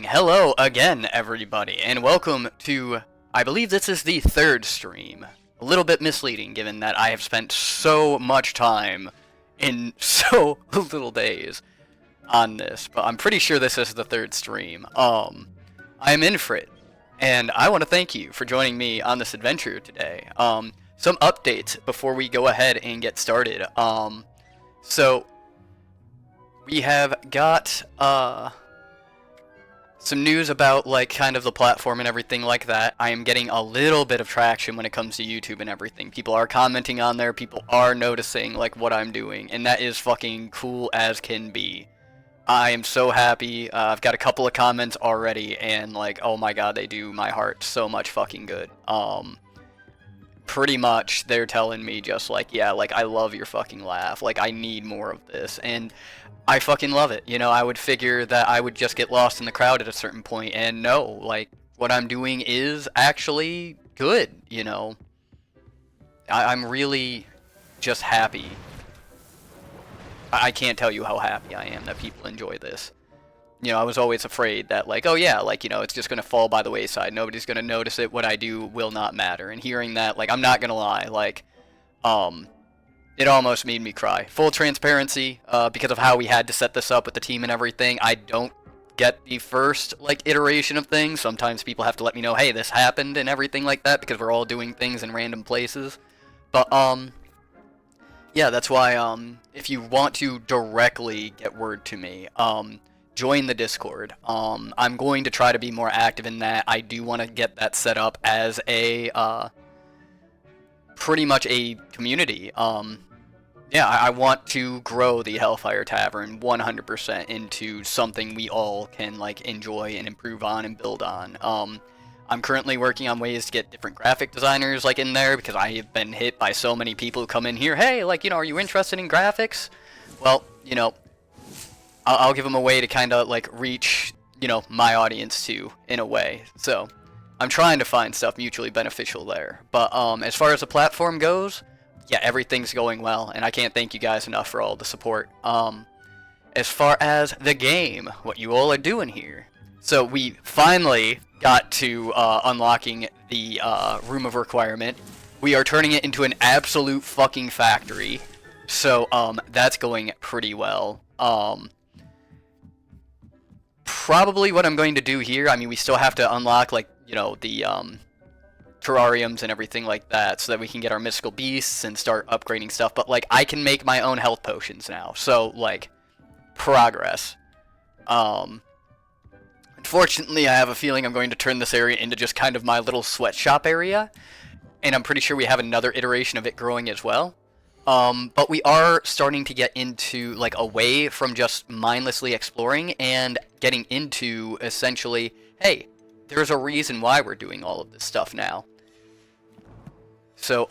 Hello again, everybody, and welcome to, I believe this is the third stream. A little bit misleading, given that I have spent so much time in so little days on this, but I'm pretty sure this is the third stream. I'm Infrit, and I want to thank you for joining me on this adventure today. Some updates before we go ahead and get started. So we have got, some news about, like, kind of the platform and everything like that. I am getting a little bit of traction when it comes to YouTube and everything. People are commenting on there, people are noticing, like, what I'm doing, and that is fucking cool as can be. I am so happy. I've got a couple of comments already, and, like, oh my god, they do my heart so much fucking good. Pretty much, they're telling me just, like, yeah, like, I love your fucking laugh, like, I need more of this, and I fucking love it. You know, I would figure that I would just get lost in the crowd at a certain point, and no, like, what I'm doing is actually good, you know. I'm really just happy. I can't tell you how happy I am that people enjoy this. You know, I was always afraid that, like, oh yeah, like, you know, it's just gonna fall by the wayside, nobody's gonna notice it, what I do will not matter, and hearing that, like, I'm not gonna lie, like, it almost made me cry. Full transparency, because of how we had to set this up with the team and everything, I don't get the first, like, iteration of things. Sometimes people have to let me know, hey, this happened and everything like that, because we're all doing things in random places. But, yeah, that's why, if you want to directly get word to me, join the Discord. I'm going to try to be more active in that. I do want to get that set up as a, pretty much a community. Yeah, I want to grow the Hellfire Tavern 100% into something we all can, like, enjoy and improve on and build on. I'm currently working on ways to get different graphic designers, like, in there, because I have been hit by so many people who come in here, hey, like, you know, are you interested in graphics? Well, you know, I'll give them a way to kind of, like, reach, you know, my audience too, in a way. So I'm trying to find stuff mutually beneficial there. But as far as the platform goes, yeah, everything's going well, and I can't thank you guys enough for all the support. As far as the game, what you all are doing here. So we finally got to unlocking the Room of Requirement. We are turning it into an absolute fucking factory. So that's going pretty well. Probably what I'm going to do here, I mean, we still have to unlock, like, you know, the terrariums and everything like that, so that we can get our mystical beasts and start upgrading stuff, but, like, I can make my own health potions now, so, like, progress. Unfortunately, I have a feeling I'm going to turn this area into just kind of my little sweatshop area, and I'm pretty sure we have another iteration of it growing as well. But we are starting to get into, like, away from just mindlessly exploring and getting into, essentially, hey, there's a reason why we're doing all of this stuff now. So,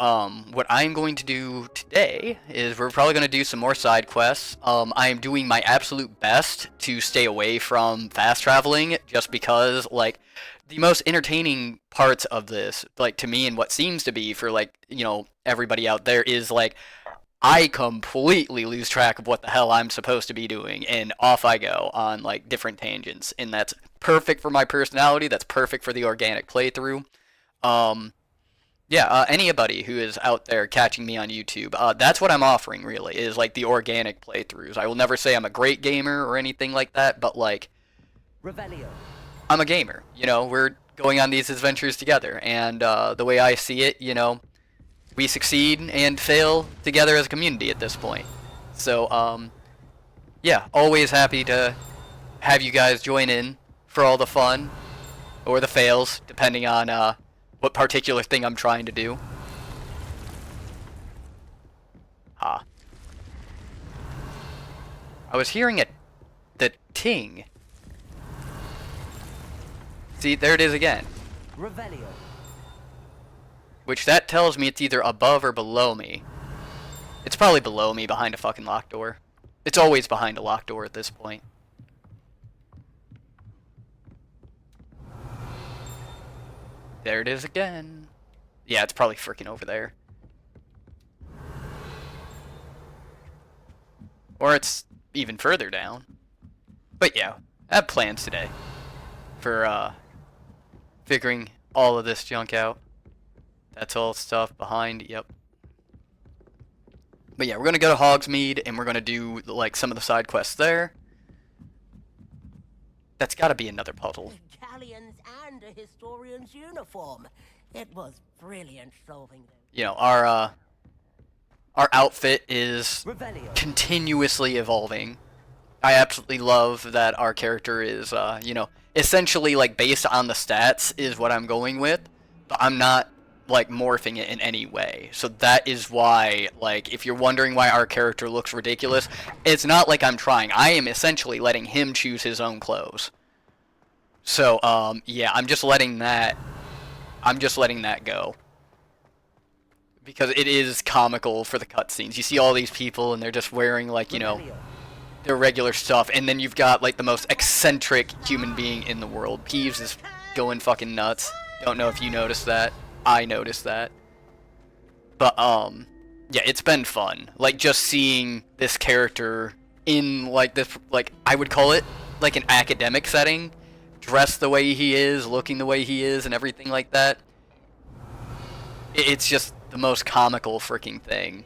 what I'm going to do today is we're probably going to do some more side quests. I am doing my absolute best to stay away from fast traveling, just because, like, the most entertaining parts of this, like, to me, and what seems to be for, like, you know, everybody out there, is, like, I completely lose track of what the hell I'm supposed to be doing, and off I go on, like, different tangents, and that's perfect for my personality, that's perfect for the organic playthrough. Yeah, anybody who is out there catching me on YouTube, that's what I'm offering, really, is, like, the organic playthroughs. I will never say I'm a great gamer or anything like that, but, like, Revelio. I'm a gamer, you know, we're going on these adventures together, and the way I see it, you know, we succeed and fail together as a community at this point. So, yeah, always happy to have you guys join in for all the fun, or the fails, depending on what particular thing I'm trying to do. Ha. I was hearing the ting. See, there it is again. Revelio. Which that tells me it's either above or below me. It's probably below me, behind a fucking locked door. It's always behind a locked door at this point. There it is again. Yeah, it's probably freaking over there. Or it's even further down. But yeah, I have plans today. for figuring all of this junk out. That's all stuff behind. Yep. But yeah, we're gonna go to Hogsmeade and we're gonna do like some of the side quests there. That's got to be another puzzle. Galleons and a historian's uniform. It was brilliant solving them. You know, our outfit is Revelio. continuously evolving. I absolutely love that our character is, you know, essentially like based on the stats is what I'm going with, but I'm not like morphing it in any way. So that is why, like, if you're wondering why our character looks ridiculous, it's not like I'm trying. I am essentially letting him choose his own clothes. So, yeah, I'm just letting that go. Because it is comical for the cutscenes. You see all these people and they're just wearing, like, you know, their regular stuff, and then you've got like the most eccentric human being in the world. Peeves is going fucking nuts. Don't know if you noticed that. I noticed that. But yeah, it's been fun. Like just seeing this character in like this, like I would call it like an academic setting, dressed the way he is, looking the way he is, and everything like that. It's just the most comical freaking thing.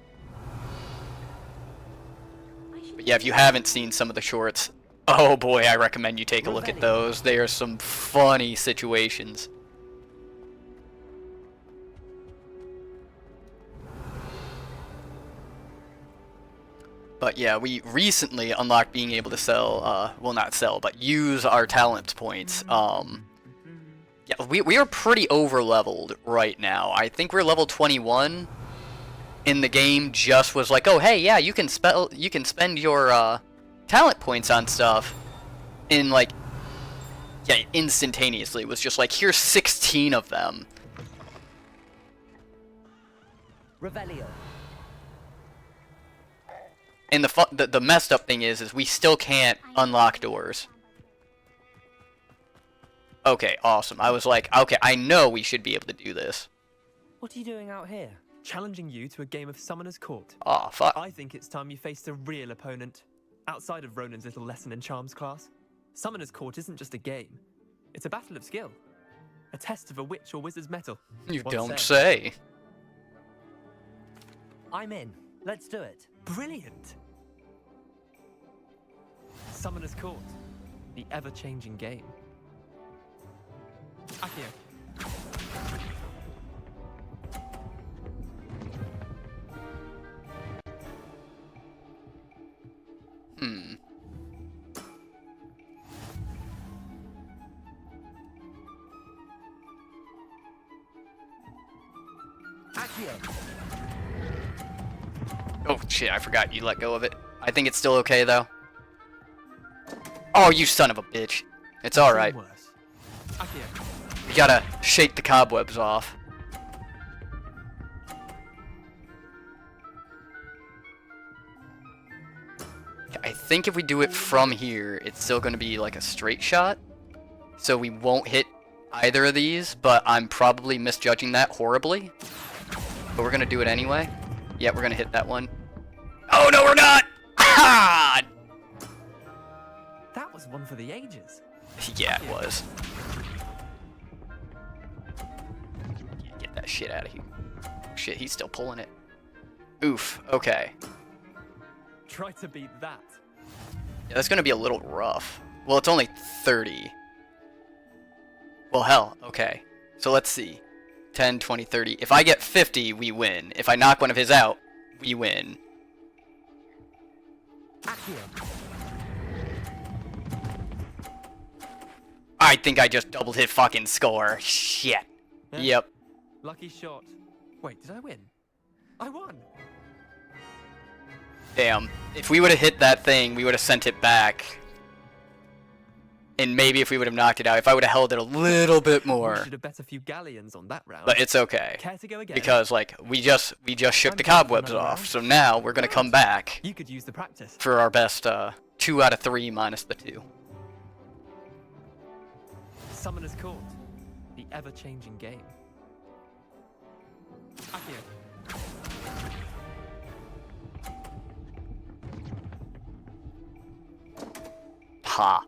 But yeah, if you haven't seen some of the shorts, oh boy, I recommend you take a look at those. They are some funny situations. But yeah, we recently unlocked being able to sell, well not sell, but use our talent points. Yeah, we are pretty over leveled right now. I think we're level 21. In the game just was like, oh hey, yeah, you can spend your talent points on stuff in like, yeah, instantaneously. It was just like, here's 16 of them. Revelio. And the messed up thing is we still can't unlock doors. Okay, awesome. I was like, okay, I know we should be able to do this. What are you doing out here? Challenging you to a game of Summoner's Court. Aw, fuck. I think it's time you faced a real opponent, outside of Ronan's little lesson in charms class. Summoner's Court isn't just a game. It's a battle of skill. A test of a witch or wizard's mettle. You What don't say? say. I'm in. Let's do it. Brilliant! Summoner's Court. The ever-changing game. Akio. Accio. Oh shit, I forgot you let go of it. I think it's still okay though. Oh, you son of a bitch. It's alright. Worse. Akio. You gotta shake the cobwebs off. I think if we do it from here, it's still gonna be like a straight shot. So we won't hit either of these, but I'm probably misjudging that horribly. But we're gonna do it anyway. Yeah, we're gonna hit that one. Oh no, we're not! Ah! That was one for the ages. Yeah, it was. Get that shit out of here. Shit, he's still pulling it. Oof, okay. Try to beat that. Yeah, that's gonna be a little rough. Well, it's only 30. Well, hell, okay. So let's see. 10, 20, 30. If I get 50, we win. If I knock one of his out, we win. Accio. I think I just doubled his fucking score. Shit. Yeah. Yep. Lucky shot. Wait, did I win? I won! Damn. If we would have hit that thing, we would have sent it back. And maybe if we would have knocked it out, if I would have held it a little bit We more. should have bet a few galleons on that round. But it's okay. Care to go again? Because, like, we just shook the I'm down for cobwebs another off. round. So now we're gonna come back You could use the practice. for our best 2 out of 3 minus the 2. Summoner's Court. The ever-changing game. Akio. Ha.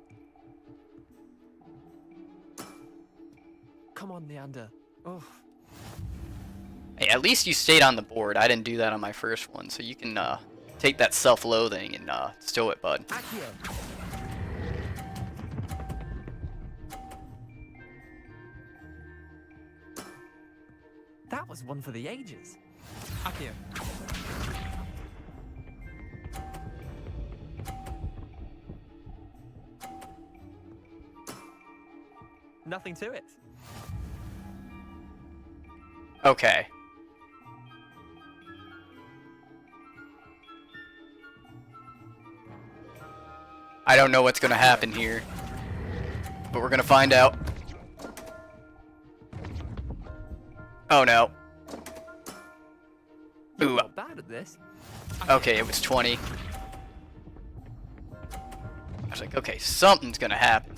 on, Leander. Oh, Hey, at least you stayed on the board. I didn't do that on my first one, so you can take that self-loathing and stow it, bud. Accio. that was one for the ages. Accio. Nothing to it. Okay. I don't know what's gonna happen here, but we're gonna find out. Oh no. You're Ooh. not bad at this. Okay, it was 20. I was like, okay, something's gonna happen.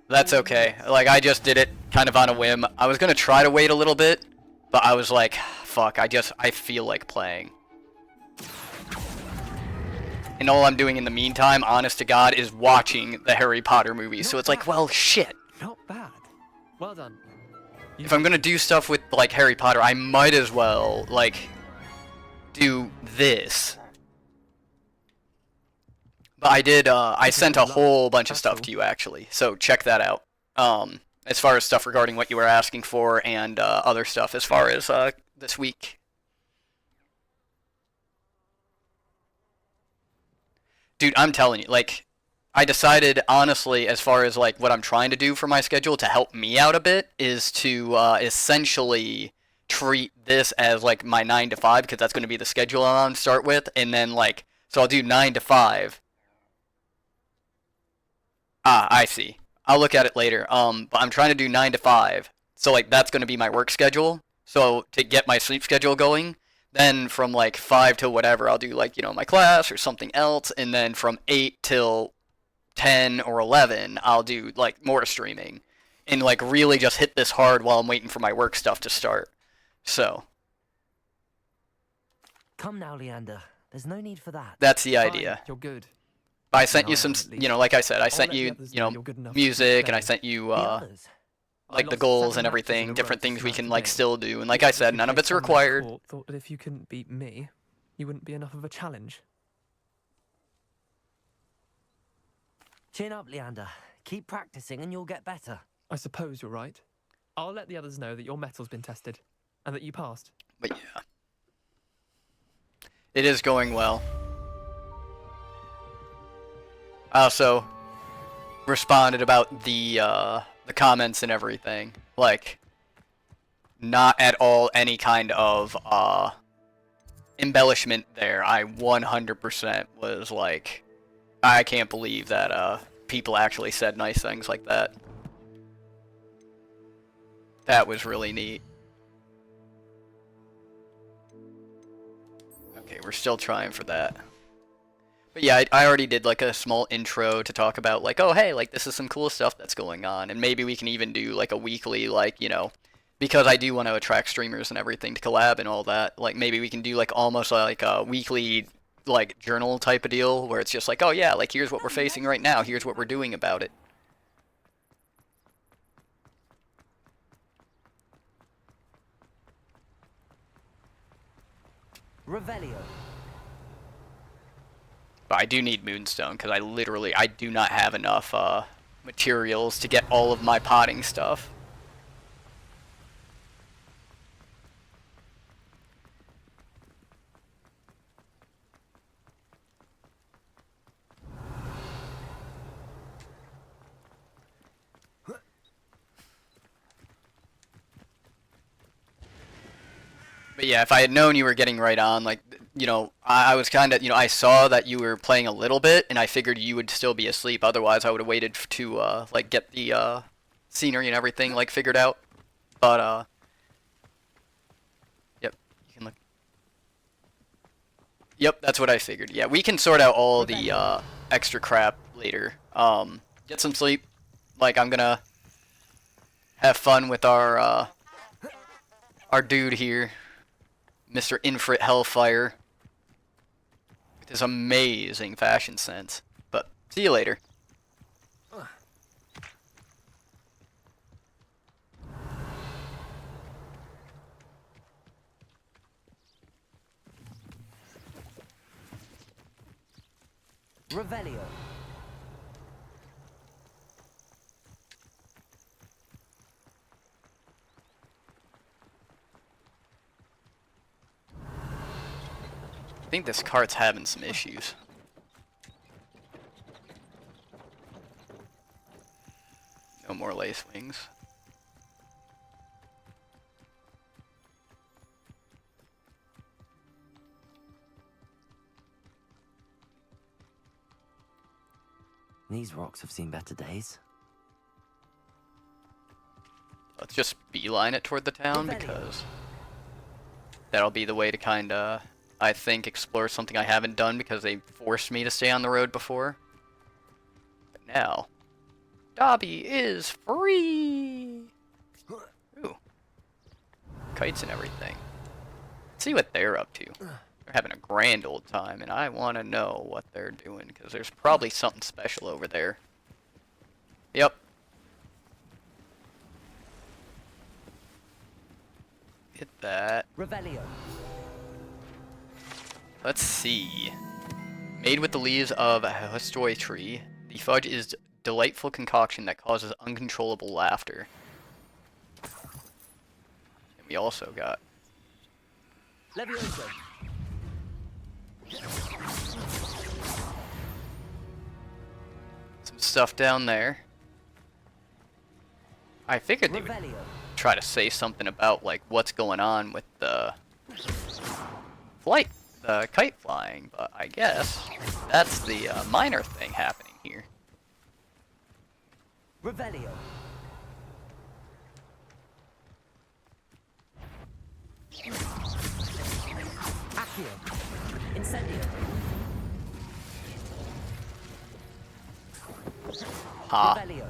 That's okay. Like, I just did it kind of on a whim. I was gonna try to wait a little bit, but I was like, fuck, I feel like playing. And all I'm doing in the meantime, honest to God, is watching the Harry Potter movies. So it's like, well, shit. Not bad. Well done. If I'm gonna do stuff with, like, Harry Potter, I might as well, like, do this. But I did, I sent a whole bunch of stuff to you, actually. So check that out. As far as stuff regarding what you were asking for, and other stuff as far as this week. Dude, I'm telling you, like, I decided, honestly, as far as, like, what I'm trying to do for my schedule to help me out a bit, is to essentially treat this as, like, my 9 to 5, because that's going to be the schedule I'm on to start with, and then, like, so I'll do 9 to 5. I see. I'll look at it later. But I'm trying to do 9 to 5. So, like, that's going to be my work schedule. So, to get my sleep schedule going, then from, like, 5 to whatever, I'll do, like, you know, my class or something else. And then from 8 till 10 or 11, I'll do, like, more streaming. And, like, really just hit this hard while I'm waiting for my work stuff to start. So. Come now, Leander. There's no need for that. That's the Fine, idea. you're good. I sent you No, some, at least. you know, like I said, I sent let the you, others you know know, you're good enough to music, and I stay. sent you, The others. like I the lost goals 7 and matches in everything, a different row things we tonight can, like, today. still do. And like I said, Just none in of case it's someone at required. court thought that if you couldn't beat me, you wouldn't be enough of a challenge. Chin up, Leander. Keep practicing and you'll get better. I suppose you're right. I'll let the others know that your metal's been tested, and that you passed. But yeah. It is going well. I also responded about the comments and everything. Like, not at all any kind of embellishment there. I 100% was like, I can't believe that people actually said nice things like that. That was really neat. Okay, we're still trying for that. But yeah, I already did like a small intro to talk about like, oh hey, like this is some cool stuff that's going on, and maybe we can even do like a weekly, like, you know, because I do want to attract streamers and everything to collab and all that. Like maybe we can do like almost like a weekly like journal type of deal where it's just like, oh yeah, like here's what we're facing right now, here's what we're doing about it. Revelio. But I do need Moonstone because I do not have enough materials to get all of my potting stuff. But yeah, if I had known you were getting right on, like, you know, I was kind of, you know, I saw that you were playing a little bit, and I figured you would still be asleep. Otherwise, I would have waited to, like, get the scenery and everything, like, figured out. But, yep, you can look. Yep, that's what I figured. Yeah, we can sort out all the extra crap later. Get some sleep. Like, I'm gonna have fun with our dude here. Mr. Infrit Hellfire, with his amazing fashion sense. But see you later. Revelio. I think this cart's having some issues. No more lace wings. These rocks have seen better days. Let's just beeline it toward the town, because that'll be the way to kinda, I think, explore something I haven't done because they forced me to stay on the road before. But now, Dobby is free! Ooh. Kites and everything. Let's see what they're up to. They're having a grand old time, and I want to know what they're doing, because there's probably something special over there. Yep. Hit that. Revelio. Let's see. Made with the leaves of a histoi tree, the fudge is delightful concoction that causes uncontrollable laughter. And we also got Levioso. some stuff down there. I figured they would Revelio. try to say something about like what's going on with the kite flying, but I guess that's the minor thing happening here. Revelio. Accio. Incendio. Ha. Revelio.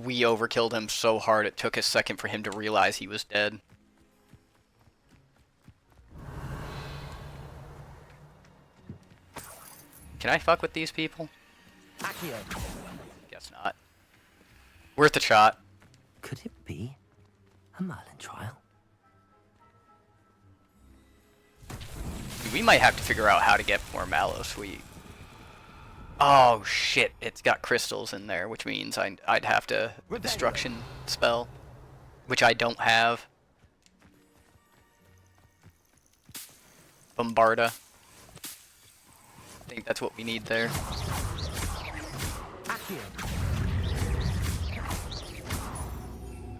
We overkilled him so hard it took a second for him to realize he was dead. Can I fuck with these people? Accio. Guess not. Worth a shot. Could it be a Merlin trial? We might have to figure out how to get more mallow sweet. Oh shit, it's got crystals in there, which means I'd have to destruction spell, which I don't have. Bombarda. I think that's what we need there. Accio.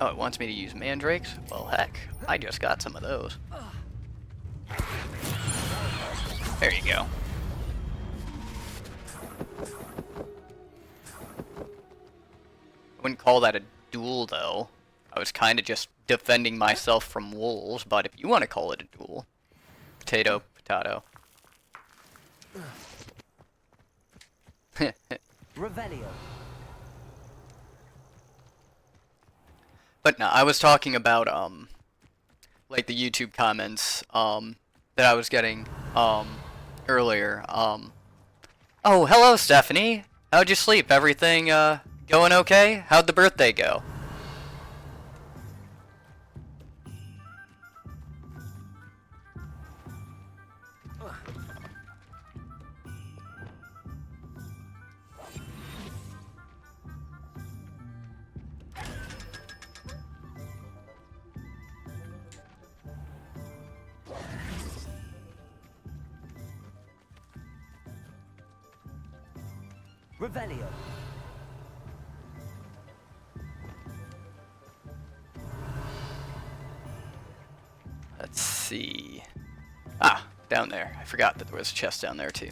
Oh, it wants me to use mandrakes? Well, heck, I just got some of those. There you go. I wouldn't call that a duel, though. I was kind of just defending myself from wolves, but if you want to call it a duel. Potato, potato. Revelio. But no, I was talking about, like the YouTube comments, that I was getting, earlier. Oh, hello, Stephanie. How'd you sleep? Everything, going okay? How'd the birthday go? Revelio. Let's see. Ah, down there. I forgot that there was a chest down there too.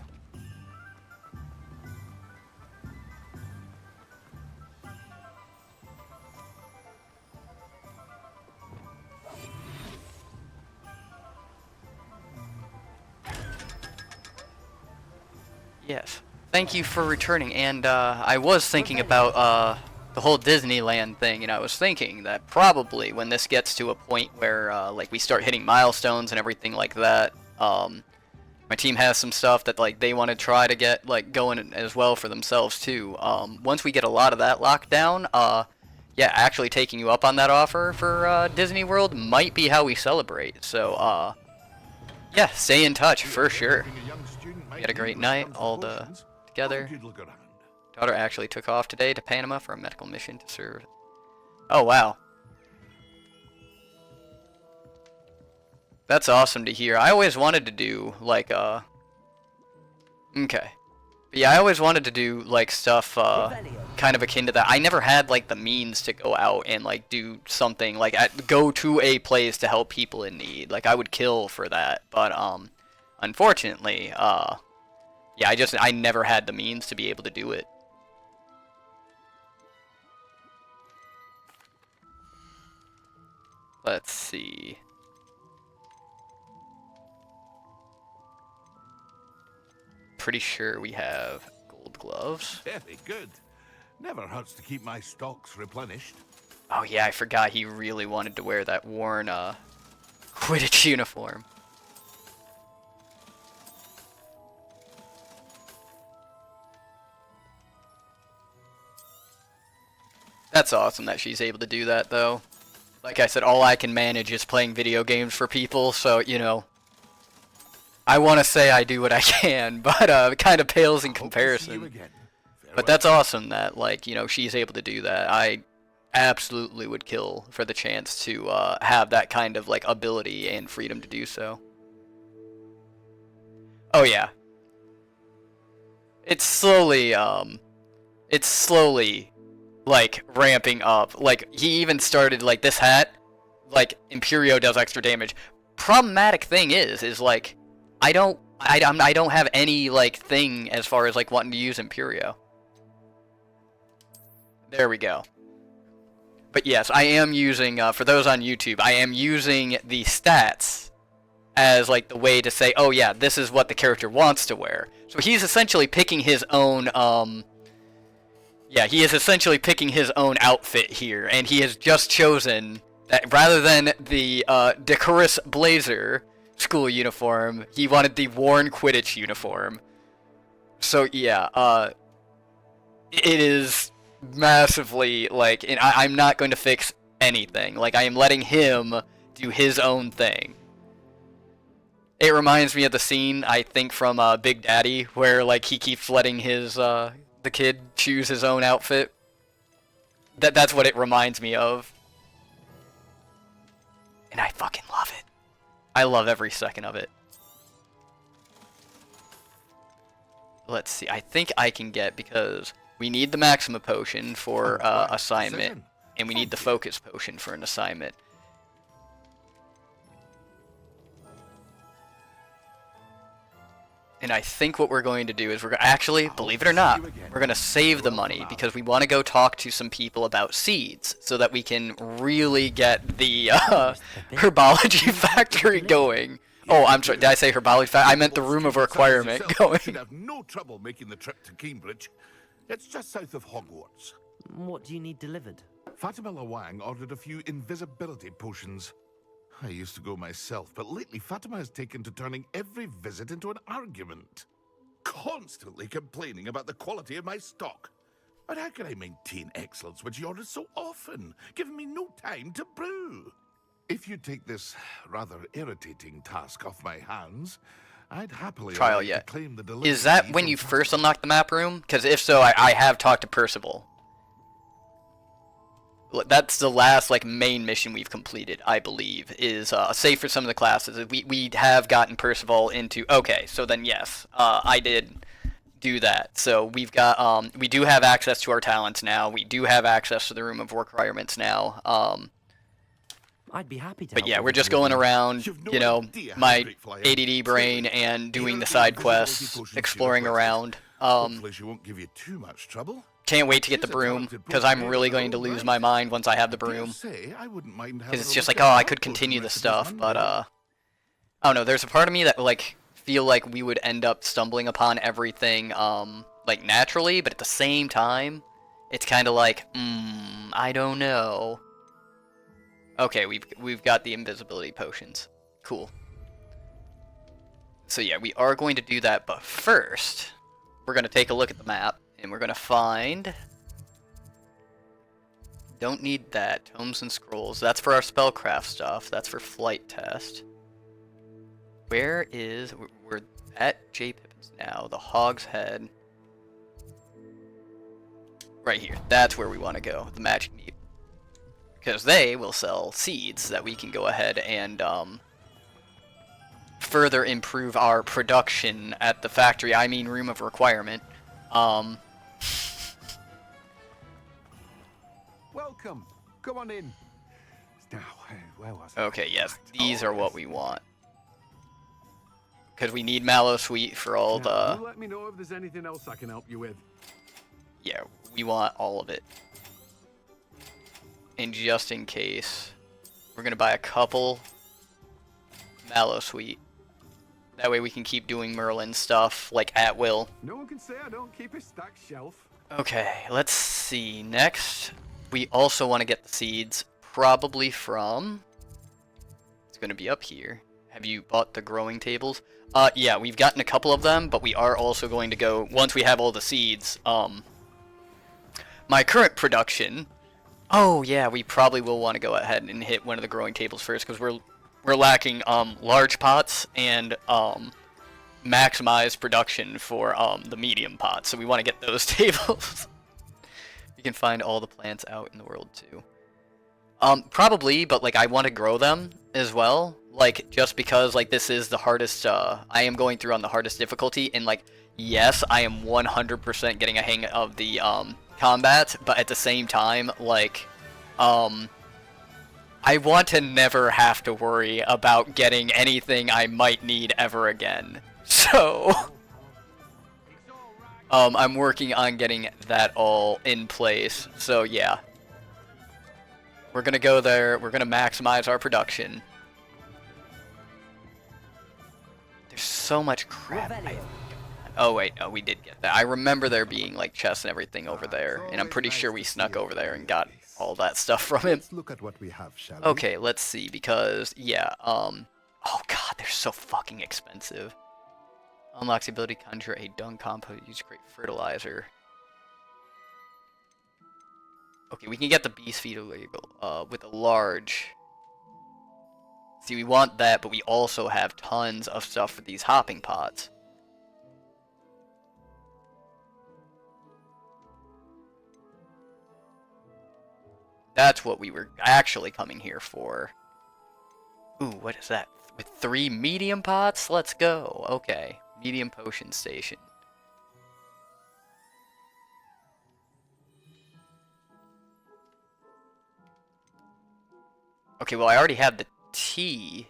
Yes. Thank you for returning, and I was thinking about the whole Disneyland thing, and I was thinking that probably when this gets to a point where like we start hitting milestones and everything like that, my team has some stuff that like they want to try to get like going as well for themselves too. Once we get a lot of that locked down, yeah, actually taking you up on that offer for Disney World might be how we celebrate. So yeah, stay in touch for sure. Being a young student We had a great night, all together. Daughter actually took off today to Panama for a medical mission to serve. Oh, wow. That's awesome to hear. I always wanted to do, like, okay. But yeah, I always wanted to do, like, stuff, kind of akin to that. I never had, like, the means to go out and, like, do something, like, go to a place to help people in need. Like, I would kill for that. But, unfortunately, yeah, I never had the means to be able to do it. Let's see. Pretty sure we have gold gloves. Very good. Never hurts to keep my stocks replenished. Oh yeah, I forgot he really wanted to wear that worn Quidditch uniform. That's awesome that she's able to do that, though. Like I said, all I can manage is playing video games for people, so, you know, I want to say I do what I can, but it kind of pales in comparison. But that's awesome that, like, you know, she's able to do that. I absolutely would kill for the chance to have that kind of, like, ability and freedom to do so. Oh, yeah. It's slowly, like, ramping up. Like, he even started, like, this hat, like, Imperio does extra damage. Problematic thing is like, I don't have any, like, thing as far as, like, wanting to use Imperio. There we go. But yes, I am using, for those on YouTube, I am using the stats as, like, the way to say, oh yeah, this is what the character wants to wear. So he's essentially picking his own, yeah, he is essentially picking his own outfit here, and he has just chosen that rather than the decorous blazer school uniform, he wanted the worn Quidditch uniform. So yeah, it is massively, like, and I'm not going to fix anything. Like, I am letting him do his own thing. It reminds me of the scene, I think, from Big Daddy, where, like, he keeps letting his, the kid choose his own outfit. That's what it reminds me of. And I fucking love it. I love every second of it. Let's see, I think I can get, because we need the Maxima Potion for assignment, and we need the Focus Potion for an assignment. And I think what we're going to do is we're going to actually, believe it or not, we're going to save the money because we want to go talk to some people about seeds so that we can really get the herbology factory going. Oh, I'm sorry, did I say herbology factory? I meant the room of requirement going. Should have no trouble making the trip to Cambridge. It's just south of Hogwarts. What do you need delivered? Fatima Lawang ordered a few invisibility potions. I used to go myself, but lately Fatima has taken to turning every visit into an argument. Constantly complaining about the quality of my stock. But how can I maintain excellence when she orders so often, giving me no time to brew? If you take this rather irritating task off my hands, I'd happily Trial yet. claim the delivery. Is that when you first unlock the map room? Because if so, I have talked to Percival. That's the last, like, main mission we've completed, I believe, is, save for some of the classes. We have gotten Percival into, okay, so then yes, I did do that. So we've got, we do have access to our talents now, we do have access to the room of requirements now, I'd be happy to. but yeah, we're just going around, you know, my ADD brain and doing the side quests, exploring around. Hopefully she won't give you too much trouble. Can't wait to get the broom, because I'm really going to lose my mind once I have the broom. Because it's just like, oh, I could continue the stuff, but, I don't know, there's a part of me that, like, feel like we would end up stumbling upon everything, like, naturally, but at the same time, it's kind of like, I don't know. Okay, we've got the invisibility potions. Cool. So yeah, we are going to do that, but first, we're going to take a look at the map. And we're going to find... Don't need that. Tomes and Scrolls. That's for our spellcraft stuff. That's for flight test. Where is... We're at J. Pippin seeds now. The Hog's Head. Right here. That's where we want to go. The Magic Needle. Because they will sell seeds that we can go ahead and further improve our production at the factory. I mean room of requirement. Welcome. Come on in. Now, where was I? Okay, yes. These are what we want. Because we need Mallow Sweet for all the... Let me know if there's anything else I can help you with. Yeah, we want all of it. And just in case, we're going to buy a couple Mallow Sweet. That way we can keep doing Merlin stuff, like, at will. No one can say I don't keep a stacked shelf. Okay, let's see. Next, we also want to get the seeds, probably from... It's going to be up here. Have you bought the growing tables? Yeah, we've gotten a couple of them, but we are also going to go, once we have all the seeds, my current production... Oh, yeah, we probably will want to go ahead and hit one of the growing tables first, because we're lacking, large pots and, maximized production for, the medium pots, so we want to get those tables. You can find all the plants out in the world, too. Probably, but, like, I want to grow them as well, like, just because, like, this is the hardest, I am going through on the hardest difficulty, and, like, yes, I am 100% getting a hang of the, combat, but at the same time, like, I want to never have to worry about getting anything I might need ever again. So, I'm working on getting that all in place. So, yeah. We're gonna go there, we're gonna maximize our production. There's so much crap. Oh wait, no, we did get that. I remember there being like chests and everything over there, and I'm pretty sure we snuck over there and got all that stuff from him. Let's look at what we have, shall we? Okay, let's see, because, yeah, oh god, they're so fucking expensive. Unlocks the ability to conjure a dung compost, use great fertilizer. Okay, we can get the beast feeder label, with a large... See, we want that, but we also have tons of stuff for these hopping pots. That's what we were actually coming here for. Ooh, what is that? With 3 medium pots? Let's go. Okay. Medium potion station. Okay, well I already have the tea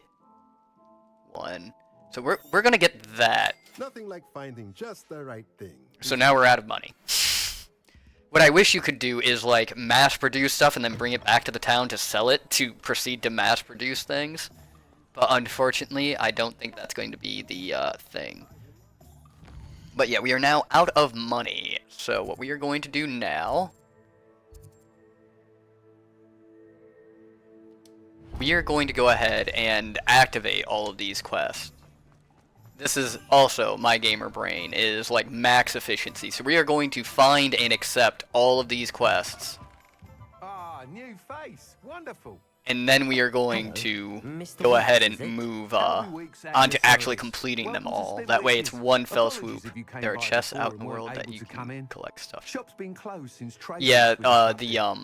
one. So we're gonna get that. Nothing like finding just the right thing. So now we're out of money. What I wish you could do is, like, mass-produce stuff and then bring it back to the town to sell it to proceed to mass-produce things. But unfortunately, I don't think that's going to be the thing. But yeah, we are now out of money. So what we are going to do now... We are going to go ahead and activate all of these quests. This is also my gamer brain, is like max efficiency. So we are going to find and accept all of these quests. Ah, new face. Wonderful. And then we are going to go ahead and move on to actually completing them all. That way it's one fell swoop. There are chests out in the world that you can collect stuff. Shop's been closed since Yeah, yeah,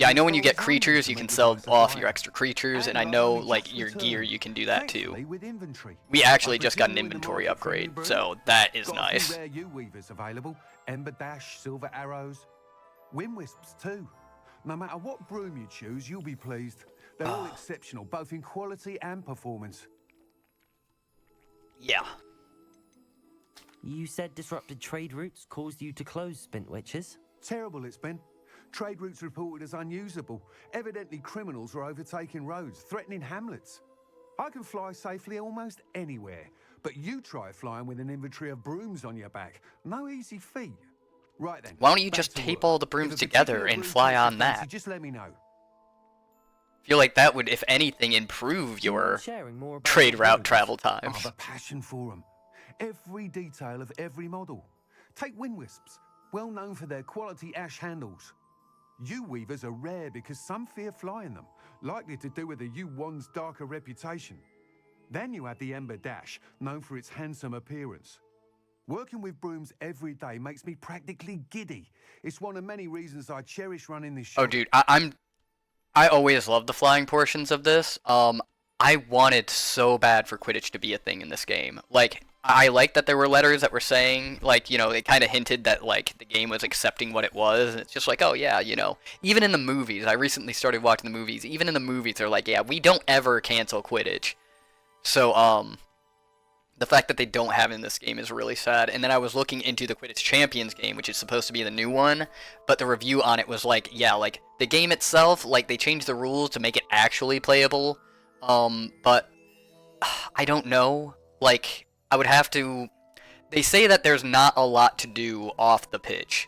I know when you get creatures, you can sell off your extra creatures, and I know, like, your gear, you can do that too. We actually just got an inventory upgrade, so that is nice. Rare U-weavers available. Ember Dash, Silver Arrows, Wind Wisps too. No matter what broom you choose, you'll be pleased. They're all exceptional, both in quality and performance. Yeah. You said disrupted trade routes caused you to close Spintwitches? Terrible it's been. Trade routes reported as unusable. Evidently criminals were overtaking roads, threatening hamlets. I can fly safely almost anywhere, but you try flying with an inventory of brooms on your back. No easy feat. Right then. Why don't you back just to tape work. all the If brooms a together particular and route fly takes on your that? fancy, just let me know. Feel like that would, if anything, improve your Sharing more about trade your route brooms? travel I times. have a passion for them. Every detail of every model. Take Wind Wisps, well known for their quality ash handles. U-weavers are rare because some fear flying them, likely to do with the U-1's darker reputation. Then you have the Ember Dash, known for its handsome appearance. Working with brooms every day makes me practically giddy. It's one of many reasons I cherish running this show. Oh, dude, I always loved the flying portions of this. I wanted so bad for Quidditch to be a thing in this game. Like, I liked that there were letters that were saying, like, you know, they kind of hinted that, like, the game was accepting what it was. And it's just like, oh, yeah, you know. Even in the movies, I recently started watching the movies. Even in the movies, they're like, yeah, we don't ever cancel Quidditch. So, the fact that they don't have it in this game is really sad. And then I was looking into the Quidditch Champions game, which is supposed to be the new one, but the review on it was like, yeah, like, the game itself, like, they changed the rules to make it actually playable, but I don't know. Like, I would have to... They say that there's not a lot to do off the pitch.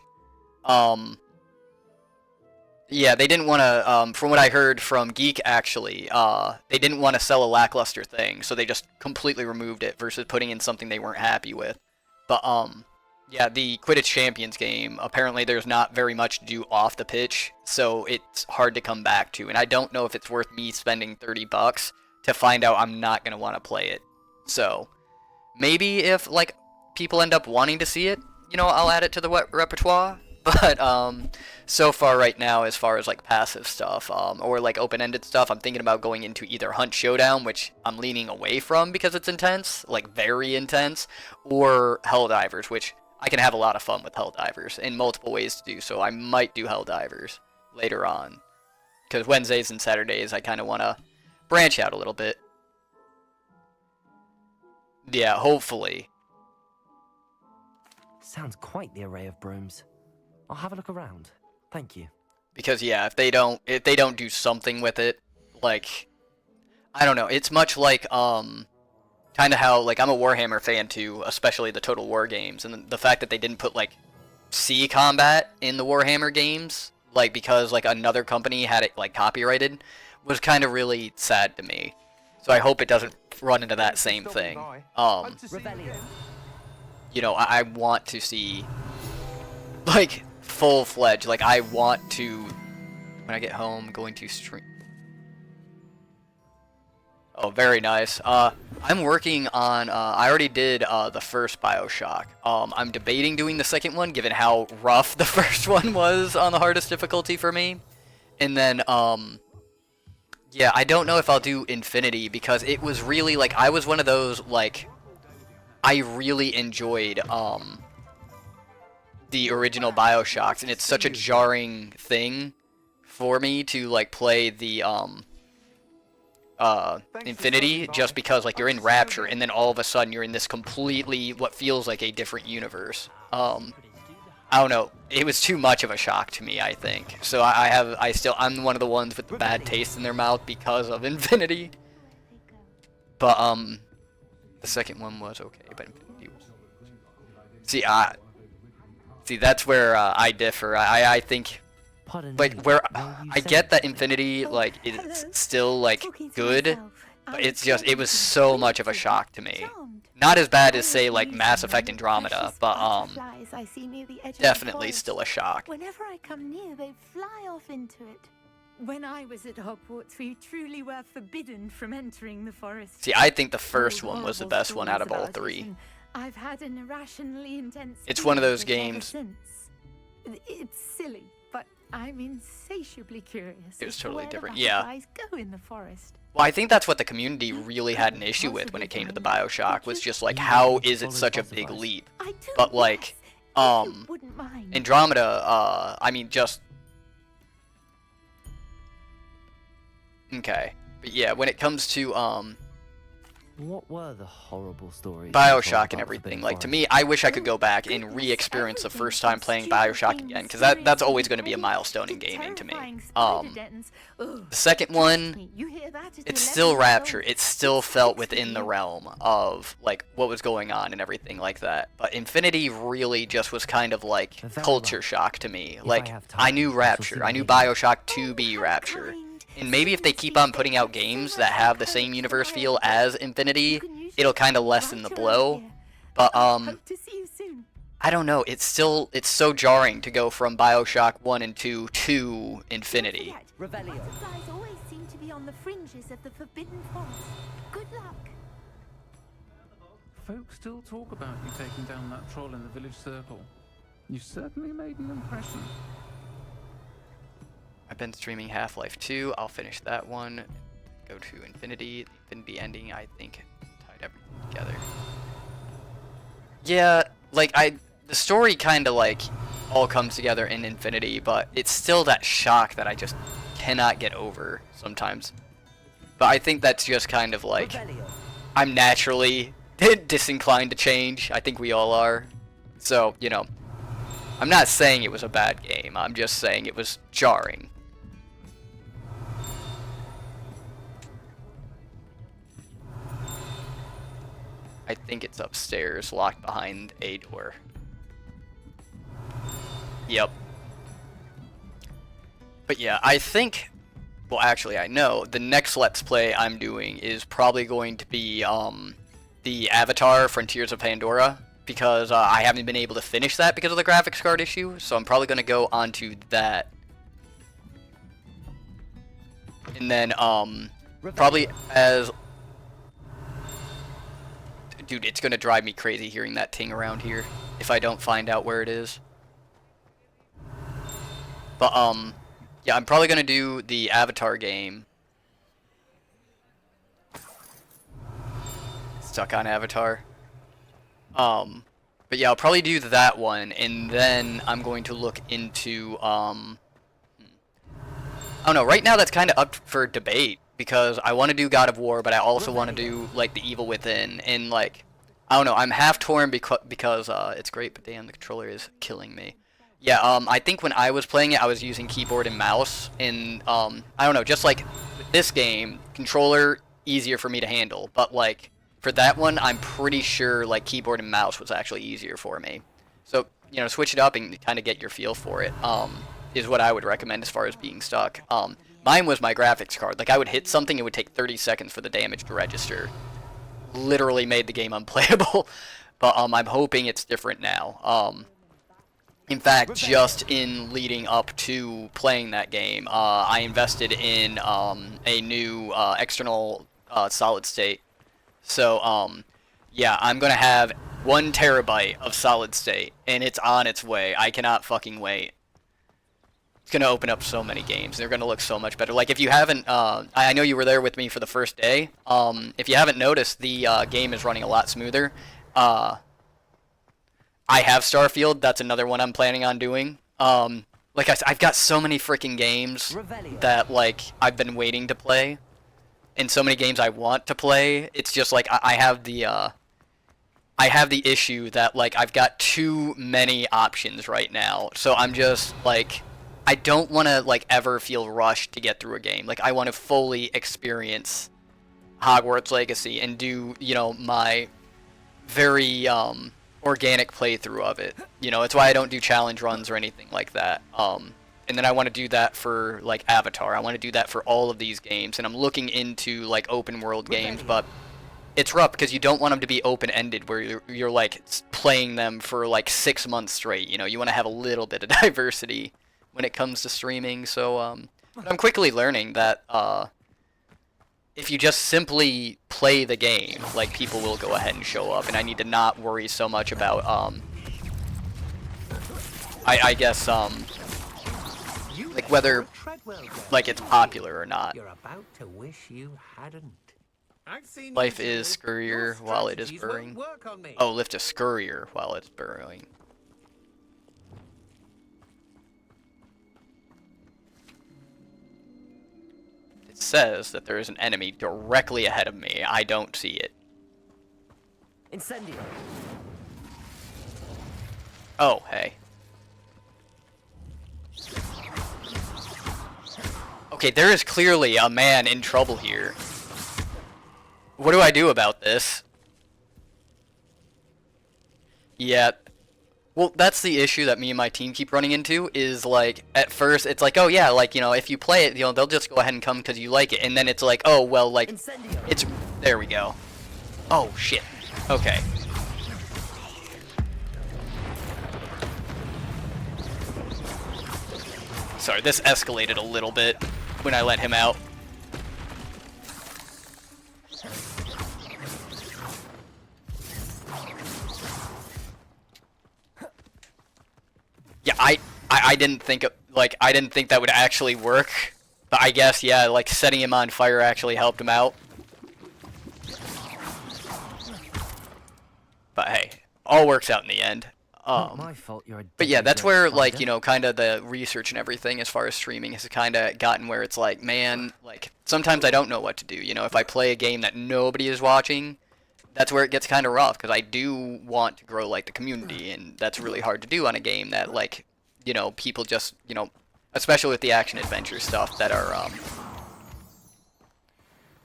Yeah, they didn't want to, from what I heard from Geek, actually, they didn't want to sell a lackluster thing, so they just completely removed it versus putting in something they weren't happy with. But, yeah, the Quidditch Champions game, apparently there's not very much to do off the pitch, so it's hard to come back to, and I don't know if it's worth me spending $30 to find out I'm not going to want to play it. So, maybe if, like, people end up wanting to see it, you know, I'll add it to the repertoire. But, so far right now, as far as, like, passive stuff, or, like, open-ended stuff, I'm thinking about going into either Hunt Showdown, which I'm leaning away from because it's intense, like, very intense, or Helldivers, which I can have a lot of fun with Helldivers, in multiple ways to do so. I might do Helldivers later on, because Wednesdays and Saturdays, I kind of want to branch out a little bit. Yeah, hopefully. Sounds quite the array of brooms. I'll have a look around. Thank you. Because yeah, if they don't do something with it, like, I don't know, it's much like kind of how, like, I'm a Warhammer fan too, especially the Total War games, and the fact that they didn't put, like, sea combat in the Warhammer games, like, because, like, another company had it, like, copyrighted, was kind of really sad to me. So I hope it doesn't run into that same thing. You know, I want to see, like, full-fledged, like, I want to, when I get home, going to stream. Oh, very nice. I'm working on, I already did, the first BioShock. I'm debating doing the second one, given how rough the first one was on the hardest difficulty for me. And then, yeah, I don't know if I'll do Infinity, because it was really, like, I was one of those, like, I really enjoyed, the original BioShocks, and it's such a jarring thing for me to, like, play the, Infinity, just because, like, you're in Rapture, and then all of a sudden you're in this completely, what feels like a different universe. I don't know, it was too much of a shock to me, I think. So I'm one of the ones with the bad taste in their mouth because of Infinity. But, the second one was okay, but Infinity was... See, that's where I differ. I think, like, where I get that Infinity, like, is still, like, good, but it's just, it was so much of a shock to me. Not as bad as, say, like, Mass Effect Andromeda, but, definitely still a shock. Whenever I come near, they fly off into it. When I was at Hogwarts, we truly were forbidden from entering the forest. See, I think the first one was the best one out of all three. I've had an irrationally intense... It's one of those games... It's silly, but I'm insatiably curious. It was totally different, the yeah. Go in the forest. Well, I think that's what the community really had an issue with when it came to the BioShock, was just like, how is it such a big leap? But, like, Andromeda, I mean, just... Okay. But yeah, when it comes to, What were the horrible stories? BioShock and everything, like, to me, I wish I could go back and re-experience the first time playing BioShock again, because that's always going to be a milestone in gaming to me. The second one, it's still Rapture. It still felt within the realm of, like, what was going on and everything like that. But Infinity really just was kind of like culture shock to me. Like, I knew Rapture. I knew BioShock to be Rapture. And maybe if they keep on putting out games that have the same universe feel as Infinity, it'll kind of lessen the blow. But, I don't know, it's so jarring to go from BioShock 1 and 2 to Infinity. Butterflies always seem to be on the fringes of the Forbidden Forest. Good luck. Folks still talk about you taking down that troll in the village circle. You certainly made an impression. I've been streaming Half-Life 2. I'll finish that one. Go to Infinity. The Infinity ending, I think, tied everything together. Yeah, like, the story kind of, like, all comes together in Infinity, but it's still that shock that I just cannot get over sometimes. But I think that's just kind of, like, I'm naturally disinclined to change. I think we all are. So, you know, I'm not saying it was a bad game. I'm just saying it was jarring. I think it's upstairs, locked behind a door. Yep. But yeah, I think, well actually I know, the next Let's Play I'm doing is probably going to be the Avatar Frontiers of Pandora, because I haven't been able to finish that because of the graphics card issue, so I'm probably going to go onto that. And then probably as... Dude, it's going to drive me crazy hearing that ting around here if I don't find out where it is. But, yeah, I'm probably going to do the Avatar game. Stuck on Avatar. But yeah, I'll probably do that one, and then I'm going to look into, I don't know, right now that's kind of up for debate, because I want to do God of War, but I also want to do, like, The Evil Within, and, like, I don't know, I'm half torn because it's great, but damn, the controller is killing me. Yeah, I think when I was playing it, I was using keyboard and mouse, and, I don't know, just like with this game, controller, easier for me to handle, but, like, for that one, I'm pretty sure, like, keyboard and mouse was actually easier for me. So, you know, switch it up and kind of get your feel for it, is what I would recommend as far as being stuck. Mine was my graphics card. Like, I would hit something, it would take 30 seconds for the damage to register. Literally made the game unplayable. But, I'm hoping it's different now. In fact, just in leading up to playing that game, I invested in a new external solid state. So, yeah, I'm gonna have 1 terabyte of solid state, and it's on its way. I cannot fucking wait. It's gonna open up so many games. They're gonna look so much better. Like, if you haven't, I know you were there with me for the first day. If you haven't noticed, the game is running a lot smoother. I have Starfield. That's another one I'm planning on doing. Like I said, I've got so many freaking games that, like, I've been waiting to play, and so many games I want to play. It's just like I have the issue that, like, I've got too many options right now. So I'm just like, I don't want to, like, ever feel rushed to get through a game. Like, I want to fully experience Hogwarts Legacy and do, you know, my very organic playthrough of it. You know, it's why I don't do challenge runs or anything like that. And then I want to do that for, like, Avatar. I want to do that for all of these games. And I'm looking into, like, open world games, but it's rough because you don't want them to be open-ended where you're like, playing them for, like, 6 months straight. You know, you want to have a little bit of diversity when it comes to streaming. So, but I'm quickly learning that, if you just simply play the game, like, people will go ahead and show up, and I need to not worry so much about, I guess, like, whether, like, it's popular or not. You're about to wish you hadn't. Life is scurrier while it is burrowing. Oh, lift is scurrier while it's burrowing. Says that there is an enemy directly ahead of me. I don't see it. Incendio. Oh, hey. Okay, there is clearly a man in trouble here. What do I do about this? Yeah. Well, that's the issue that me and my team keep running into, is, like, at first, it's like, oh, yeah, like, you know, if you play it, you know, they'll just go ahead and come because you like it, and then it's like, oh, well, like, it's, there we go. Oh, shit. Okay. Sorry, this escalated a little bit when I let him out. I didn't think I didn't think that would actually work, but I guess yeah, like setting him on fire actually helped him out. But hey, all works out in the end. Not my fault you're a But yeah, deadly that's great where like, spider. you know, kind of the research and everything as far as streaming has kind of gotten where it's like, man, like sometimes I don't know what to do. You know, if I play a game that nobody is watching, that's where it gets kind of rough because I do want to grow like the community, and that's really hard to do on a game that like, you know, people just, you know, especially with the action adventure stuff that are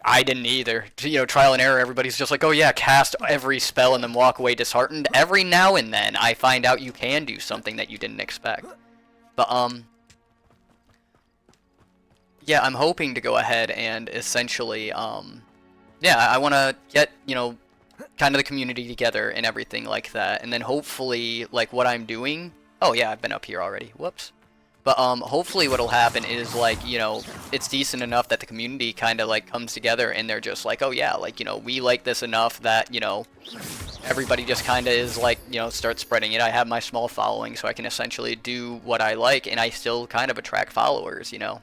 I didn't either. You know, trial and error, everybody's just like, oh yeah, cast every spell and then walk away disheartened. Every now and then I find out you can do something that you didn't expect. But yeah, I'm hoping to go ahead and essentially yeah, I want to get, you know, kind of the community together and everything like that, and then hopefully like what I'm doing, oh yeah, I've been up here already, whoops. But hopefully what'll happen is like, you know, it's decent enough that the community kind of like comes together and they're just like, oh yeah, like, you know, we like this enough that, you know, everybody just kind of is like, you know, start spreading it. I have my small following, so I can essentially do what I like, and I still kind of attract followers, you know.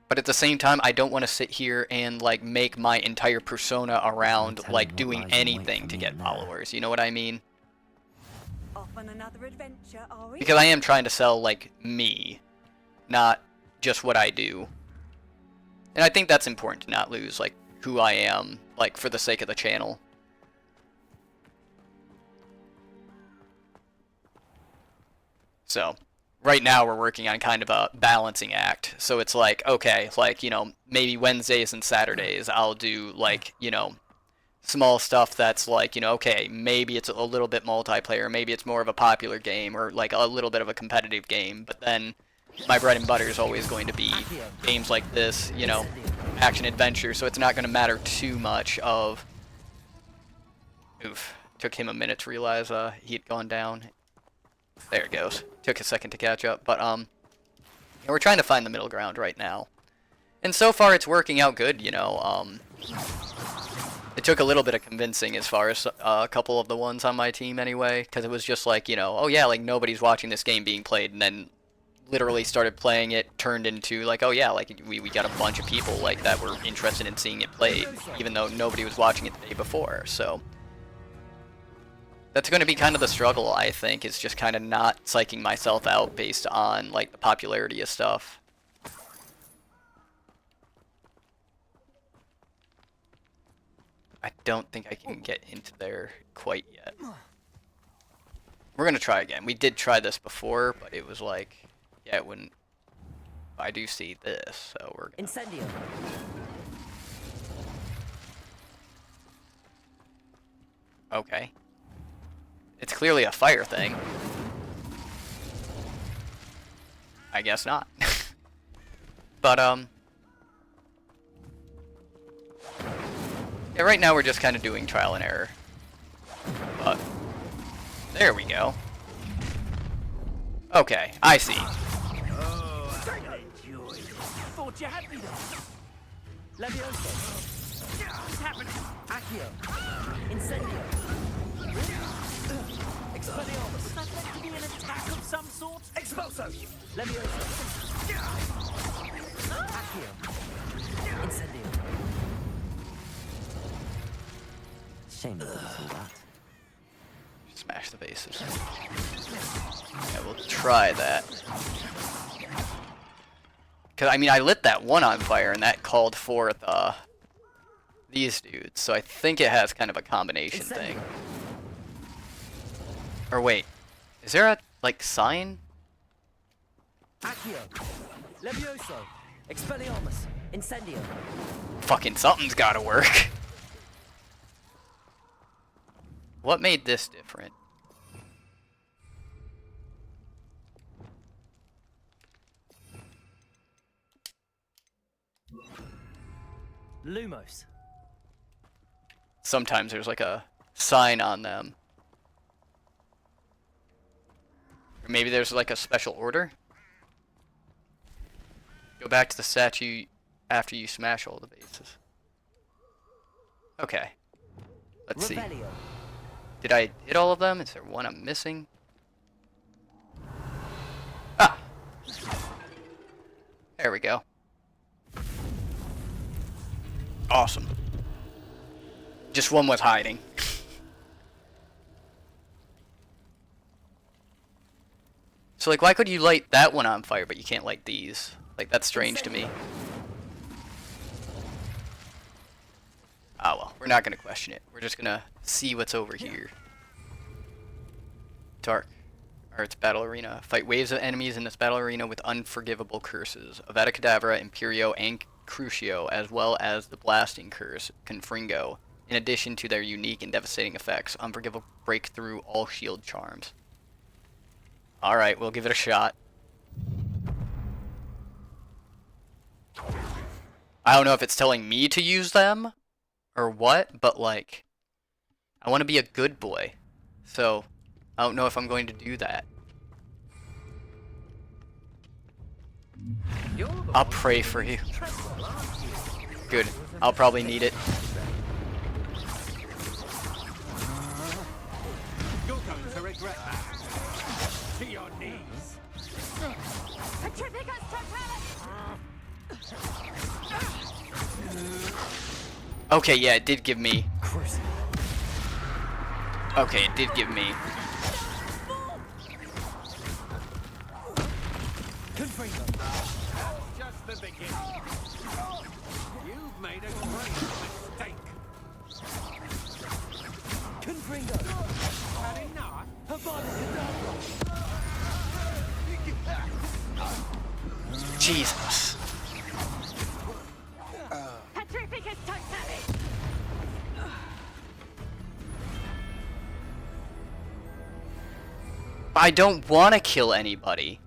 But at the same time, I don't want to sit here and like make my entire persona around like doing anything to get followers. You know what I mean? Off on another adventure, are we? Because I am trying to sell like me, not just what I do. And I think that's important to not lose like who I am, like for the sake of the channel. So right now we're working on kind of a balancing act. So it's like, okay, like, you know, maybe Wednesdays and Saturdays I'll do like, you know, small stuff that's like, you know, okay, maybe it's a little bit multiplayer, maybe it's more of a popular game or like a little bit of a competitive game, but then my bread and butter is always going to be games like this, you know, action adventure, so it's not going to matter too much of... Oof. Took him a minute to realize he had gone down. There it goes. Took a second to catch up, but yeah, we're trying to find the middle ground right now. And so far it's working out good, you know. It took a little bit of convincing as far as a couple of the ones on my team anyway, because it was just like, you know, oh yeah, like nobody's watching this game being played, and then literally started playing it, turned into like, oh yeah, like we got a bunch of people like that were interested in seeing it played, even though nobody was watching it the day before. So that's going to be kind of the struggle, I think, is just kind of not psyching myself out based on like the popularity of stuff. I don't think I can get into there quite yet. We're going to try again. We did try this before, but it was like, yeah, it wouldn't... I do see this, so we're going to... Incendio. Okay. It's clearly a fire thing. I guess not. But, yeah, right now we're just kind of doing trial and error. But, there we go. Okay, I see. Thought you had me there. Levioso. What's happening? Accio. Incendio. Expelliarmus. Is that meant to be an attack of some sort? Expulso. Levioso. Accio. Incendio. Shame that was all that. Smash the bases. Yeah, we'll try that. Because, I mean, I lit that one on fire, and that called forth, these dudes. So I think it has kind of a combination thing. Or wait, is there a, like, sign? Accio. Levioso. Expelliarmus. Incendio. Fucking something's gotta work. What made this different? Lumos. Sometimes there's like a sign on them. Or maybe there's like a special order? Go back to the statue after you smash all the bases. Okay. Let's see. Did I hit all of them? Is there one I'm missing? There we go. Awesome. Just one was hiding. So, like, why could you light that one on fire, but you can't light these? Like, that's strange to me. Ah, well, we're not gonna question it. We're just gonna see what's over here. Dark. Arts Battle Arena. Fight waves of enemies in this battle arena with unforgivable curses. Avada Kedavra, Imperio, and Crucio, as well as the Blasting Curse, Confringo, in addition to their unique and devastating effects. Unforgivable break through all shield charms. Alright, we'll give it a shot. I don't know if it's telling me to use them, or what, but like, I want to be a good boy. So, I don't know if I'm going to do that. I'll pray for you. Good. I'll probably need it. You're going to regret that. To your knees. Okay, yeah, it did give me. Okay, it did give me. That's just the beginning. You've made a great mistake. Had enough? Jesus. I don't want to kill anybody.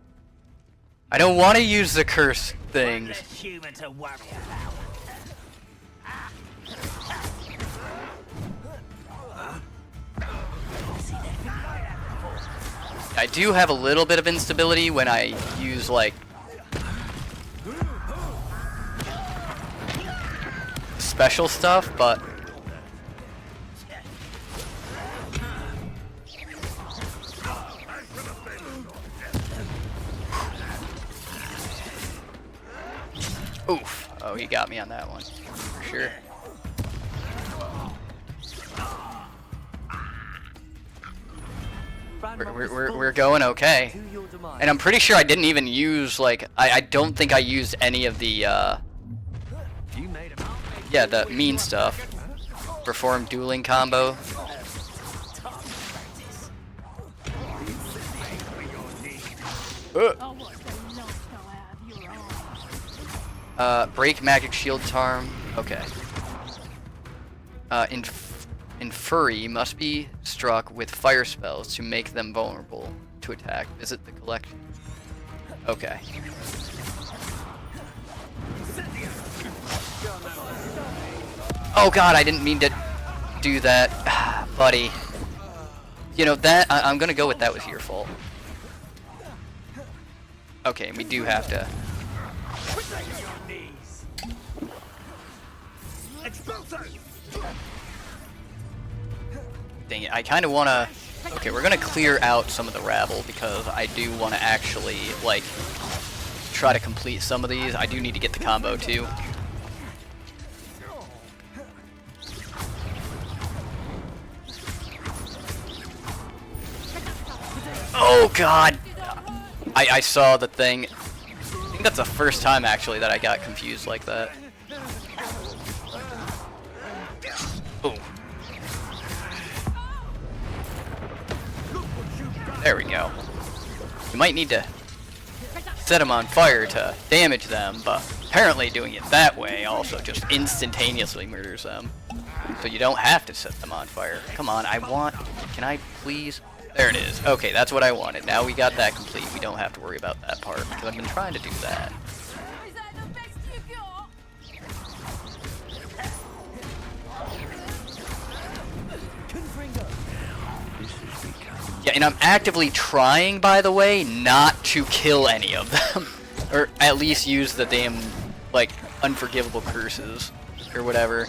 I don't want to use the curse things. Human to worry about. I do have a little bit of instability when I use, like, special stuff, but oof. Oh, he got me on that one, for sure. We're going okay. And I'm pretty sure I didn't even use, like, I don't think I used any of the, yeah, the mean stuff. Perform dueling combo. Break magic shield charm. Okay. Infuri must be struck with fire spells to make them vulnerable to attack. Visit the collection. Okay. Oh god, I didn't mean to do that. Buddy. You know, that, I'm gonna go with that was your fault. Okay, we do have to. Dang it, I kind of want to... Okay, we're going to clear out some of the rabble because I do want to actually, like, try to complete some of these. I do need to get the combo, too. Oh, God! I saw the thing. I think that's the first time, actually, that I got confused like that. Oh. There we go. You might need to set them on fire to damage them, but apparently doing it that way also just instantaneously murders them. So you don't have to set them on fire. Come on, I want... Can I please? There it is. Okay, that's what I wanted. Now we got that complete. We don't have to worry about that part because I've been trying to do that. Yeah, and I'm actively trying, by the way, not to kill any of them. Or at least use the damn, like, unforgivable curses. Or whatever.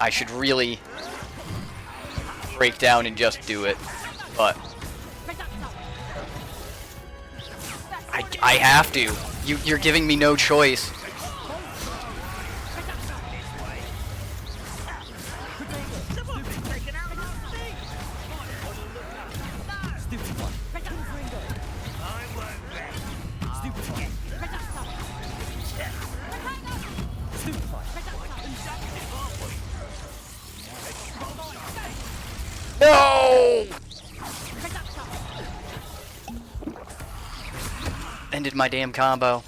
I should really break down and just do it. But I I have to. You're giving me no choice. No! Ended my damn combo.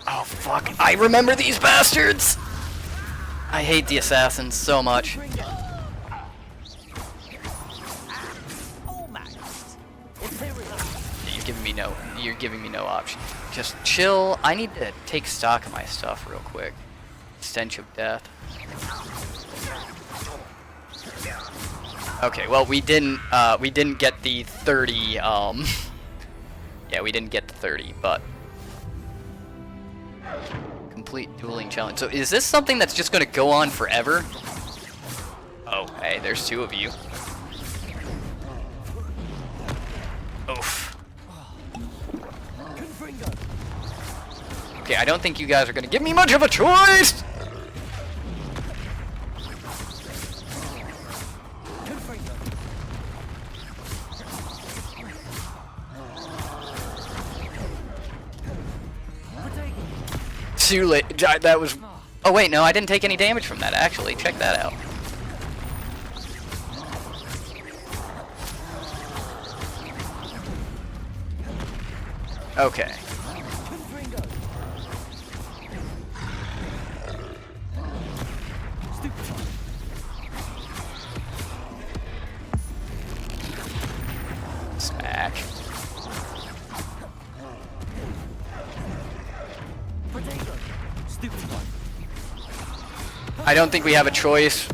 Oh fuck, I remember these bastards! I hate the assassins so much. You're giving me no option. Just chill. I need to take stock of my stuff real quick. Stench of death. Okay, well we didn't get the 30 yeah, we didn't get the 30, but complete dueling challenge. So is this something that's just gonna go on forever? Oh, hey, there's two of you. Oof. Okay, I don't think you guys are gonna give me much of a choice! Too late. That was... Oh wait, no, I didn't take any damage from that, actually. Check that out. Okay. Smack. I don't think we have a choice.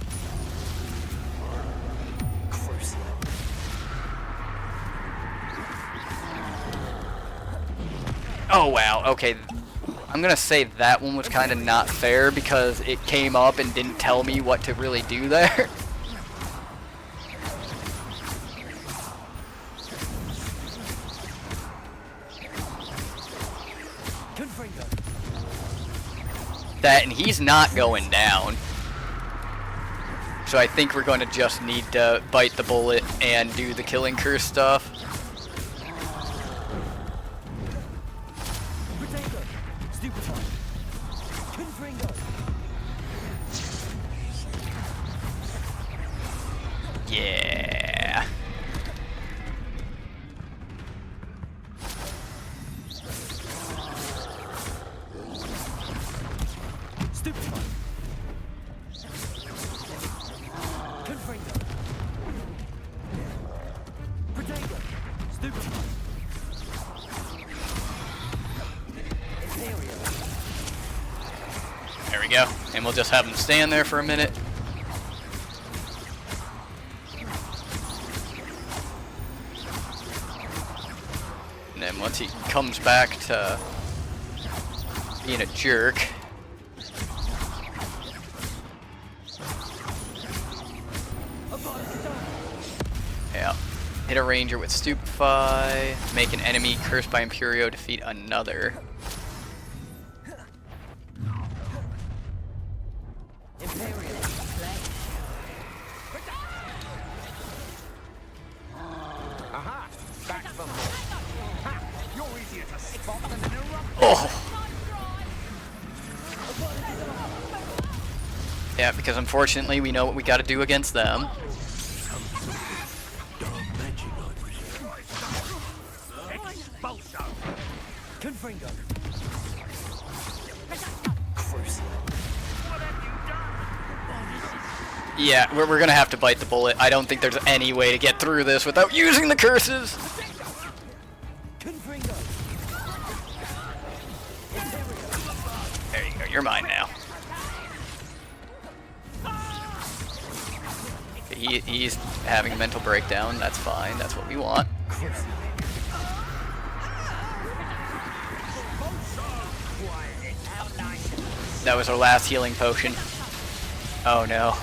Oh wow, okay. I'm gonna say that one was kind of not fair because it came up and didn't tell me what to really do there. That, and he's not going down. So I think we're going to just need to bite the bullet and do the killing curse stuff. Yeah. There we go. And we'll just have him stand there for a minute. And then once he comes back to being a jerk. Yeah. Hit a ranger with Stupefy. Make an enemy cursed by Imperio defeat another. Oh. Yeah, because unfortunately we know what we got to do against them. Yeah, we're gonna have to bite the bullet. I don't think there's any way to get through this without using the curses. There you go, you're mine now. Okay, he He's having a mental breakdown. That's fine. That's what we want. That was our last healing potion. Oh no.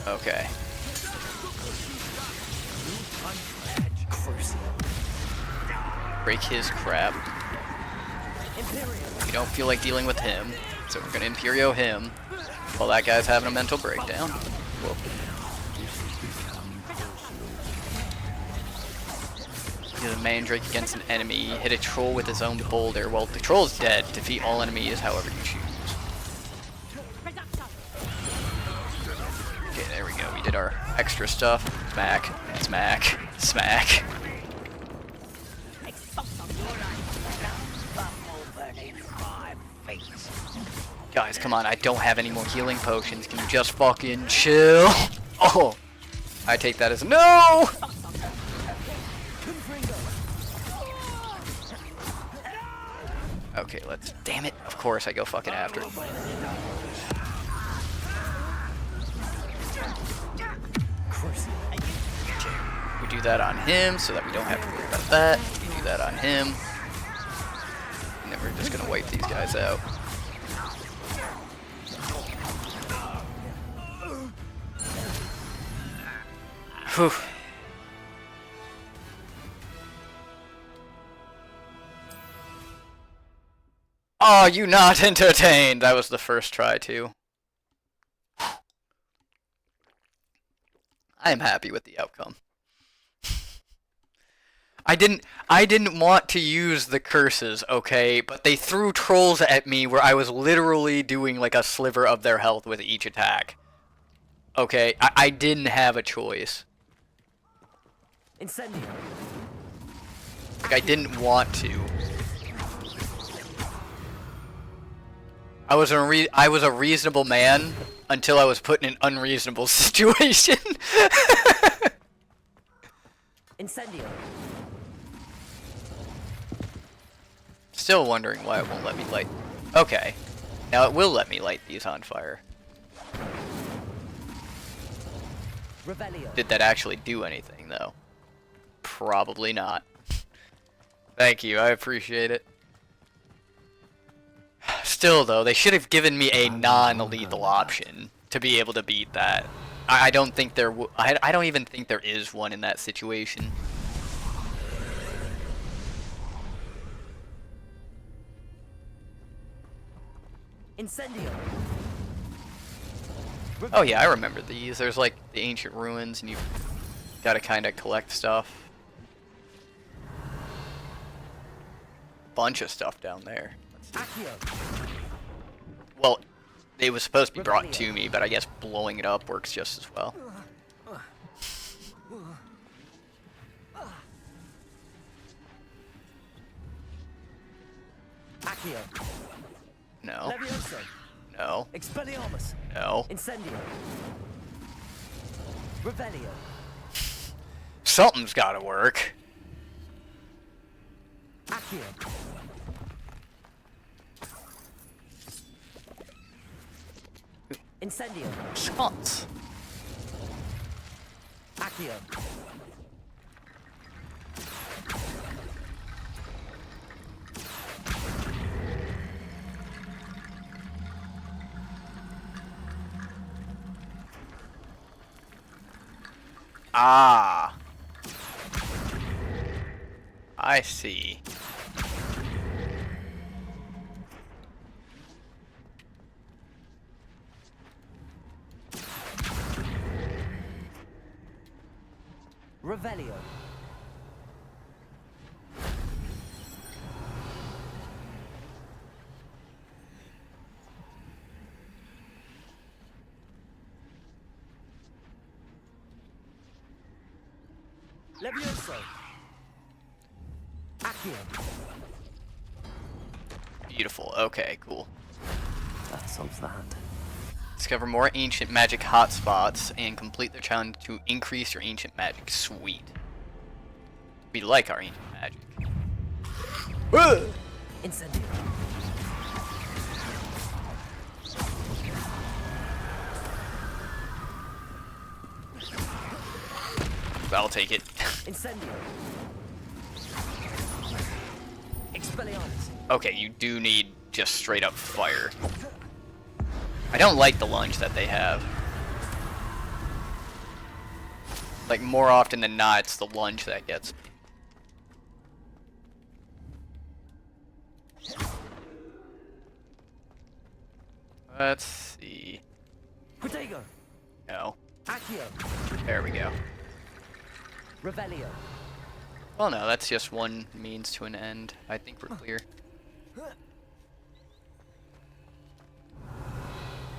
Okay. Break his crap. We don't feel like dealing with him, so we're gonna Imperio him while that guy's having a mental breakdown. Whoop. Use a Mandrake against an enemy. Hit a troll with his own boulder. Well, the troll's dead. Defeat all enemies however you choose. Okay, there we go. We did our extra stuff. Smack, smack, smack. Guys, come on. I don't have any more healing potions. Can you just fucking chill? Oh! I take that as a no! Okay, let's... Damn it. Of course I go fucking after it. We do that on him so that we don't have to worry about that. We do that on him. And then we're just gonna wipe these guys out. Whew. Oh, you not entertained! That was the first try, too. I am happy with the outcome. I didn't want to use the curses, okay? But they threw trolls at me where I was literally doing like a sliver of their health with each attack. Okay, I didn't have a choice. Incendio. Like, I didn't want to. I was a reasonable man until I was put in an unreasonable situation. Incendio. Still wondering why it won't let me light. Okay. Now it will let me light these on fire. Revelio. Did that actually do anything, though? Probably not. Thank you, I appreciate it. Still, though, they should have given me a non-lethal option to be able to beat that. I don't think there I don't even think there is one in that situation. Incendio. Oh yeah, I remember these. There's like the ancient ruins, and you've got to kind of collect stuff. Bunch of stuff down there. Well, it was supposed to be brought to me, but I guess blowing it up works just as well. No. No. Expelliarmus. No. Incendio. Revelio. Something's gotta work. Accio. Incendio. Shots. Accio. Ah. I see. Revelio. Levioso. Accio. Beautiful. Okay, cool. That solves that. Discover more ancient magic hotspots and complete the challenge to increase your ancient magic. Sweet. We like our ancient magic. Incendio. I'll take it. Incendio. Expelliarmus. Okay, you do need just straight up fire. I don't like the lunge that they have. Like, more often than not, it's the lunge that gets me. Let's see. Protego. No. Accio. There we go. Revelio. Well, no, that's just one means to an end. I think we're clear.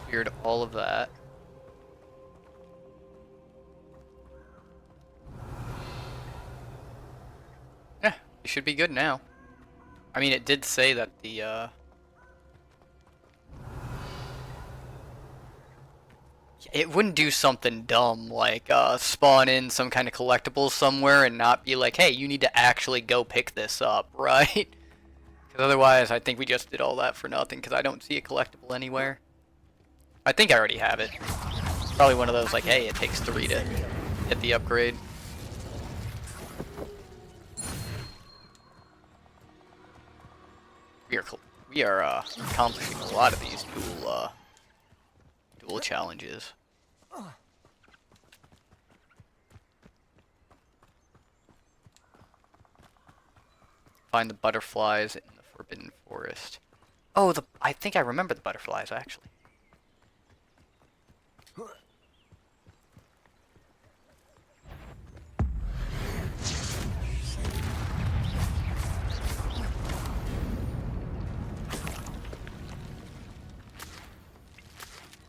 Cleared all of that. Yeah, you should be good now. I mean, it did say that the, it wouldn't do something dumb like spawn in some kind of collectibles somewhere and not be like, hey, you need to actually go pick this up, right? Because otherwise, I think we just did all that for nothing because I don't see a collectible anywhere. I think I already have it. Probably one of those like, hey, it takes 3 to get the upgrade. We are accomplishing a lot of these dual challenges. Find the butterflies in the Forbidden Forest. Oh, I think I remember the butterflies actually.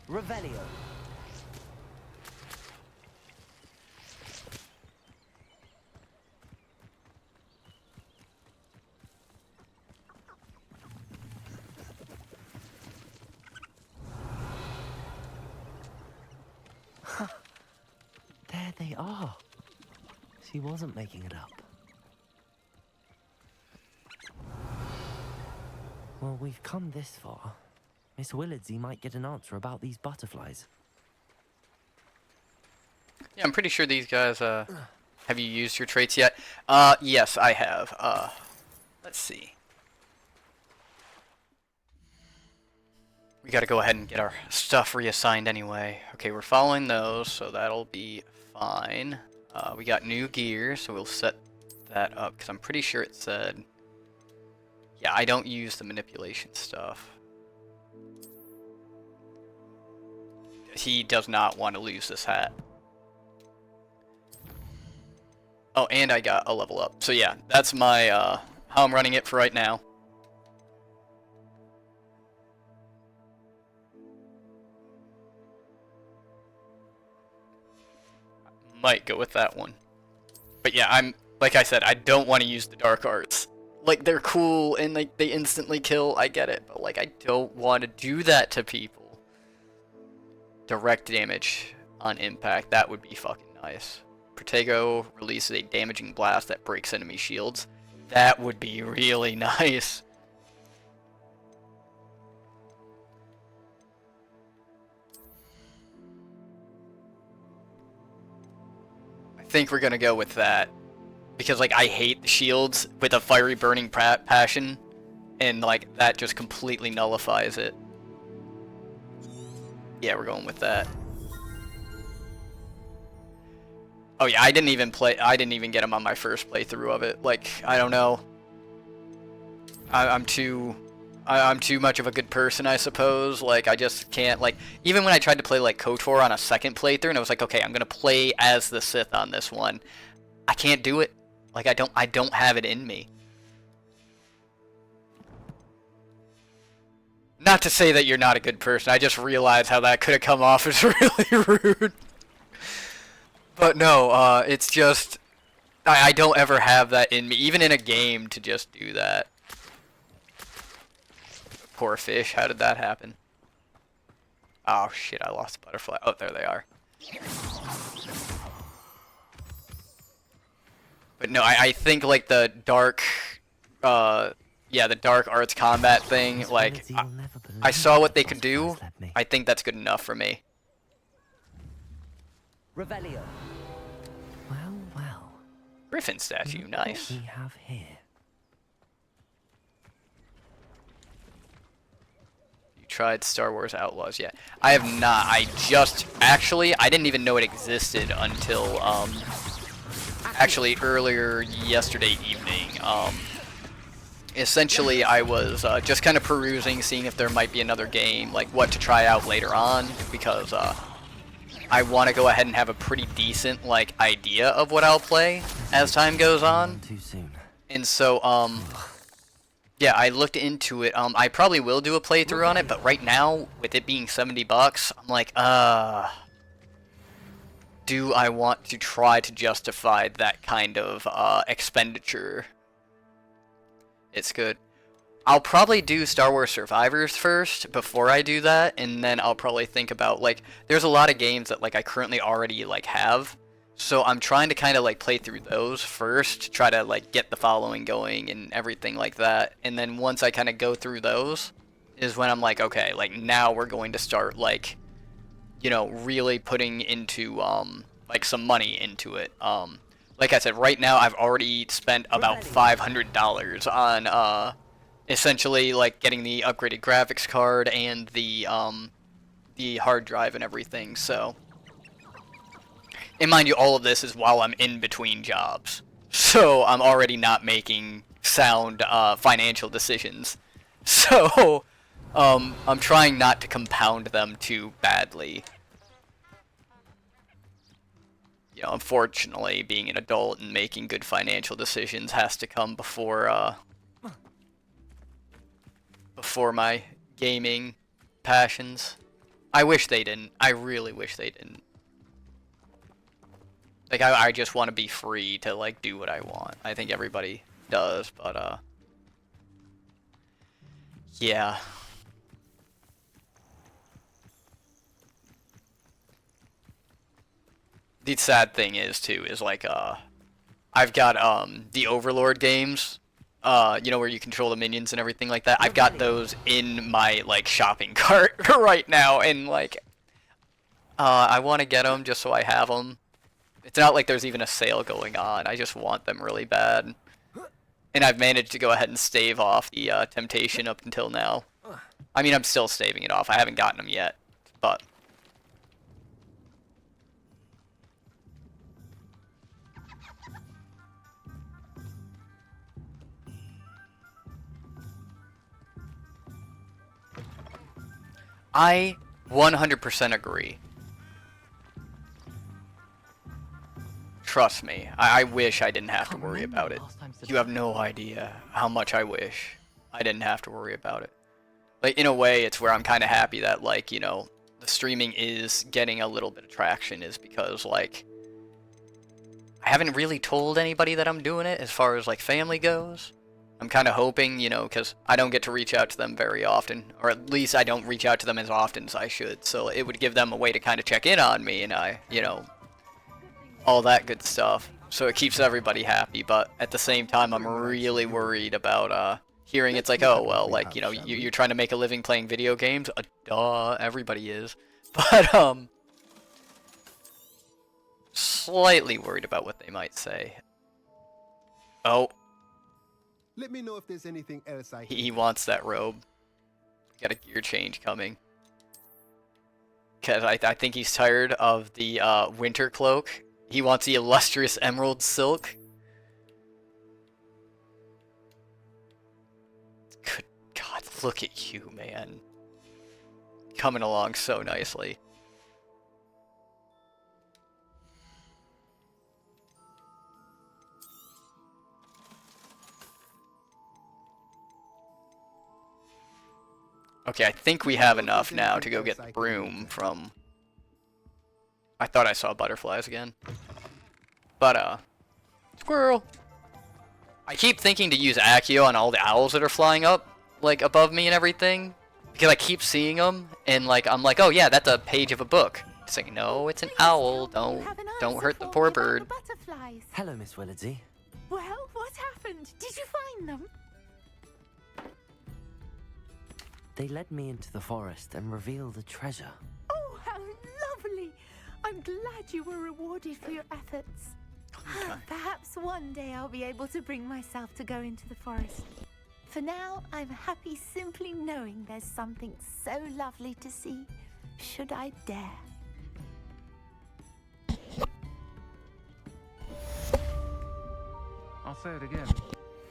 Revelio. There they are. She wasn't making it up. Well, we've come this far. Miss Willardsy might get an answer about these butterflies. Yeah, I'm pretty sure these guys, have you used your traits yet? Yes, I have. Let's see. We gotta go ahead and get our stuff reassigned anyway. Okay, we're following those, so that'll be fine. We got new gear, so we'll set that up, because I'm pretty sure it said... Yeah, I don't use the manipulation stuff. He does not want to lose this hat. Oh, and I got a level up. So yeah, that's my, how I'm running it for right now. Might go with that one. But yeah, like I said, I don't want to use the dark arts. Like, they're cool and like they instantly kill, I get it. But like, I don't want to do that to people. Direct damage on impact, that would be fucking nice. Protego releases a damaging blast that breaks enemy shields. That would be really nice. I think we're gonna go with that. Because like, I hate the shields with a fiery burning passion. And like, that just completely nullifies it. Yeah, we're going with that. Oh yeah, I didn't even get him on my first playthrough of it. Like, I don't know. I'm too much of a good person, I suppose. Like, I just can't, like, even when I tried to play like KOTOR on a second playthrough and I was like, okay, I'm gonna play as the Sith on this one. I can't do it. Like, I don't have it in me. Not to say that you're not a good person, I just realized how that could have come off as really rude. But no, it's just, I don't ever have that in me, even in a game, to just do that. Poor fish, how did that happen? Oh shit, I lost the butterfly. Oh, there they are. But no, I think like the dark yeah, the dark arts combat thing, like, I saw what they could do. I think that's good enough for me. Revelio. Well, well. Griffin statue, nice. What we have here. You tried Star Wars Outlaws yet? I have not. I didn't even know it existed until, actually earlier yesterday evening. Essentially, I was just kind of perusing, seeing if there might be another game, like what to try out later on, because I want to go ahead and have a pretty decent like idea of what I'll play as time goes on. Too soon. And so, yeah, I looked into it. I probably will do a playthrough on it, but right now, with it being $70, I'm like, do I want to try to justify that kind of expenditure? It's good. I'll probably do Star Wars Survivors first before I do that, and then I'll probably think about, like, there's a lot of games that, like, I currently already, like, have, so I'm trying to kind of, like, play through those first, to try to, like, get the following going and everything like that, and then once I kind of go through those, is when I'm like, okay, like, now we're going to start, like, you know, really putting into, like, some money into it. Like I said, right now I've already spent about $500 on, essentially, like, getting the upgraded graphics card and the hard drive and everything, so. And mind you, all of this is while I'm in between jobs. So I'm already not making sound financial decisions. So, I'm trying not to compound them too badly. You know, unfortunately, being an adult and making good financial decisions has to come before my gaming passions. I wish they didn't. I really wish they didn't. Like, I just want to be free to, like, do what I want. I think everybody does, but, yeah. The sad thing is, too, is, like, I've got, the Overlord games, you know, where you control the minions and everything like that. I've got those in my, like, shopping cart right now, and, like, I want to get them just so I have them. It's not like there's even a sale going on. I just want them really bad. And I've managed to go ahead and stave off the temptation up until now. I mean, I'm still staving it off. I haven't gotten them yet, but... I 100% agree. Trust me, I wish I didn't have to worry about it. You have no idea how much I wish I didn't have to worry about it. Like, in a way, it's where I'm kind of happy that, like, you know, the streaming is getting a little bit of traction, is because, like, I haven't really told anybody that I'm doing it as far as, like, family goes. I'm kind of hoping, you know, because I don't get to reach out to them very often, or at least I don't reach out to them as often as I should, so it would give them a way to kind of check in on me, and you know, all that good stuff. So it keeps everybody happy, but at the same time, I'm really worried about hearing it's like, oh, well, like, you know, you're trying to make a living playing video games? Duh, everybody is. But, slightly worried about what they might say. Oh. Let me know if there's anything else I He wants that robe. Got a gear change coming. Because I think he's tired of the winter cloak. He wants the illustrious emerald silk. Good God, look at you, man. Coming along so nicely. Okay, I think we have enough now to go get the broom from... I thought I saw butterflies again. But, squirrel! I keep thinking to use Accio on all the owls that are flying up, like, above me and everything. Because I keep seeing them, and, like, I'm like, oh yeah, that's a page of a book. It's like, no, it's an owl. Don't hurt the poor bird. Hello, Miss Willardsy. Well, what happened? Did you find them? They led me into the forest and revealed a treasure. Oh, how lovely! I'm glad you were rewarded for your efforts. Perhaps one day I'll be able to bring myself to go into the forest. For now, I'm happy simply knowing there's something so lovely to see, should I dare. I'll say it again.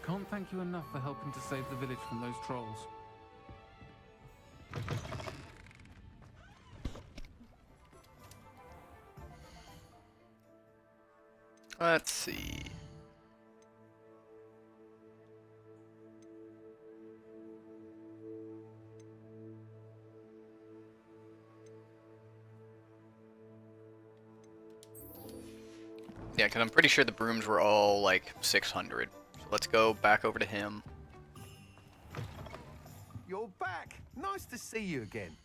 Can't thank you enough for helping to save the village from those trolls. Let's see. Yeah, because I'm pretty sure the brooms were all like 600. So let's go back over to him. You're back. Nice to see you again.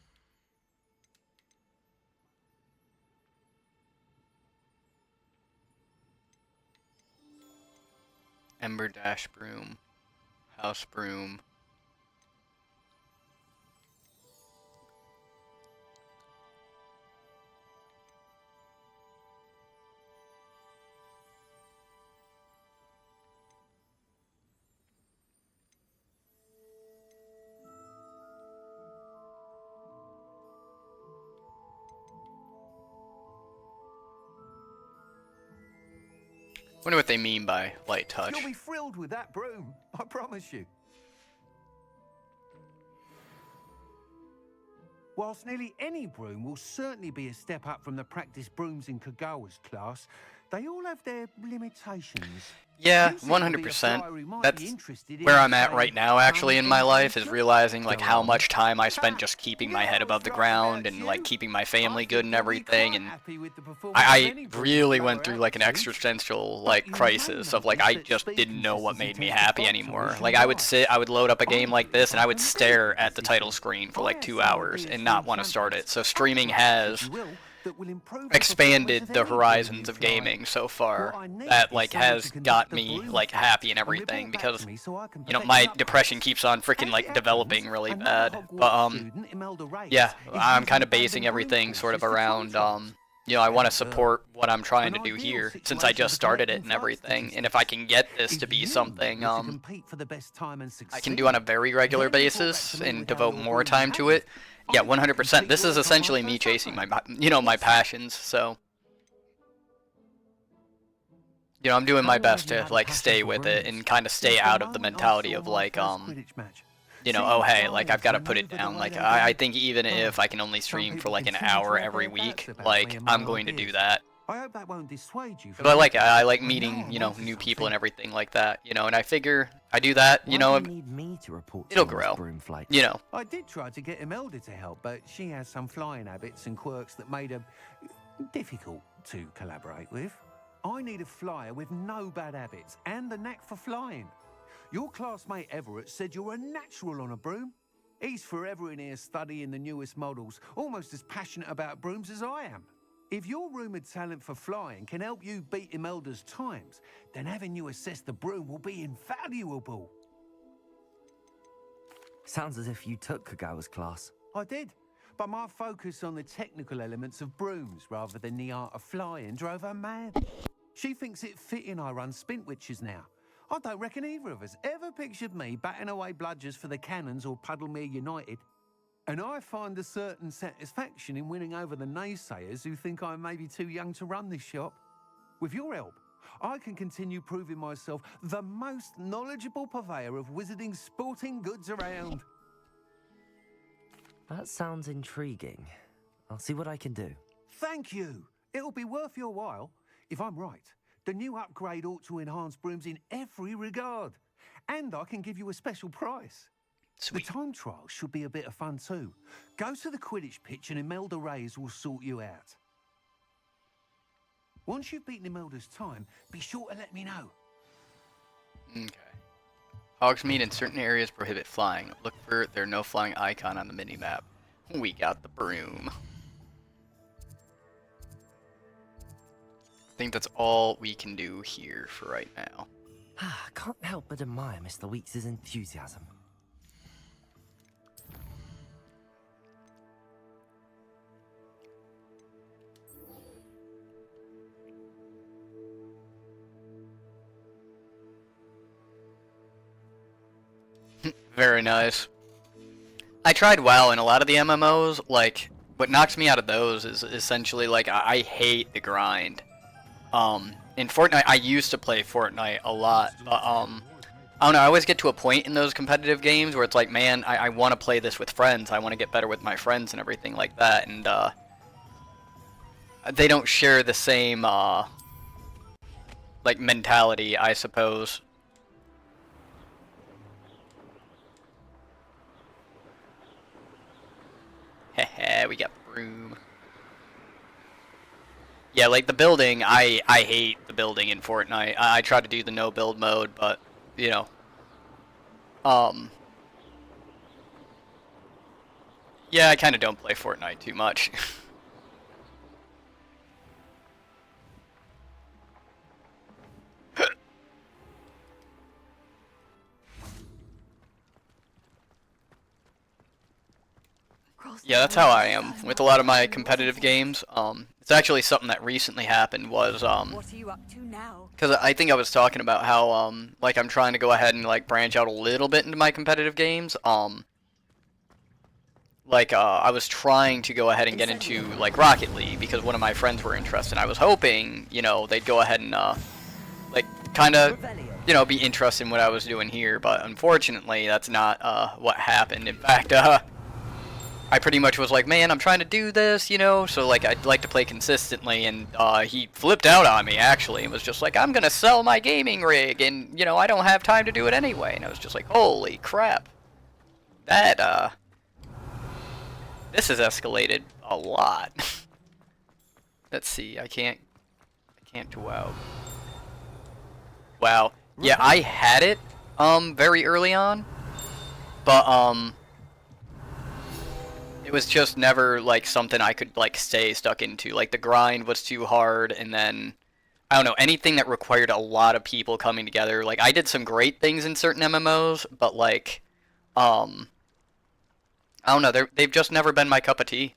Ember Dash Broom. House Broom. Wonder what they mean by light touch. You'll be thrilled with that broom, I promise you. Whilst nearly any broom will certainly be a step up from the practice brooms in Kagawa's class, they all have their limitations. Yeah, 100%. That's where I'm at right now, actually, in my life, is realizing, like, how much time I spent just keeping my head above the ground and, like, keeping my family good and everything, and I really went through, like, an existential, like, crisis of, like, I just didn't know what made me happy anymore. Like, I would load up a game like this, and I would stare at the title screen for, like, 2 hours and not want to start it. So streaming has expanded the horizons of gaming so far. That like has got me like happy and everything, because you know my depression keeps on freaking like developing really bad. But yeah, I'm kind of basing everything sort of around you know, I want to support what I'm trying to do here since I just started it and everything. And if I can get this to be something I can do on a very regular basis and devote more time to it, yeah, 100%. This is essentially me chasing my, you know, my passions. So, you know, I'm doing my best to like stay with it and kind of stay out of the mentality of like, you know, oh hey, like I've got to put it down. Like I think even if I can only stream for like an hour every week, like I'm going to do that. I hope that won't dissuade you. But I like it. I like meeting, you know, new people and everything like that, you know, and I figure I do that, you know, it'll grow, you know. I did try to get Imelda to help, but she has some flying habits and quirks that made her difficult to collaborate with. I need a flyer with no bad habits and the knack for flying. Your classmate Everett said you're a natural on a broom. He's forever in here studying the newest models, almost as passionate about brooms as I am. If your rumoured talent for flying can help you beat Imelda's times, then having you assess the broom will be invaluable. Sounds as if you took Kagawa's class. I did, but my focus on the technical elements of brooms rather than the art of flying drove her mad. She thinks it fitting I run Spintwitches now. I don't reckon either of us ever pictured me batting away bludgers for the Cannons or Puddlemere United. And I find a certain satisfaction in winning over the naysayers who think I may be too young to run this shop. With your help, I can continue proving myself the most knowledgeable purveyor of wizarding sporting goods around. That sounds intriguing. I'll see what I can do. Thank you. It'll be worth your while. If I'm right, the new upgrade ought to enhance brooms in every regard. And I can give you a special price. Sweet. The time trial should be a bit of fun too. Go to the Quidditch pitch and Imelda Reyes will sort you out. Once you've beaten Imelda's time, be sure to let me know. Okay. Hogsmeade in certain areas prohibit flying. Look for their no flying icon on the minimap. We got the broom. I think that's all we can do here for right now. Can't help but admire Mr. Weeks' enthusiasm. Very nice. I tried WoW, and a lot of the MMOs, like, what knocks me out of those is essentially, like, I hate the grind. In Fortnite, I used to play Fortnite a lot, but, I don't know, I always get to a point in those competitive games where it's like, man, I want to play this with friends, I want to get better with my friends and everything like that, and, they don't share the same, like, mentality, I suppose. Heh, we got broom. Yeah, like the building, I hate the building in Fortnite. I try to do the no build mode, but, you know. Yeah, I kind of don't play Fortnite too much. Yeah, that's how I am with a lot of my competitive games. It's actually something that recently happened was, What are you up to now? because I think I was talking about how, like I'm trying to go ahead and like branch out a little bit into my competitive games. Like, I was trying to go ahead and get into like Rocket League because one of my friends were interested. I was hoping, you know, they'd go ahead and like kind of, you know, be interested in what I was doing here. But unfortunately, that's not what happened. In fact, I pretty much was like, man, I'm trying to do this, you know, so like I'd like to play consistently, and he flipped out on me actually and was just like, I'm gonna sell my gaming rig, and you know, I don't have time to do it anyway. And I was just like, holy crap, that this has escalated a lot. Let's see, I can't do WoW. Wow, yeah, I had it very early on, but it was just never, like, something I could, like, stay stuck into. Like, the grind was too hard, and then, I don't know, anything that required a lot of people coming together. Like, I did some great things in certain MMOs, but, like, I don't know, they've just never been my cup of tea.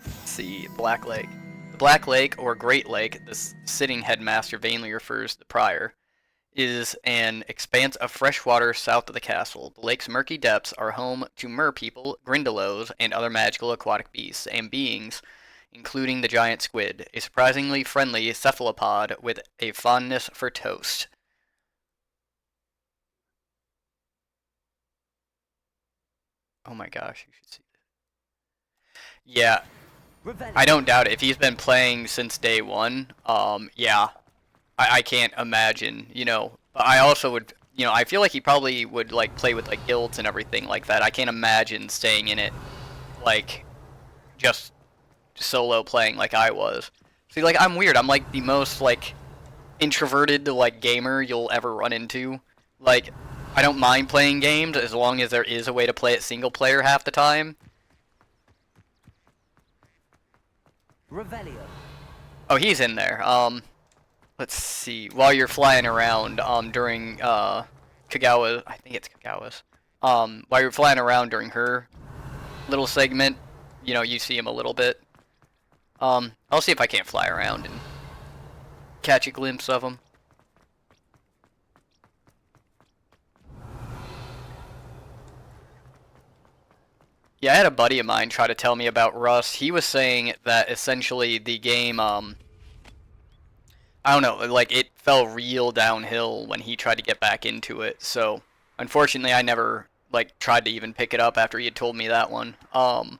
Let's see, Black Lake. The Black Lake, or Great Lake, the sitting headmaster vainly refers to the prior, is an expanse of fresh water south of the castle. The lake's murky depths are home to merpeople, grindylows, and other magical aquatic beasts and beings, including the giant squid, a surprisingly friendly cephalopod with a fondness for toast. Oh my gosh, you should see that. Yeah, I don't doubt it. If he's been playing since day one, yeah. I can't imagine, you know, but I also would, you know, I feel like he probably would, like, play with, like, guilds and everything like that. I can't imagine staying in it, like, just solo playing like I was. See, like, I'm weird. I'm, like, the most, like, introverted, like, gamer you'll ever run into. Like, I don't mind playing games as long as there is a way to play it single player half the time. Revelio. Oh, he's in there. Let's see. While you're flying around, during Kagawa, I think it's Kagawa's. While you're flying around during her little segment, you know, you see him a little bit. I'll see if I can't fly around and catch a glimpse of him. Yeah, I had a buddy of mine try to tell me about Rust. He was saying that essentially the game, I don't know, like, it fell real downhill when he tried to get back into it, so unfortunately I never, like, tried to even pick it up after he had told me that one. And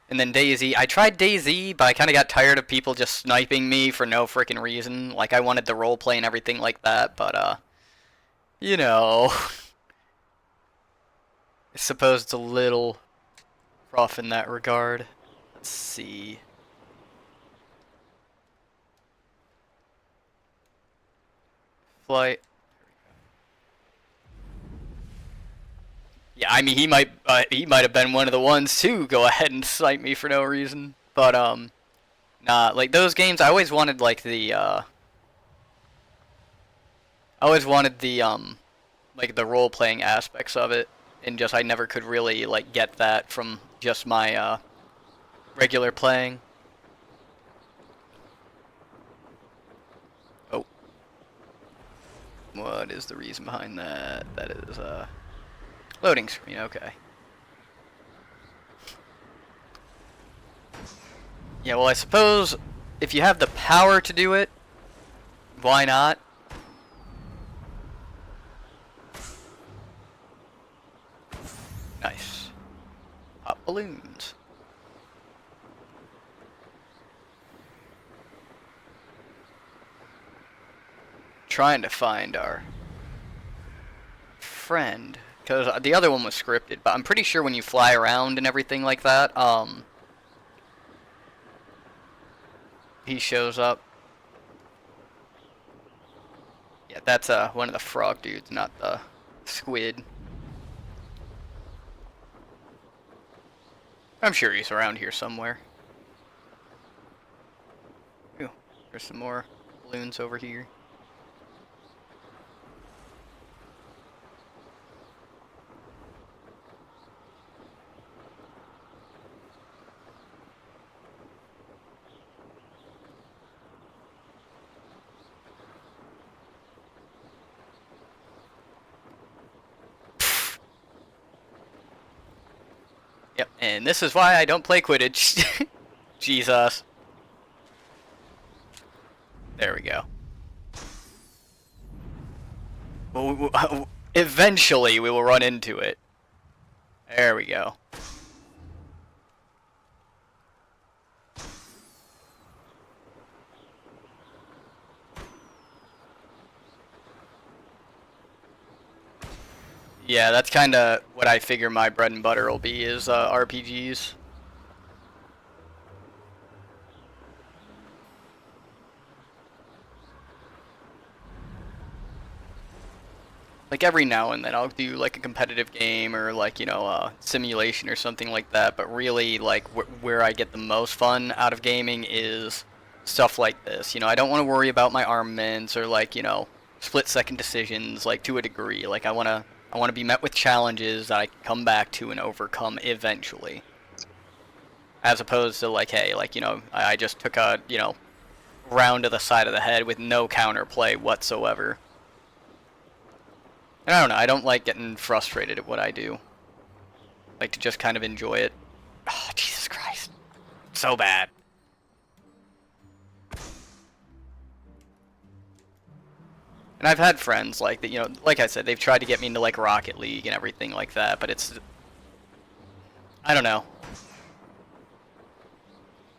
then DayZ, I tried DayZ, but I kind of got tired of people just sniping me for no freaking reason. Like, I wanted the roleplay and everything like that, but, you know, I suppose it's a little rough in that regard. Let's see. Flight. Yeah, I mean, he might have been one of the ones to go ahead and snipe me for no reason, but nah, like those games, I always wanted like the like the role playing aspects of it, and just I never could really like get that from just my regular playing. What is the reason behind that? That is, Loading screen, okay. Yeah, well, I suppose if you have the power to do it, why not? Nice. Pop balloons. Trying to find our friend, because the other one was scripted, but I'm pretty sure when you fly around and everything like that, he shows up. Yeah, that's one of the frog dudes, not the squid. I'm sure he's around here somewhere. Ooh, there's some more balloons over here. Yep, and this is why I don't play Quidditch. Jesus. There we go. Well, eventually we will run into it. There we go. Yeah, that's kind of what I figure my bread and butter will be, is RPGs. Like every now and then I'll do like a competitive game or like, you know, a simulation or something like that, but really like where I get the most fun out of gaming is stuff like this. You know, I don't want to worry about my armaments or like, you know, split-second decisions, like to a degree. Like I want to be met with challenges that I can come back to and overcome eventually. As opposed to like, hey, like, you know, I just took a, you know, round to the side of the head with no counterplay whatsoever. And I don't know, I don't like getting frustrated at what I do. I like to just kind of enjoy it. Oh, Jesus Christ. So bad. And I've had friends like that, you know, like I said, they've tried to get me into like Rocket League and everything like that, but it's, I don't know.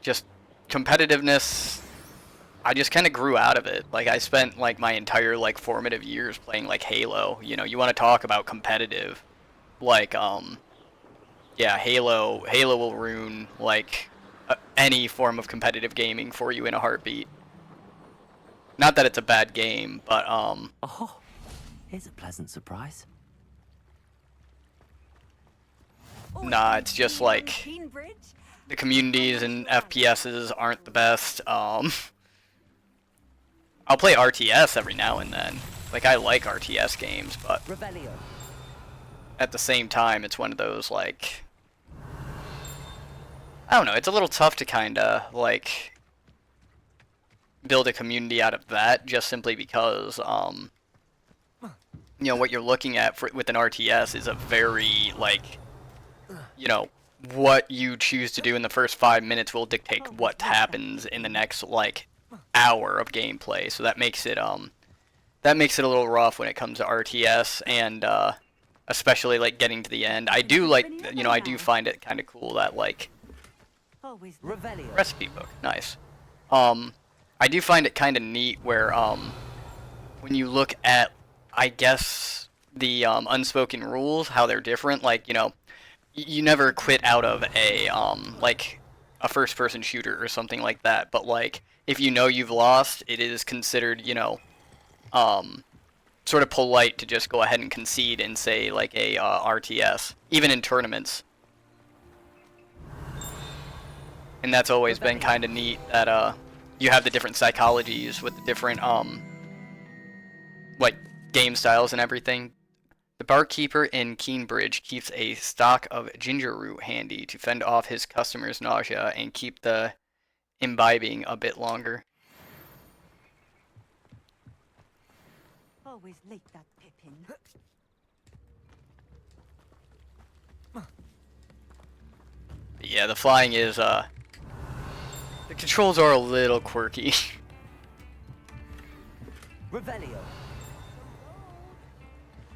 Just competitiveness, I just kind of grew out of it. Like I spent like my entire like formative years playing like Halo. You know, you want to talk about competitive, like yeah, Halo will ruin like any form of competitive gaming for you in a heartbeat. Not that it's a bad game, but Oh, here's a pleasant surprise. nah, it's just like the communities and FPSs aren't the best. I'll play RTS every now and then. Like, I like RTS games, but at the same time, it's one of those, like, I don't know, it's a little tough to kind of, like, build a community out of that, just simply because, you know, what you're looking at with an RTS is a very, like, you know, what you choose to do in the first 5 minutes will dictate what happens in the next, like, hour of gameplay. So that makes it a little rough when it comes to RTS, and especially like getting to the end. I do like, you know, I do find it kind of cool that like recipe book, nice. I do find it kind of neat where when you look at, I guess, the unspoken rules, how they're different. Like, you know, you never quit out of a like a first-person shooter or something like that, but like if you know you've lost, it is considered, you know, sort of polite to just go ahead and concede and say like a RTS, even in tournaments. And that's always been kind of neat that you have the different psychologies with the different like game styles and everything. The barkeeper in Keenbridge keeps a stock of ginger root handy to fend off his customers' nausea and keep the imbibing a bit longer. Always late, that Pippin. Yeah, the flying is, the controls are a little quirky. Revelio.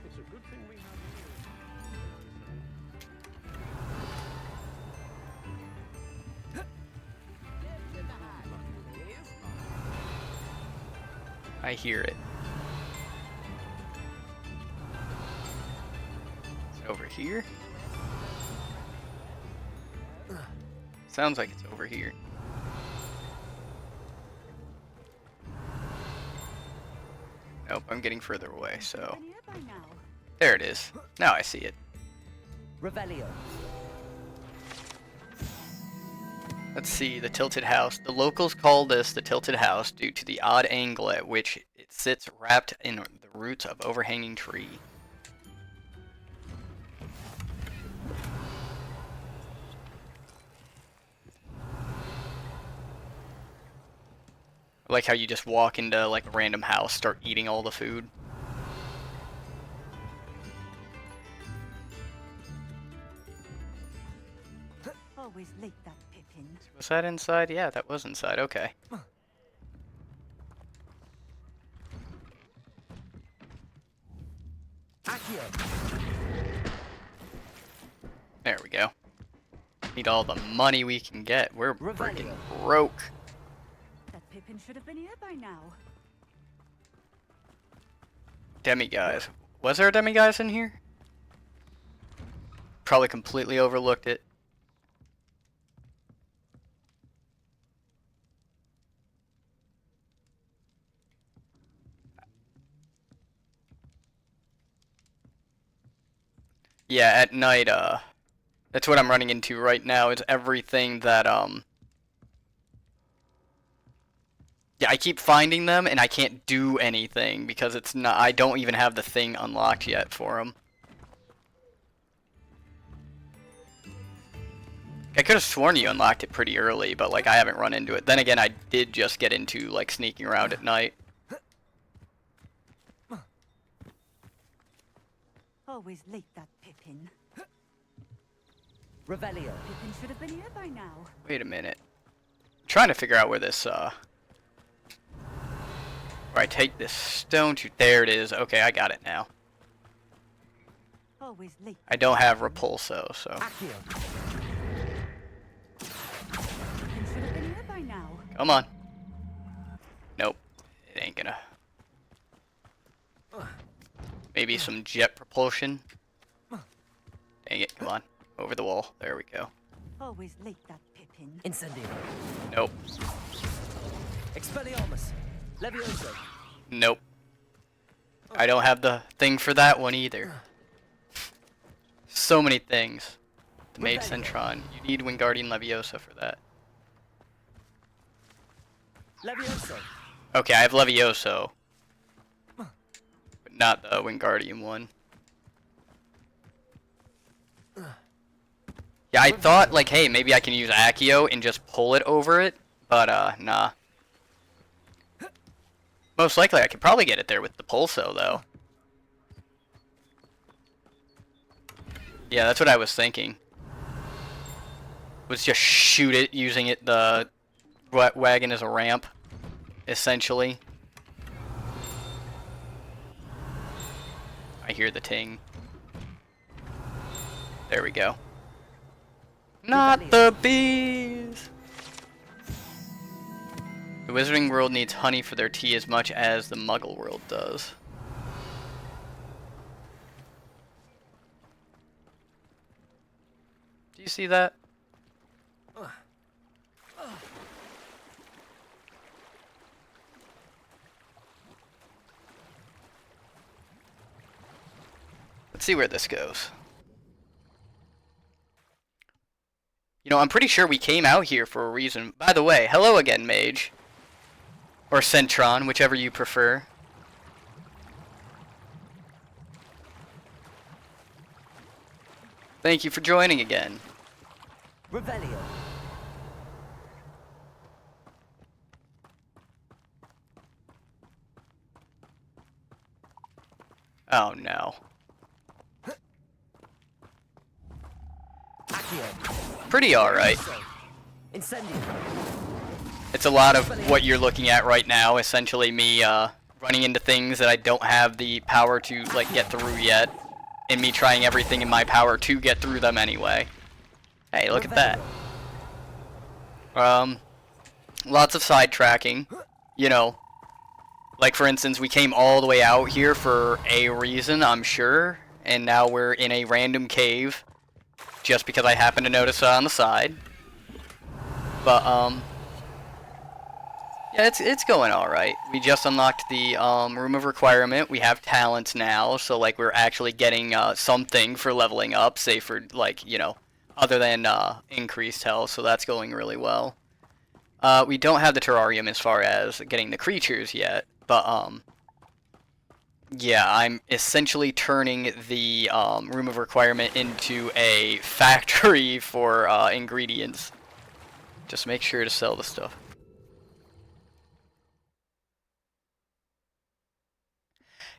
It's a good thing we have I hear it. Is it over here? Sounds like it's over here. Nope, I'm getting further away, so... There it is. Now I see it. Revelio. Let's see, the Tilted House. The locals call this the Tilted House due to the odd angle at which it sits wrapped in the roots of overhanging tree. I like how you just walk into like a random house, start eating all the food. Always late, that Pippin. Was that inside? Yeah, that was inside. Okay. Accio. There we go. Need all the money we can get. We're freaking broke. That Pippin should have been here by now. Demiguise. Was there a demiguise in here? Probably completely overlooked it. Yeah, at night, that's what I'm running into right now, is everything that, yeah, I keep finding them, and I can't do anything, because it's not, I don't even have the thing unlocked yet for them. I could have sworn you unlocked it pretty early, but, like, I haven't run into it. Then again, I did just get into, like, sneaking around at night. Always late, that Pippin. Revelio. Pippin should have been here by now. Wait a minute. I'm trying to figure out where this, where I take this stone to... There it is. Okay, I got it now. Always late. I don't have Repulso, so... Accio. Pippin should have been here by now. Come on. Nope. It ain't gonna... Maybe some jet propulsion. Dang it, come on. Over the wall. There we go. Always late, that Pippin. Incendio. Nope. Expelliarmus. Levioso. Nope. I don't have the thing for that one either. So many things. The Mage Centron. You need Wingardium Leviosa for that. Levioso. Okay, I have Levioso. But not the Wingardium one. Yeah, I thought, like, hey, maybe I can use Accio and just pull it over it, but, nah. Most likely, I could probably get it there with the Pulso, though. Yeah, that's what I was thinking. Was just shoot it using it, the wagon as a ramp, essentially. I hear the ting. There we go. Not the bees! The Wizarding World needs honey for their tea as much as the Muggle World does. Do you see that? Let's see where this goes. You know, I'm pretty sure we came out here for a reason. By the way, hello again, Mage. Or Centron, whichever you prefer. Thank you for joining again. Revelio. Oh no. Accio. pretty alright. Incendio. It's a lot of what you're looking at right now, essentially me running into things that I don't have the power to like get through yet, and me trying everything in my power to get through them anyway. Hey, look at that. Lots of sidetracking, you know. Like for instance, we came all the way out here for a reason, I'm sure, and now we're in a random cave just because I happened to notice it on the side. But yeah, it's going all right. We just unlocked the room of requirement. We have talents now, so like we're actually getting something for leveling up, say for like, you know, other than increased health, so that's going really well. We don't have the terrarium as far as getting the creatures yet, but yeah, I'm essentially turning the room of requirement into a factory for ingredients. Just make sure to sell the stuff.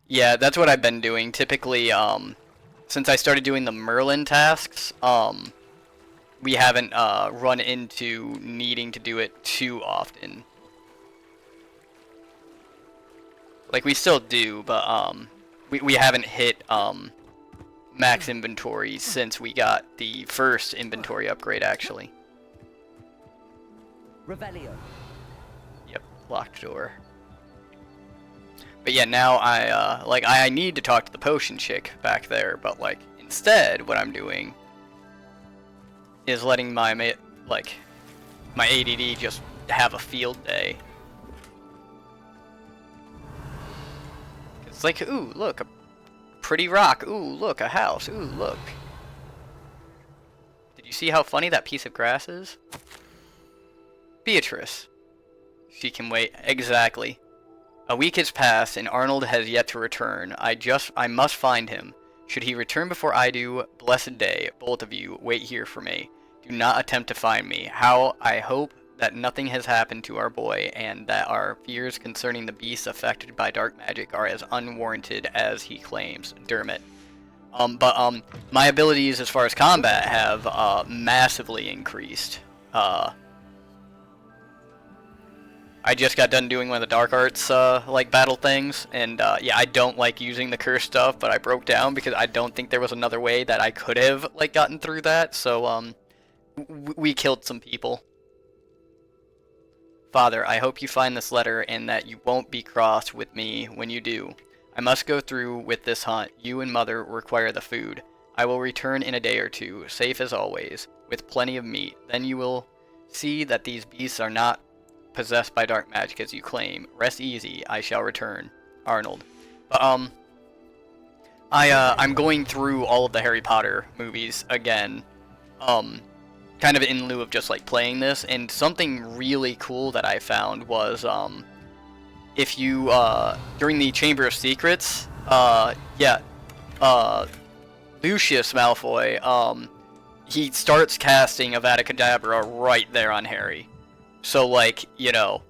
Yeah, that's what I've been doing. Typically, since I started doing the Merlin tasks, we haven't run into needing to do it too often. Like, we still do, but we haven't hit max inventory since we got the first inventory upgrade, actually. Revelio. Yep, locked door. But yeah, now I need to talk to the potion chick back there, but like instead what I'm doing is letting my ADD just have a field day. It's like, ooh, look, a pretty rock. Ooh, look, a house. Ooh, look. Did you see how funny that piece of grass is? Beatrice. She can wait. Exactly. A week has passed, and Arnold has yet to return. I must find him. Should he return before I do, blessed day, both of you, wait here for me. Do not attempt to find me. I hope that nothing has happened to our boy, and that our fears concerning the beasts affected by dark magic are as unwarranted as he claims. Dermot. But my abilities as far as combat have massively increased. I just got done doing one of the dark arts like battle things, and yeah, I don't like using the curse stuff, but I broke down because I don't think there was another way that I could have like gotten through that. So we killed some people. Father, I hope you find this letter and that you won't be cross with me when you do. I must go through with this hunt. You and Mother require the food. I will return in a day or two, safe as always, with plenty of meat. Then you will see that these beasts are not possessed by dark magic as you claim. Rest easy, I shall return. Arnold. But I'm going through all of the Harry Potter movies again, kind of in lieu of just like playing this, and something really cool that I found was if you during the Chamber of Secrets, Lucius Malfoy, he starts casting Avada Kedavra right there on Harry. So, like, you know,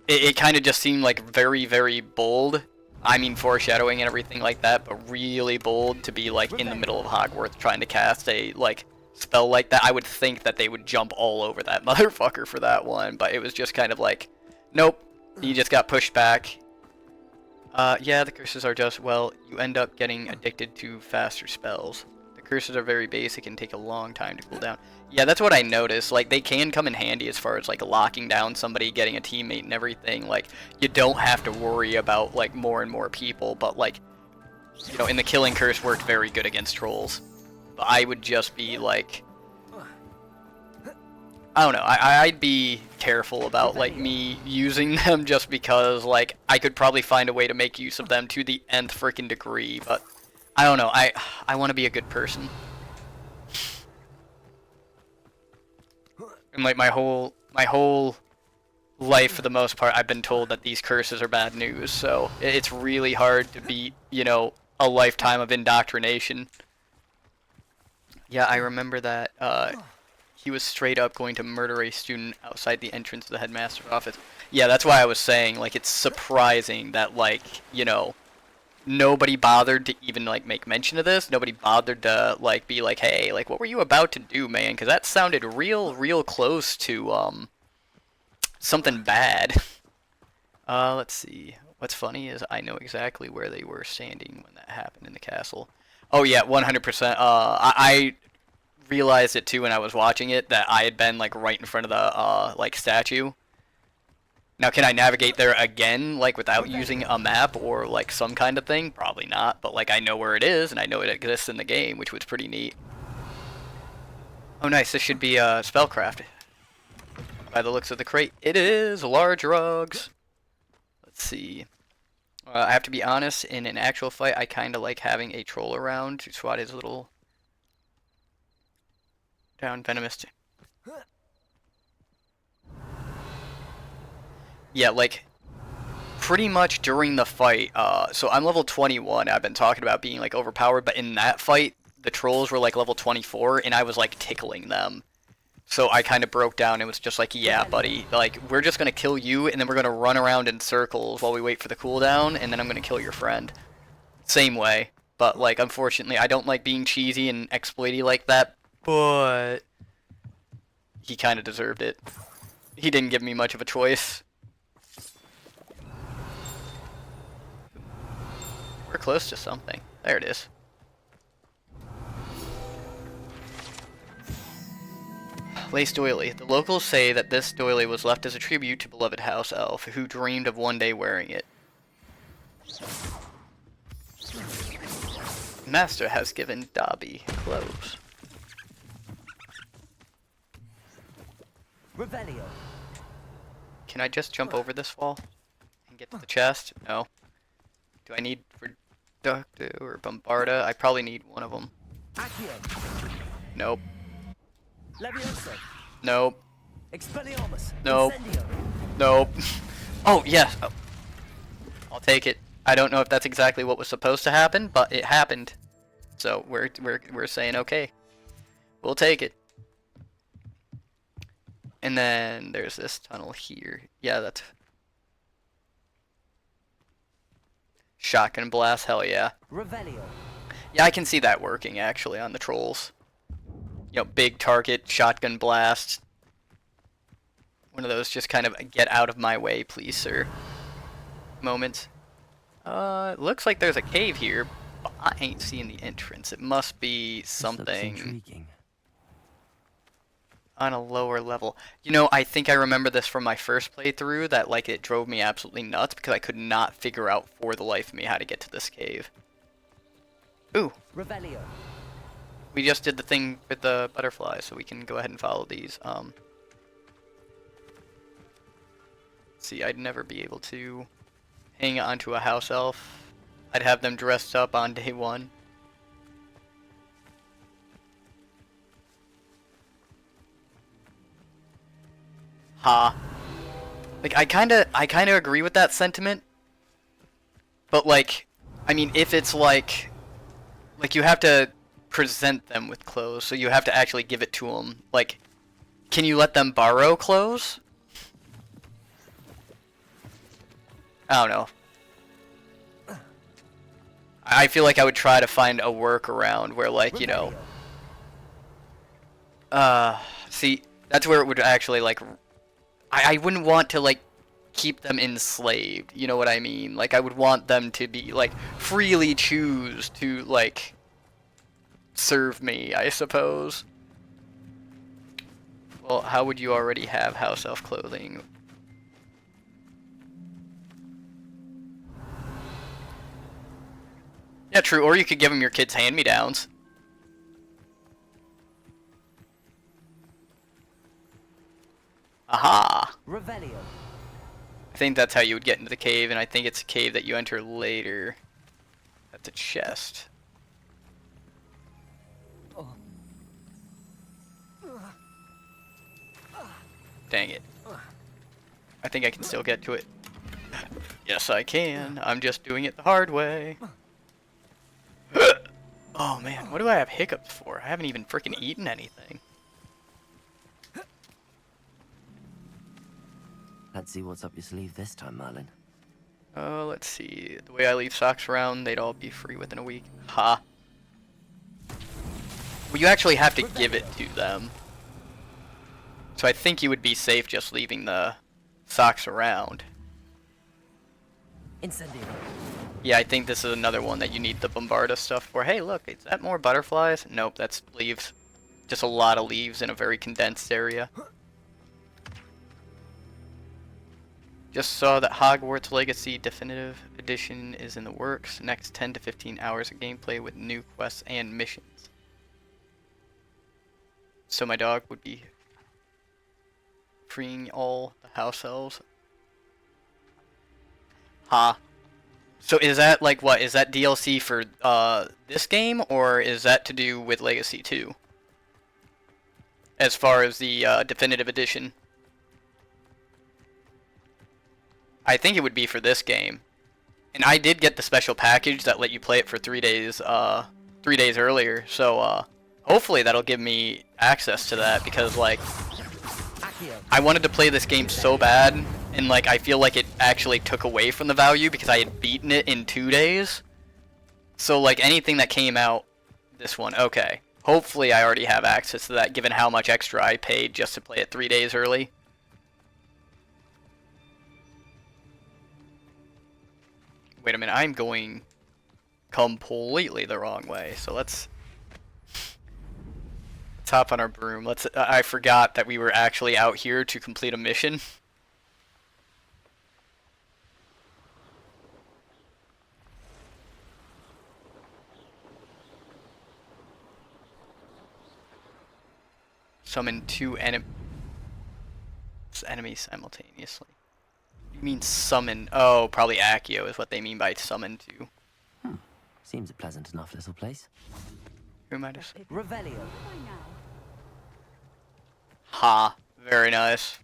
it kind of just seemed like very, very bold. I mean, foreshadowing and everything like that, but really bold to be, like, in the middle of Hogwarts trying to cast a, like, spell like that. I would think that they would jump all over that motherfucker for that one, but it was just kind of like, nope, you just got pushed back. Yeah, the curses are just, well, you end up getting addicted to faster spells. The curses are very basic and take a long time to cool down. Yeah, that's what I noticed. Like, they can come in handy as far as, like, locking down somebody, getting a teammate and everything. Like, you don't have to worry about, like, more and more people. But, like, you know, in the Killing Curse worked very good against trolls. But I would just be, like, I don't know. I'd be careful about, like, me using them just because, like, I could probably find a way to make use of them to the nth freaking degree. But, I don't know. I want to be a good person. And like my whole life, for the most part, I've been told that these curses are bad news. So it's really hard to beat, you know, a lifetime of indoctrination. Yeah, I remember that he was straight up going to murder a student outside the entrance of the headmaster's office. Yeah, that's why I was saying, like, it's surprising that, like, you know, nobody bothered to even like make mention of this. Nobody bothered to like be like, hey, like what were you about to do, man? Because that sounded real close to something bad. Let's see. What's funny is I know exactly where they were standing when that happened in the castle. Oh yeah, 100%. I realized it too when I was watching it that I had been like right in front of the like statue. Now, can I navigate there again, like without using a map or like some kind of thing? Probably not, but like I know where it is and I know it exists in the game, which was pretty neat. Oh nice, this should be spellcraft. By the looks of the crate, it is large rugs. Let's see. I have to be honest, in an actual fight, I kind of like having a troll around to swat his little down venomous. Yeah, like pretty much during the fight. So I'm level 21. I've been talking about being like overpowered, but in that fight, the trolls were like level 24, and I was like tickling them. So I kind of broke down and was just like, yeah, buddy, like, we're just going to kill you, and then we're going to run around in circles while we wait for the cooldown, and then I'm going to kill your friend. Same way. But, like, unfortunately, I don't like being cheesy and exploity like that, but he kind of deserved it. He didn't give me much of a choice. We're close to something. There it is. Lace doily. The locals say that this doily was left as a tribute to beloved house elf, who dreamed of one day wearing it. Master has given Dobby clothes. Revelio. Can I just jump over this wall and get to the chest? No. Do I need Reducto or Bombarda? I probably need one of them. Accio. Nope. Levioso. Nope. Expelliarmus. Nope. Incendio. Nope. Oh, yes. Oh. I'll take it. I don't know if that's exactly what was supposed to happen, but it happened. So we're saying okay. We'll take it. And then there's this tunnel here. Yeah, that's shotgun blast. Hell yeah. Revelio. Yeah, I can see that working actually on the trolls. You know, big target, shotgun blast. One of those just kind of get out of my way, please, sir. Moments. It looks like there's a cave here, but I ain't seeing the entrance. It must be something Intriguing. on a lower level. You know, I think I remember this from my first playthrough, that like it drove me absolutely nuts because I could not figure out for the life of me how to get to this cave. Ooh. Revelio. We just did the thing with the butterflies, so we can go ahead and follow these. See, I'd never be able to hang onto a house elf. I'd have them dressed up on day one. Ha. Like, I kinda agree with that sentiment. But, like, I mean, if it's like you have to present them with clothes, so you have to actually give it to them. Like, can you let them borrow clothes? I don't know. I feel like I would try to find a workaround where, like, you know, see, that's where it would actually, like, I wouldn't want to, like, keep them enslaved, you know what I mean? Like, I would want them to be, like, freely choose to, like, serve me, I suppose. Well, how would you already have house elf clothing? Yeah, true, or you could give them your kids' hand-me-downs. Aha! Revelio. I think that's how you would get into the cave, and I think it's a cave that you enter later. At the chest. Dang it. I think I can still get to it. Yes, I can. I'm just doing it the hard way. Oh man, what do I have hiccups for? I haven't even freaking eaten anything. Let's see what's up your sleeve this time, Merlin. Let's see. The way I leave socks around, they'd all be free within a week. Ha. Well, you actually have to give it to them. So I think you would be safe just leaving the socks around. Incendiary. Yeah, I think this is another one that you need the Bombarda stuff for. Hey, look, is that more butterflies? Nope, that's leaves. Just a lot of leaves in a very condensed area. Just saw that Hogwarts Legacy Definitive Edition is in the works. Next 10 to 15 hours of gameplay with new quests and missions. So my dog would be freeing all the house elves. Ha. So is that like what? Is that DLC for this game, or is that to do with Legacy 2? As far as the Definitive Edition. I think it would be for this game. And I did get the special package that let you play it for 3 days 3 days earlier. So hopefully that'll give me access to that, because like I wanted to play this game so bad, and like I feel like it actually took away from the value because I had beaten it in 2 days. So like anything that came out this one, okay. Hopefully I already have access to that, given how much extra I paid just to play it 3 days early. Wait a minute, I'm going completely the wrong way. So let's hop on our broom. I forgot that we were actually out here to complete a mission. Summon 2 enemies simultaneously. You mean summon? Oh, probably Accio is what they mean by summon 2. Seems a pleasant enough little place. Who might have said? Revelio. Ha, very nice.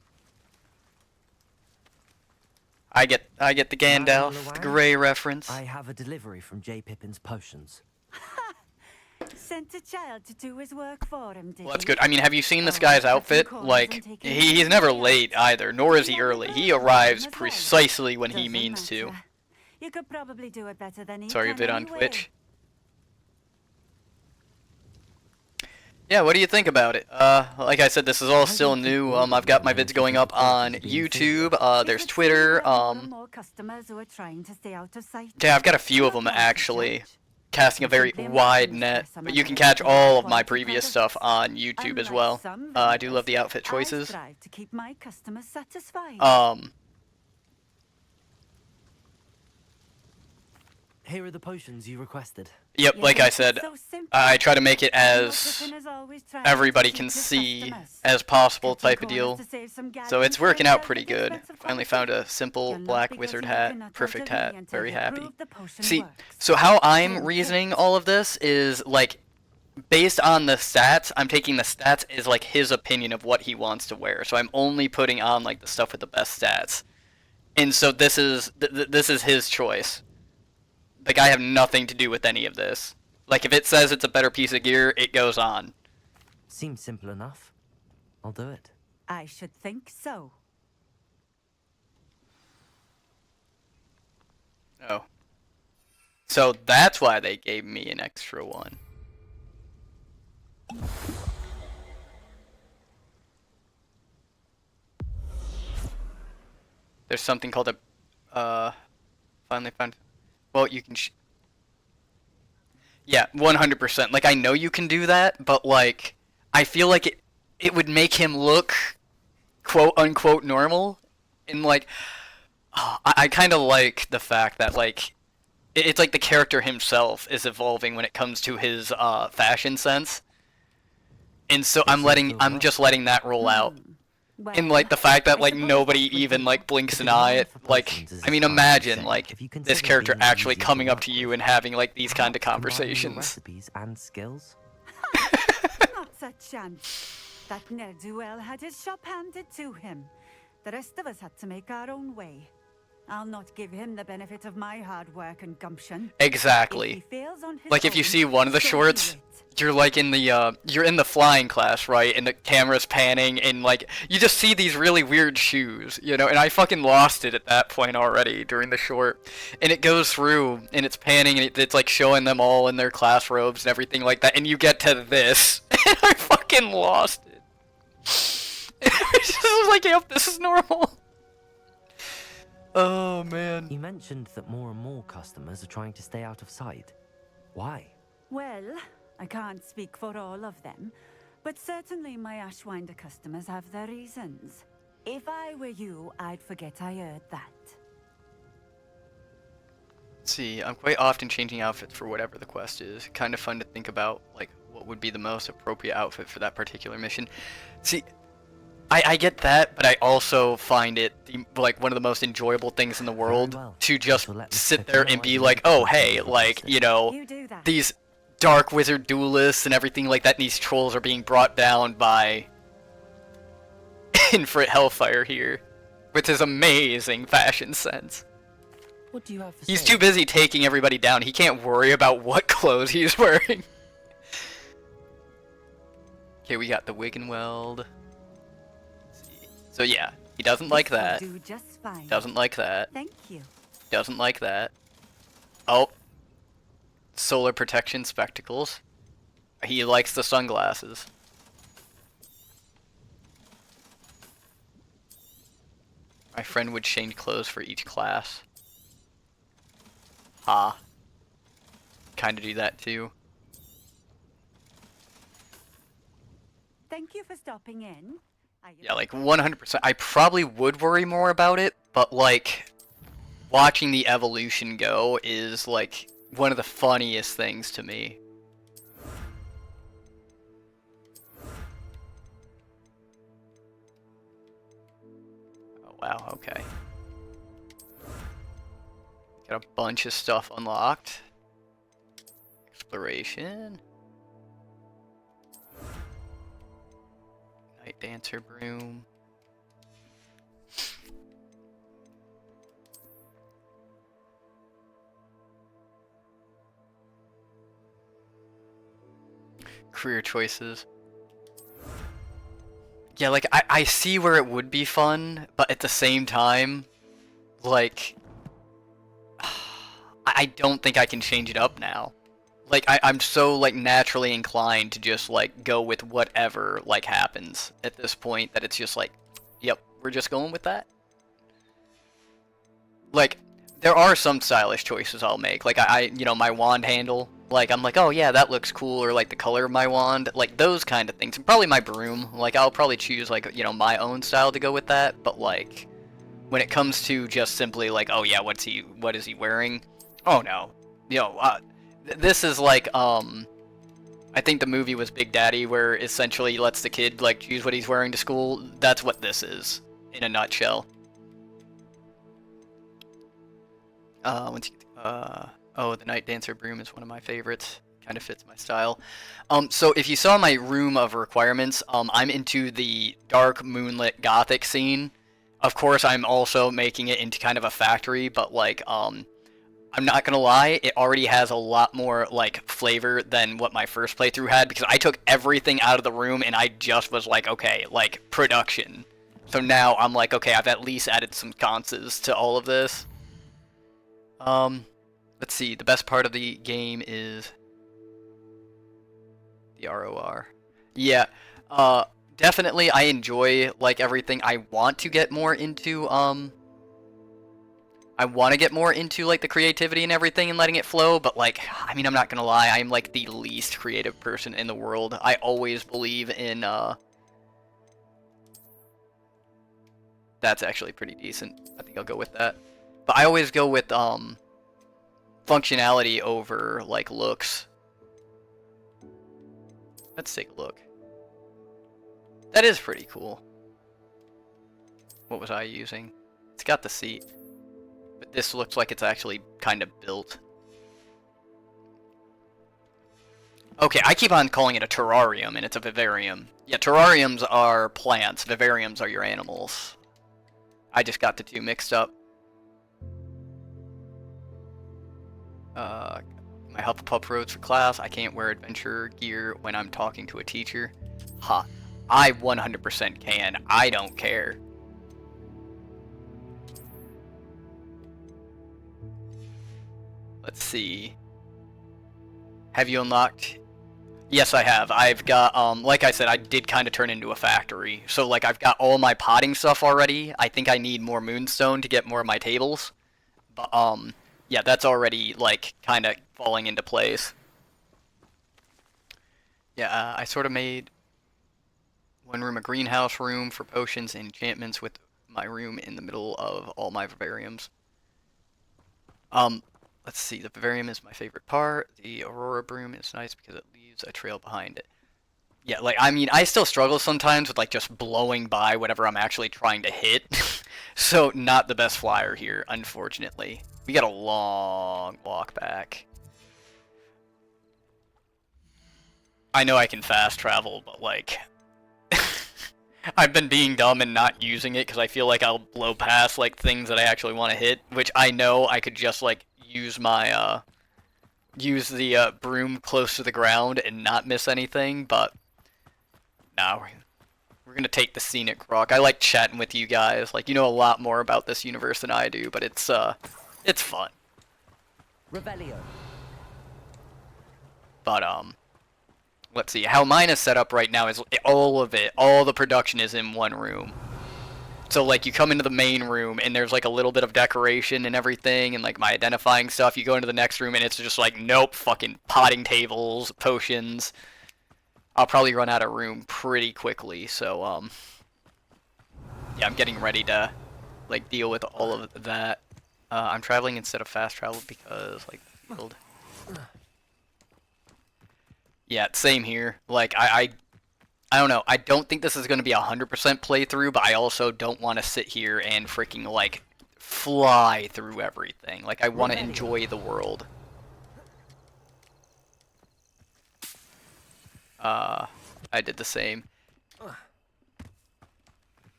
I get the Gandalf, the Grey reference. I have a delivery from J. Pippin's Potions. Sent a child to do his work for him, did Well, that's he? good. I mean, have you seen this guy's outfit? Like, he's never late either, nor is he early. He arrives precisely when he means to. You could probably do it better than he Sorry, a can bit on anyway. Twitch. Yeah, what do you think about it? Like I said, this is all still new. I've got my vids going up on YouTube. There's Twitter. More customers who are trying to stay out of sight. Yeah, I've got a few of them actually, casting a very wide net. But you can catch all of my previous stuff on YouTube as well. I do love the outfit choices. I strive to keep my customers satisfied. Here are the potions you requested. Yep, like I said, I try to make it as everybody can see as possible type of deal. So it's working out pretty good. Finally found a simple black wizard hat, perfect hat, very happy. See, so how I'm reasoning all of this is like, based on the stats, I'm taking the stats as like his opinion of what he wants to wear. So I'm only putting on like the stuff with the best stats. And so this is his choice. Like, I have nothing to do with any of this. Like, if it says it's a better piece of gear, it goes on. Seems simple enough. I'll do it. I should think so. Oh. So that's why they gave me an extra one. There's something called a, finally found... Well, you can yeah, 100%. Like, I know you can do that, but, like, I feel like it would make him look quote-unquote normal. And, like, I kind of like the fact that, like, it's like the character himself is evolving when it comes to his fashion sense. And so I'm just letting that roll out. And like the fact that like nobody even like blinks an eye at, like, I mean, imagine like this character actually coming up to you and having like these kind of conversations. Recipes and skills. Not a chance. That ne'er-do-well had his shop handed to him. The rest of us had to make our own way. I'll not give him the benefit of my hard work and gumption. Exactly. If he fails on his Like if you own, see one of the so be shorts, it. you're like in the you're in the flying class, right? And the camera's panning and like you just see these really weird shoes, you know, and I fucking lost it at that point already during the short. And it goes through and it's panning and it's like showing them all in their class robes and everything like that, and you get to this and I fucking lost it. I just was like, yep, this is normal. Oh man. You mentioned that more and more customers are trying to stay out of sight. Why? Well, I can't speak for all of them, but certainly my Ashwinder customers have their reasons. If I were you, I'd forget I heard that. Let's see, I'm quite often changing outfits for whatever the quest is. Kind of fun to think about, like, what would be the most appropriate outfit for that particular mission. See, I get that, but I also find it like one of the most enjoyable things in the world to just sit there and be like, oh hey, like, you know, these dark wizard duelists and everything like that, and these trolls are being brought down by Infrit Hellfire here, with his amazing fashion sense. What do you have for He's sale? too busy taking everybody down, he can't worry about what clothes he's wearing. Okay, we got the wig and weld. So yeah, he doesn't like that. Do just fine. Doesn't like that. Thank you. Doesn't like that. Oh. Solar protection spectacles. He likes the sunglasses. My friend would change clothes for each class. Ah. Kinda do that too. Thank you for stopping in. Yeah, like 100%. I probably would worry more about it, but like watching the evolution go is like one of the funniest things to me. Oh wow, okay. Got a bunch of stuff unlocked. Exploration. Night Dancer Broom. Career choices. Yeah, like, I see where it would be fun, but at the same time, like, I don't think I can change it up now. Like, I'm so, like, naturally inclined to just, like, go with whatever, like, happens at this point that it's just like, yep, we're just going with that. Like, there are some stylish choices I'll make. Like, you know, my wand handle, like, I'm like, oh yeah, that looks cool, or like the color of my wand, like those kind of things. And probably my broom, like, I'll probably choose, like, you know, my own style to go with that, but like, when it comes to just simply like, oh yeah, what is he wearing? Oh no. You know, this is like, I think the movie was Big Daddy, where essentially he lets the kid, like, choose what he's wearing to school. That's what this is, in a nutshell. Oh, the Night Dancer Broom is one of my favorites. Kind of fits my style. So if you saw my room of requirements, I'm into the dark moonlit gothic scene. Of course, I'm also making it into kind of a factory, but like, I'm not gonna lie, it already has a lot more, like, flavor than what my first playthrough had, because I took everything out of the room and I just was like, okay, like, production. So now I'm like, okay, I've at least added some sconces to all of this. Let's see, the best part of the game is the ROR. Yeah, definitely I enjoy, like, everything. I want to get more into, like, the creativity and everything and letting it flow, but, like, I mean, I'm not gonna lie, I'm, like, the least creative person in the world. I always believe in, that's actually pretty decent. I think I'll go with that. But I always go with, functionality over, like, looks. Let's take a look. That is pretty cool. What was I using? It's got the seat. But this looks like it's actually kind of built. Okay, I keep on calling it a terrarium, and it's a vivarium. Yeah, terrariums are plants. Vivariums are your animals. I just got the two mixed up. My Hufflepuff robes for class. I can't wear adventure gear when I'm talking to a teacher. Ha. I 100% can. I don't care. Let's see. Have you unlocked? Yes, I have. I've got, like I said, I did kind of turn into a factory. So, like, I've got all my potting stuff already. I think I need more moonstone to get more of my tables. But, yeah, that's already, like, kind of falling into place. Yeah, I sort of made one room a greenhouse room for potions and enchantments with my room in the middle of all my vivariums. Let's see, the vivarium is my favorite part. The aurora broom is nice because it leaves a trail behind it. Yeah, like, I mean, I still struggle sometimes with, like, just blowing by whatever I'm actually trying to hit. So, not the best flyer here, unfortunately. We got a long walk back. I know I can fast travel, but, like, I've been being dumb and not using it because I feel like I'll blow past, like, things that I actually want to hit, which I know I could just, like, use my, use the, broom close to the ground and not miss anything, but no, we're gonna take the scenic rock. I like chatting with you guys. Like, you know a lot more about this universe than I do, but it's fun. Revelio. But, let's see. How mine is set up right now is all of it. All the production is in one room. So, like, you come into the main room, and there's, like, a little bit of decoration and everything, and, like, my identifying stuff. You go into the next room, and it's just, like, nope, fucking potting tables, potions. I'll probably run out of room pretty quickly, so, yeah, I'm getting ready to, like, deal with all of that. I'm traveling instead of fast travel because, like, the field. Yeah, same here. Like, I don't know. I don't think this is going to be a 100% playthrough, but I also don't want to sit here and freaking, like, fly through everything. Like, I want to enjoy the world. I did the same.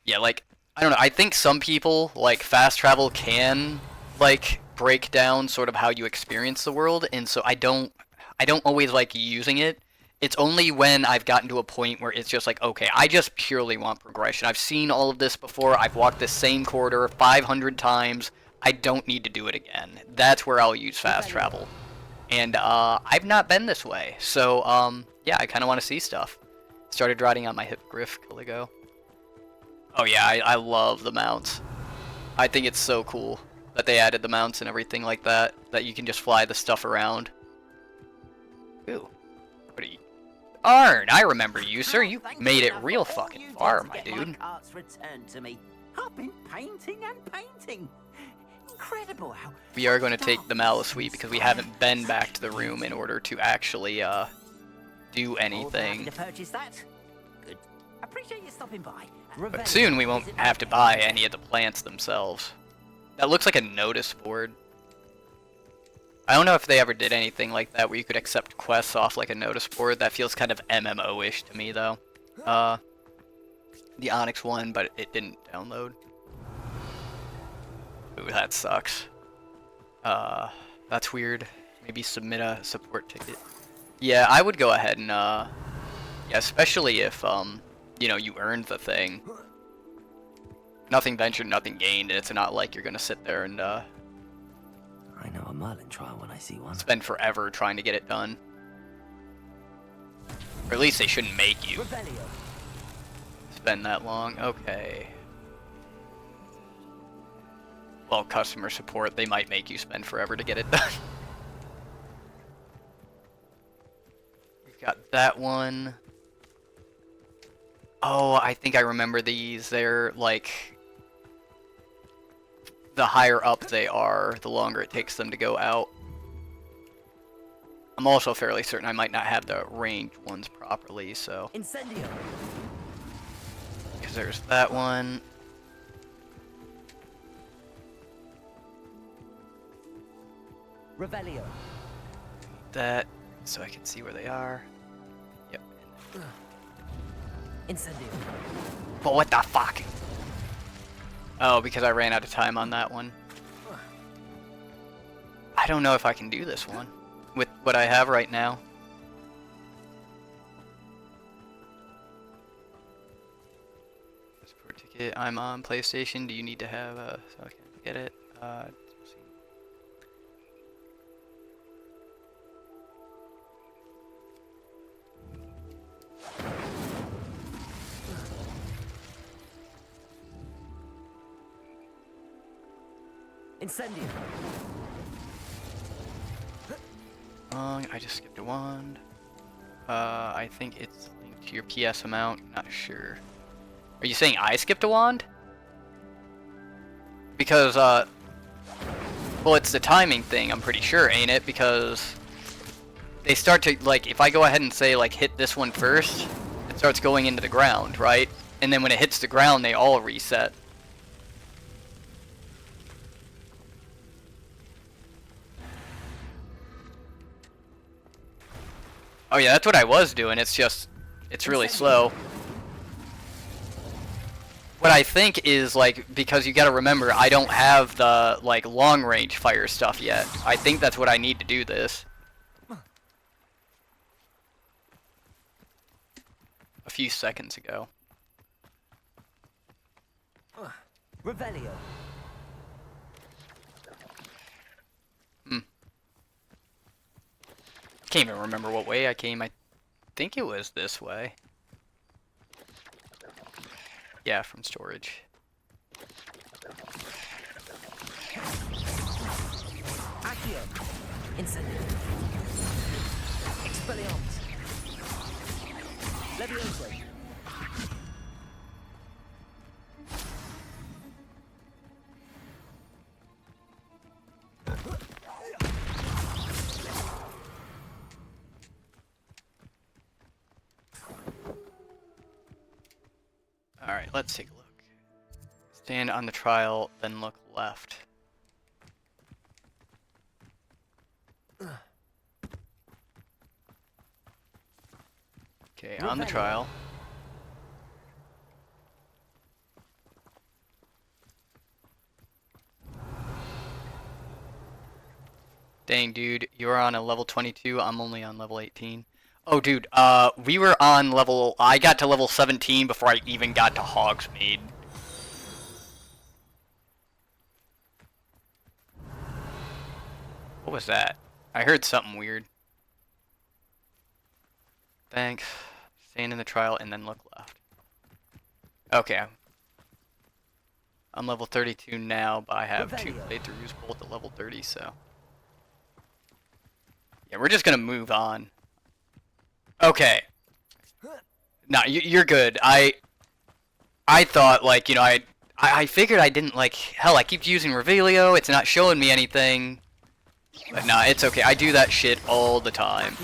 Yeah, like, I don't know. I think some people, like, fast travel can, like, break down sort of how you experience the world, and so I don't always like using it. It's only when I've gotten to a point where it's just like, okay, I just purely want progression. I've seen all of this before. I've walked this same corridor 500 times. I don't need to do it again. That's where I'll use fast travel. And I've not been this way. So, yeah, I kind of want to see stuff. Started riding on my Hippogriff Caligo. Oh yeah, I love the mounts. I think it's so cool that they added the mounts and everything like that. That you can just fly the stuff around. Ooh. What are you? Arn, I remember you, sir. You made it real fucking far, my dude. Art's returned to me. I've been painting and painting. Incredible how... We are going to take the Malice Suite because we haven't been back to the room in order to actually do anything. To purchase that? Good. Appreciate you stopping by. But soon we won't have to buy any of the plants themselves. That looks like a notice board. I don't know if they ever did anything like that where you could accept quests off like a notice board. That feels kind of MMO-ish to me, though. The Onyx one, but it didn't download. Ooh, that sucks. That's weird. Maybe submit a support ticket. Yeah, I would go ahead and, yeah, especially if, you know, you earned the thing. Nothing ventured, nothing gained, and it's not like you're gonna sit there and, I know a Merlin trial when I see one. spend forever trying to get it done. Or at least they shouldn't make you spend that long. Okay. Well, customer support, they might make you spend forever to get it done. We've got that one. Oh, I think I remember these. They're like... the higher up they are, the longer it takes them to go out. I'm also fairly certain I might not have the ranged ones properly, so... Incendio. Because there's that one. Revelio. That, so I can see where they are. Yep. Incendio. But what the fuck? Oh, because I ran out of time on that one. I don't know if I can do this one with what I have right now. Support ticket. I'm on PlayStation. Do you need to have a? So I can get it. Let's see. Incendio. I just skipped a wand. I think it's linked to your PS amount. Not sure. Are you saying I skipped a wand? Because, well, it's the timing thing, I'm pretty sure, ain't it? Because they start to, like, if I go ahead and say, like, hit this one first, it starts going into the ground, right? And then when it hits the ground, they all reset. Oh yeah, that's what I was doing, it's just, it's really slow. What I think is, like, because you gotta remember, I don't have the, like, long-range fire stuff yet. I think that's what I need to do this. A few seconds ago. Revelio. Can't even remember what way I came. I think it was this way. Yeah, from storage. Accio. Incendio. Expelliarmus. Levioso. Alright, let's take a look. Stand on the trial, then look left. Okay, on the trial. Dang, dude, you're on a level 22, I'm only on level 18. Oh, dude, we were on level... I got to level 17 before I even got to Hogsmeade. What was that? I heard something weird. Thanks. Stand in the trial and then look left. Okay. I'm level 32 now, but I have 2 playthroughs, both at level 30, so... Yeah, we're just gonna move on. Okay. No, you're good. I thought, like, you know, I figured I didn't, like, hell, I keep using Revelio, it's not showing me anything. But nah, it's okay. I do that shit all the time.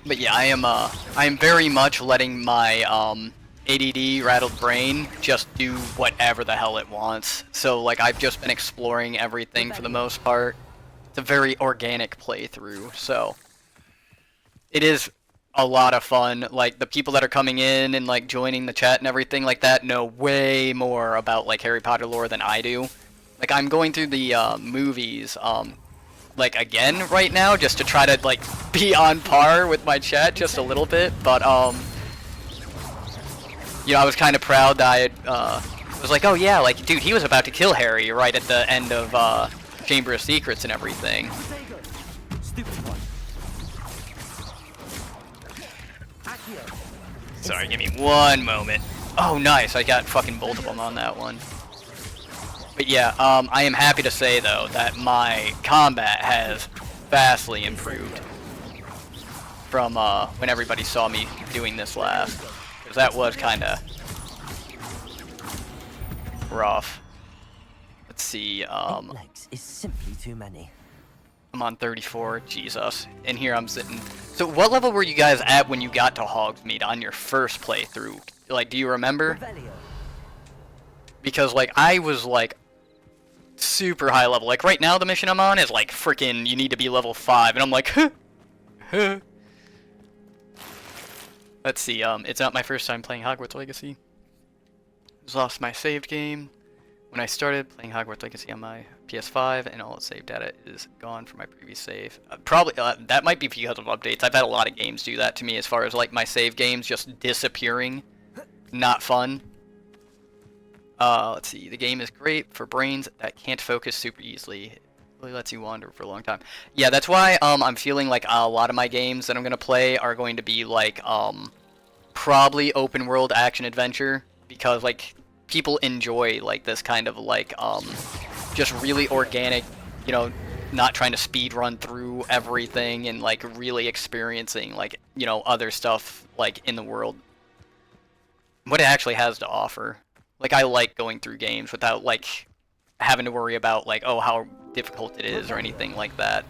But yeah, I am very much letting my, ADD, rattled brain, just do whatever the hell it wants. So, like, I've just been exploring everything for the most part. It's a very organic playthrough, so... It is a lot of fun. Like, the people that are coming in and, like, joining the chat and everything like that know way more about, like, Harry Potter lore than I do. Like, I'm going through the, movies, like, again right now, just to try to, like, be on par with my chat just a little bit, but, you know, I was kind of proud that I had, was like, oh yeah, like, dude, he was about to kill Harry right at the end of, Chamber of Secrets and everything. Sorry, give me one moment. Oh, nice, I got fucking both of them on that one. But yeah, I am happy to say, though, that my combat has vastly improved from, when everybody saw me doing this last. Because that was kind of rough. Let's see, legs is simply too many. I'm on 34, Jesus. And here I'm sitting. So what level were you guys at when you got to Hogsmeade on your first playthrough? Like, do you remember? Because, like, I was, like, super high level. Like, right now the mission I'm on is, like, freaking, you need to be level 5. And I'm like, huh. Huh. Let's see, it's not my first time playing Hogwarts Legacy. Just lost my saved game when I started playing Hogwarts Legacy on my PS5, and all its save data is gone from my previous save. Probably, that might be because of updates. I've had a lot of games do that to me as far as, like, my save games just disappearing. Not fun. Let's see, the game is great for brains that can't focus super easily. It really lets you wander for a long time. Yeah, that's why, I'm feeling like a lot of my games that I'm gonna play are going to be, like, probably open world action adventure, because, like, people enjoy, like, this kind of, like, just really organic, you know, not trying to speed run through everything and, like, really experiencing, like, you know, other stuff, like, in the world. What it actually has to offer. Like, I like going through games without, like, having to worry about, like, oh, how difficult it is or anything like that.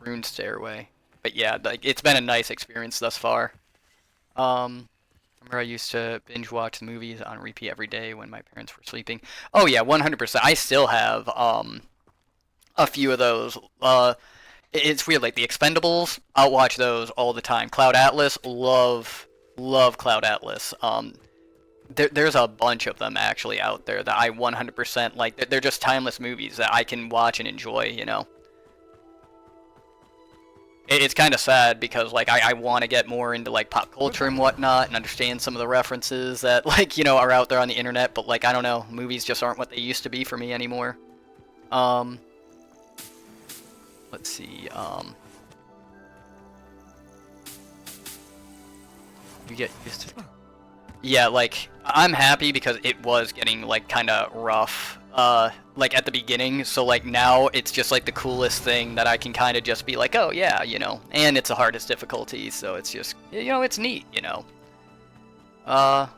Ruined Stairway. But yeah, like, it's been a nice experience thus far. Remember I used to binge watch the movies on repeat every day when my parents were sleeping. Oh yeah, 100%. I still have a few of those. It's weird, like the Expendables, I'll watch those all the time. Cloud Atlas, love Cloud Atlas. There's a bunch of them actually out there that I 100% like. They're just timeless movies that I can watch and enjoy, you know. It's kind of sad because, like, I want to get more into, like, pop culture and whatnot and understand some of the references that, like, you know, are out there on the internet, but, like, I don't know, movies just aren't what they used to be for me anymore. Let's see, you get used to... Yeah, like, I'm happy because it was getting, like, kind of rough, like, at the beginning, so, like, now it's just, like, the coolest thing that I can kind of just be like, oh, yeah, you know, and it's the hardest difficulty, so it's just, you know, it's neat, you know. Let's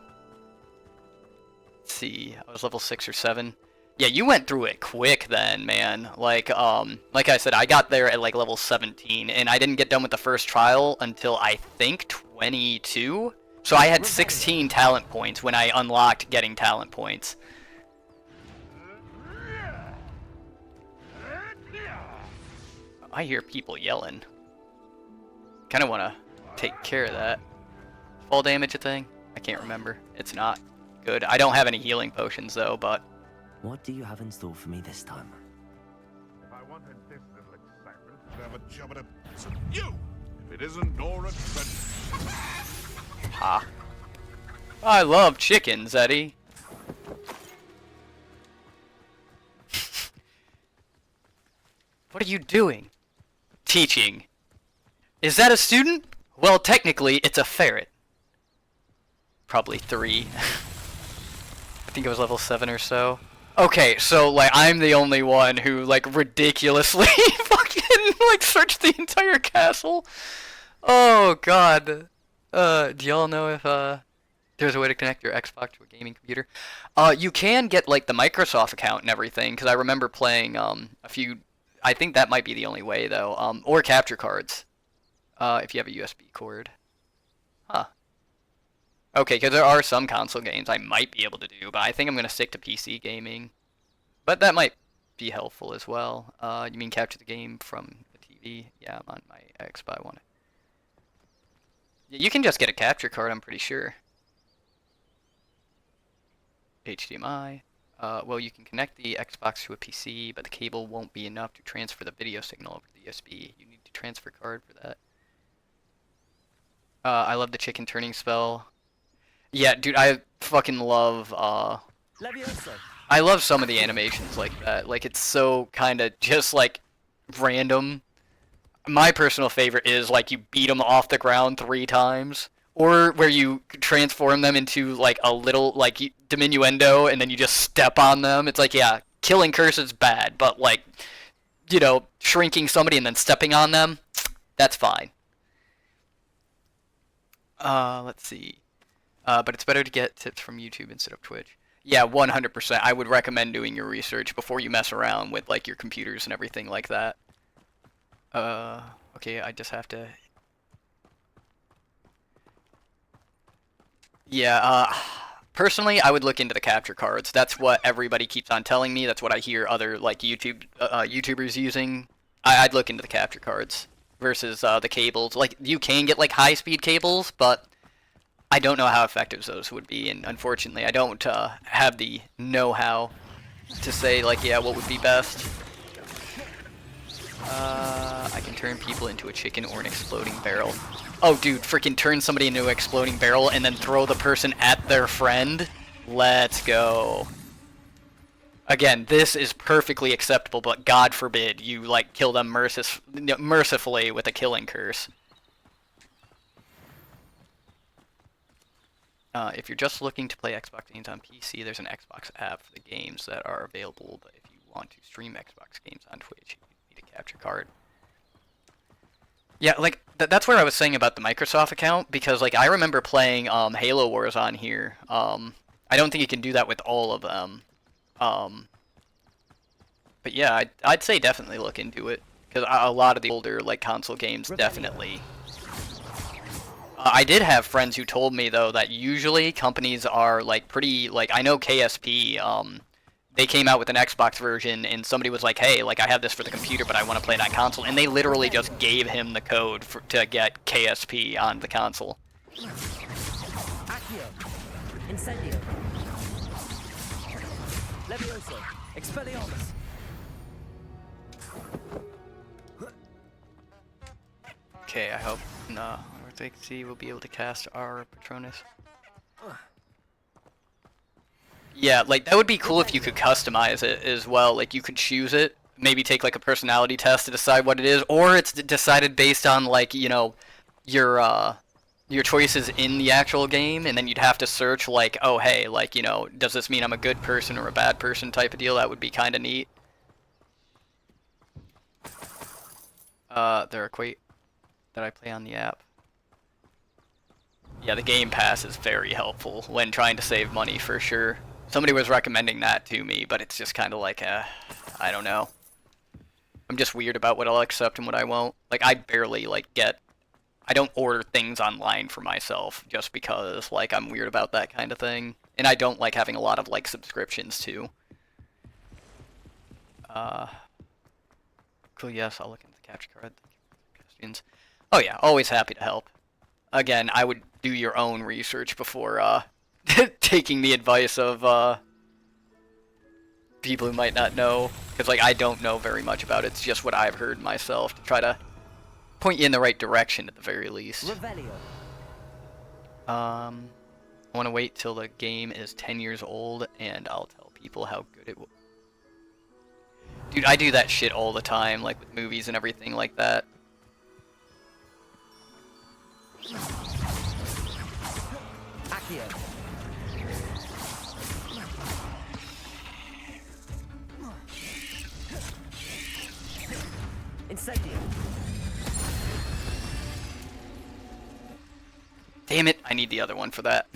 see, I was level 6 or 7. Yeah, you went through it quick then, man. Like I said, I got there at, like, level 17, and I didn't get done with the first trial until, I think, 22? So I had 16 talent points when I unlocked getting talent points. I hear people yelling. Kind of want to take care of that. Fall damage a thing? I can't remember. It's not good. I don't have any healing potions though, but... What do you have in store for me this time? If I wanted this little excitement, I'd have a job at you! If it isn't Nora Trent. Ha. I love chickens, Eddie. What are you doing? Teaching. Is that a student? Well, technically, it's a ferret. Probably 3. I think it was level 7 or so. Okay, so, like, I'm the only one who, like, ridiculously fucking, like, searched the entire castle. Oh, God. Do y'all know if, there's a way to connect your Xbox to a gaming computer? You can get, like, the Microsoft account and everything, because I remember playing, a few... I think that might be the only way, though. Or capture cards. If you have a USB cord. Huh. Okay, because there are some console games I might be able to do, but I think I'm going to stick to PC gaming. But that might be helpful as well. You mean capture the game from the TV? Yeah, I'm on my X, but I want to... You can just get a capture card, I'm pretty sure. HDMI. Well, you can connect the Xbox to a PC, but the cable won't be enough to transfer the video signal over the USB. You need a transfer card for that. I love the chicken turning spell. Yeah, dude, I fucking love, I love some of the animations like that. Like, it's so kind of just, like, random. My personal favorite is, like, you beat them off the ground 3 times. Or where you transform them into, like, a little, like, diminuendo, and then you just step on them. It's like, yeah, killing curse is bad, but, like, you know, shrinking somebody and then stepping on them, that's fine. Let's see. But it's better to get tips from YouTube instead of Twitch. Yeah, 100%. I would recommend doing your research before you mess around with, like, your computers and everything like that. Okay, I just have to... Yeah, personally, I would look into the capture cards. That's what everybody keeps on telling me. That's what I hear other, like, YouTubers using. I'd look into the capture cards versus the cables. Like, you can get, like, high-speed cables, but I don't know how effective those would be, and unfortunately, I don't have the know-how to say, like, yeah, what would be best. I can turn people into a chicken or an exploding barrel. Oh, dude, freaking turn somebody into an exploding barrel and then throw the person at their friend? Let's go. Again, this is perfectly acceptable, but God forbid you, like, kill them mercifully with a killing curse. If you're just looking to play Xbox games on PC, there's an Xbox app for the games that are available, but if you want to stream Xbox games on Twitch, you need a capture card. Yeah, like, that's where I was saying about the Microsoft account, because, like, I remember playing Halo Wars on here. I don't think you can do that with all of them. But yeah, I'd say definitely look into it, because a lot of the older, like, console games definitely... I did have friends who told me, though, that usually companies are, like, pretty, like, I know KSP, they came out with an Xbox version, and somebody was like, hey, like, I have this for the computer, but I want to play it on console, and they literally just gave him the code to get KSP on the console. Accio. Incendio. Levioso. Expelliarmus. Okay, I hope Hogwarts Legacy will be able to cast our Patronus. Yeah, like, that would be cool if you could customize it as well. Like, you could choose it, maybe take, like, a personality test to decide what it is, or it's decided based on, like, you know, your choices in the actual game, and then you'd have to search, like, oh, hey, like, you know, does this mean I'm a good person or a bad person type of deal? That would be kind of neat. There are Quake that I play on the app. Yeah, the Game Pass is very helpful when trying to save money, for sure. Somebody was recommending that to me, but it's just kind of like, I don't know. I'm just weird about what I'll accept and what I won't. Like, I barely, like, I don't order things online for myself just because, like, I'm weird about that kind of thing. And I don't like having a lot of, like, subscriptions, too. Cool, yes, I'll look into the capture card. Thank you for the questions. Oh, yeah, always happy to help. Again, I would do your own research before, taking the advice of, people who might not know. Because, like, I don't know very much about it. It's just what I've heard myself to try to point you in the right direction at the very least. Revelio. I want to wait till the game is 10 years old, and I'll tell people how good it will. Dude, I do that shit all the time, like with movies and everything like that. Accio. Incendio. Damn it, I need the other one for that.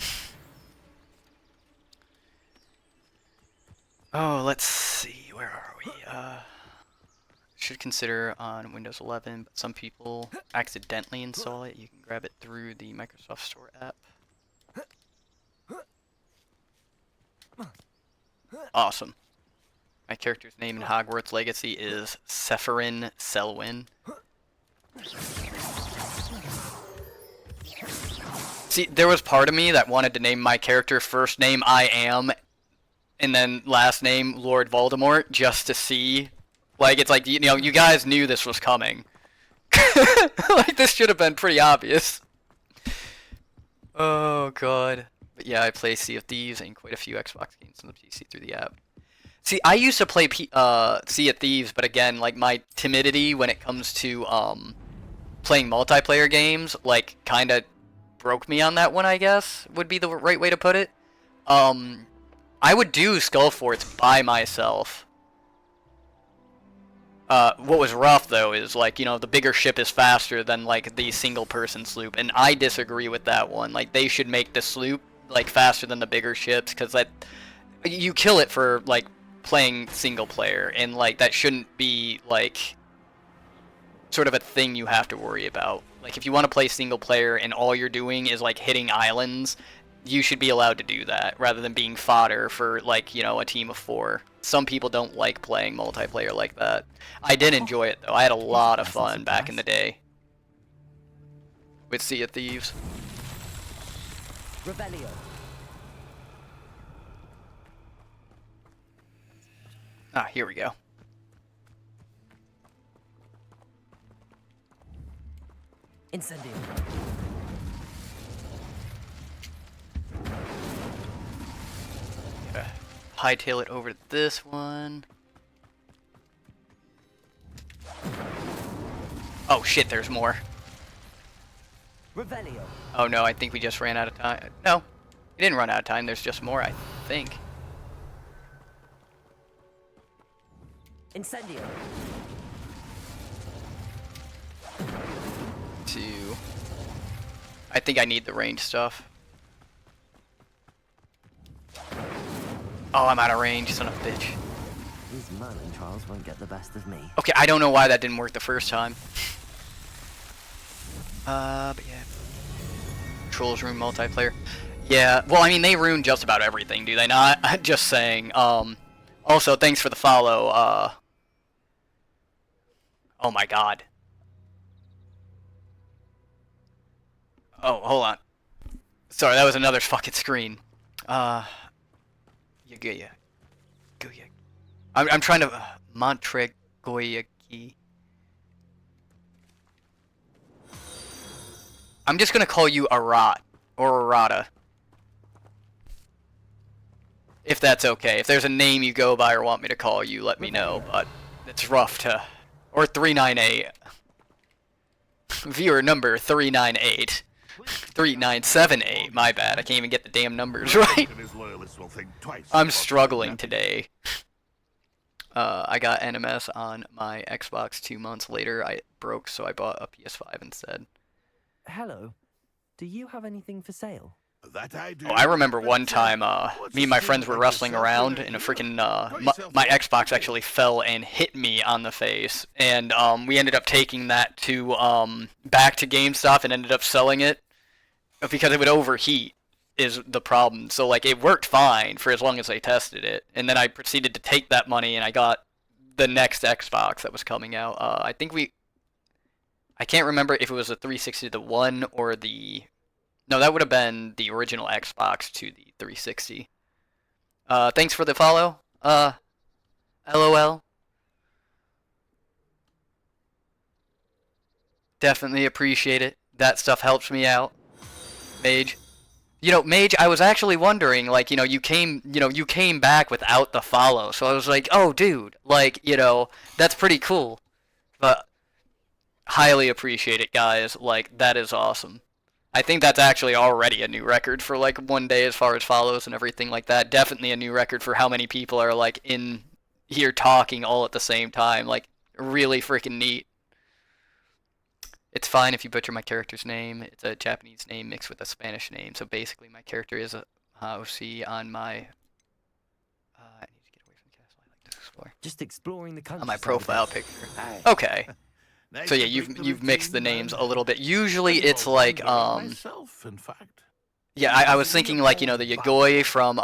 Oh, let's see, where are we? Should consider on Windows 11, but some people accidentally install it. You can grab it through the Microsoft Store app. Awesome. My character's name in Hogwarts Legacy is Sephirin Selwyn. See, there was part of me that wanted to name my character first name I Am, and then last name Lord Voldemort, just to see. Like, it's like, you know, you guys knew this was coming. Like, this should have been pretty obvious. Oh, God. But yeah, I play Sea of Thieves and quite a few Xbox games on the PC through the app. See, I used to play Sea of Thieves, but again, like, my timidity when it comes to playing multiplayer games, like, kind of broke me on that one, I guess, would be the right way to put it. I would do Skull Forts by myself. What was rough, though, is, like, you know, the bigger ship is faster than, like, the single-person sloop, and I disagree with that one. Like, they should make the sloop, like, faster than the bigger ships, because that, you kill it for, like, playing single-player, and, like, that shouldn't be, like, sort of a thing you have to worry about. Like, if you want to play single-player and all you're doing is, like, hitting islands, you should be allowed to do that, rather than being fodder for, like, you know, a team of 4. Some people don't like playing multiplayer like that. I did enjoy it, though. I had a lot of fun back in the day with Sea of Thieves. Revelio. Ah, here we go. Incendio. Gotta hightail it over to this one. Oh shit, there's more. Revelio. Oh no, I think we just ran out of time. No, we didn't run out of time. There's just more, I think. Incendio. I think I need the range stuff. Oh, I'm out of range, son of a bitch. These Merlin trials won't get the best of me. Okay, I don't know why that didn't work the first time. But yeah. Controls room multiplayer. Yeah, well, I mean, they ruin just about everything, do they not? Just saying. Also, thanks for the follow. Oh my god. Oh, hold on. Sorry, that was another fucking screen. Yeah. I'm trying to Montregoyaki. I'm just gonna call you Arat or Arata. If that's okay. If there's a name you go by or want me to call you, let me know, but it's rough to... Or 398. Viewer number 398. 3978, my bad. I can't even get the damn numbers right. I'm struggling today. I got NMS on my Xbox 2 months later. I broke, so I bought a PS5 instead. Hello. Do you have anything for sale? That I do. Oh, I remember one time, me and my friends were wrestling around, and a freaking, my Xbox actually fell and hit me on the face, and, we ended up taking that to, back to GameStop and ended up selling it, because it would overheat, is the problem. So, like, it worked fine for as long as I tested it, and then I proceeded to take that money, and I got the next Xbox that was coming out. I think I can't remember if it was a 360 to the one, or the... No, that would have been the original Xbox to the 360. Thanks for the follow. LOL. Definitely appreciate it. That stuff helps me out. Mage. You know, Mage, I was actually wondering, like, you came back without the follow. So I was like, oh, dude, like, that's pretty cool. But highly appreciate it, guys. Like, that is awesome. I think that's actually already a new record for, like, one day as far as follows and everything like that. Definitely a new record for how many people are, like, in here talking all at the same time. Like, really freaking neat. It's fine if you butcher my character's name. It's a Japanese name mixed with a Spanish name. So basically my character is a OC on my... I need to get away from the castle. I like to explore. Just exploring the country. On my profile picture. Okay. So yeah, you've mixed the names a little bit. Usually it's like yeah, I was thinking like the Yagoi from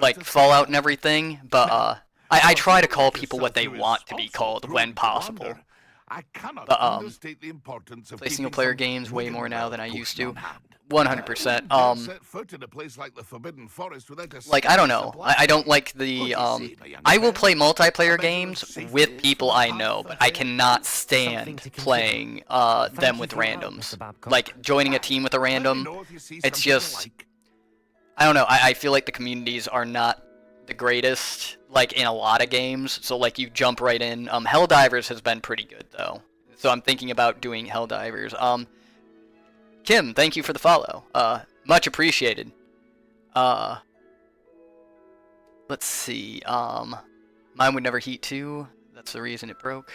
like Fallout and everything, but I try to call people what they want to be called when possible. But play single player games way more now than I used to. 100%. Like, I don't know. I don't like the I will play multiplayer games with people I know, but I cannot stand playing them with randoms. Like joining a team with a random, it's just I don't know. I feel like the communities are not the greatest, like in a lot of games. So like you jump right in. Helldivers has been pretty good though. So I'm thinking about doing Helldivers. Kim, thank you for the follow. Much appreciated. Let's see. Mine would never heat too. That's the reason it broke.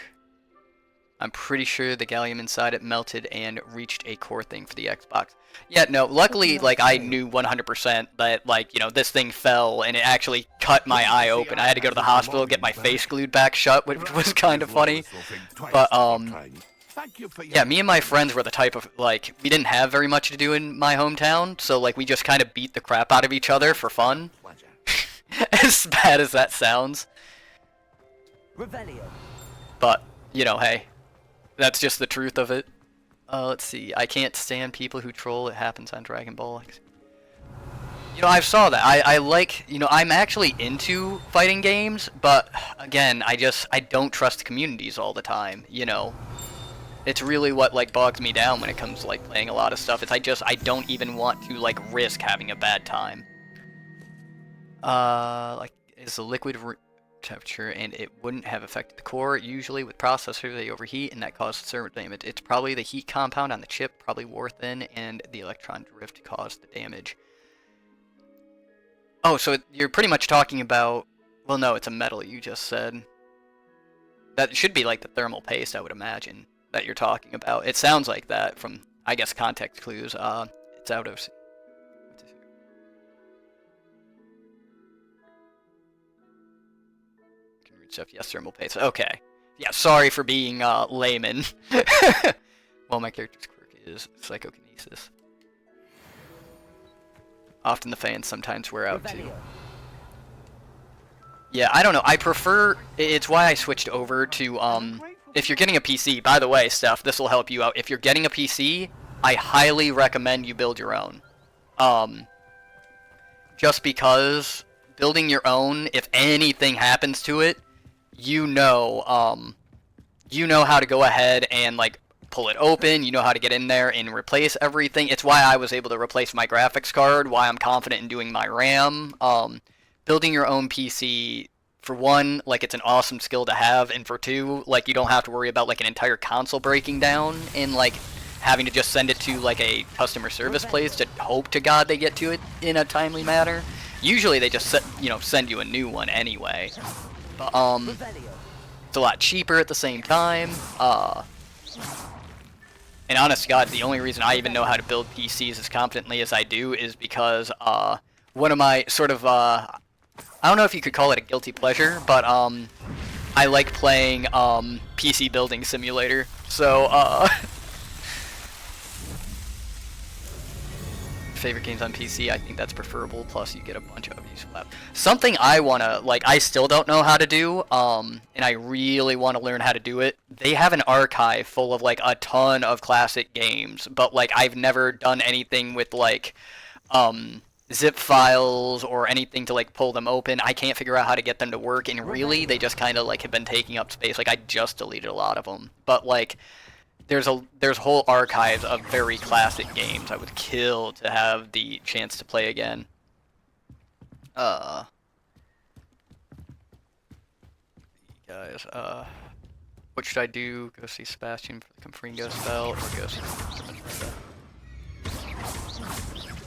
I'm pretty sure the gallium inside it melted and reached a core thing for the Xbox. Yeah, no, luckily, like, I knew 100% that, like, this thing fell and it actually cut my eye open. I had to go to the hospital, get my face glued back shut, which was kind of funny. But, yeah, me and my friends were the type of, like, we didn't have very much to do in my hometown, so, like, we just kind of beat the crap out of each other for fun. As bad as that sounds. But, hey, that's just the truth of it. Let's see. I can't stand people who troll. It happens on Dragon Ball. You know, I saw that. I like, you know, I'm actually into fighting games, but again, I don't trust communities all the time, you know. It's really what, like, bogs me down when it comes to, like, playing a lot of stuff. It's I don't even want to, like, risk having a bad time. Like, is the liquid temperature, and it wouldn't have affected the core. Usually with processors, they overheat, and that causes server damage. It's probably the heat compound on the chip, probably wore thin, and the electron drift caused the damage. Oh, so you're pretty much talking about... Well, no, it's a metal, you just said. That should be like the thermal paste, I would imagine, that you're talking about. It sounds like that from, I guess, context clues. It's out of... Can read stuff. Yes, thermal paste. Okay. Yeah, sorry for being layman. Well, my character's quirk is psychokinesis. Often the fans sometimes wear out too. Yeah, I don't know. I prefer... It's why I switched over to, if you're getting a PC, by the way, Steph, this will help you out. If you're getting a PC, I highly recommend you build your own. Just because building your own, if anything happens to it, you know how to go ahead and, like, pull it open, you know how to get in there and replace everything. It's why I was able to replace my graphics card, why I'm confident in doing my RAM. Building your own PC, for one, like, it's an awesome skill to have, and for two, like, you don't have to worry about, like, an entire console breaking down and, like, having to just send it to, like, a customer service place to hope to God they get to it in a timely manner. Usually they just send you a new one anyway. But, it's a lot cheaper at the same time. And honest to God, the only reason I even know how to build PCs as competently as I do is because one of my sort of, I don't know if you could call it a guilty pleasure, but I like playing PC Building Simulator. So, favorite games on PC, I think that's preferable, plus you get a bunch of useful apps. Something I wanna, like, I still don't know how to do, and I really want to learn how to do it. They have an archive full of, like, a ton of classic games, but, like, I've never done anything with, like, zip files or anything to, like, pull them open. I can't figure out how to get them to work, and really, they just kind of, like, have been taking up space. Like, I just deleted a lot of them, but, like, there's whole archives of very classic games I would kill to have the chance to play again. Guys, what should I do? Go see Sebastian for the Confringo spell, or go see...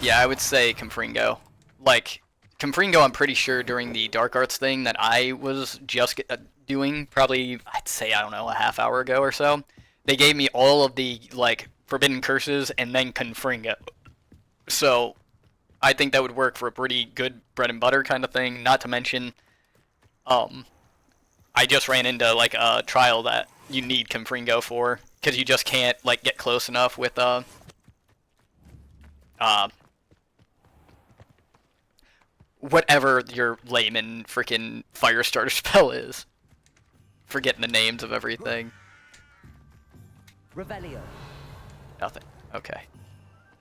Yeah, I would say Confringo. Like, Confringo, I'm pretty sure during the Dark Arts thing that I was just doing, probably, I'd say, I don't know, a half hour ago or so, they gave me all of the, like, forbidden curses and then Confringo. So, I think that would work for a pretty good bread and butter kind of thing. Not to mention, I just ran into, like, a trial that you need Confringo for, because you just can't, like, get close enough with, whatever your layman freaking fire starter spell is. Forgetting the names of everything. Revelio. Nothing. Okay.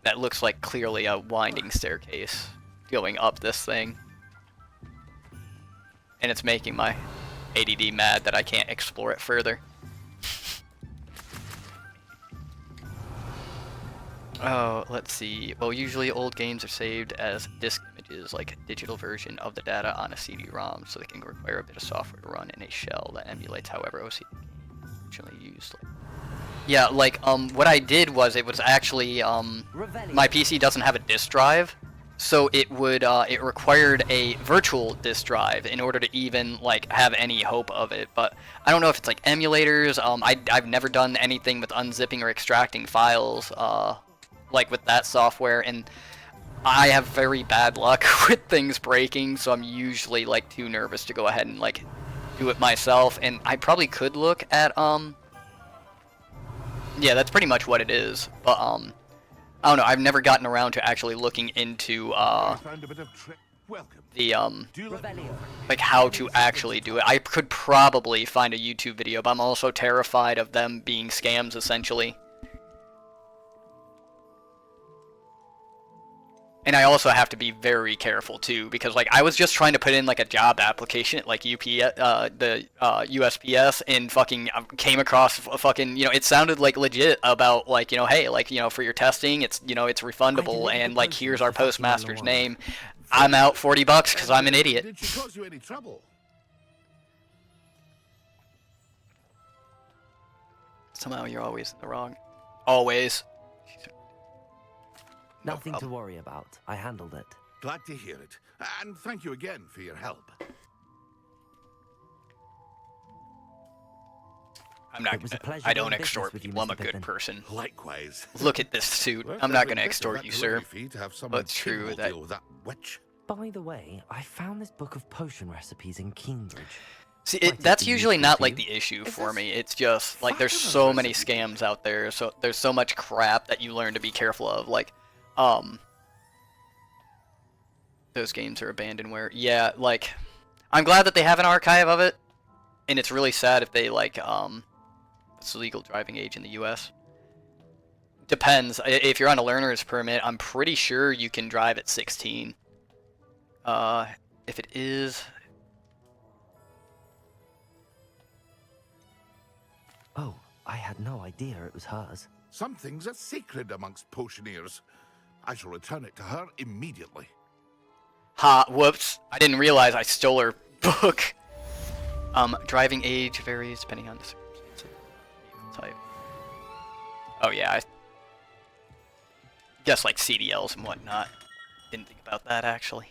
That looks like clearly a winding staircase going up this thing. And it's making my ADD mad that I can't explore it further. Oh, let's see. Well, usually old games are saved as disk images, like a digital version of the data on a CD-ROM, so they can require a bit of software to run in a shell that emulates however OCD originally used. Yeah, like, what I did was, it was actually, my PC doesn't have a disk drive, so it would, it required a virtual disk drive in order to even, like, have any hope of it, but I don't know if it's, like, emulators. I've never done anything with unzipping or extracting files, like, with that software, and I have very bad luck with things breaking, so I'm usually, like, too nervous to go ahead and, like, do it myself, and I probably could look at, yeah, that's pretty much what it is, but, I don't know, I've never gotten around to actually looking into, the, like, how to actually do it. I could probably find a YouTube video, but I'm also terrified of them being scams, essentially. And I also have to be very careful too, because like I was just trying to put in like a job application at like USPS, and fucking came across a fucking, it sounded like legit about like, hey, like, for your testing, it's, it's refundable, and like here's our postmaster's name. I'm out $40 because I'm an idiot. Did she cause you any trouble? Somehow you're always in the wrong. Always. Nothing to worry about. I handled it. Glad to hear it. And thank you again for your help. I'm not gonna, I don't extort people. I'm a good person. Likewise. Look at this suit. I'm not gonna extort you, sir. But it's true that... witch. By the way, I found this book of potion recipes in Cambridge. See, that's usually not like the issue for me. It's just like there's so many scams out there. So there's so much crap that you learn to be careful of. Like, those games are abandonware. Yeah, like, I'm glad that they have an archive of it, and it's really sad if they like it's legal driving age in the U.S. Depends. If you're on a learner's permit, I'm pretty sure you can drive at 16. If it is... Oh, I had no idea it was hers. Something's a secret amongst potioneers. I shall return it to her immediately. Ha, whoops. I didn't realize I stole her book. Driving age varies depending on the type. Oh yeah, I guess like CDLs and whatnot. Didn't think about that actually.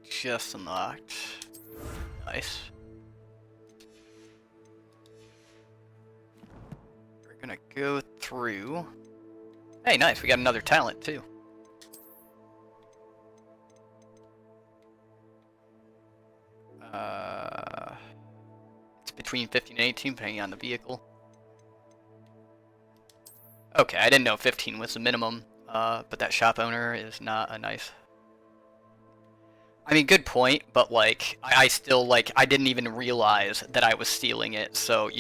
Just unlocked. Nice. We're gonna go through. Hey, nice. We got another talent too. It's between 15 and 18, depending on the vehicle. Okay, I didn't know 15 was the minimum, but that shop owner is not a nice... I mean, good point, but like, I still, like, I didn't even realize that I was stealing it, so,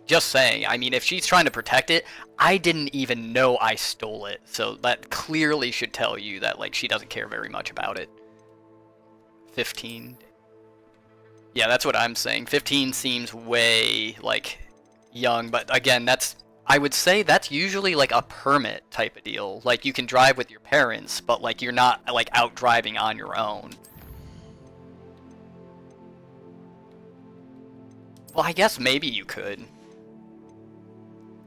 just saying. I mean, if she's trying to protect it, I didn't even know I stole it, so that clearly should tell you that, like, she doesn't care very much about it. 15. Yeah, that's what I'm saying. 15 seems way, like, young, but again, that's... I would say that's usually like a permit type of deal. Like, you can drive with your parents, but like you're not like out driving on your own. Well, I guess maybe you could.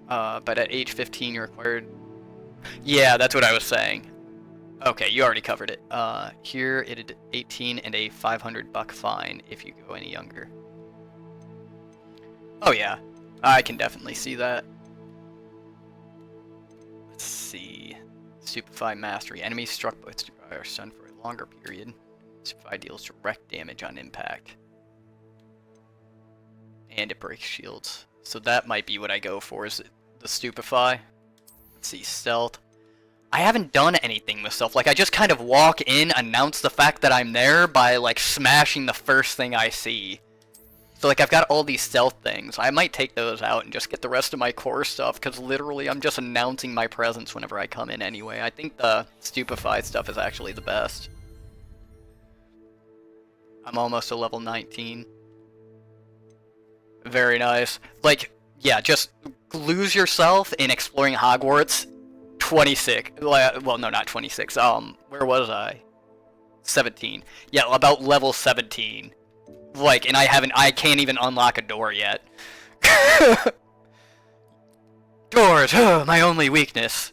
But at age 15 you're required... Yeah, that's what I was saying. Okay, you already covered it. Here it is 18 and a $500 fine if you go any younger. Oh yeah, I can definitely see that. Let's see. Stupefy Mastery. Enemies struck by Stupefy are stunned for a longer period. Stupefy deals direct damage on impact. And it breaks shields. So that might be what I go for, is the Stupefy. Let's see, Stealth. I haven't done anything with Stealth. Like, I just kind of walk in, announce the fact that I'm there by, like, smashing the first thing I see. So, like, I've got all these stealth things. I might take those out and just get the rest of my core stuff, because literally I'm just announcing my presence whenever I come in anyway. I think the Stupefy stuff is actually the best. I'm almost a level 19. Very nice. Like, yeah, just lose yourself in exploring Hogwarts. 26. Well, no, not 26. Where was I? 17. Yeah, about level 17. Like, and I can't even unlock a door yet. Doors, my only weakness.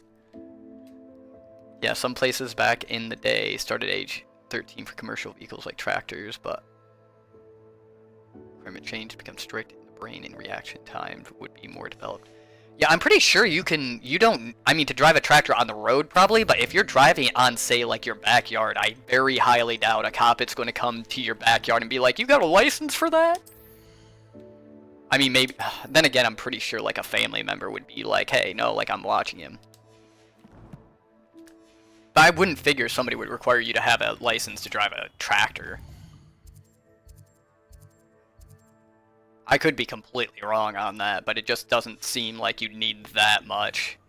Yeah, some places back in the day started age 13 for commercial vehicles like tractors, but climate change to become strict in the brain and reaction time would be more developed. Yeah, I'm pretty sure I mean, to drive a tractor on the road probably, but if you're driving it on, say, like, your backyard, I very highly doubt a cop is going to come to your backyard and be like, you got a license for that? I mean, maybe, then again, I'm pretty sure, like, a family member would be like, hey, no, like, I'm watching him. But I wouldn't figure somebody would require you to have a license to drive a tractor. I could be completely wrong on that, but it just doesn't seem like you'd need that much,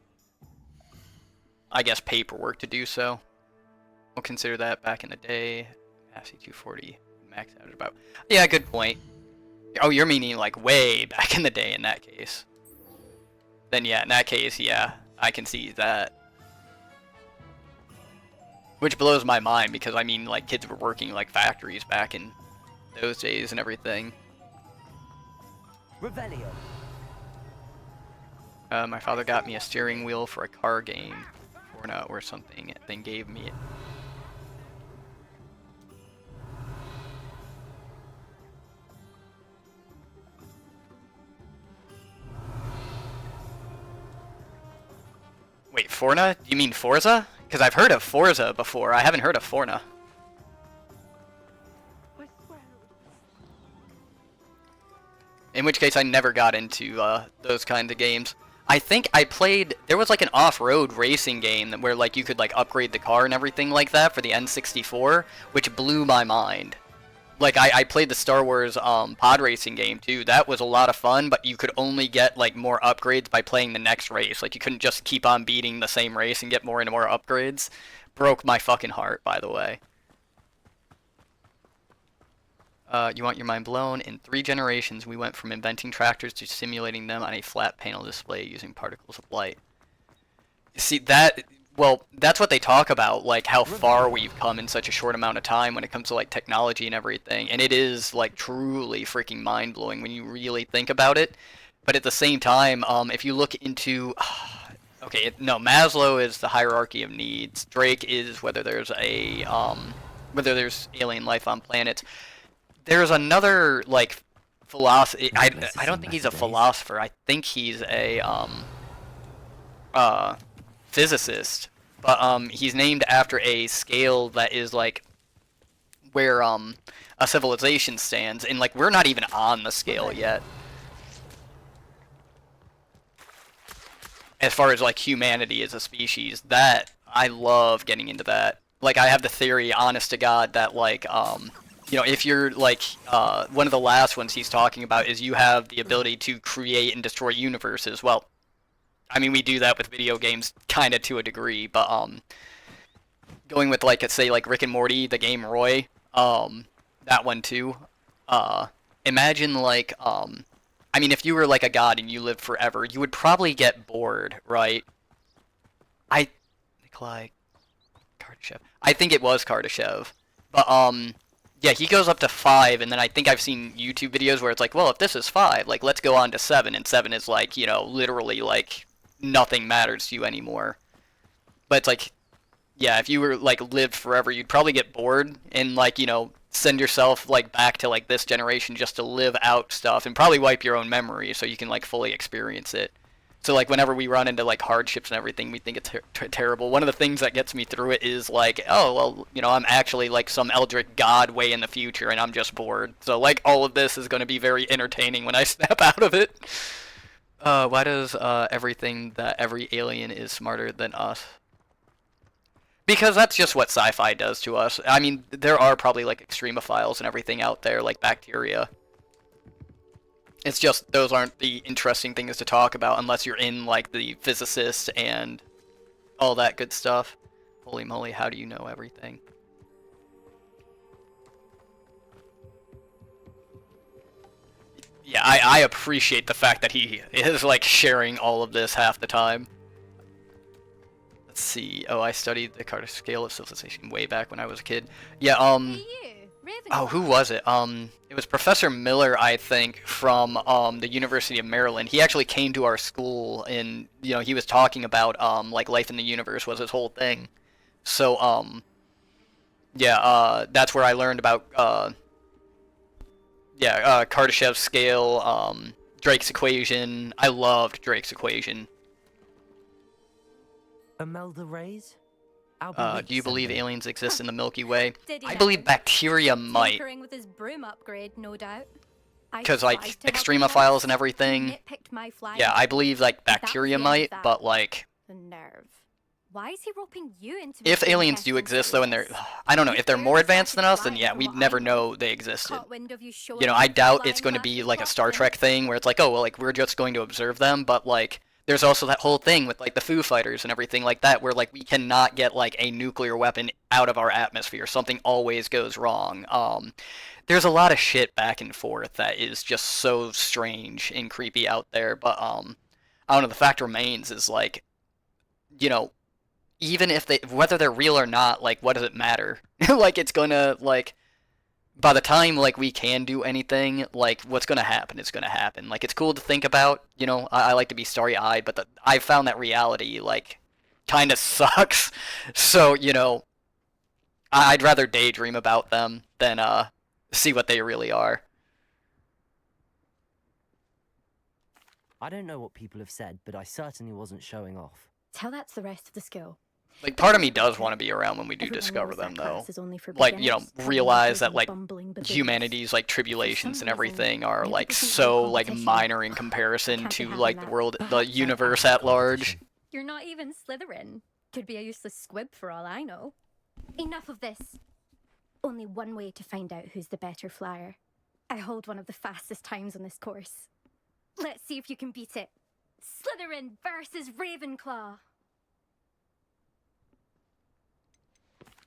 I guess, paperwork to do so. We'll consider that back in the day. Massey 240 max out at about. Yeah, good point. Oh, you're meaning like way back in the day in that case. Then yeah, in that case, yeah, I can see that. Which blows my mind because I mean, like, kids were working like factories back in those days and everything. Revelio. My father got me a steering wheel for a car game, Forna or something, then gave me it. Wait, Forna? Do you mean Forza? Because I've heard of Forza before. I haven't heard of Forna. In which case, I never got into those kinds of games. I think I played... There was like an off-road racing game where like you could like upgrade the car and everything like that for the N64, which blew my mind. Like, I played the Star Wars pod racing game, too. That was a lot of fun, but you could only get, like, more upgrades by playing the next race. Like, you couldn't just keep on beating the same race and get more and more upgrades. Broke my fucking heart, by the way. You want your mind blown? In 3 generations, we went from inventing tractors to simulating them on a flat panel display using particles of light. See, that... Well, that's what they talk about, like, how far we've come in such a short amount of time when it comes to, like, technology and everything. And it is, like, truly freaking mind-blowing when you really think about it. But at the same time, if you look into... Okay, no, Maslow is the hierarchy of needs. Drake is whether there's a... whether there's alien life on planets. There's another, like, philosophy... I don't think he's a philosopher. I think he's a, physicist, but he's named after a scale that is like where a civilization stands, and like we're not even on the scale yet as far as like humanity as a species. That I love getting into that. Like, I have the theory, honest to God, that like you know, if you're like one of the last ones he's talking about is you have the ability to create and destroy universes. Well, I mean, we do that with video games kind of to a degree, but going with, like, say, like, Rick and Morty, the game Roy, that one too. Imagine, like, I mean, if you were, like, a god and you lived forever, you would probably get bored, right? Nikolai Kardashev. I think it was Kardashev. But, yeah, he goes up to 5, and then I think I've seen YouTube videos where it's like, well, if this is 5, like, let's go on to 7, and 7 is, like, you know, literally, like... nothing matters to you anymore. But it's like, yeah, if you were like lived forever, you'd probably get bored and like, you know, send yourself like back to like this generation just to live out stuff and probably wipe your own memory so you can like fully experience it. So like whenever we run into like hardships and everything, we think it's terrible. One of the things that gets me through it is like, oh, well, you know, I'm actually like some eldritch god way in the future and I'm just bored. So like all of this is going to be very entertaining when I snap out of it. Why does everything that every alien is smarter than us? Because that's just what sci-fi does to us. I mean, there are probably like extremophiles and everything out there, like bacteria. It's just those aren't the interesting things to talk about unless you're in like the physicists and all that good stuff. Holy moly, how do you know everything? Yeah, I appreciate the fact that he is, like, sharing all of this half the time. Let's see. Oh, I studied the Carter scale of civilization way back when I was a kid. Yeah, oh, who was it? It was Professor Miller, I think, from, the University of Maryland. He actually came to our school, and, you know, he was talking about, like, life in the universe was his whole thing. So, yeah, that's where I learned about, yeah, Kardashev's scale, Drake's equation. I loved Drake's equation. Imelda Rays? Do you believe aliens exist in the Milky Way? I believe bacteria might. Tinkering with his broom upgrade, no doubt. Because, like, extremophiles and everything. Yeah, I believe, like, bacteria might, but, like... The nerve. Why is he roping you into? If aliens do exist, though, and they're, I don't know, if they're more advanced than us, then yeah, we'd never know they existed. Caught wind of you showing You know, off I your doubt it's flying going to be glasses like a box Star and- Trek thing where it's like, oh, well, like, we're just going to observe them, but, like, there's also that whole thing with, like, the Foo Fighters and everything like that, where, like, we cannot get, like, a nuclear weapon out of our atmosphere. Something always goes wrong. There's a lot of shit back and forth that is just so strange and creepy out there, but, I don't know, the fact remains is, like, you know, even if they, whether they're real or not, like, what does it matter? Like, it's gonna, like, by the time, like, we can do anything, like, what's gonna happen is gonna happen. Like, it's cool to think about, you know, I like to be starry-eyed, but I found that reality, like, kinda sucks. So, you know, I'd rather daydream about them than, see what they really are. I don't know what people have said, but I certainly wasn't showing off. Tell that to the rest of the school. Like, part of me does want to be around when we do Everyone discover knows them, that though. class is only for Like, you know, beginners, realize that, and like, bumbling babies. humanity's, like, tribulations and reason, everything are, maybe like, this isn't so, real like, competition. minor in comparison Can't be to, having like, the that. world, the Perhaps universe that at large. competition. You're not even Slytherin. Could be a useless squib for all I know. Enough of this. Only one way to find out who's the better flyer. I hold one of the fastest times on this course. Let's see if you can beat it. Slytherin versus Ravenclaw.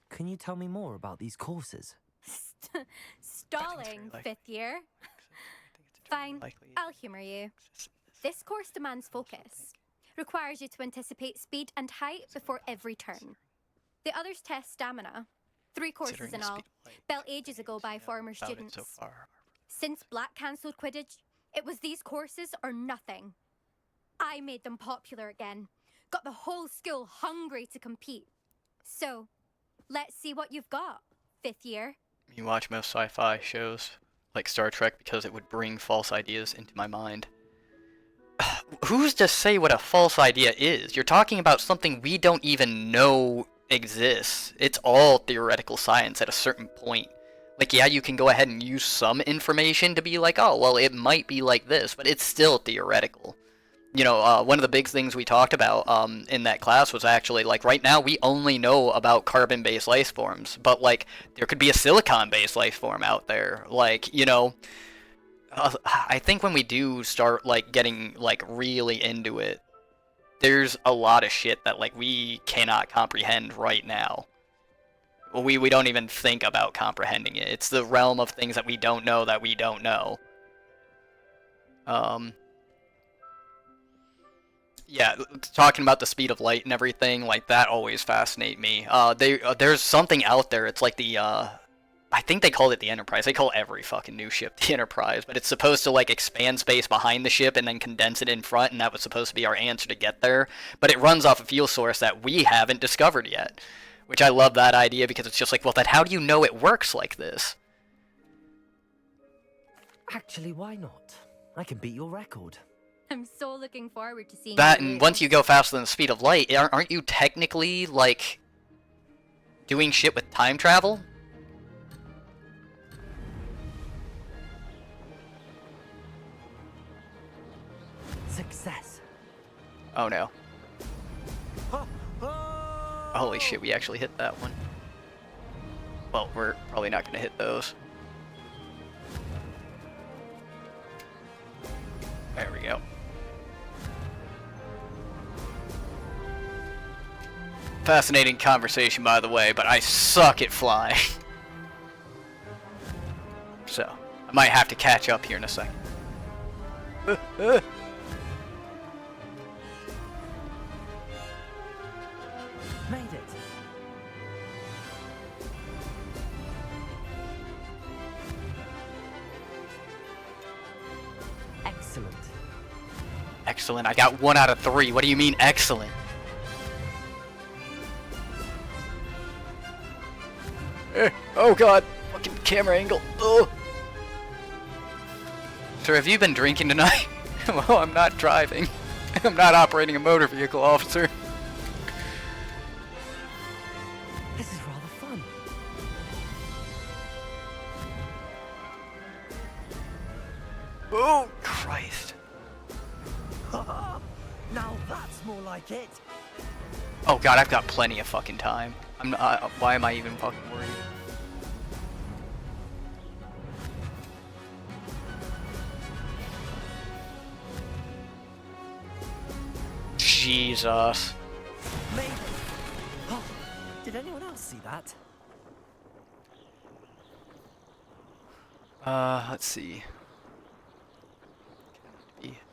Can you tell me more about these courses? Stalling, like- 5th year. Fine, I'll humour you. This course demands focus. Requires you to anticipate speed and height before every turn. The others test stamina. 3 courses Considering in the all, speed of light, built ages ago by former about it students. so far. Since Black cancelled Quidditch, it was these courses or nothing. I made them popular again. Got the whole school hungry to compete. So, let's see what you've got, 5th year. You watch most sci-fi shows, like Star Trek, because it would bring false ideas into my mind. Who's to say what a false idea is? You're talking about something we don't even know exists. It's all theoretical science at a certain point. Like, yeah, you can go ahead and use some information to be like, oh, well, it might be like this, but it's still theoretical. You know, one of the big things we talked about in that class was actually, like, right now we only know about carbon-based life forms, but, like, there could be a silicon-based life form out there. Like, you know, I think when we do start, like, getting, like, really into it, there's a lot of shit that, like, we cannot comprehend right now. We don't even think about comprehending it. It's the realm of things that we don't know that we don't know. Yeah, talking about the speed of light and everything, like, that always fascinate me. There's something out there, it's like the, I think they called it the Enterprise. They call every fucking new ship the Enterprise, but it's supposed to, like, expand space behind the ship and then condense it in front, and that was supposed to be our answer to get there. But it runs off a fuel source that we haven't discovered yet, which I love that idea because it's just like, well, then how do you know it works like this? Actually, why not? I can beat your record. I'm so looking forward to seeing That, you and later. once you go faster than the speed of light, aren't you technically, like, doing shit with time travel? Success. Oh no. Holy shit, we actually hit that one. Well, we're probably not going to hit those. There we go. Fascinating conversation, by the way, but I suck at flying. So, I might have to catch up here in a second. Made it. Excellent. Excellent. I got 1 out of 3. What do you mean, excellent? Oh god. Fucking camera angle. Oh. Sir, have you been drinking tonight? Well, I'm not driving. I'm not operating a motor vehicle, officer. This is rather fun. Oh, Christ. Now that's more like it. Oh god, I've got plenty of fucking time. I'm not, why am I even fucking worried? Jesus. Maybe. Oh, did anyone else see that? Let's see.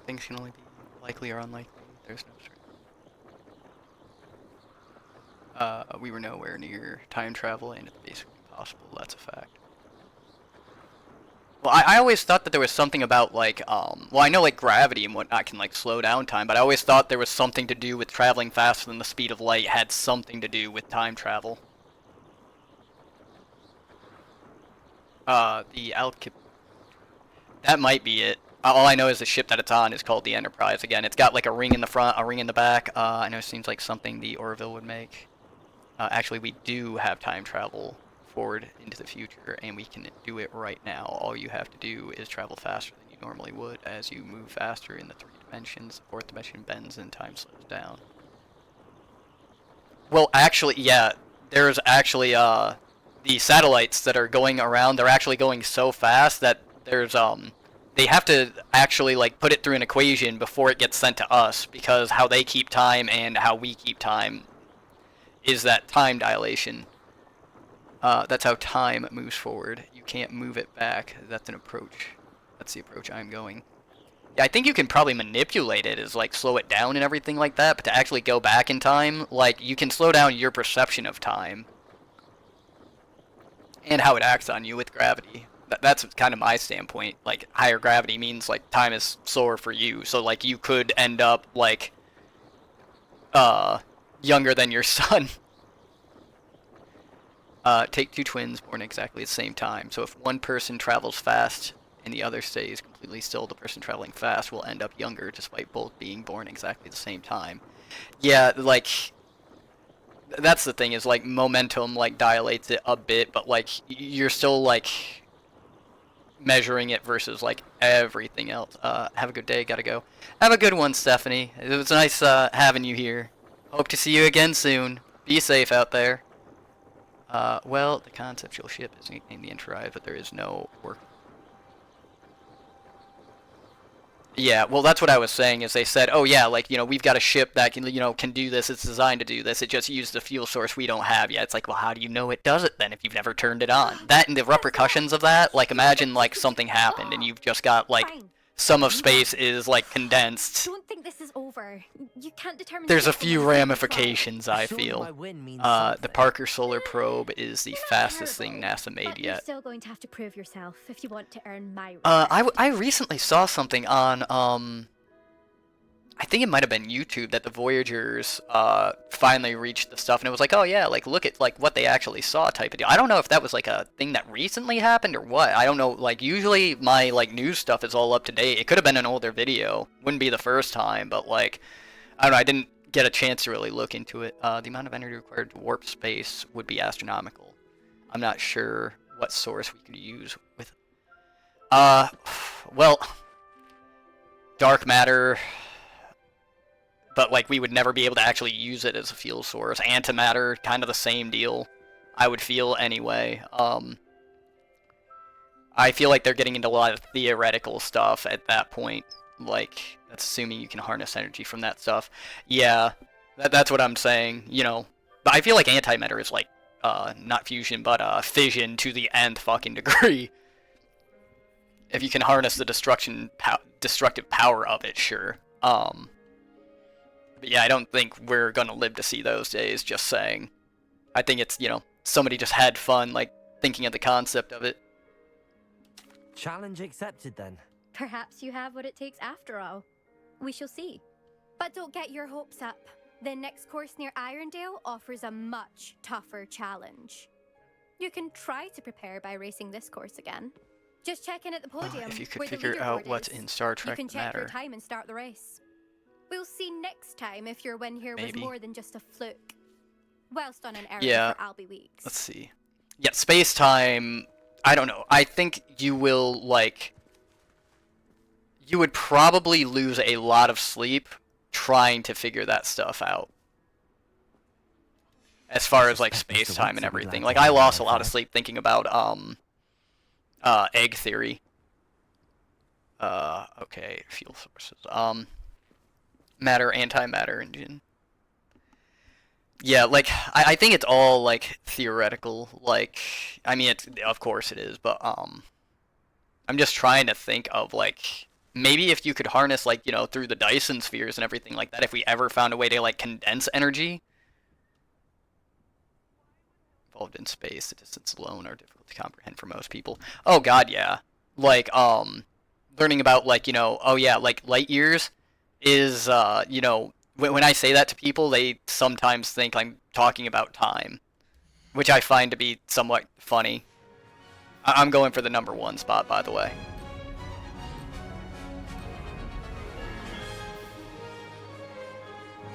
Things can only be likely or unlikely. There's no certain. We were nowhere near time travel, and it's basically impossible. That's a fact. Well, I always thought that there was something about, like, well, I know, like, gravity and whatnot can, like, slow down time, but I always thought there was something to do with traveling faster than the speed of light had something to do with time travel. The Alkip... That might be it. All I know is the ship that it's on is called the Enterprise. Again, it's got, like, a ring in the front, a ring in the back. I know it seems like something the Orville would make. Actually, we do have time travel forward into the future, and we can do it right now. All you have to do is travel faster than you normally would. As you move faster in the 3 dimensions, the 4th dimension bends and time slows down. Well, actually, yeah, there's actually, the satellites that are going around, they're actually going so fast that there's, they have to actually, like, put it through an equation before it gets sent to us, because how they keep time and how we keep time is that time dilation. That's how time moves forward. You can't move it back. That's an approach. That's the approach I'm going. Yeah, I think you can probably manipulate it as, like, slow it down and everything like that, but to actually go back in time, like, you can slow down your perception of time. And how it acts on you with gravity. That's kind of my standpoint. Like, higher gravity means, like, time is slower for you. So, like, you could end up, like, younger than your son. Take 2 twins born exactly at the same time. So if one person travels fast and the other stays completely still, the person traveling fast will end up younger despite both being born exactly at the same time. Yeah, like, that's the thing is, like, momentum, like, dilates it a bit, but, like, you're still, like, measuring it versus, like, everything else. Have a good day, gotta go. Have a good one, Stephanie. It was nice, having you here. Hope to see you again soon. Be safe out there. Well, the conceptual ship is named the Enterprise, but there is no work. Yeah, well, that's what I was saying, is they said, oh yeah, like, you know, we've got a ship that can, you know, can do this, it's designed to do this, it just used the fuel source we don't have yet. It's like, well, how do you know it does it then if you've never turned it on? That and the repercussions of that, like, imagine, like, something happened and you've just got, like, some of space is, like, condensed. Don't think this is over. You can't determine. There's a few ramifications, I feel. The Parker Solar Probe is the fastest thing NASA made But you're yet. still going to have to prove yourself if you want to earn my respect. I recently saw something on, I think it might have been YouTube, that the Voyagers, finally reached the stuff, and it was like, oh yeah, like, look at, like, what they actually saw type of deal. I don't know if that was, like, a thing that recently happened or what. I don't know, like, usually my, like, news stuff is all up to date. It could have been an older video. Wouldn't be the first time, but, like, I don't know, I didn't get a chance to really look into it. The amount of energy required to warp space would be astronomical. I'm not sure what source we could use with it. Well, dark matter... But, like, we would never be able to actually use it as a fuel source. Antimatter, kind of the same deal, I would feel anyway. I feel like they're getting into a lot of theoretical stuff at that point. Like, that's assuming you can harness energy from that stuff. Yeah, that's what I'm saying, you know. But I feel like antimatter is, like, not fusion, but fission to the nth fucking degree. If you can harness the destructive power of it, sure. But yeah, I don't think we're gonna live to see those days, just saying. I think it's, you know, somebody just had fun, like, thinking of the concept of it. Challenge accepted, then. Perhaps you have what it takes after all. We shall see. But don't get your hopes up. The next course near Irondale offers a much tougher challenge. You can try to prepare by racing this course again. Just check in at the podium. If you could where the figure out leaderboard what's is. in Star Trek You can check Matter. your time and start the race. We'll see next time if your win here Maybe. was more than just a fluke. Whilst on an errand Yeah. for Albie Weeks. Let's see. Yeah, space-time, I don't know. I think you will, like... You would probably lose a lot of sleep trying to figure that stuff out. as far as like space time and everything. Like I lost a lot of sleep thinking about egg theory. Okay, fuel sources. Matter, antimatter engine. Yeah, like I think it's all like theoretical. Like I mean, it's of course it is, but I'm just trying to think of like maybe if you could harness like through the Dyson spheres and everything like that. If we ever found a way to like condense energy. Involved in space, the distance alone are difficult to comprehend for most people. Oh God, yeah. Like learning about like oh yeah, like light years is when I say that to people, they sometimes think I'm talking about time, which I find to be somewhat funny. I'm going for the #1 spot, by the way.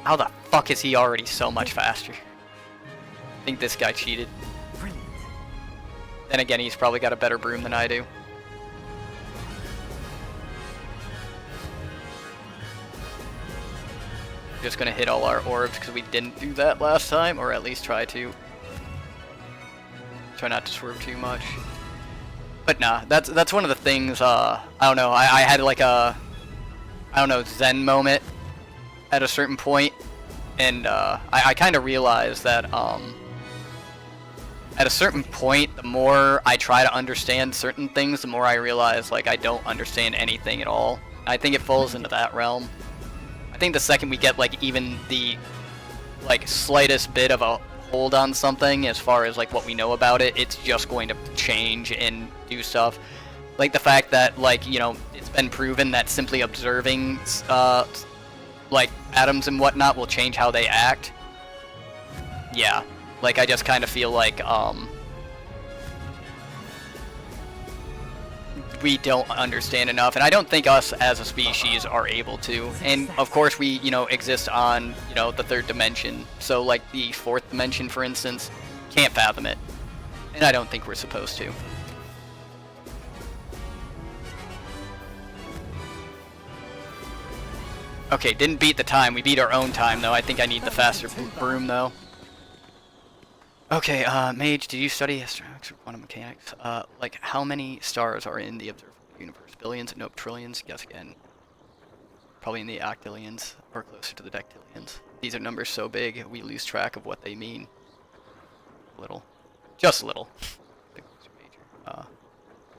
How the fuck is he already so much faster? I think this guy cheated. Brilliant. Then again, he's probably got a better broom than I do. Just gonna hit all our orbs because we didn't do that last time, or at least try to. Try not to swerve too much. But nah, that's one of the things. I don't know. I had like a Zen moment at a certain point, and I kind of realized that at a certain point, the more I try to understand certain things, the more I realize like I don't understand anything at all. I think it falls into that realm. I think the second we get like even the like slightest bit of a hold on something as far as like what we know about it, it's just going to change and do stuff. Like the fact that like it's been proven that simply observing like atoms and whatnot will change how they act. Yeah, like I just kind of feel like we don't understand enough, and I don't think us as a species are able to. And of course we exist on the third dimension, so like the fourth dimension for instance can't fathom it, and I don't think we're supposed to. Okay, didn't beat the time, we beat our own time though. I think I need the faster broom though. Okay, Mage, did you study astronauts or quantum mechanics? Like, how many stars are in the observable universe? Billions? Nope, trillions? Guess again. Probably in the octillions, or closer to the dectillions. These are numbers so big, we lose track of what they mean. Little. Just a little. Major.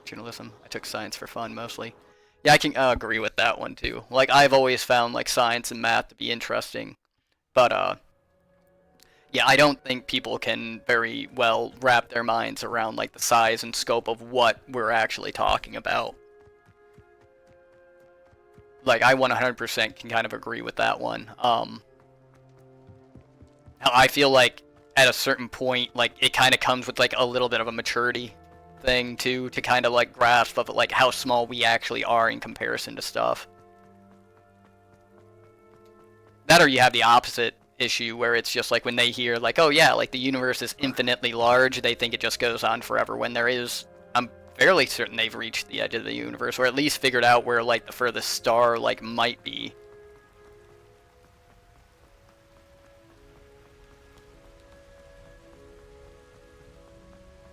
Journalism. I took science for fun, mostly. Yeah, I can agree with that one, too. Like, I've always found, like, science and math to be interesting. But, yeah, I don't think people can very well wrap their minds around like the size and scope of what we're actually talking about. Like I 100% can kind of agree with that one. I feel like at a certain point, like it kind of comes with like a little bit of a maturity thing too, to kind of like grasp of like how small we actually are in comparison to stuff. That or you have the opposite issue where it's just like when they hear like, oh yeah, like the universe is infinitely large, they think it just goes on forever, when there is, I'm fairly certain they've reached the edge of the universe, or at least figured out where like the furthest star like might be.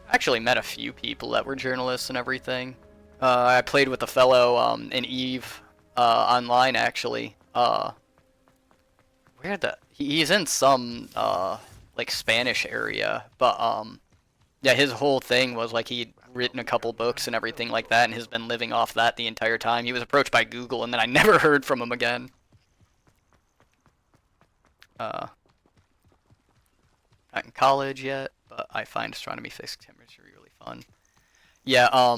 I actually met a few people that were journalists and everything. I played with a fellow in Eve online actually. Where the he's in some like Spanish area, but yeah, his whole thing was like he'd written a couple books and everything like that, and has been living off that the entire time. He was approached by Google, and then I never heard from him again. Not in college yet, but I find astronomy physics chemistry really fun. Yeah,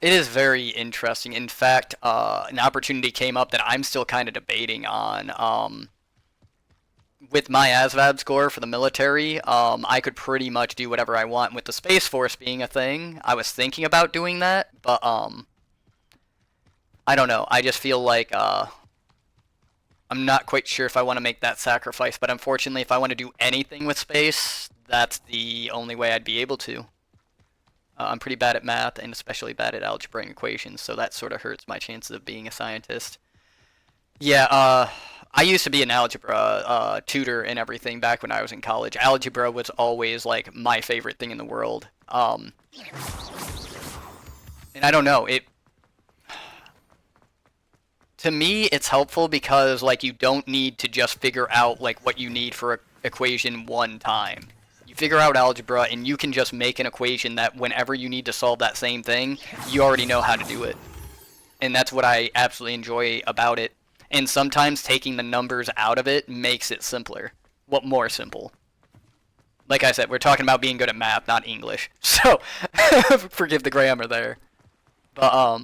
it is very interesting. In fact, an opportunity came up that I'm still kind of debating on. With my ASVAB score for the military, I could pretty much do whatever I want. With the Space Force being a thing, I was thinking about doing that, but I don't know. I just feel like I'm not quite sure if I want to make that sacrifice, but unfortunately, if I want to do anything with space, that's the only way I'd be able to. I'm pretty bad at math, and especially bad at algebra and equations, so that sort of hurts my chances of being a scientist. Yeah, I used to be an algebra tutor and everything back when I was in college. Algebra was always like my favorite thing in the world. And I don't know, to me it's helpful because like you don't need to just figure out like what you need for an equation one time. You figure out algebra and you can just make an equation that whenever you need to solve that same thing, you already know how to do it. And that's what I absolutely enjoy about it. And sometimes taking the numbers out of it makes it simpler. Well, more simple. Like I said, we're talking about being good at math, not English. So, forgive the grammar there. But,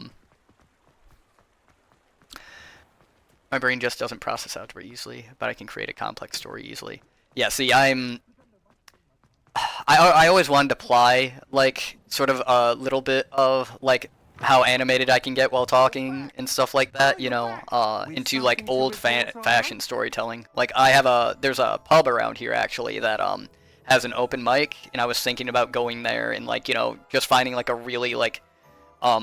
my brain just doesn't process algebra easily, but I can create a complex story easily. Yeah, see, I always wanted to apply, like, sort of a little bit of, like, how animated I can get while talking and stuff like that, you know, into, like, old-fashioned storytelling. Like, there's a pub around here, actually, that, has an open mic, and I was thinking about going there and, like, you know, just finding, like, a really, like,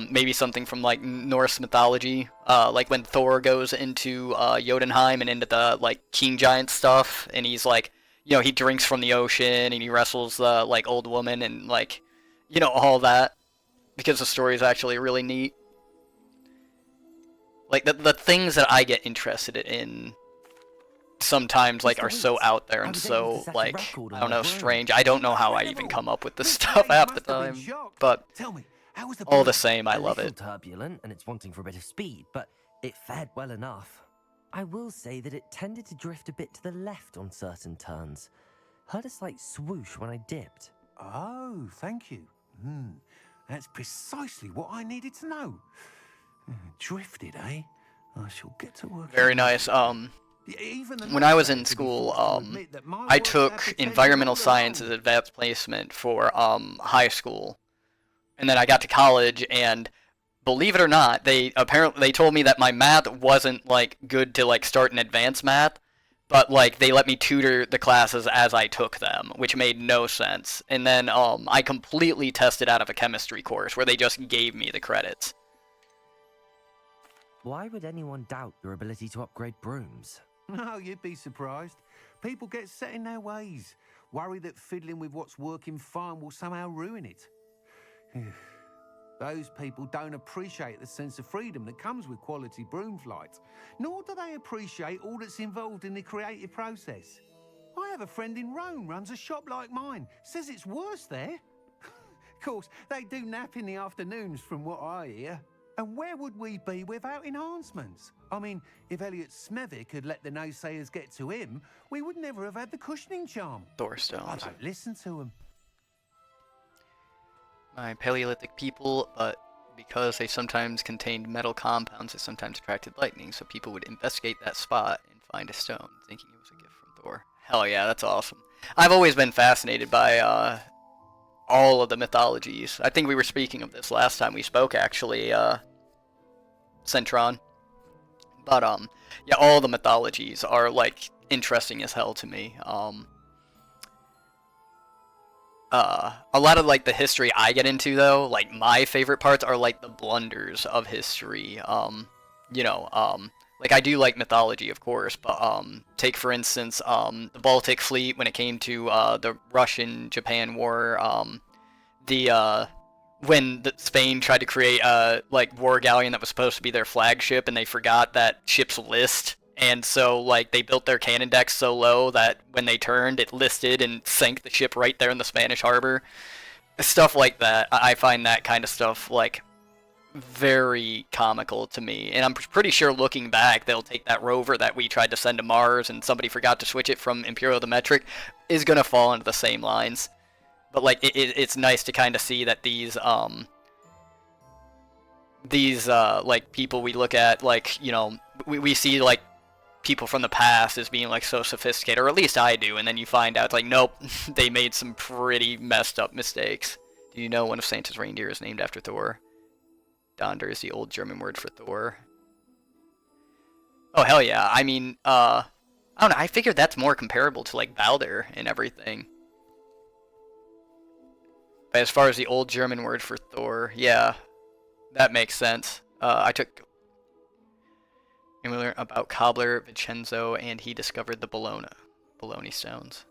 maybe something from, like, Norse mythology, like when Thor goes into, Jotunheim and into the, like, king giant stuff, and he's, like, you know, he drinks from the ocean, and he wrestles the, like, old woman, and, like, you know, all that, because the story is actually really neat. Like, the things that I get interested in sometimes, like, are so out there and so, like, I don't know, strange. I don't know how I even come up with this stuff half the time, but all the same, I love it. Turbulent, and it's wanting for a bit of speed, but it fared well enough. I will say that it tended to drift a bit to the left on certain turns. Heard a slight swoosh when I dipped. Oh, thank you. That's precisely what I needed to know. Drifted, eh? I shall get to work. Very nice. When I was in school, I took environmental science as advanced placement for high school, and then I got to college, and believe it or not, they told me that my math wasn't like good to like start in advanced math, but like they let me tutor the classes as I took them, which made no sense. And then I completely tested out of a chemistry course where they just gave me the credits. Why would anyone doubt your ability to upgrade brooms? No, you'd be surprised. People get set in their ways, worry that fiddling with what's working fine will somehow ruin it. Those people don't appreciate the sense of freedom that comes with quality broom flight, nor do they appreciate all that's involved in the creative process. I have a friend in Rome runs a shop like mine, says it's worse there. Of course, they do nap in the afternoons from what I hear. And where would we be without enhancements? I mean, if Elliot Smethwick had let the naysayers get to him, we would never have had the cushioning charm. Thorstones. I don't listen to him. My Paleolithic people, but because they sometimes contained metal compounds, they sometimes attracted lightning, so people would investigate that spot and find a stone, thinking it was a gift from Thor. Hell yeah, that's awesome. I've always been fascinated by all of the mythologies. I think we were speaking of this last time we spoke, actually, Centron. But, yeah, all the mythologies are, like, interesting as hell to me. A lot of, like, the history I get into, though, like, my favorite parts are, like, the blunders of history. You know, like, I do like mythology, of course, but, take, for instance, the Baltic Fleet when it came to, the Russian-Japan War, when Spain tried to create a, like, war galleon that was supposed to be their flagship, and they forgot that ship's list, and so, like, they built their cannon decks so low that when they turned, it listed and sank the ship right there in the Spanish harbor. Stuff like that. I find that kind of stuff, like, very comical to me. And I'm pretty sure looking back, they'll take that rover that we tried to send to Mars and somebody forgot to switch it from Imperial to metric, is going to fall into the same lines. But, like, it's nice to kind of see that these, like, people we look at, like, you know, we see, like, people from the past as being, like, so sophisticated, or at least I do, and then you find out, it's like, nope, they made some pretty messed up mistakes. Do you know one of Santa's reindeer is named after Thor? Donder is the old German word for Thor. Oh, hell yeah. I mean, I don't know, I figured that's more comparable to, like, Balder and everything. But as far as the old German word for Thor, yeah, that makes sense. I took And we learn about Cobbler Vincenzo, and he discovered the Bologna stones.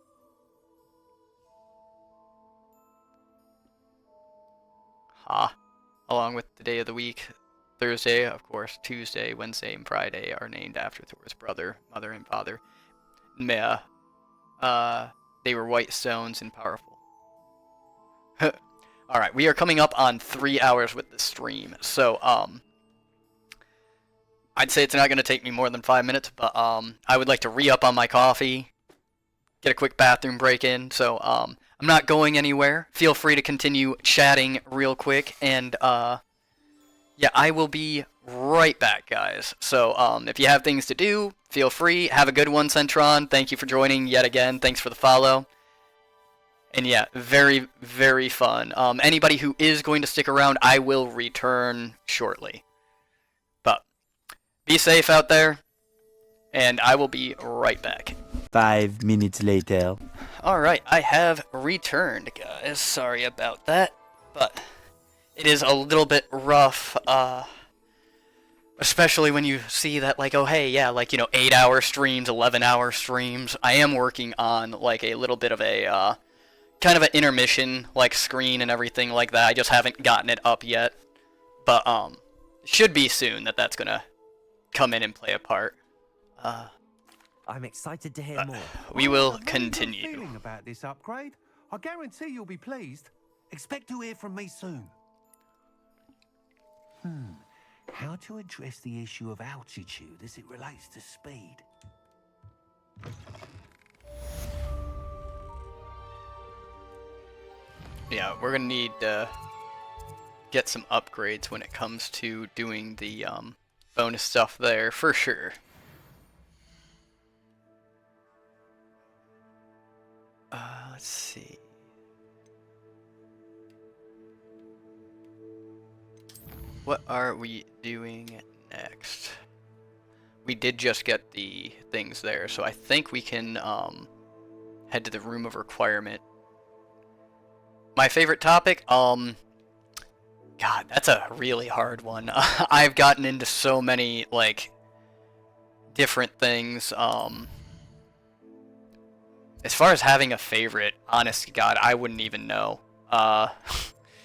Along with the day of the week, Thursday, of course, Tuesday, Wednesday, and Friday are named after Thor's brother, mother, and father. Mea. They were white stones and powerful. Alright, we are coming up on 3 hours with the stream, so, I'd say it's not going to take me more than 5 minutes, but, I would like to re-up on my coffee, get a quick bathroom break in, so, I'm not going anywhere. Feel free to continue chatting real quick, and, yeah, I will be right back, guys. So, if you have things to do, feel free. Have a good one, Centron. Thank you for joining yet again. Thanks for the follow. And yeah, very, very fun. Anybody who is going to stick around, I will return shortly. But, be safe out there, and I will be right back. 5 minutes later. Alright, I have returned, guys. Sorry about that, but it is a little bit rough, especially when you see that, like, oh, hey, yeah, like, 8-hour streams, 11-hour streams. I am working on, like, a little bit of a, kind of an intermission, like, screen and everything like that. I just haven't gotten it up yet, but, should be soon that's gonna come in and play a part. I'm excited to hear more. We will Good continue. feeling about this upgrade. I guarantee you'll be pleased. Expect to hear from me soon. How to address the issue of altitude as it relates to speed? Yeah, we're gonna need to get some upgrades when it comes to doing the bonus stuff there, for sure. Let's see. What are we doing next? We did just get the things there, so I think we can head to the room of requirement. My favorite topic? God, that's a really hard one. I've gotten into so many, like, different things. As far as having a favorite, honest to God, I wouldn't even know.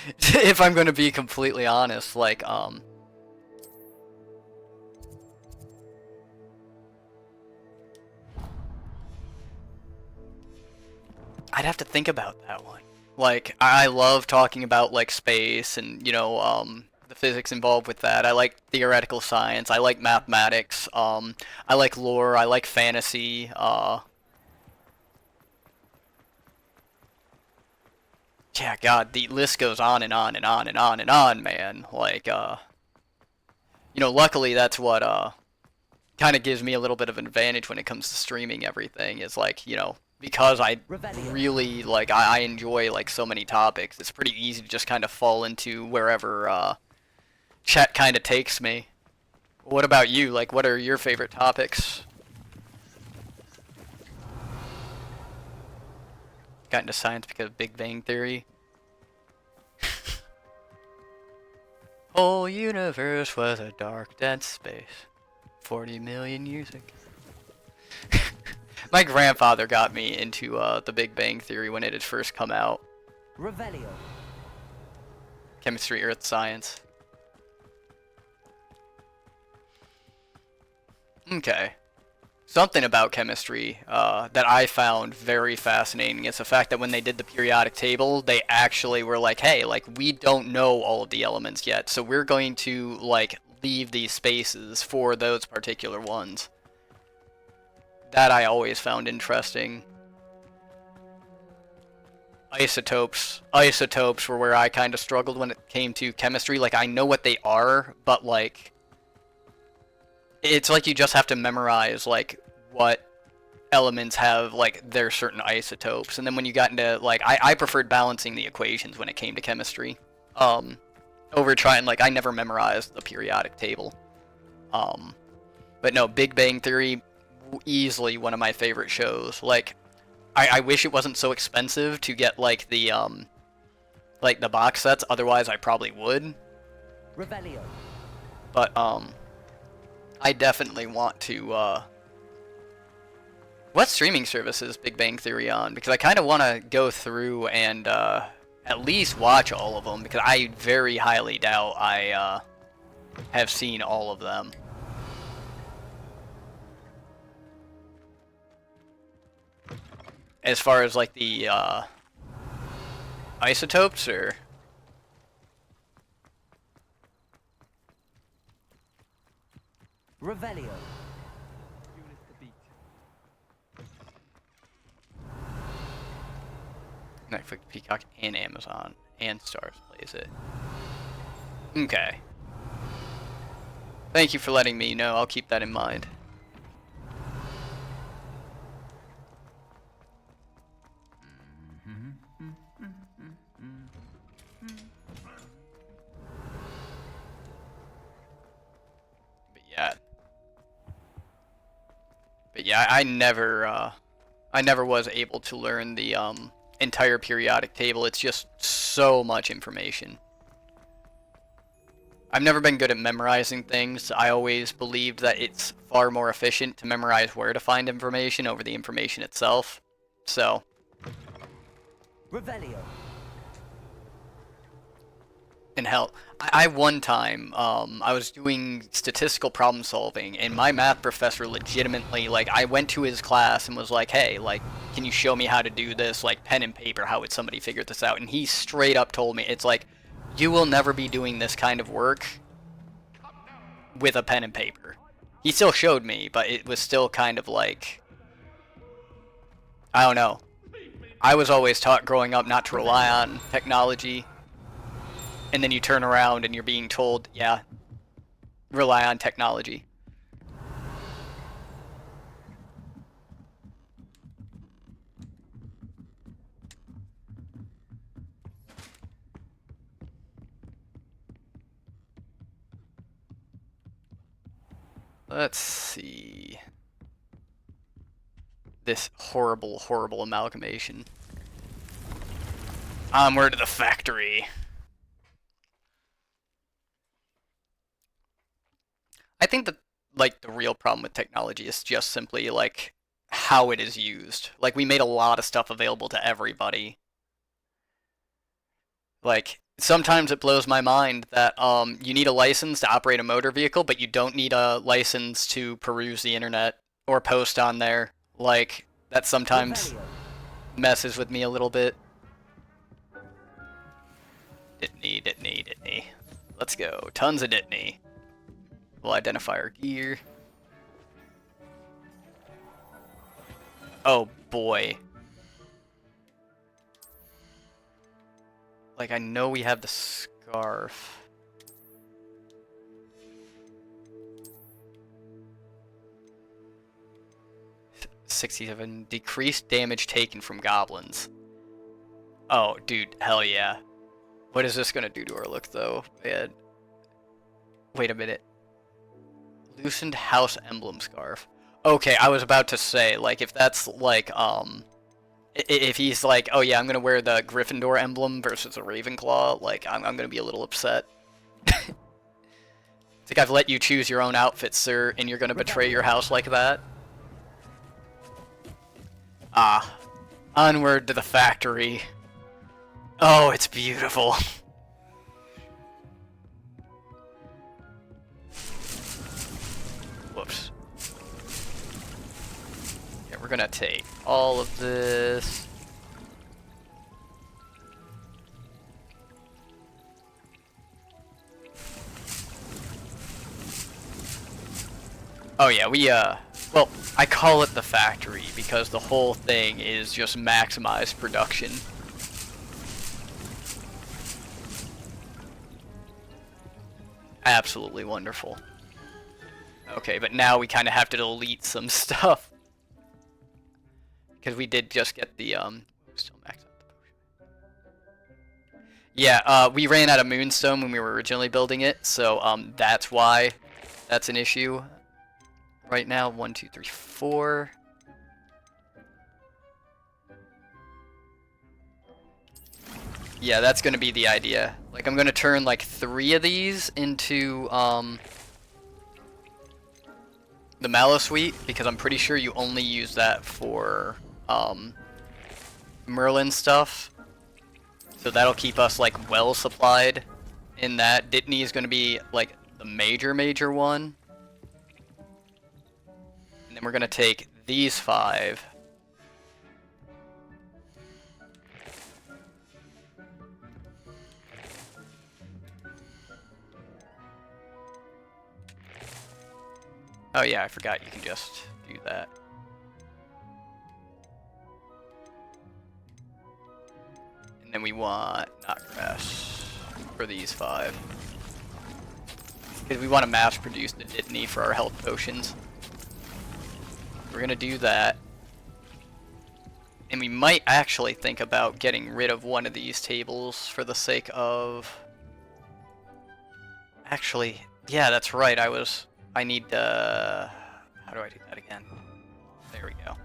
If I'm going to be completely honest, like, I'd have to think about that one. Like, I love talking about, like, space and, the physics involved with that. I like theoretical science. I like mathematics. I like lore. I like fantasy. Yeah, God, the list goes on and on and on and on and on, man. Like, luckily that's what, kind of gives me a little bit of an advantage when it comes to streaming everything, is like, because I really, like, I enjoy, like, so many topics, it's pretty easy to just kind of fall into wherever, chat kind of takes me. What about you? Like, what are your favorite topics? Got into science because of Big Bang Theory. Whole universe was a dark, dense space 40 million years ago. My grandfather got me into the Big Bang Theory when it had first come out. Revelio. Chemistry, earth science. Okay. Something about chemistry that I found very fascinating is the fact that when they did the periodic table, they actually were like, hey, like, we don't know all of the elements yet, so we're going to, like, leave these spaces for those particular ones. That I always found interesting. Isotopes. Isotopes were where I kind of struggled when it came to chemistry. Like, I know what they are, but, like, it's like you just have to memorize, like, what elements have, like, their certain isotopes. And then when you got into, like, I preferred balancing the equations when it came to chemistry. Over trying, like, I never memorized the periodic table. But no, Big Bang Theory, easily one of my favorite shows. Like, I wish it wasn't so expensive to get, like, the box sets, otherwise I probably would. Revelio. But, I definitely want to, what streaming service is Big Bang Theory on? Because I kind of want to go through and, at least watch all of them, because I very highly doubt I, have seen all of them. As far as, like, the, isotopes, or... Revelio. Netflix, Peacock, and Amazon, and Stars plays it. Okay. Thank you for letting me know. I'll keep that in mind. But yeah, I never was able to learn the entire periodic table. It's just so much information. I've never been good at memorizing things. I always believed that it's far more efficient to memorize where to find information over the information itself. So. Revelio. And hell, I one time, I was doing statistical problem solving, and my math professor legitimately, like, I went to his class and was like, hey, like, can you show me how to do this, like, pen and paper, how would somebody figure this out? And he straight up told me, it's like, you will never be doing this kind of work with a pen and paper. He still showed me, but it was still kind of like, I don't know. I was always taught growing up not to rely on technology. And then you turn around and you're being told, yeah, rely on technology. Let's see. This horrible, horrible amalgamation. Onward to the factory. I think that, like, the real problem with technology is just simply, like, how it is used. Like, we made a lot of stuff available to everybody. Like, sometimes it blows my mind that, you need a license to operate a motor vehicle, but you don't need a license to peruse the internet or post on there. Like, that sometimes messes with me a little bit. Ditney. Let's go. Tons of Ditney. We'll identify our gear. Oh boy. Like, I know we have the scarf. $67. Decreased damage taken from goblins. Oh, dude, hell yeah. What is this gonna do to our look, though? Man. Wait a minute. Loosened house emblem scarf. Okay, I was about to say, like, if that's, like, if he's like, oh yeah, I'm gonna wear the Gryffindor emblem versus a Ravenclaw, like, I'm gonna be a little upset. It's like, I've let you choose your own outfit, sir, and you're gonna betray your house like that? Ah. Onward to the factory. Oh, it's beautiful. Whoops. Yeah, we're gonna take all of this. Oh yeah, well, I call it the factory because the whole thing is just maximized production. Absolutely wonderful. Okay, but now we kind of have to delete some stuff. Because we did just get the, still maxed out the potion. Yeah, we ran out of moonstone when we were originally building it, so, that's why that's an issue. Right now, 1, 2, 3, 4. Yeah, that's gonna be the idea. Like, I'm gonna turn, like, 3 of these into, the Mallow Suite, because I'm pretty sure you only use that for Merlin stuff. So that'll keep us like well supplied in that. Dittany is going to be like the major one. And then we're going to take these 5. Oh yeah, I forgot you can just do that. And then we want Knotgrass for these 5. Because we want to mass produce the Dittany for our health potions. We're gonna do that. And we might actually think about getting rid of one of these tables for the sake of... Actually, yeah, that's right, I need to... How do I do that again? There we go.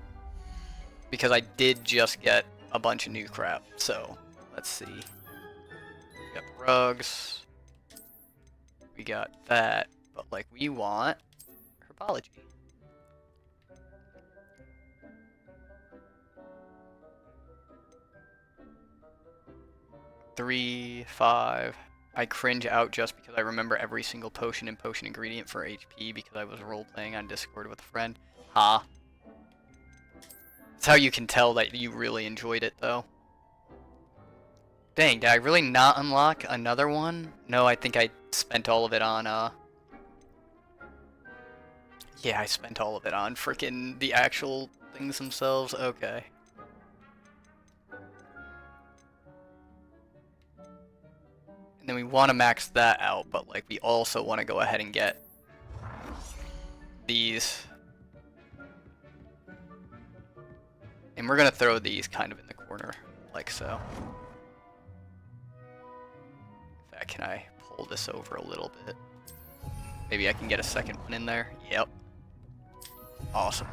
Because I did just get a bunch of new crap, so let's see. We got rugs. We got that, but like we want herbology. Three, 5. I cringe out just because I remember every single potion and potion ingredient for HP because I was role-playing on Discord with a friend. Ha. That's how you can tell that you really enjoyed it, though. Dang, did I really not unlock another one? No, I think I spent all of it on, Yeah, I spent all of it on frickin' the actual things themselves. Okay. And then we want to max that out, but like we also want to go ahead and get these. And we're going to throw these kind of in the corner, like so. In fact, can I pull this over a little bit? Maybe I can get a second one in there. Yep. Awesome.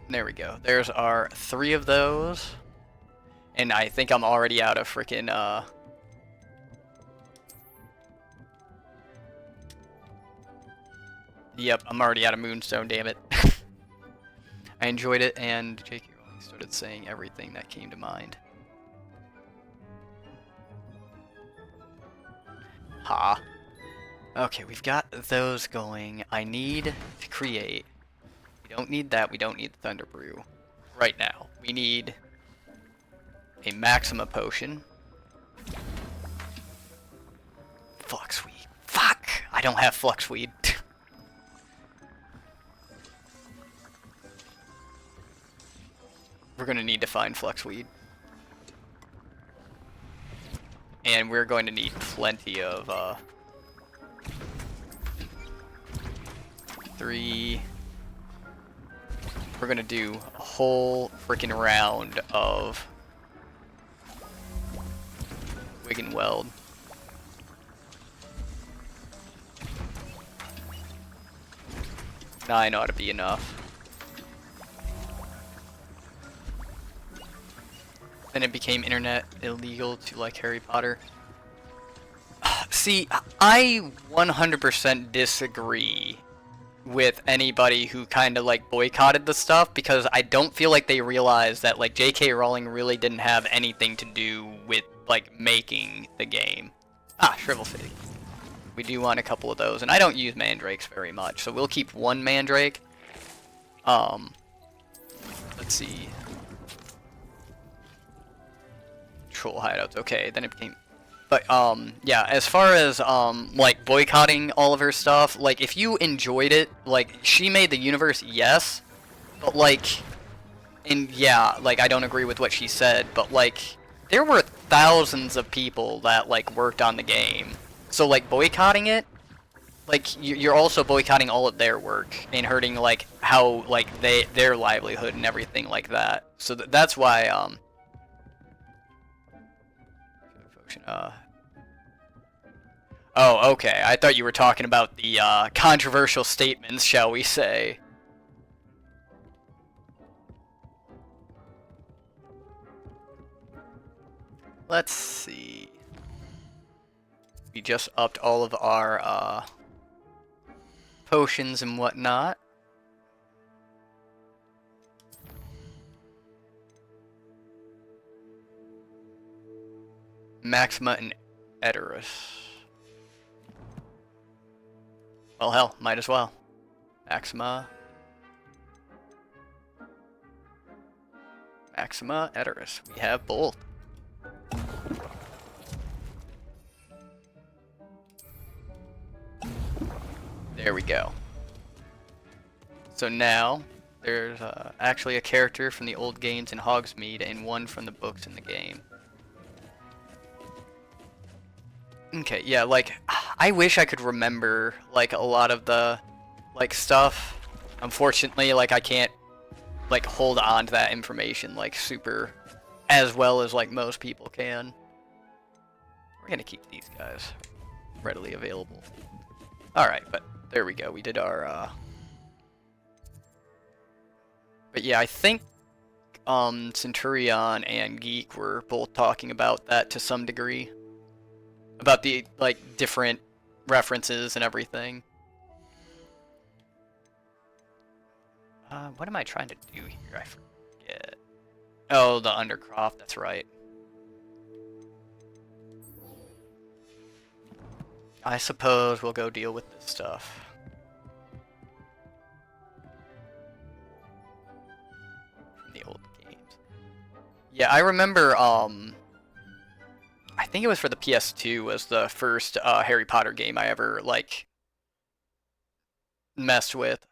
There we go. There's our 3 of those. And I think I'm already out of freaking, Yep, I'm already out of Moonstone, damn it. I enjoyed it, and J.K. Rowling started saying everything that came to mind. Ha. Okay, we've got those going. I need to create... We don't need that. We don't need the Thunder Brew right now. We need a Maxima Potion. Fluxweed. Fuck! I don't have Fluxweed. We're going to need to find Fluxweed. And we're going to need plenty of, 3... We're gonna do a whole freaking round of Wig and Weld. 9 ought to be enough. Then it became internet illegal to like Harry Potter. See, I 100% disagree with anybody who kind of like boycotted the stuff, because I don't feel like they realized that like J.K. Rowling really didn't have anything to do with like making the game. Ah, Shrivel City. We do want a couple of those, and I don't use mandrakes very much, so we'll keep 1 mandrake. Let's see. Troll hideouts. Okay, then it became... But, yeah, as far as, like, boycotting all of her stuff, like, if you enjoyed it, like, she made the universe, yes, but, like, and, yeah, like, I don't agree with what she said, but, like, there were thousands of people that, like, worked on the game, so, like, boycotting it, like, you're also boycotting all of their work, and hurting, like, how, like, their livelihood and everything like that, so that's why, oh, okay. I thought you were talking about the controversial statements, shall we say. Let's see. We just upped all of our potions and whatnot. Maxima and Eterus. Well, hell, might as well. Maxima. Maxima, Eterus. We have both. There we go. So now, there's actually a character from the old games in Hogsmeade and one from the books in the game. Okay, yeah, like, I wish I could remember, like, a lot of the, like, stuff. Unfortunately, like, I can't, like, hold on to that information, like, super, as well as, like, most people can. We're gonna keep these guys readily available. Alright, but there we go, we did our, But yeah, I think, Centurion and Geek were both talking about that to some degree. About the, like, different references and everything. What am I trying to do here? I forget. Oh, the Undercroft, that's right. I suppose we'll go deal with this stuff. From the old games. Yeah, I remember, I think it was for the PS2 was the first Harry Potter game I ever, like, messed with.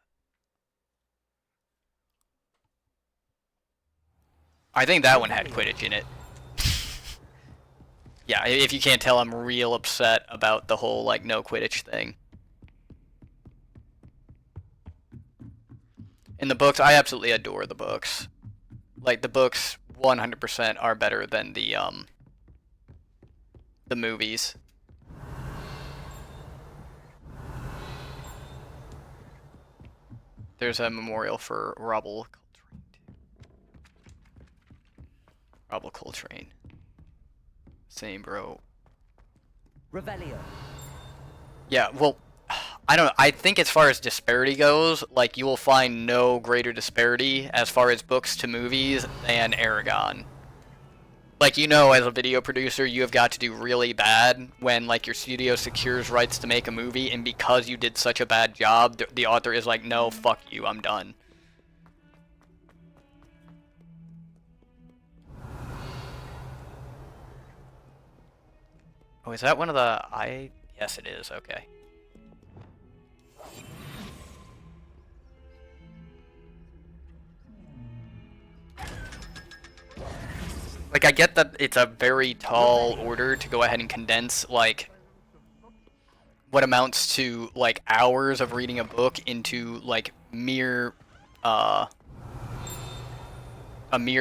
I think that one had Quidditch in it. Yeah, if you can't tell, I'm real upset about the whole, like, no Quidditch thing. In the books, I absolutely adore the books. Like, the books 100% are better than the movies. There's a memorial for Robble Coltrane. Same, bro. Revelio. Yeah, well, I don't know. I think as far as disparity goes, like, you will find no greater disparity as far as books to movies than Aragon. Like, you know, as a video producer, you have got to do really bad when, like, your studio secures rights to make a movie, and because you did such a bad job, the author is like, no, fuck you, I'm done. Oh, is that one of the... Yes, it is, okay. Like, I get that it's a very tall order to go ahead and condense, like, what amounts to, like, hours of reading a book into, like, a mere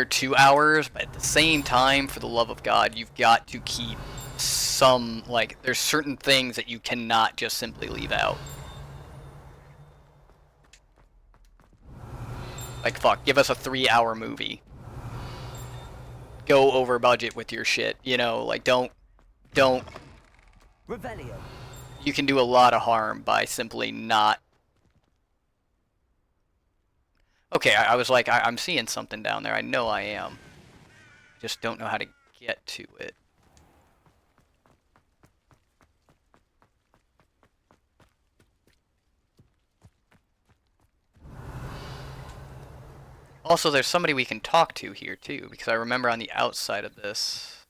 2 hours, but at the same time, for the love of God, you've got to keep some, like, there's certain things that you cannot just simply leave out. Like, fuck, give us a 3-hour movie. Go over budget with your shit, you know, like, don't... Revelio. You can do a lot of harm by simply not... Okay, I was like, I'm seeing something down there, I know I am. Just don't know how to get to it. Also, there's somebody we can talk to here, too, because I remember on the outside of this...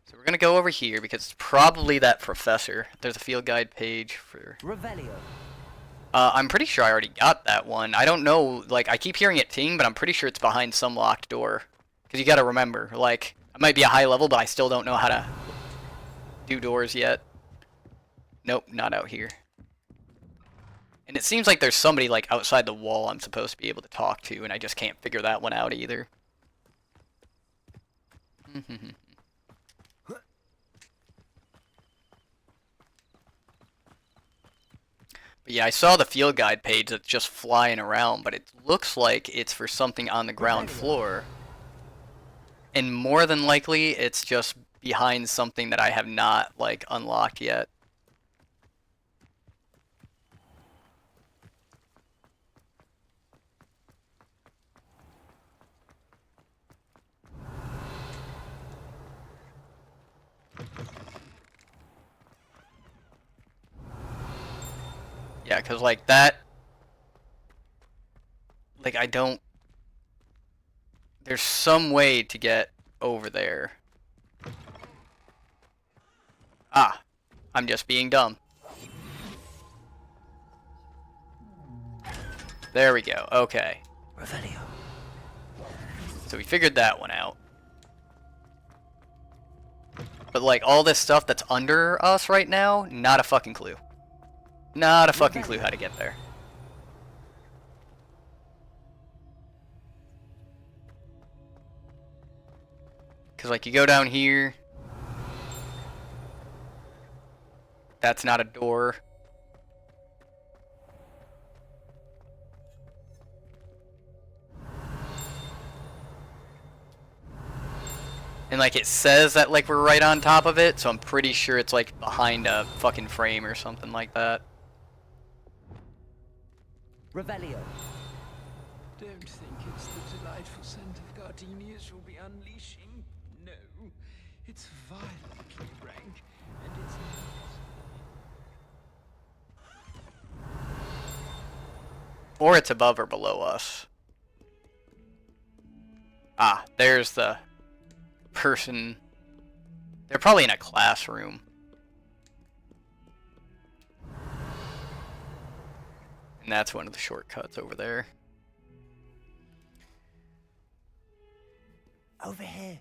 So we're going to go over here, because it's probably that professor. There's a field guide page for... Revelio. I'm pretty sure I already got that one. I don't know, like, I keep hearing it ting, but I'm pretty sure it's behind some locked door. Because you got to remember, like, I might be a high level, but I still don't know how to do doors yet. Nope, not out here. And it seems like there's somebody, like, outside the wall I'm supposed to be able to talk to, and I just can't figure that one out either. But yeah, I saw the field guide page that's just flying around, but it looks like it's for something on the ground floor. And more than likely, it's just behind something that I have not, like, unlocked yet. Yeah, because, like, that... Like, I don't... There's some way to get over there. Ah, I'm just being dumb. There we go, okay. Revelio. So we figured that one out. But, like, all this stuff that's under us right now, not a fucking clue. Not a fucking clue how to get there. Because, like, you go down here. That's not a door. And, like, it says that, like, we're right on top of it, so I'm pretty sure it's, like, behind a fucking frame or something like that. Revelio. Don't think it's the delightful scent of gardenias you'll be unleashing. No, it's violently rank, and it's Or it's above or below us. Ah, there's the person. They're probably in a classroom. And that's one of the shortcuts over there. Over here.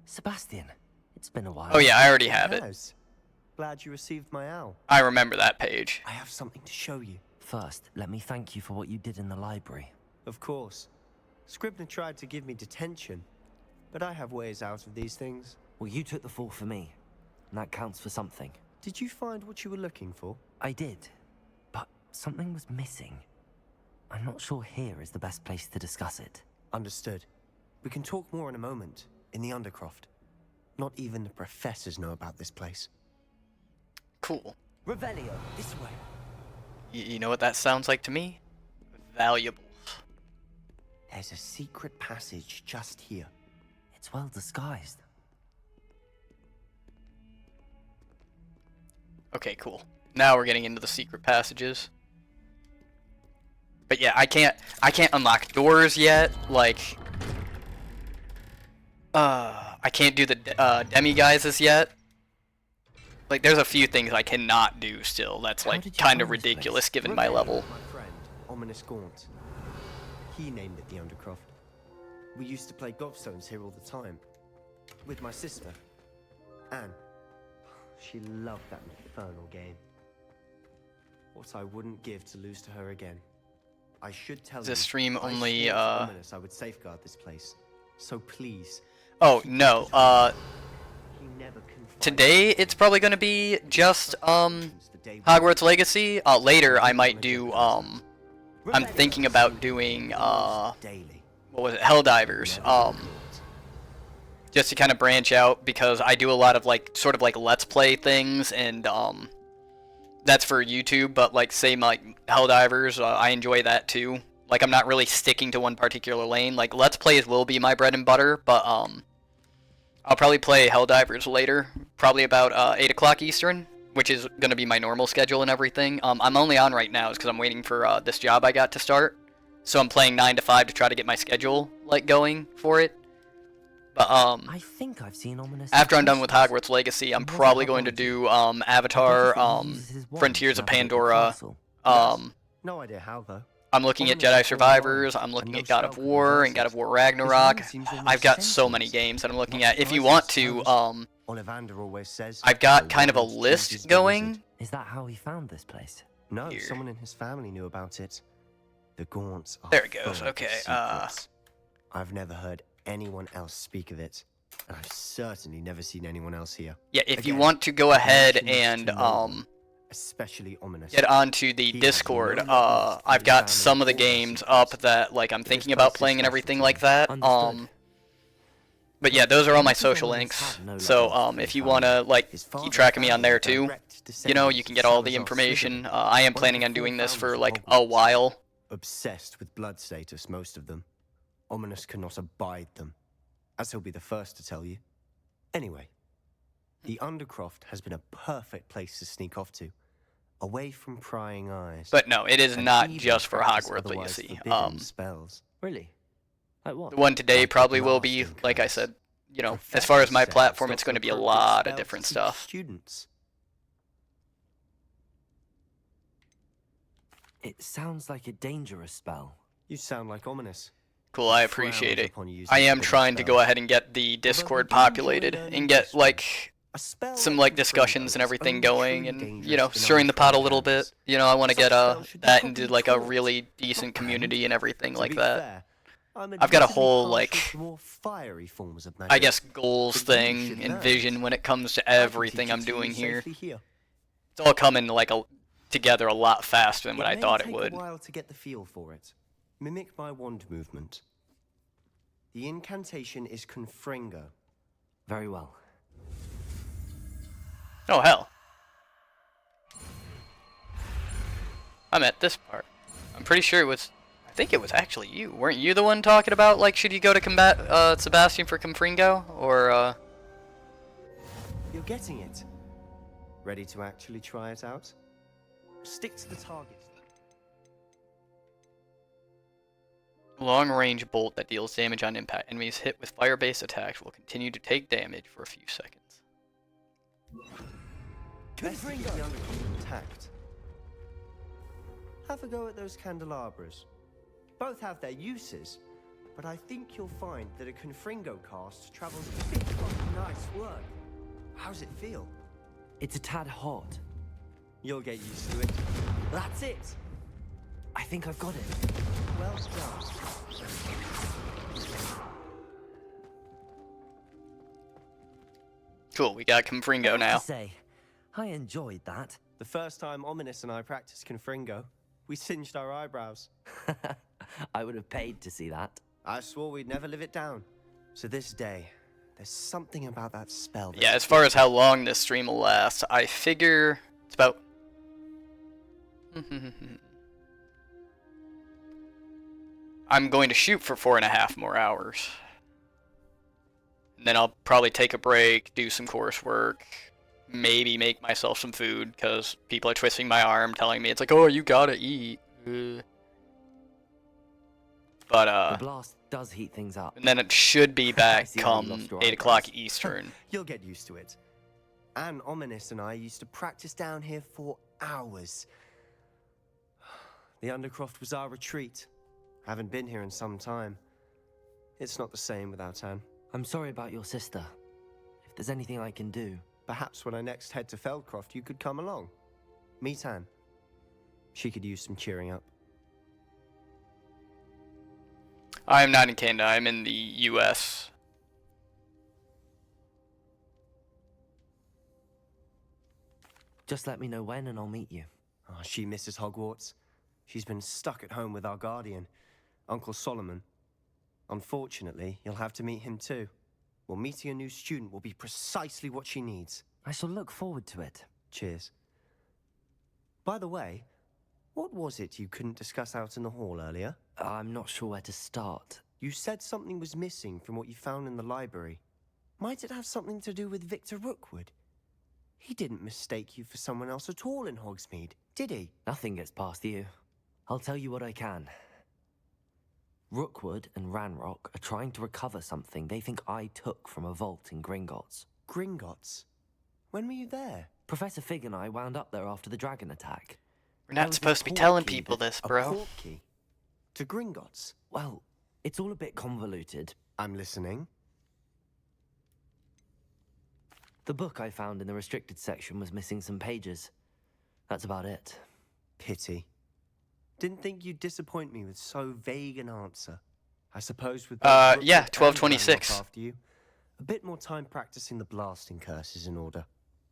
Sebastian, it's been a while. Oh yeah, I already have it. Glad you received my owl. I remember that page. I have something to show you. First, let me thank you for what you did in the library. Of course. Scribner tried to give me detention, but I have ways out of these things. Well, you took the fall for me, and that counts for something. Did you find what you were looking for? I did, but something was missing. I'm not sure here is the best place to discuss it. Understood. We can talk more in a moment, in the Undercroft. Not even the professors know about this place. Cool. Revelio, this way. You know what that sounds like to me? Valuables. There's a secret passage just here. It's well disguised. Okay, cool. Now we're getting into the secret passages. But yeah, I can't unlock doors yet. Like, I can't do the demi-guises yet. Like, there's a few things I cannot do still. That's, like, kind of ridiculous given my level. My friend, Ominous Gaunt. He named it the Undercroft. We used to play gobstones here all the time. With my sister, Anne. She loved that infernal game. What I wouldn't give to lose to her again. I should tell you. This stream only, Ominous, I would safeguard this place. So please. Oh, no, today it's probably gonna be just, Hogwarts Legacy. Later I might do, I'm thinking about doing, what was it, Helldivers, just to kind of branch out, because I do a lot of, like, sort of like Let's Play things, and, that's for YouTube, but, like, say, like, Helldivers, I enjoy that too. Like, I'm not really sticking to one particular lane. Like, Let's Plays will be my bread and butter, but, I'll probably play Helldivers later, probably about 8 o'clock Eastern, which is going to be my normal schedule and everything. I'm only on right now because I'm waiting for this job I got to start. So I'm playing 9 to 5 to try to get my schedule, like, going for it. But, I think I've seen Ominous. After I'm done with Hogwarts Legacy, I'm probably going to do, Avatar, Frontiers of Pandora. No idea how, though. I'm looking at Jedi Survivors, I'm looking at God of War, and God of War Ragnarok. I've got so many games that I'm looking at. If you want to, Ollivander always says I've got kind of a list going. Is that how he found this place? No, someone in his family knew about it. The Gaunts are There it goes, full of okay, secrets. I've never heard anyone else speak of it. And I've certainly never seen anyone else here. Yeah, if you Again, want to go ahead mentions and, to no one. especially ominous. get onto the Discord. I've got some of the games up that like I'm thinking about playing and everything like that. But yeah, those are all my social links. So if you wanna like keep track of me on there too, you know, you can get all the information. I am planning on doing this for like a while. Obsessed with blood status, most of them. Ominous cannot abide them, as he'll be the first to tell you. Anyway, the Undercroft has been a perfect place to sneak off to, away from prying eyes. But no, it is and not even just for practice Hogwarts otherwise Legacy. forbidden spells. Really? Like what? The one today probably will be, like I said, you know, as far as my platform, it's going to be a lot of different stuff. Students. It sounds like a dangerous spell. You sound like Ominous. Cool, I appreciate it. I am trying to go ahead and get the Discord populated and get like some like discussions and everything going, and you know, stirring the pot a little bit. You know, I want to get that into like a really decent community and everything like that. I've got a whole like, I guess, goals thing and vision when it comes to everything I'm doing here. It's all coming like together a lot faster than what I thought it would. It may take a while to get the feel for it. Mimic my wand movement. The incantation is Confringo. Very well. Oh hell. I'm at this part. I'm pretty sure it was, I think it was actually you. Weren't you the one talking about like should you go to combat Sebastian for Confringo or You're getting it. Ready to actually try it out? Stick to the target. Long-range bolt that deals damage on impact. Enemies hit with fire-based attacks will continue to take damage for a few seconds. Best to keep the underground intact. Have a go at those candelabras. Both have their uses, but I think you'll find that a Confringo cast travels a bit fucking nice work. How's it feel? It's a tad hot. You'll get used to it. That's it! I think I've got it. Well done. Cool, we got Confringo now. I enjoyed that. The first time Ominous and I practiced Confringo, we singed our eyebrows. I would have paid to see that. I swore we'd never live it down. So this day, there's something about that spell that... Yeah, as far as how long this stream will last, I figure it's about... I'm going to shoot for 4.5 more hours. And then I'll probably take a break, do some coursework, maybe make myself some food, because people are twisting my arm, telling me, it's like, oh, you gotta eat. But, the blast does heat things up. And then it should be back come 8 o'clock Eastern. You'll get used to it. And Ominous and I used to practice down here for hours. The Undercroft was our retreat. Haven't been here in some time. It's not the same without Anne. I'm sorry about your sister. If there's anything I can do... Perhaps when I next head to Feldcroft, you could come along. Meet Anne. She could use some cheering up. I'm not in Canada, I'm in the US. Just let me know when and I'll meet you. Oh, she misses Hogwarts. She's been stuck at home with our guardian, Uncle Solomon. Unfortunately, you'll have to meet him too. Well, meeting a new student will be precisely what she needs. I shall look forward to it. Cheers. By the way, what was it you couldn't discuss out in the hall earlier? I'm not sure where to start. You said something was missing from what you found in the library. Might it have something to do with Victor Rookwood? He didn't mistake you for someone else at all in Hogsmeade, did he? Nothing gets past you. I'll tell you what I can. Rookwood and Ranrock are trying to recover something they think I took from a vault in Gringotts. Gringotts? When were you there? Professor Fig and I wound up there after the dragon attack. We're not supposed to be telling people this, bro. A port key? To Gringotts? Well, it's all a bit convoluted. I'm listening. The book I found in the restricted section was missing some pages. That's about it. Pity. Didn't think you'd disappoint me with so vague an answer. I suppose with... yeah, 1226. After you, a bit more time practicing the blasting curse is in order.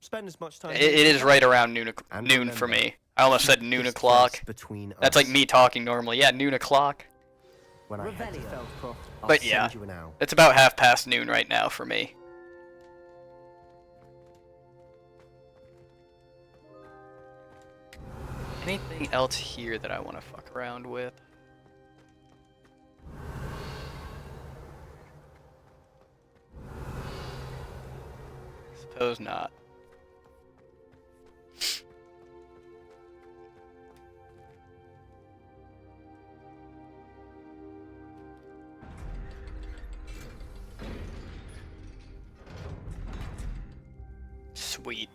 Spend as much time. It is right around noon for me. I almost said noon o'clock. That's like me talking normally. Yeah, noon o'clock. When I head to Feldcroft, I'll But yeah, send you an owl. it's about noon right now for me. Anything else here that I want to fuck around with? Suppose not. Sweet.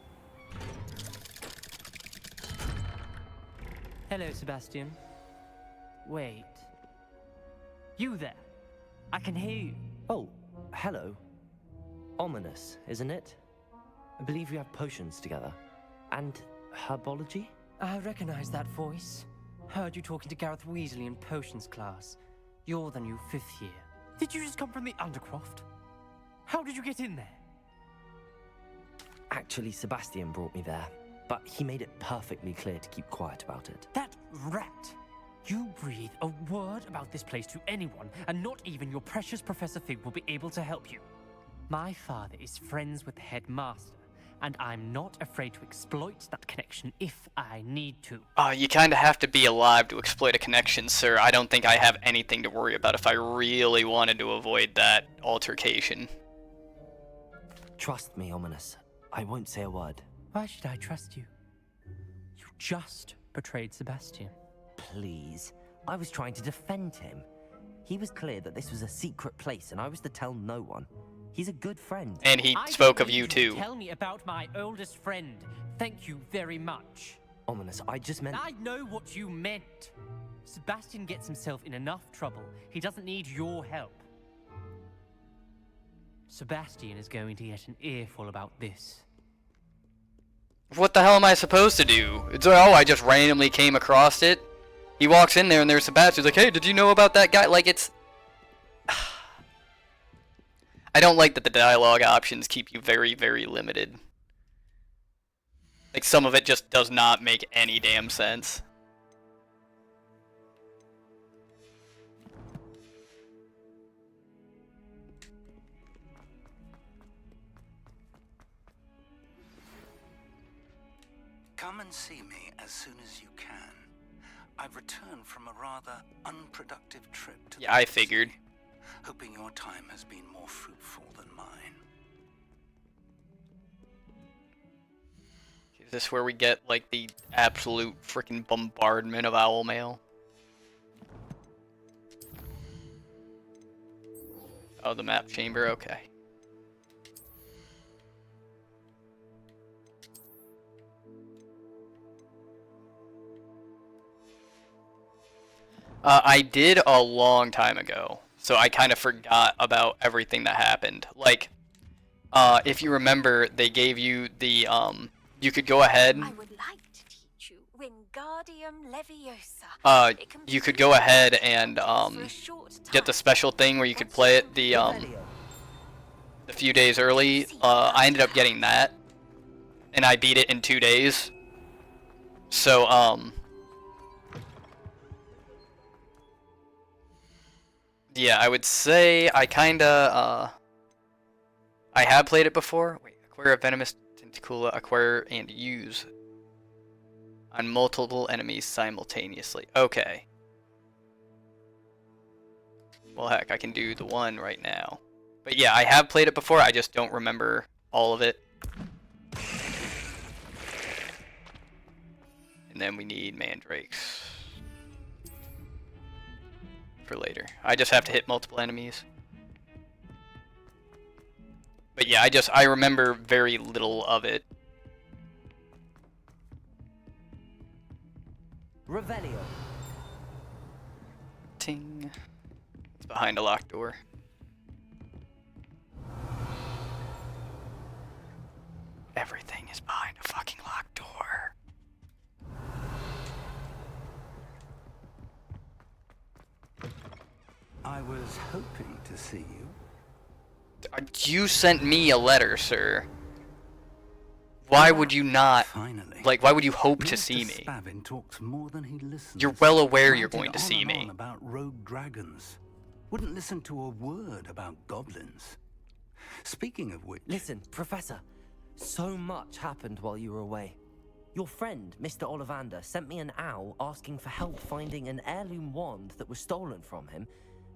Hello, Sebastian. Wait. You there? I can hear you. Oh, hello. Ominous, isn't it? I believe we have potions together. And herbology? I recognize that voice. Heard you talking to Gareth Weasley in potions class. You're the new 5th year. Did you just come from the Undercroft? How did you get in there? Actually, Sebastian brought me there, but he made it perfectly clear to keep quiet about it. That rat! You breathe a word about this place to anyone, and not even your precious Professor Fig will be able to help you. My father is friends with the headmaster, and I'm not afraid to exploit that connection if I need to. You kind of have to be alive to exploit a connection, sir. I don't think I have anything to worry about if I really wanted to avoid that altercation. Trust me, Ominous. I won't say a word. Why should I trust you? You just betrayed Sebastian. Please. I was trying to defend him. He was clear that this was a secret place and I was to tell no one. He's a good friend. And he spoke of you too. Tell me about my oldest friend. Thank you very much. Ominous, I just meant... I know what you meant. Sebastian gets himself in enough trouble. He doesn't need your help. Sebastian is going to get an earful about this. What the hell am I supposed to do? It's I just randomly came across it. He walks in there and there's Sebastian. He's like, hey, did you know about that guy? Like, it's... I don't like that the dialogue options keep you very, very limited. Like, some of it just does not make any damn sense. Come and see me as soon as you can. I've returned from a rather unproductive trip to Yeah, I figured. Hoping your time has been more fruitful than mine. Is this where we get, like, the absolute freaking bombardment of owl mail? Oh, the map chamber, okay. I did a long time ago, so I kind of forgot about everything that happened. Like, if you remember, they gave you the, you could go ahead... I would like to teach you Wingardium Leviosa. You could go ahead and, get the special thing where you could play it a few days early. I ended up getting that, and I beat it in 2 days. So, yeah, I would say I kinda, I have played it before. Wait, acquire a venomous tentacula, acquire and use on multiple enemies simultaneously. Okay. Well, heck, I can do the one right now. But yeah, I have played it before, I just don't remember all of it. And then we need mandrakes. For later. I just have to hit multiple enemies. But yeah, I remember very little of it. Revelio. Ting. It's behind a locked door. Everything is behind a fucking locked door. I was hoping to see you. You sent me a letter, sir. why would you not? Finally. Like, why would you hope to Mr. see me? Spavin talks more than he listens. You're well aware you're Ranted going to on see and me. on about rogue dragons. Wouldn't listen to a word about goblins. Speaking of which... Listen, Professor. So much happened while you were away. Your friend, Mr. Ollivander, sent me an owl asking for help finding an heirloom wand that was stolen from him.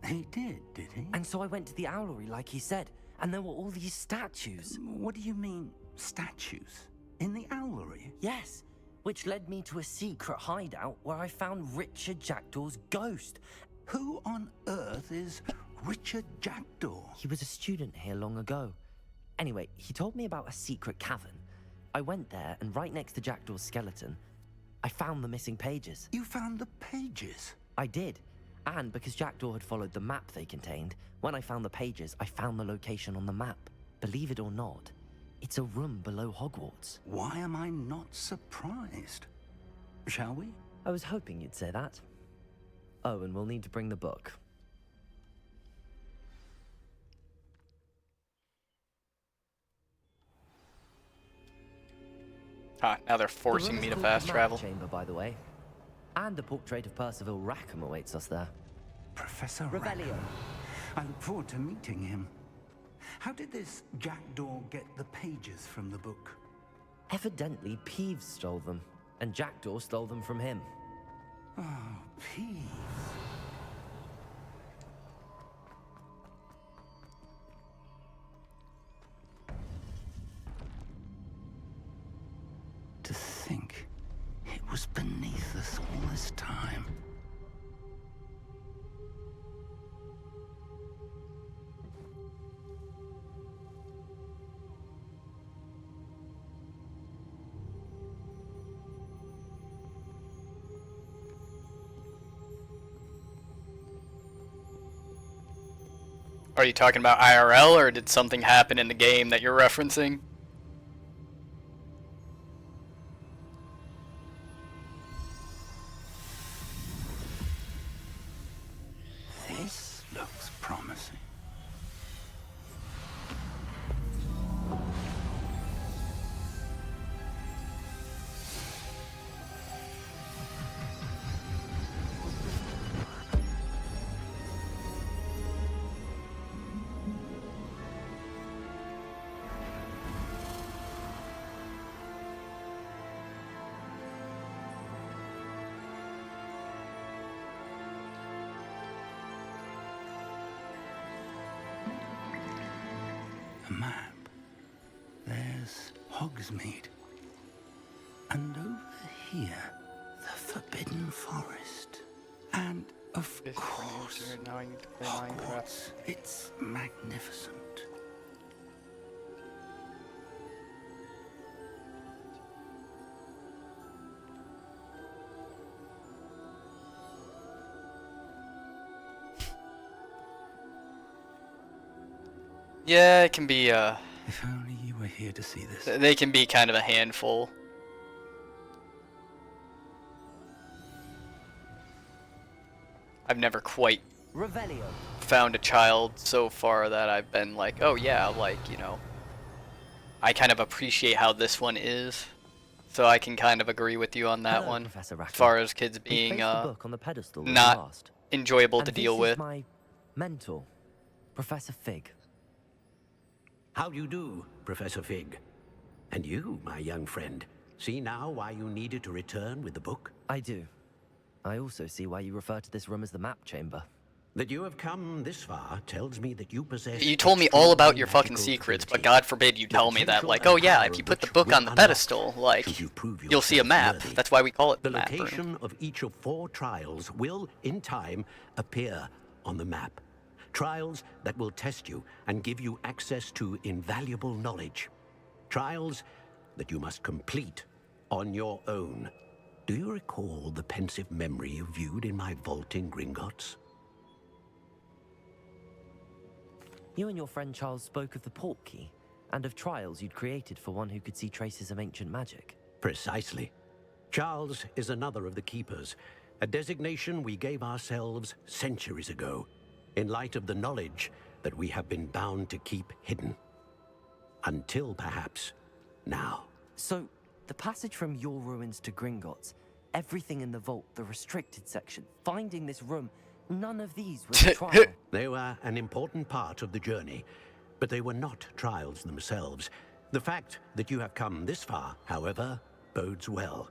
He did he? And so I went to the owlery like he said, and there were all these statues. What do you mean, statues? In the owlery? Yes, which led me to a secret hideout where I found Richard Jackdaw's ghost. Who on earth is Richard Jackdaw? He was a student here long ago. Anyway, he told me about a secret cavern. I went there, and right next to Jackdaw's skeleton, I found the missing pages. You found the pages? I did. And because Jackdaw had followed the map they contained, when I found the pages, I found the location on the map. Believe it or not, it's a room below Hogwarts. Why am I not surprised? Shall we? I was hoping you'd say that. Oh, and we'll need to bring the book. Ah, now they're forcing me to fast travel. Chamber, by the way. And a portrait of Percival Rackham awaits us there. Professor Revelio. Rackham. I look forward to meeting him. How did this Jackdaw get the pages from the book? Evidently, Peeves stole them, and Jackdaw stole them from him. Oh, Peeves. To think it was beneath us all this time. Are you talking about IRL, or did something happen in the game that you're referencing? This looks promising. A map. There's Hogsmeade. And over here, the Forbidden Forest. And of course, now I need to play Hogwarts. It's magnificent. Yeah, it can be, If only you were here to see this. they can be kind of a handful. I've never quite Revelio. found a child so far that I've been like, oh yeah, like, you know, I kind of appreciate how this one is. So I can kind of agree with you on that Hello, one. Professor Rackham. As far as kids We being, placed the book on the pedestal when we not last. enjoyable And to this deal is with. my mentor, Professor Fig. How do you do, Professor Fig? And you, my young friend, see now why you needed to return with the book? I do. I also see why you refer to this room as the map chamber. That you have come this far tells me that you possess... You told me all about your fucking magical secrets, but ability. God forbid you tell me that, like, oh yeah, if you put the book on the pedestal, like, you'll see a map. That's why we call it the The map room. location of each of 4 trials will, in time, appear on the map. Trials that will test you and give you access to invaluable knowledge. Trials that you must complete on your own. Do you recall the pensive memory you viewed in my vault in Gringotts? You and your friend Charles spoke of the Portkey, and of trials you'd created for one who could see traces of ancient magic. Precisely. Charles is another of the Keepers, a designation we gave ourselves centuries ago, in light of the knowledge that we have been bound to keep hidden. Until perhaps now. So, the passage from your ruins to Gringotts, everything in the vault, the restricted section, finding this room, none of these was a trial. They were an important part of the journey, but they were not trials themselves. The fact that you have come this far, however, bodes well.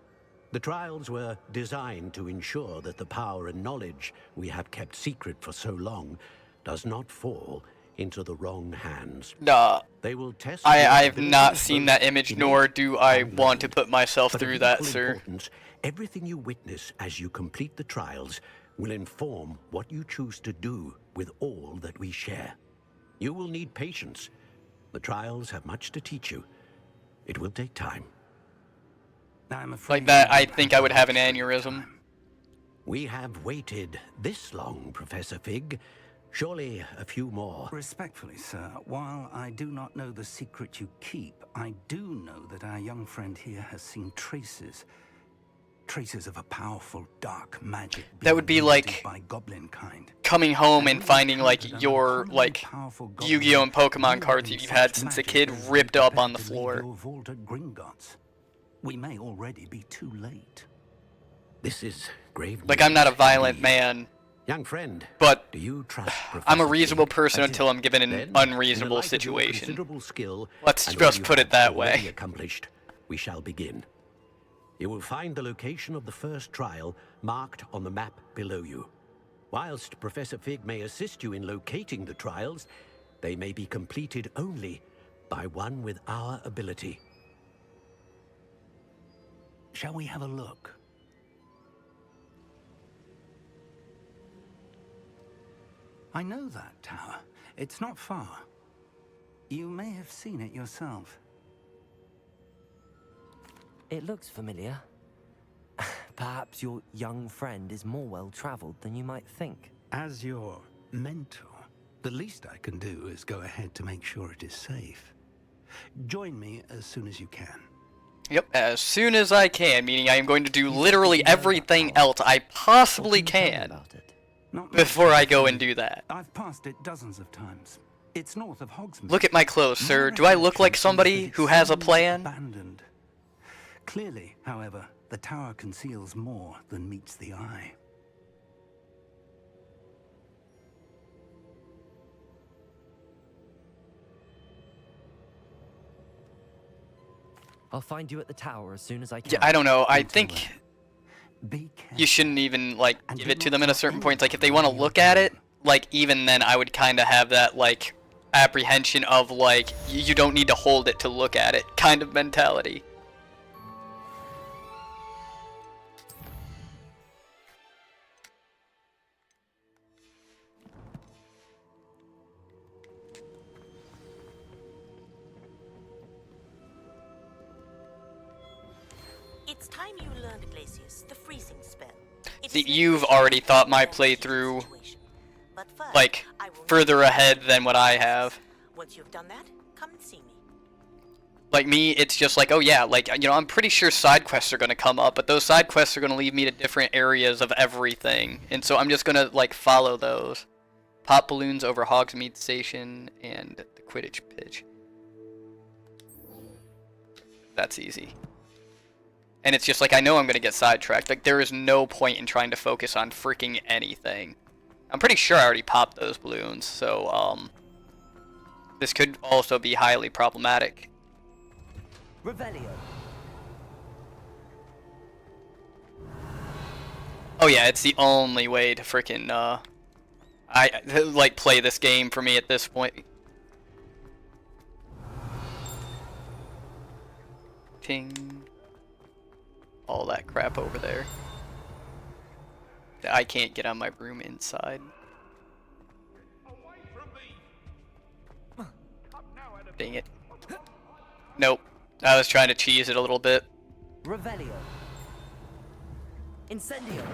The trials were designed to ensure that the power and knowledge we have kept secret for so long does not fall into the wrong hands. Nah. They will test. I've not seen that image, nor do I want to put myself through that, sir. Everything you witness as you complete the trials will inform what you choose to do with all that we share. You will need patience. The trials have much to teach you. It will take time. I'm afraid like that, I think I would have an aneurysm. We have waited this long, Professor Fig. Surely a few more. Respectfully, sir, while I do not know the secret you keep, I do know that our young friend here has seen traces of a powerful dark magic. That would be like by goblin kind. Coming home and finding like your like Yu-Gi-Oh and Pokemon cards that you've had since a kid ripped up on the floor. Vault at Gringotts. We may already be too late. This is grave. Like, I'm not a violent man. Young friend, but do you trust I'm a reasonable person until I'm given an unreasonable situation. Let's just put it that way. Accomplished, we shall begin. You will find the location of the first trial marked on the map below you. Whilst Professor Fig may assist you in locating the trials, they may be completed only by one with our ability. Shall we have a look? I know that tower. It's not far. You may have seen it yourself. It looks familiar. Perhaps your young friend is more well-traveled than you might think. As your mentor, the least I can do is go ahead to make sure it is safe. Join me as soon as you can. Yep, as soon as I can, meaning I am going to do literally everything else I possibly can before I go and do that. I've passed it dozens of times. It's north of Hogsmeade. Look at my clothes, sir. Do I look like somebody who has a plan? Abandoned. Clearly, however, the tower conceals more than meets the eye. I'll find you at the tower as soon as I can. Yeah, I don't know. I think you shouldn't even, like, give it to them at a certain point. Like, if they want to look at it, like, even then I would kind of have that, like, apprehension of, like, you don't need to hold it to look at it kind of mentality. It's time you learned, Glacius, the freezing spell. See, you've already thought my playthrough, like, further ahead than what I have. Once you've done that, come and see me. Like me, it's just like, oh yeah, like, you know, I'm pretty sure side quests are going to come up, but those side quests are going to lead me to different areas of everything. And so I'm just going to, like, follow those. Pop balloons over Hogsmeade Station and the Quidditch pitch. That's easy. And it's just like, I know I'm going to get sidetracked. Like, there is no point in trying to focus on freaking anything. I'm pretty sure I already popped those balloons, so, this could also be highly problematic. Revelio. Oh yeah, it's the only way to freaking, like, play this game for me at this point. Ting. All that crap over there. I can't get on my broom inside. Dang it. Nope. I was trying to cheese it a little bit. Revelio. Incendio.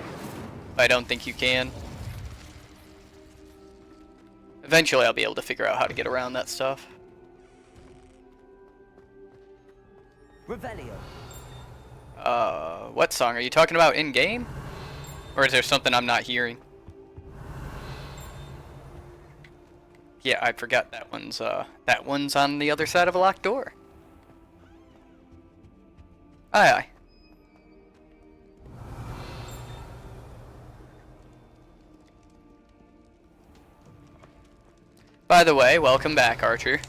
I don't think you can. Eventually I'll be able to figure out how to get around that stuff. Revelio. What song are you talking about in-game? Or is there something I'm not hearing? Yeah, I forgot that one's on the other side of a locked door. Aye, aye. By the way, welcome back, Archer.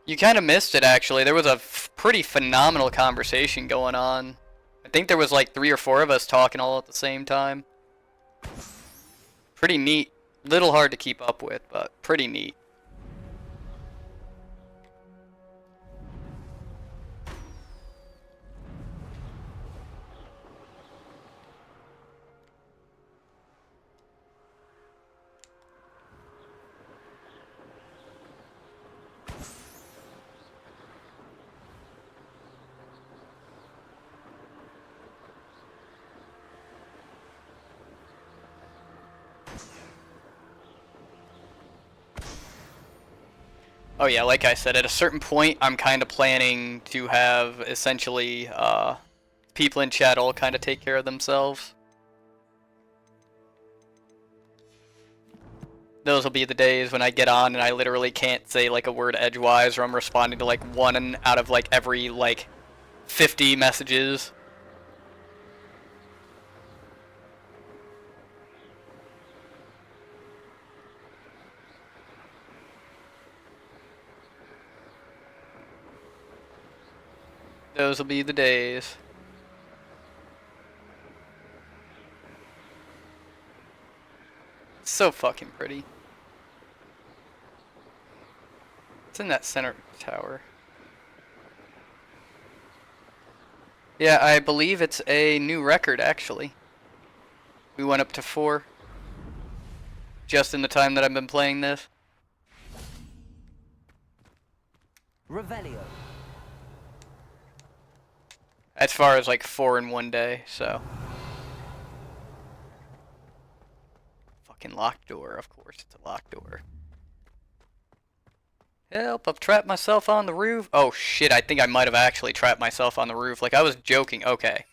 You kind of missed it, actually. There was a pretty phenomenal conversation going on. I think there was like 3 or 4 of us talking all at the same time. Pretty neat. Little hard to keep up with, but pretty neat. Oh yeah, like I said, at a certain point, I'm kind of planning to have, essentially, people in chat all kind of take care of themselves. Those will be the days when I get on and I literally can't say, like, a word edgewise, or I'm responding to, like, 1 out of, like, every, like, 50 messages. Those will be the days. So fucking pretty. It's in that center tower. Yeah, I believe it's a new record, actually. We went up to 4. Just in the time that I've been playing this. Revelio. As far as like 4 in one day, so. Fucking locked door, of course it's a locked door. Help, I've trapped myself on the roof. Oh shit, I think I might have actually trapped myself on the roof. Like, I was joking. Okay.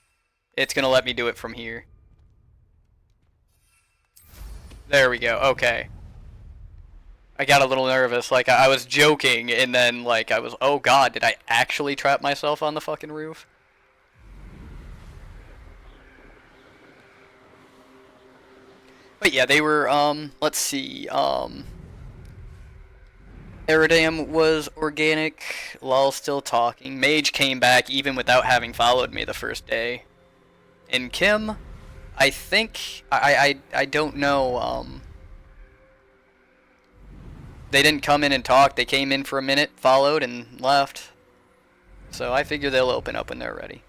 It's gonna let me do it from here. There we go, okay. I got a little nervous, like I was joking, and then like I was, oh god, did I actually trap myself on the fucking roof? But yeah, they were, let's see, Aerodam was organic, Lol still talking, Mage came back even without having followed me the first day. And Kim, I think, I don't know, they didn't come in and talk, they came in for a minute, followed, and left. So I figure they'll open up when they're ready.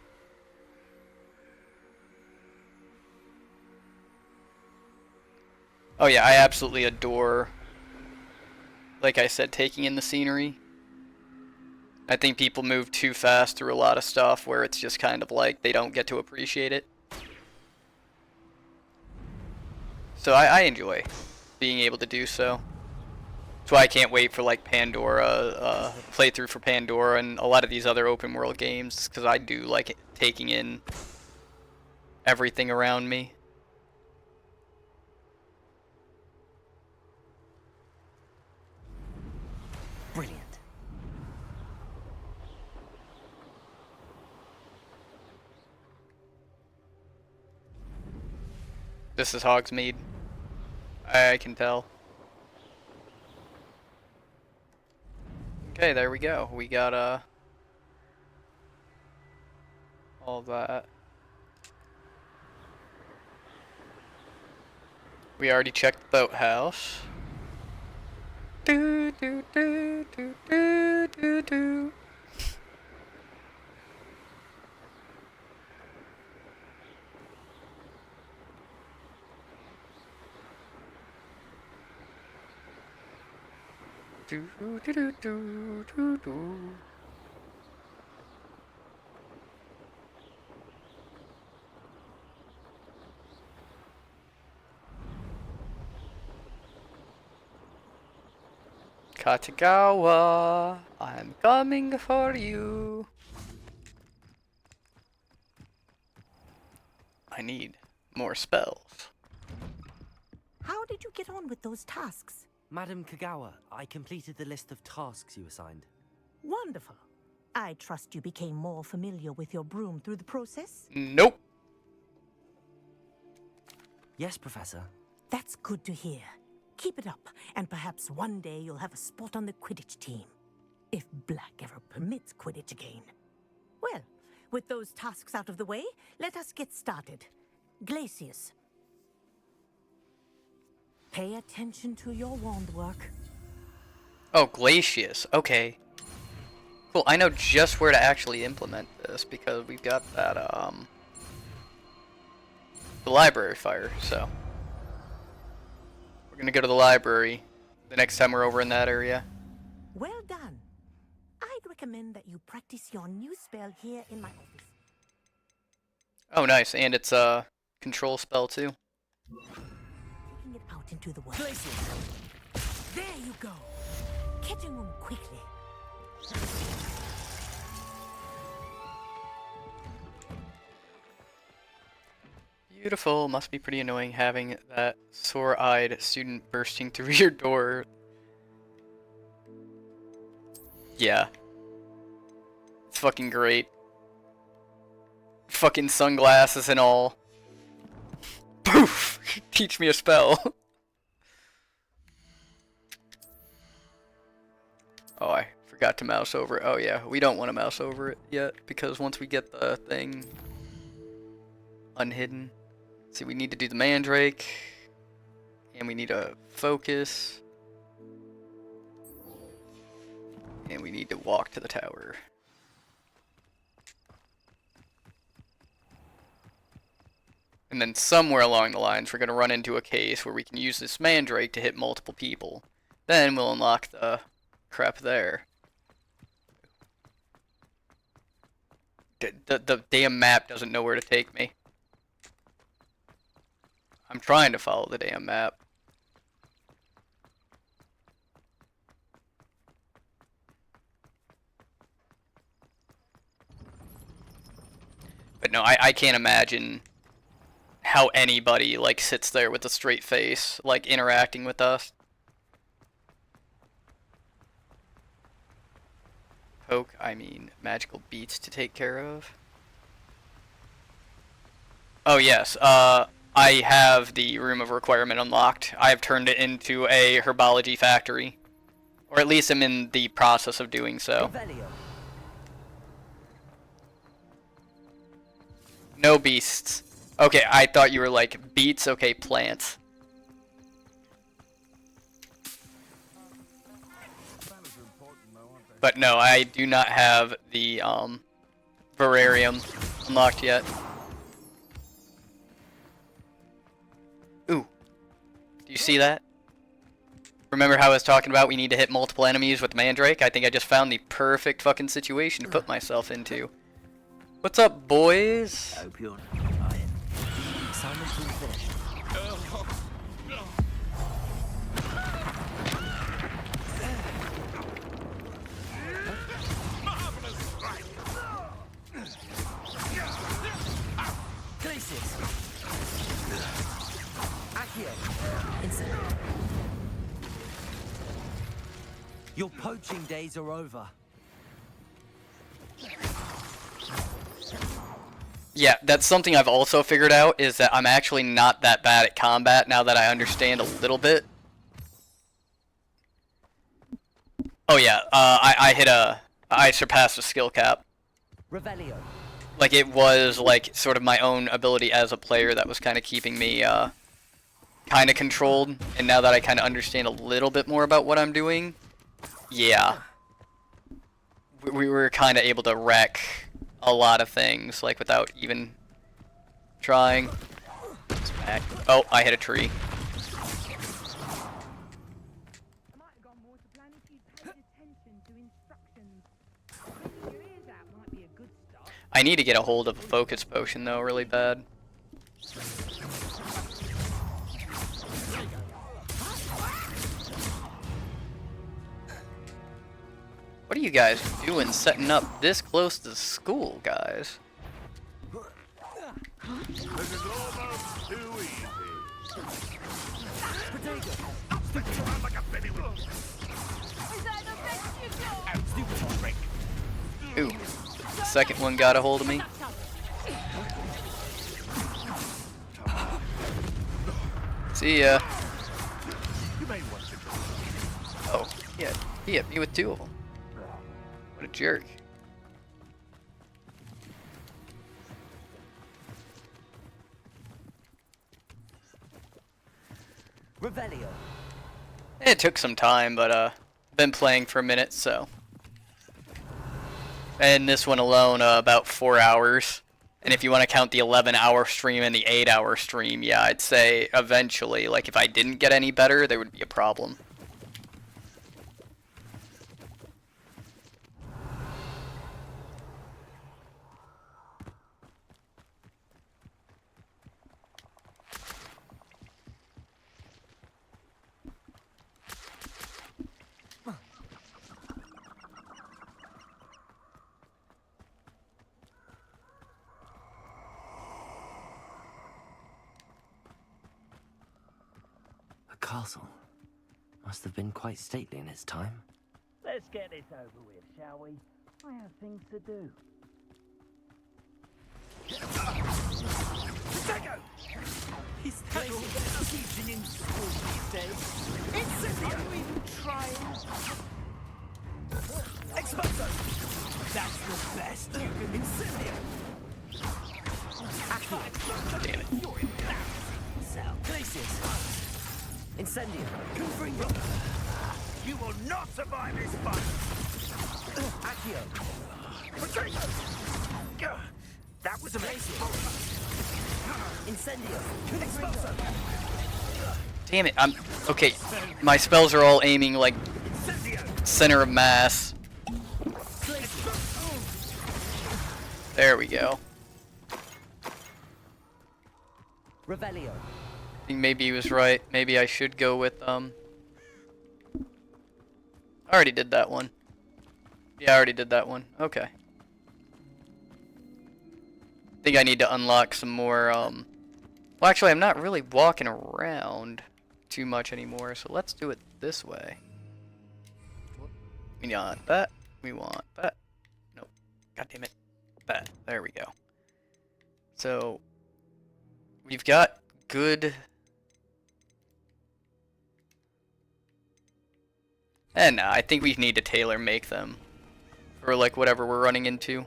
Oh yeah, I absolutely adore, like I said, taking in the scenery. I think people move too fast through a lot of stuff where it's just kind of like they don't get to appreciate it. So I enjoy being able to do so. That's why I can't wait for like Pandora, playthrough for Pandora and a lot of these other open world games, because I do like taking in everything around me. Brilliant. This is Hogsmeade. I can tell. Okay, there we go. We got all that. We already checked the boathouse. Do do do do do do do. Do do do do do do. Katagawa, I'm coming for you. I need more spells. How did you get on with those tasks? Madam Kagawa, I completed the list of tasks you assigned. Wonderful. I trust you became more familiar with your broom through the process? Nope. Yes, Professor. That's good to hear. Keep it up, and perhaps one day you'll have a spot on the Quidditch team. If Black ever permits Quidditch again. Well, with those tasks out of the way, let us get started. Glacius. Pay attention to your wand work. Oh, Glacius. Okay. Cool. I know just where to actually implement this because we've got that, the library fire, so. We're gonna go to the library the next time we're over in that area. Well done. I'd recommend that you practice your new spell here in my office. Oh, nice. And it's a control spell, too. Taking it out into the world. There you go. Catching them quickly. Beautiful. Must be pretty annoying having that sore-eyed student bursting through your door. Yeah. It's fucking great. Fucking sunglasses and all. Poof! Teach me a spell. Oh, I forgot to mouse over it. Oh yeah, we don't want to mouse over it yet because once we get the thing unhidden. See, we need to do the Mandrake, and we need to focus, and we need to walk to the tower. And then somewhere along the lines, we're going to run into a case where we can use this Mandrake to hit multiple people. Then we'll unlock the crap there. The damn map doesn't know where to take me. I'm trying to follow the damn map. But no, I can't imagine how anybody, like, sits there with a straight face, like, interacting with us. Poke, I mean, magical beats to take care of. Oh, yes, I have the Room of Requirement unlocked. I have turned it into a herbology factory. Or at least I'm in the process of doing so. No beasts. Okay, I thought you were like, beets, okay, plants. But no, I do not have the, Verarium unlocked yet. Ooh. Do you see that? Remember how I was talking about we need to hit multiple enemies with Mandrake? I think I just found the perfect fucking situation to put myself into. What's up, boys? Hope you're tired. Assignment's all finished. Your poaching days are over. Yeah, that's something I've also figured out, is that I'm actually not that bad at combat now that I understand a little bit. Oh yeah, I surpassed a skill cap. Revelio. Like, it was, like, sort of my own ability as a player that was kind of keeping me, kind of controlled. And now that I kind of understand a little bit more about what I'm doing, yeah. We were kind of able to wreck a lot of things, like, without even trying. Smack. Oh, I hit a tree. I need to get a hold of a focus potion, though, really bad. What are you guys doing setting up this close to school, guys? This is is almost too easy. Ooh, the second one got a hold of me. See ya. Oh, yeah, he hit me with 2 of them. What a jerk. Revelio. It took some time, but been playing for a minute, so. And this one alone, about 4 hours. And if you want to count the 11-hour stream and the 8-hour stream, yeah, I'd say eventually, like if I didn't get any better, there would be a problem. The castle must have been quite stately in its time. Let's get this over with, shall we? I have things to do. Potato! Is that all they're teaching in school these days? Incendio! Are you even trying? Exposo! That's the best you can Incendio! Damn it. You're embarrassing yourself. Glacius! Incendio! Confringo! You will not survive this fight! Accio! Potato! That was amazing! Incendio! Exposo! Damn it, I'm... Okay, my spells are all aiming like center of mass. There we go. Revelio. I think maybe he was right. Maybe I should go with, I already did that one. Yeah, I already did that one. Okay. I think I need to unlock some more, well, actually, I'm not really walking around too much anymore, so let's do it this way. We want that. We want that. Nope. God damn it. That. There we go. So, we've got good... And I think we need to tailor make them for like whatever we're running into.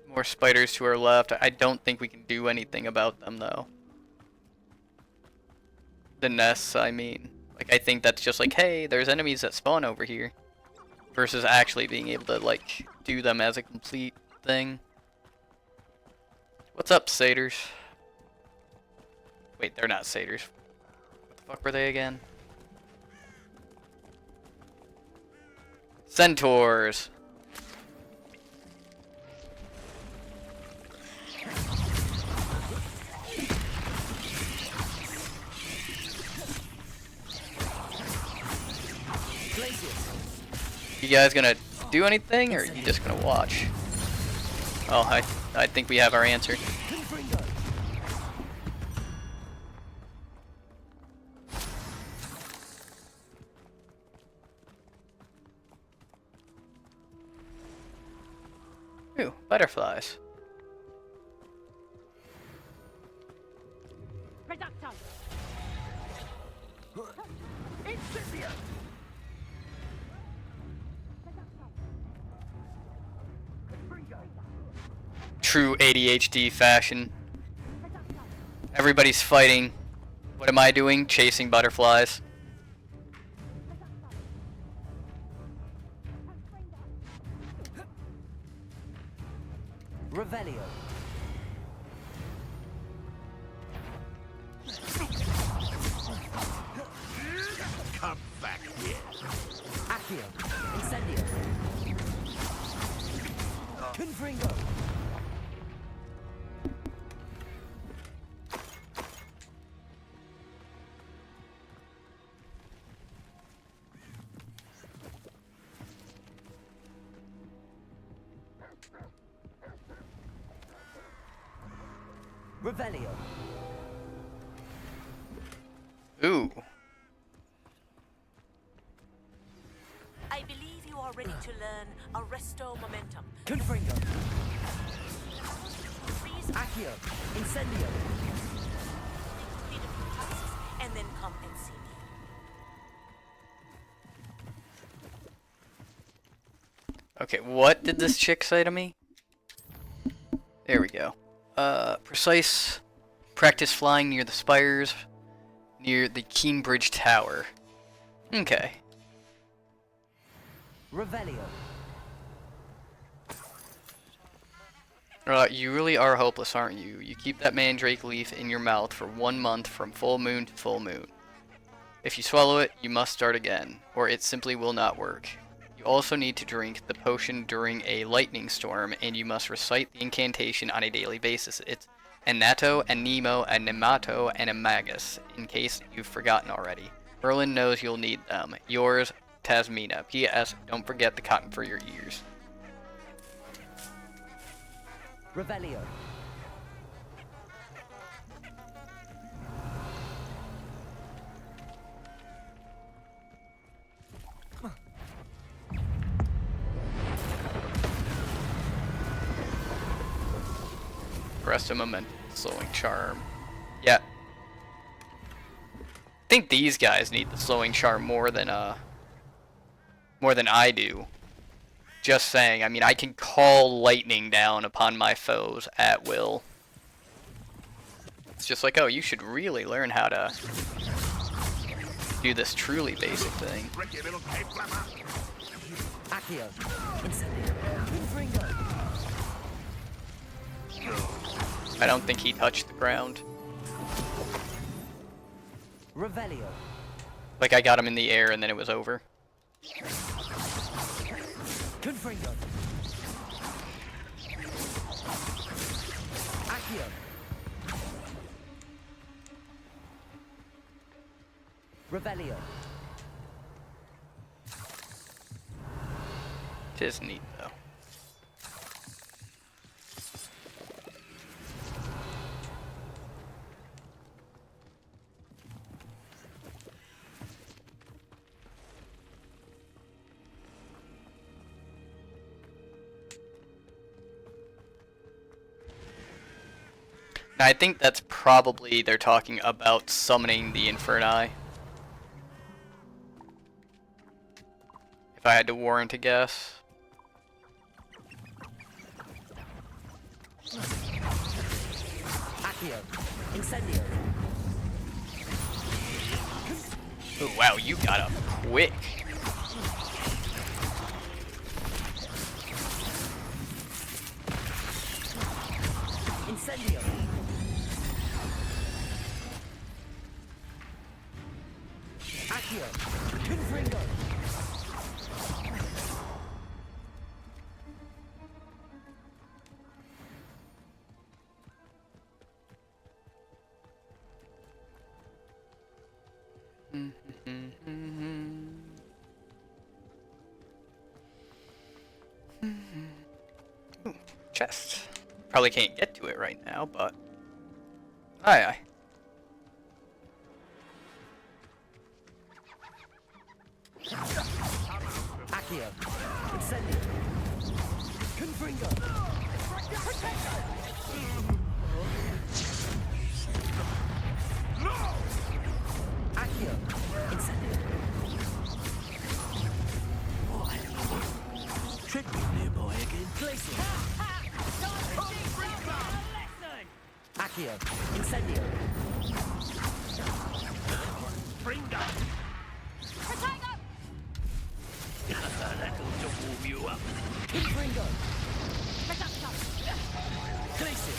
More spiders to our left. I don't think we can do anything about them though. The nests, I mean. Like I think that's just like, hey, there's enemies that spawn over here. Versus actually being able to like do them as a complete thing. What's up, satyrs? Wait, they're not satyrs. What the fuck were they again? Centaurs. You guys gonna do anything, or are you just gonna watch? Oh, I think we have our answer. Ooh, butterflies. True ADHD fashion. Everybody's fighting. What am I doing? Chasing butterflies. Revelio. Come back here. Accio. Incendio. Confringo. Revelio. Ooh. I believe you are ready to learn Arresto Momentum. Confringo. Freeze. Accio. Incendio. Complete a few tasks and then come and see me. Okay, what did this chick say to me? There we go. Precise. Practice flying near the spires, near the Keenbridge Tower. Okay. Revelio. You really are hopeless, aren't you? You keep that mandrake leaf in your mouth for 1 month from full moon to full moon. If you swallow it, you must start again, or it simply will not work. You also need to drink the potion during a lightning storm, and you must recite the incantation on a daily basis. It's Anato, Anemo, Anemato, and Amagus, in case you've forgotten already. Merlin knows you'll need them. Yours, Tasmina. P.S. Don't forget the cotton for your ears. Revelio. Rest of momentum, slowing charm. Yeah. I think these guys need the slowing charm more than I do. Just saying. I mean, I can call lightning down upon my foes at will. It's just like, oh, you should really learn how to do this truly basic thing. Accio. Incendio. Confringo. I don't think he touched the ground. Revelio. Like I got him in the air and then it was over. Confringo. Accio. Revelio. It is neat though. Now, I think that's probably they're talking about summoning the Inferni. If I had to warrant a guess. Accio. Incendio. Oh wow, you got up quick. Incendio. Accio. Confringo. Ooh, chest. Probably can't get to it right now, but aye aye. Accio. Incendio. Confringo. Accio. Incendio. Trick me, dear boy, again. Glacier. Accio. Incendio. Bring down. That'll warm you up. Confringo. Glacier.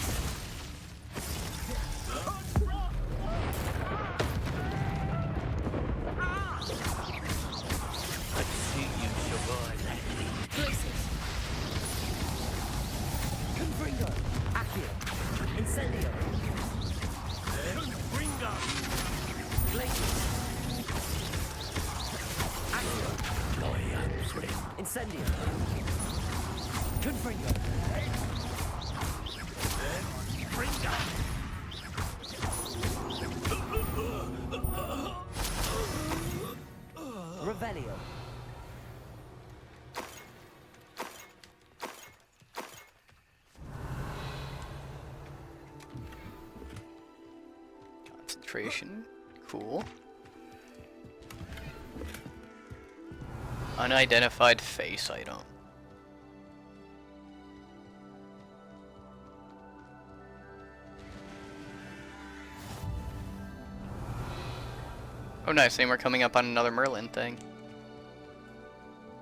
Let's see you survive that. Glacier. Confringo. Accio. Incendio. Confringo. Glacier. Accio. My young friend. Incendio. Confringo. Bring down. Revelio. Concentration. Cool. Unidentified face item. Oh nice, and we're coming up on another Merlin thing.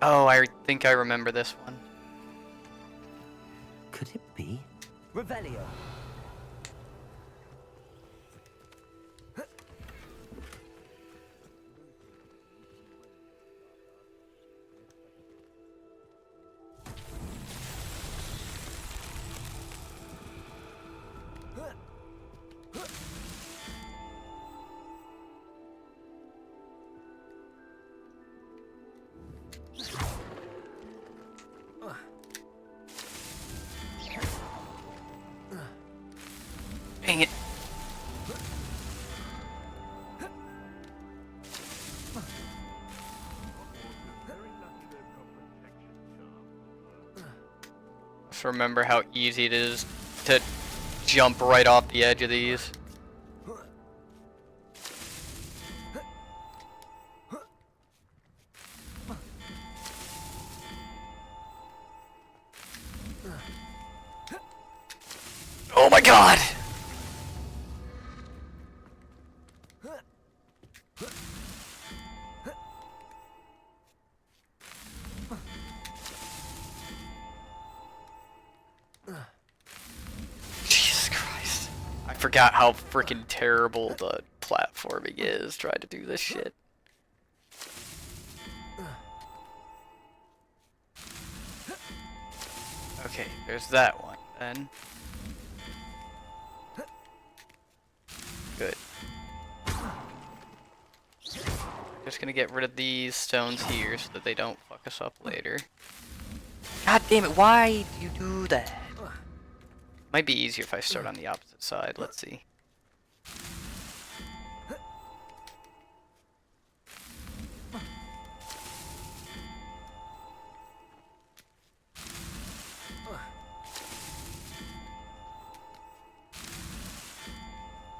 Oh, I think I remember this one. Could it be? Revelio. Dang it. Just remember how easy it is to jump right off the edge of these. Oh my god! Jesus Christ. I forgot how freaking terrible the platforming is trying to do this shit. Okay, there's that one then. Good. Just gonna get rid of these stones here so that they don't fuck us up later. God damn it, why do you do that? Might be easier if I start on the opposite side, let's see.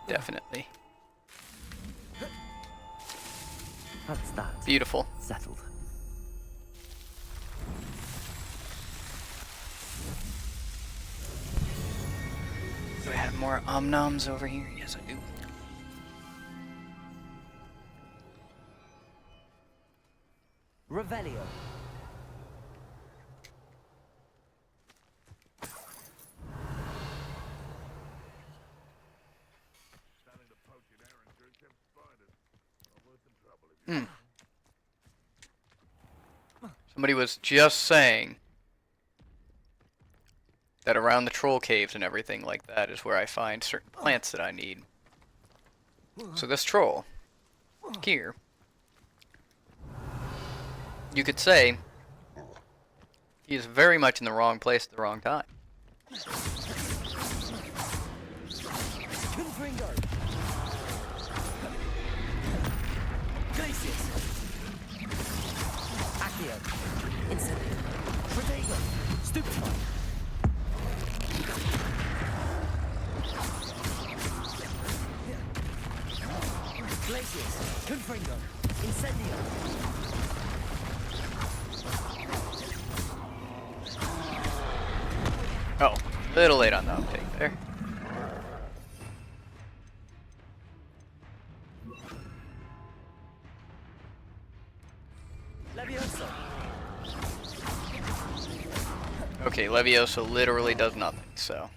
Definitely. That's that. Beautiful. Settled. Do I have more omnoms over here? Yes, I do. Revelio. Somebody was just saying that around the troll caves and everything like that is where I find certain plants that I need. So this troll here, you could say he is very much in the wrong place at the wrong time. Oh, a little late on the uptake there. Levioso. Okay, Levioso literally does nothing, so.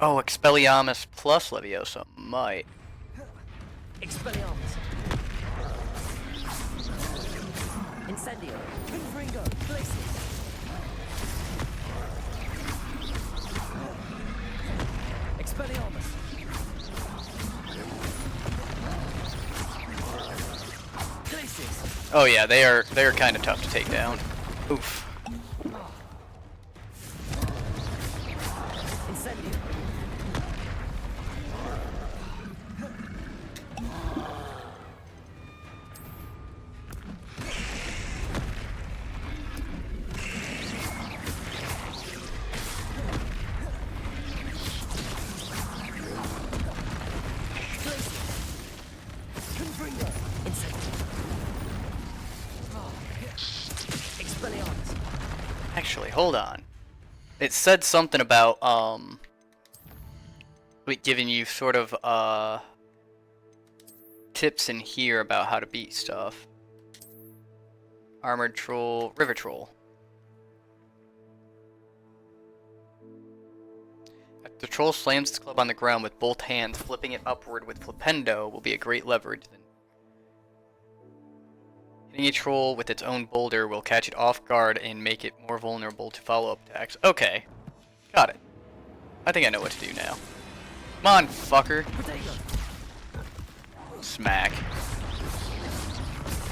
Oh, Expelliarmus plus Levioso might. Expelliarmus. Incendio. Confringo. Glacius. Expelliarmus. Glacius. Oh yeah, they're kind of tough to take down. Oof. Incendio. actually, hold on. It said something about, like giving you sort of, tips in here about how to beat stuff. Armored Troll, River Troll. If the troll slams its club on the ground with both hands, flipping it upward with Flipendo will be a great leverage. Hitting a troll with its own boulder will catch it off guard and make it more vulnerable to follow-up attacks. Okay. Got it. I think I know what to do now. Come on, fucker. Smack.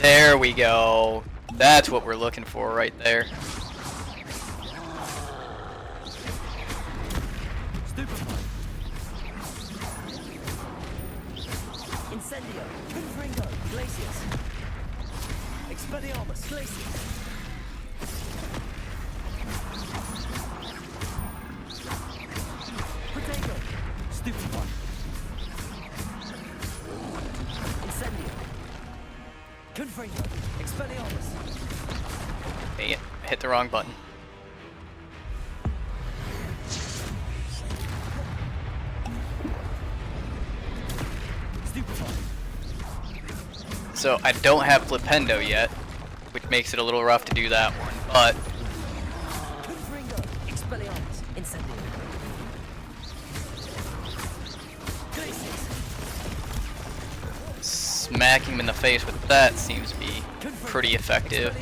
There we go. That's what we're looking for right there. Incendio, Confringo, Glacius. Expelliarmus, Glacius. Protego, Stupid One. Incendio. Confringo, Expelliarmus. Dang it, hit the wrong button. So I don't have Flipendo yet, which makes it a little rough to do that one, but smacking him in the face with that seems to be pretty effective.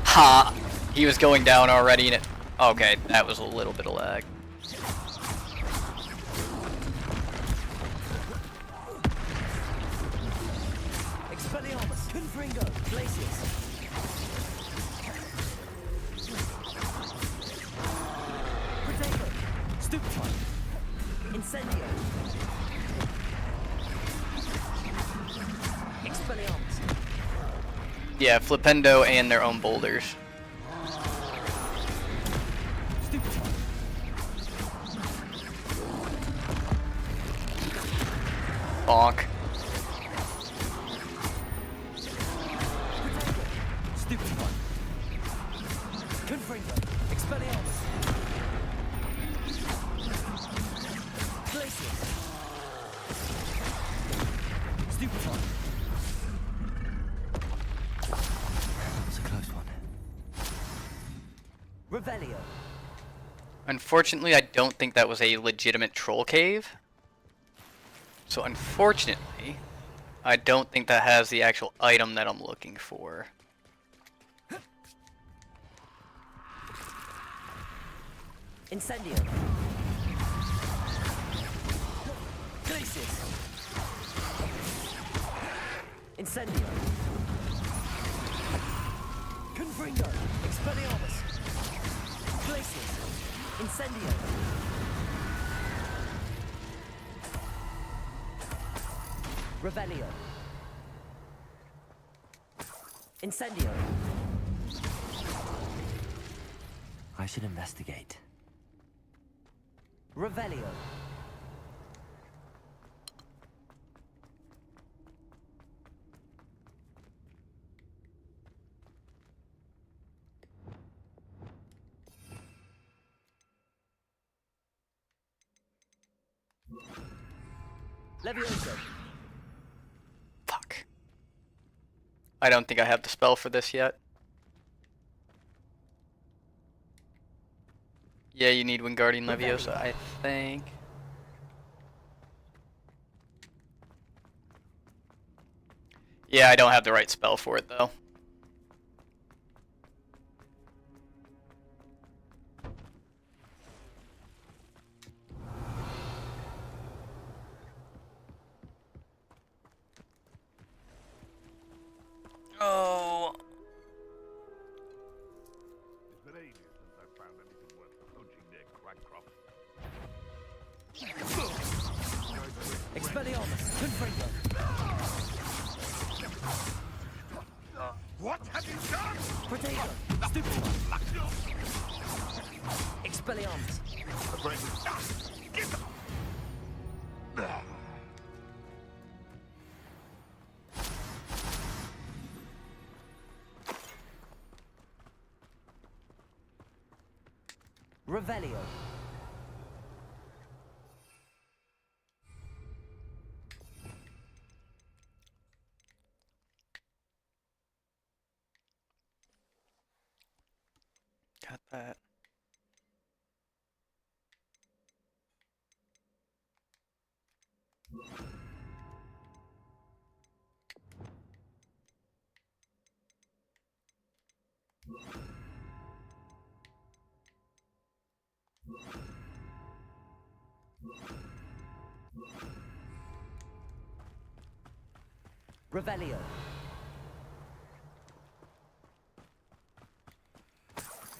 Ha! He was going down already and it... Okay, that was a little bit of lag. Expelliarmus, Confringo, Glacius. Protego, Stupefy. Incendio. Expelliarmus. Yeah, Flipendo and their own boulders. Bonk. Stupid One. Confringo, Expelliarmus. Glacius. Stupid One. Revelio. Unfortunately, I don't think that was a legitimate troll cave. So unfortunately, I don't think that has the actual item that I'm looking for. Incendio. Glacius. Incendio. Confringo. Expelliarmus. Glacius. Incendio. Revelio. Incendio. I should investigate. Revelio. Levioso. Fuck. I don't think I have the spell for this yet. Yeah, you need Wingardium Leviosa, I think. Yeah, I don't have the right spell for it though. Oh. It's been ages since I found anything worth poaching near Cragcroft. Expelliarmus. Confringo. What have you done? Protego. Stupid One. Expelliarmus. Revelio. Got that. Revelio.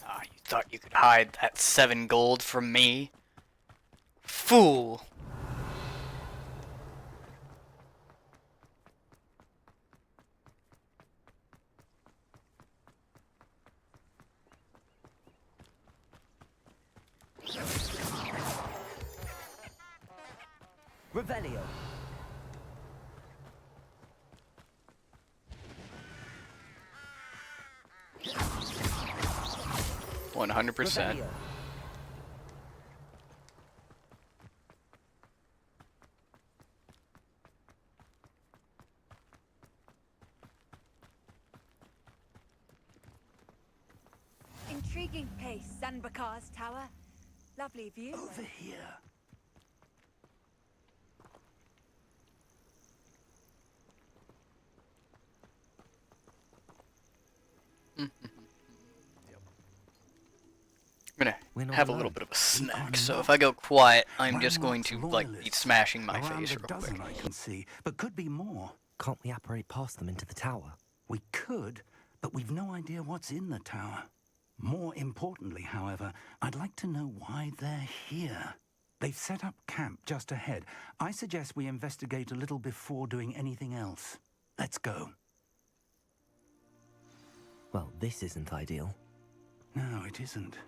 Ah, you thought you could hide that 7 gold from me? Fool! Revelio. 100%. Intriguing place, Zanbakar's tower. Lovely view. Over here. I'm gonna have a little bit of a snack, so if I go quiet, I'm just going to, like, be smashing my face real quick. I can see, but could be more. Can't we apparate past them into the tower? We could, but we've no idea what's in the tower. More importantly, however, I'd like to know why they're here. They've set up camp just ahead. I suggest we investigate a little before doing anything else. Let's go. Well, this isn't ideal. No, it isn't.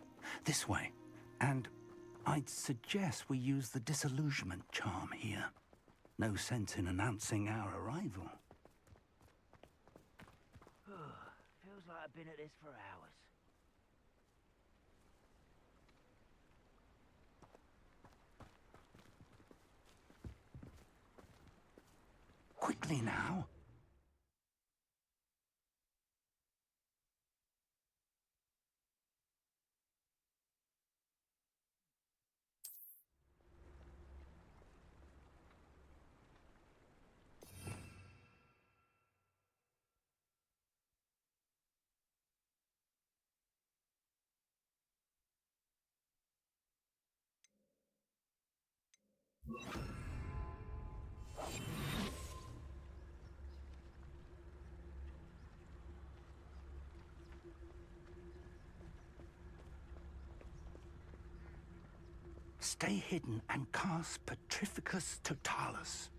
This way. And I'd suggest we use the disillusionment charm here. No sense in announcing our arrival. Feels like I've been at this for hours. Quickly now. Stay hidden and cast Petrificus Totalis.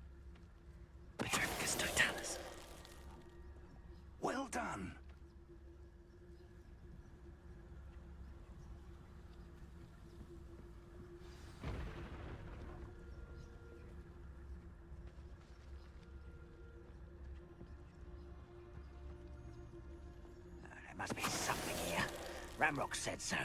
Petrificus Totalis. Well done. There must be something here. Ramrock said so.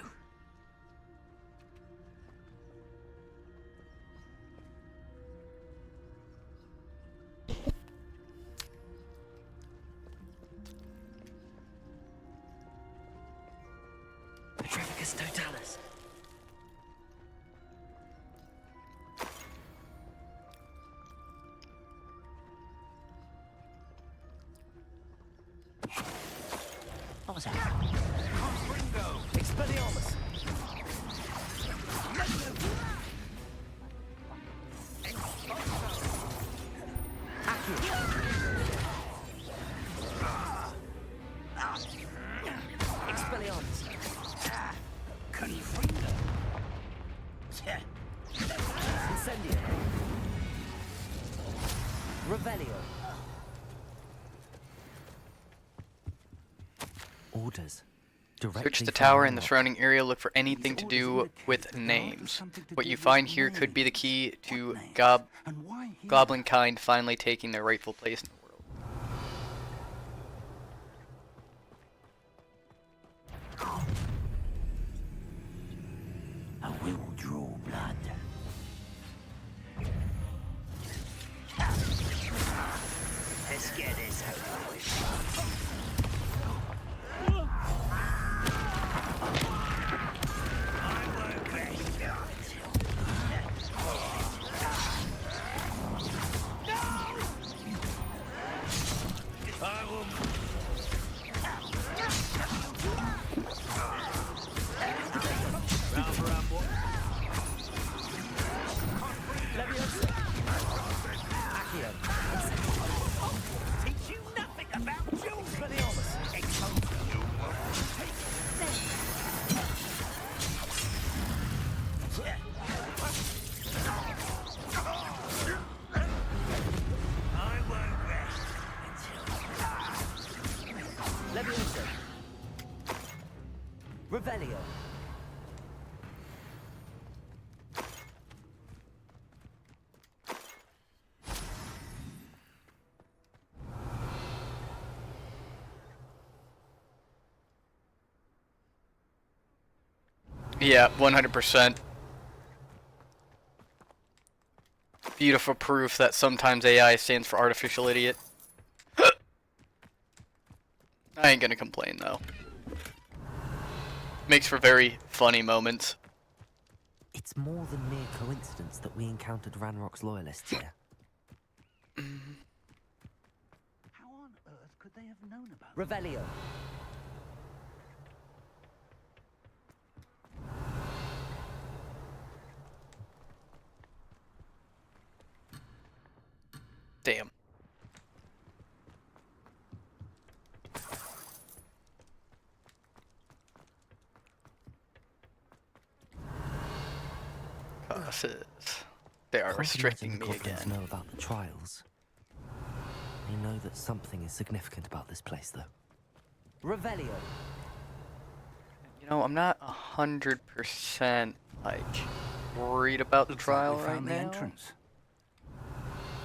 Petrificus Totalis. What was that? Expelliarmus. Expelliarmus. Confringo. Incendio. Revelio. directly Search the from tower and the Ranrock. surrounding area. Look for anything to do with names. What you find here could be the key to goblin kind finally taking their rightful place in the world. I will draw blood. Let's get this over with. Revelio. Yeah, 100%. Beautiful proof that sometimes AI stands for artificial idiot. I ain't gonna complain though. Makes for very funny moments. It's more than mere coincidence that we encountered Ranrock's loyalists here. How on earth could they have known about Revelio. Damn. They are restricting me again. Know about the trials. They know that something is significant about this place, though. Revelio. You know, I'm not 100% like worried about the trial right now. entrance.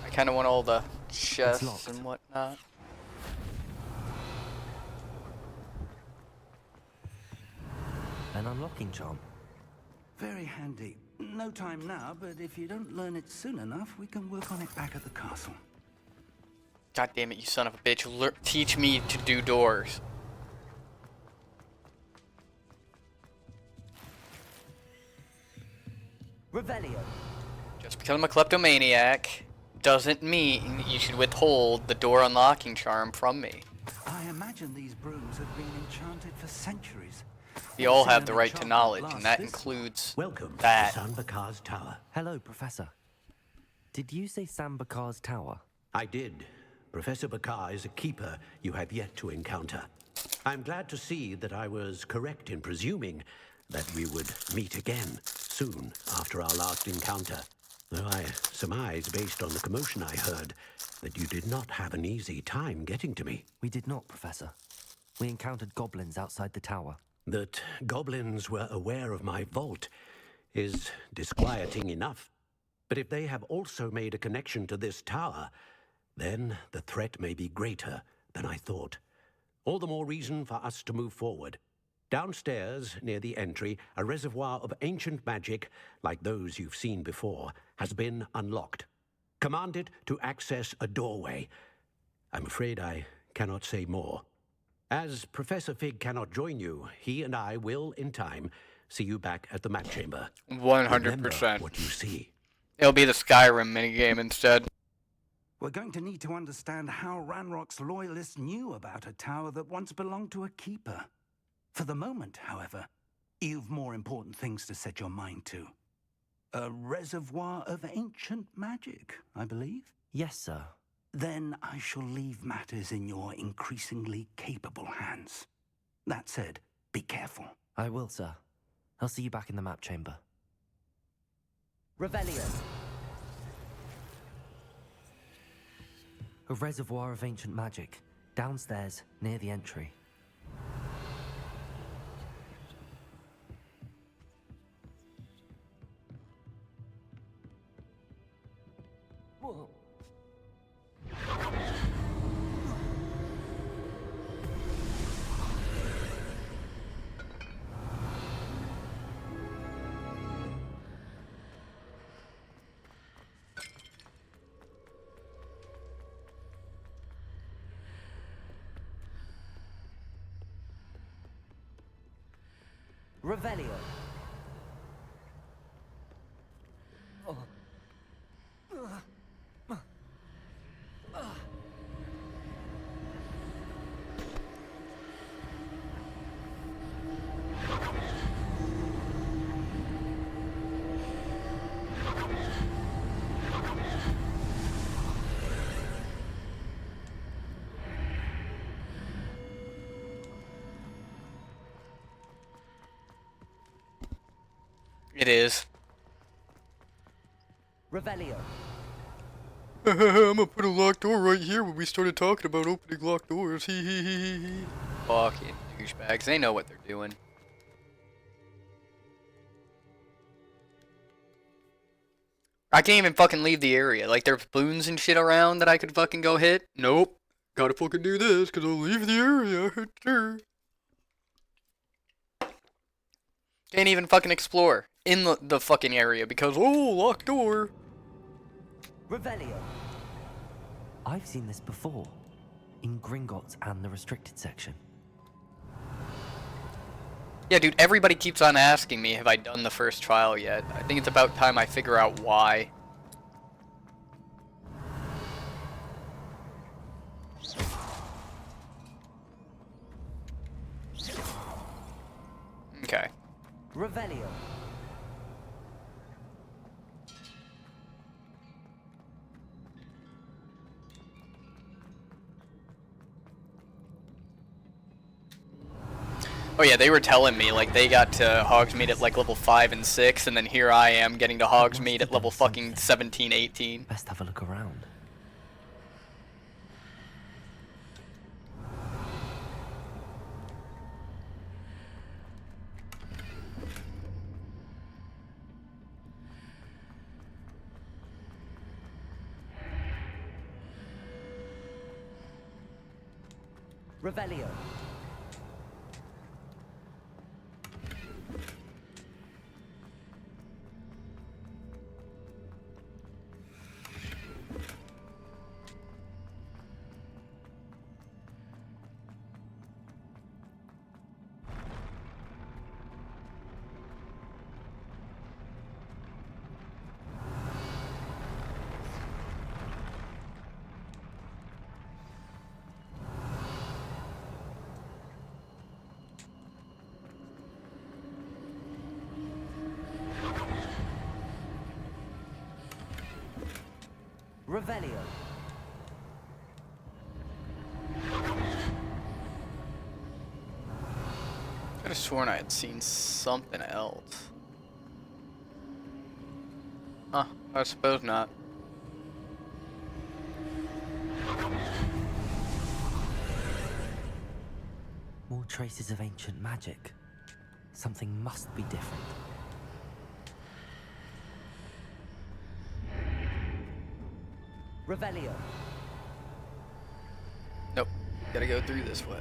I kind of want all the chests and whatnot. An unlocking charm. Very handy. No time now, but if you don't learn it soon enough, we can work on it back at the castle. God damn it, you son of a bitch. Teach me to do doors. Revelio. Just because I'm a kleptomaniac doesn't mean you should withhold the door unlocking charm from me. I imagine these brooms have been enchanted for centuries. We all have the right to knowledge, and that includes that. Sambakar's tower. Hello, Professor. Did you say Sambakar's tower? I did. Professor Bakar is a keeper you have yet to encounter. I'm glad to see that I was correct in presuming that we would meet again soon after our last encounter. Though I surmise, based on the commotion I heard, that you did not have an easy time getting to me. We did not, Professor. We encountered goblins outside the tower. That goblins were aware of my vault is disquieting enough. But if they have also made a connection to this tower, then the threat may be greater than I thought. All the more reason for us to move forward. Downstairs, near the entry, a reservoir of ancient magic, like those you've seen before, has been unlocked. Command it to access a doorway. I'm afraid I cannot say more. As Professor Fig cannot join you, he and I will, in time, see you back at the map chamber. 100%. What you see. It'll be the Skyrim minigame instead. We're going to need to understand how Ranrock's loyalists knew about a tower that once belonged to a keeper. For the moment, however, you've more important things to set your mind to. A reservoir of ancient magic, I believe? Yes, sir. Then I shall leave matters in your increasingly capable hands. That said, be careful. I will, sir. I'll see you back in the map chamber. Revelio. A reservoir of ancient magic, downstairs, near the entry. Revelio. It is. Revelio. I'm gonna put a locked door right here when we started talking about opening locked doors. Hee hee hee hee hee. Fucking douchebags. They know what they're doing. I can't even fucking leave the area. Like, there's balloons and shit around that I could fucking go hit. Nope. Gotta fucking do this, because I'll leave the area. Sure. Can't even fucking explore in the fucking area because, oh, locked door. Revelio. I've seen this before. In Gringotts and the restricted section. Yeah, dude, everybody keeps on asking me, have I done the first trial yet? I think it's about time I figure out why. Okay. Revelio. Oh yeah, they were telling me, like, they got to Hogsmeade at, like, level 5 and 6, and then here I am getting to Hogsmeade at level fucking 17, 18. Best have a look around. Revelio. Revelio. I could have sworn I had seen something else. Huh, I suppose not. More traces of ancient magic. Something must be different. Revelio. Nope, gotta go through this way.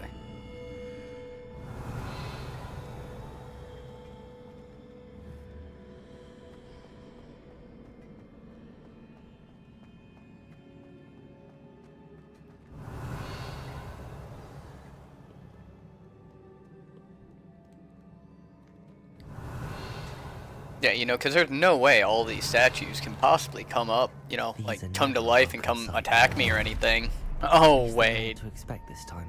Yeah, you know, because there's no way all these statues can possibly come up, you know, like come to life and come attack me or anything. Oh, wait. To expect this time.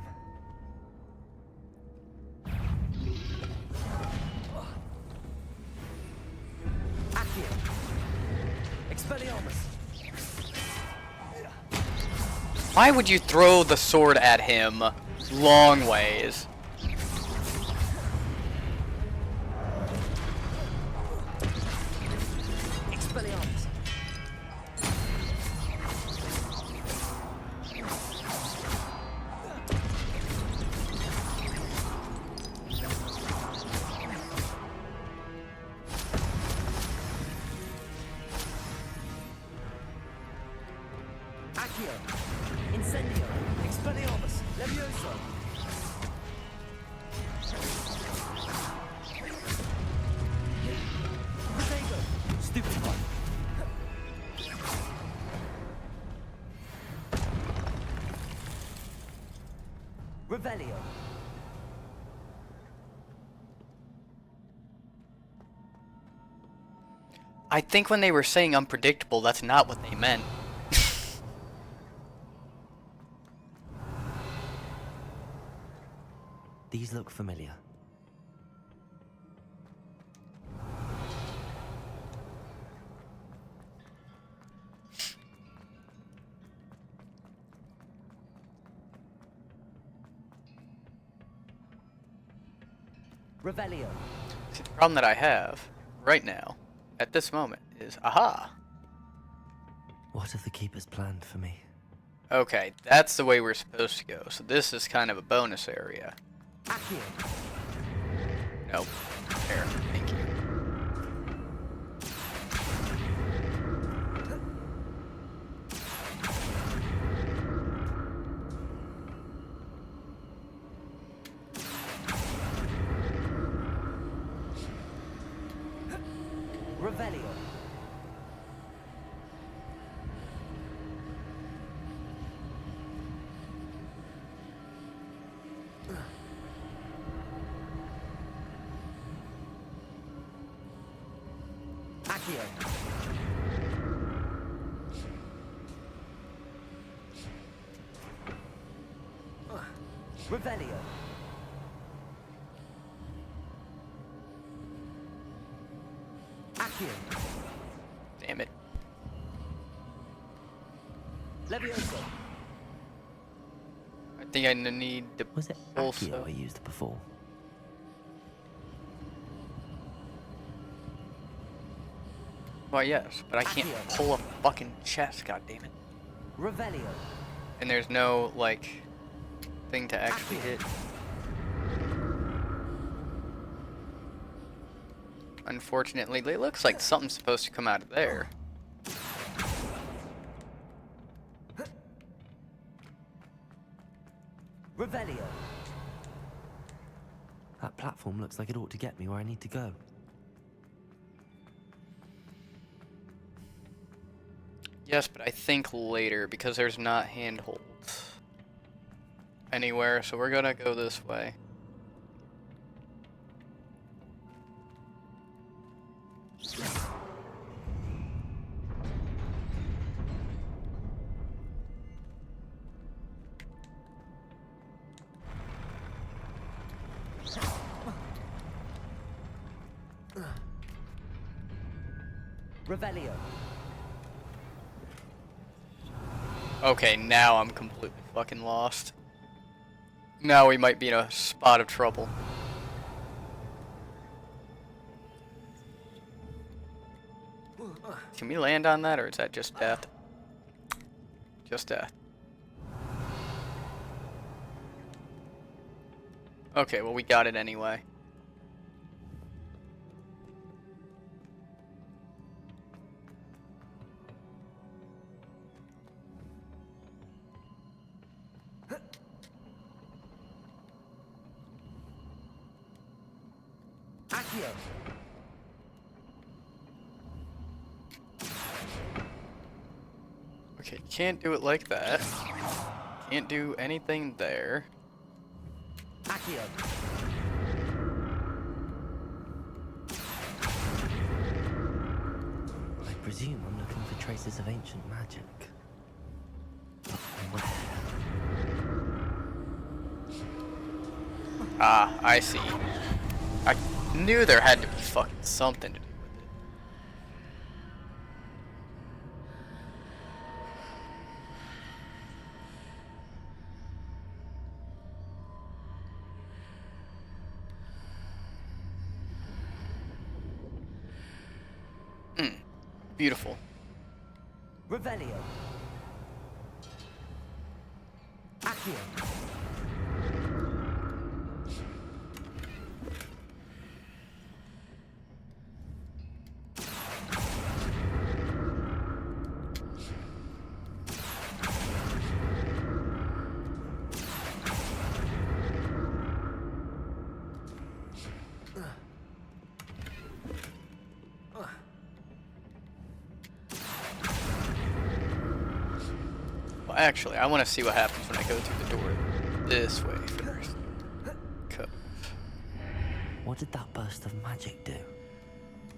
Accio. Expelliarmus. Why would you throw the sword at him long ways? Expelliarmus. Accio. Incendio. Expelliarmus. Levioso. Protego. Stupefy. Revelio. I think when they were saying unpredictable, that's not what they meant. These look familiar. Revelio. See, the problem that I have right now, at this moment, is aha. What have the keepers planned for me? Okay, that's the way we're supposed to go. So this is kind of a bonus area. Accio. Nope. There. Thank you. Revelio. Accio. Revelio. Accio. Damn it. Levioso. I think I need the Was it Accio I used before? Well, yes, but I can't pull a fucking chest, god damn it. Revelio. And there's no, like, thing to actually hit. Unfortunately, it looks like something's supposed to come out of there. Revelio. That platform looks like it ought to get me where I need to go. Yes, but I think later, because there's not handholds anywhere, so we're gonna go this way. Revelio. Okay, now I'm completely fucking lost. Now we might be in a spot of trouble. Can we land on that, or is that just death? Just death. Okay, well we got it anyway. Accio. Okay, can't do it like that. Can't do anything there. Accio. I presume I'm looking for traces of ancient magic. But where? Ah, I see. I knew there had to be fucking something to do with it. Beautiful. Revelio. Accio. Well, actually, I want to see what happens when I go through the door this way first. What did that burst of magic do?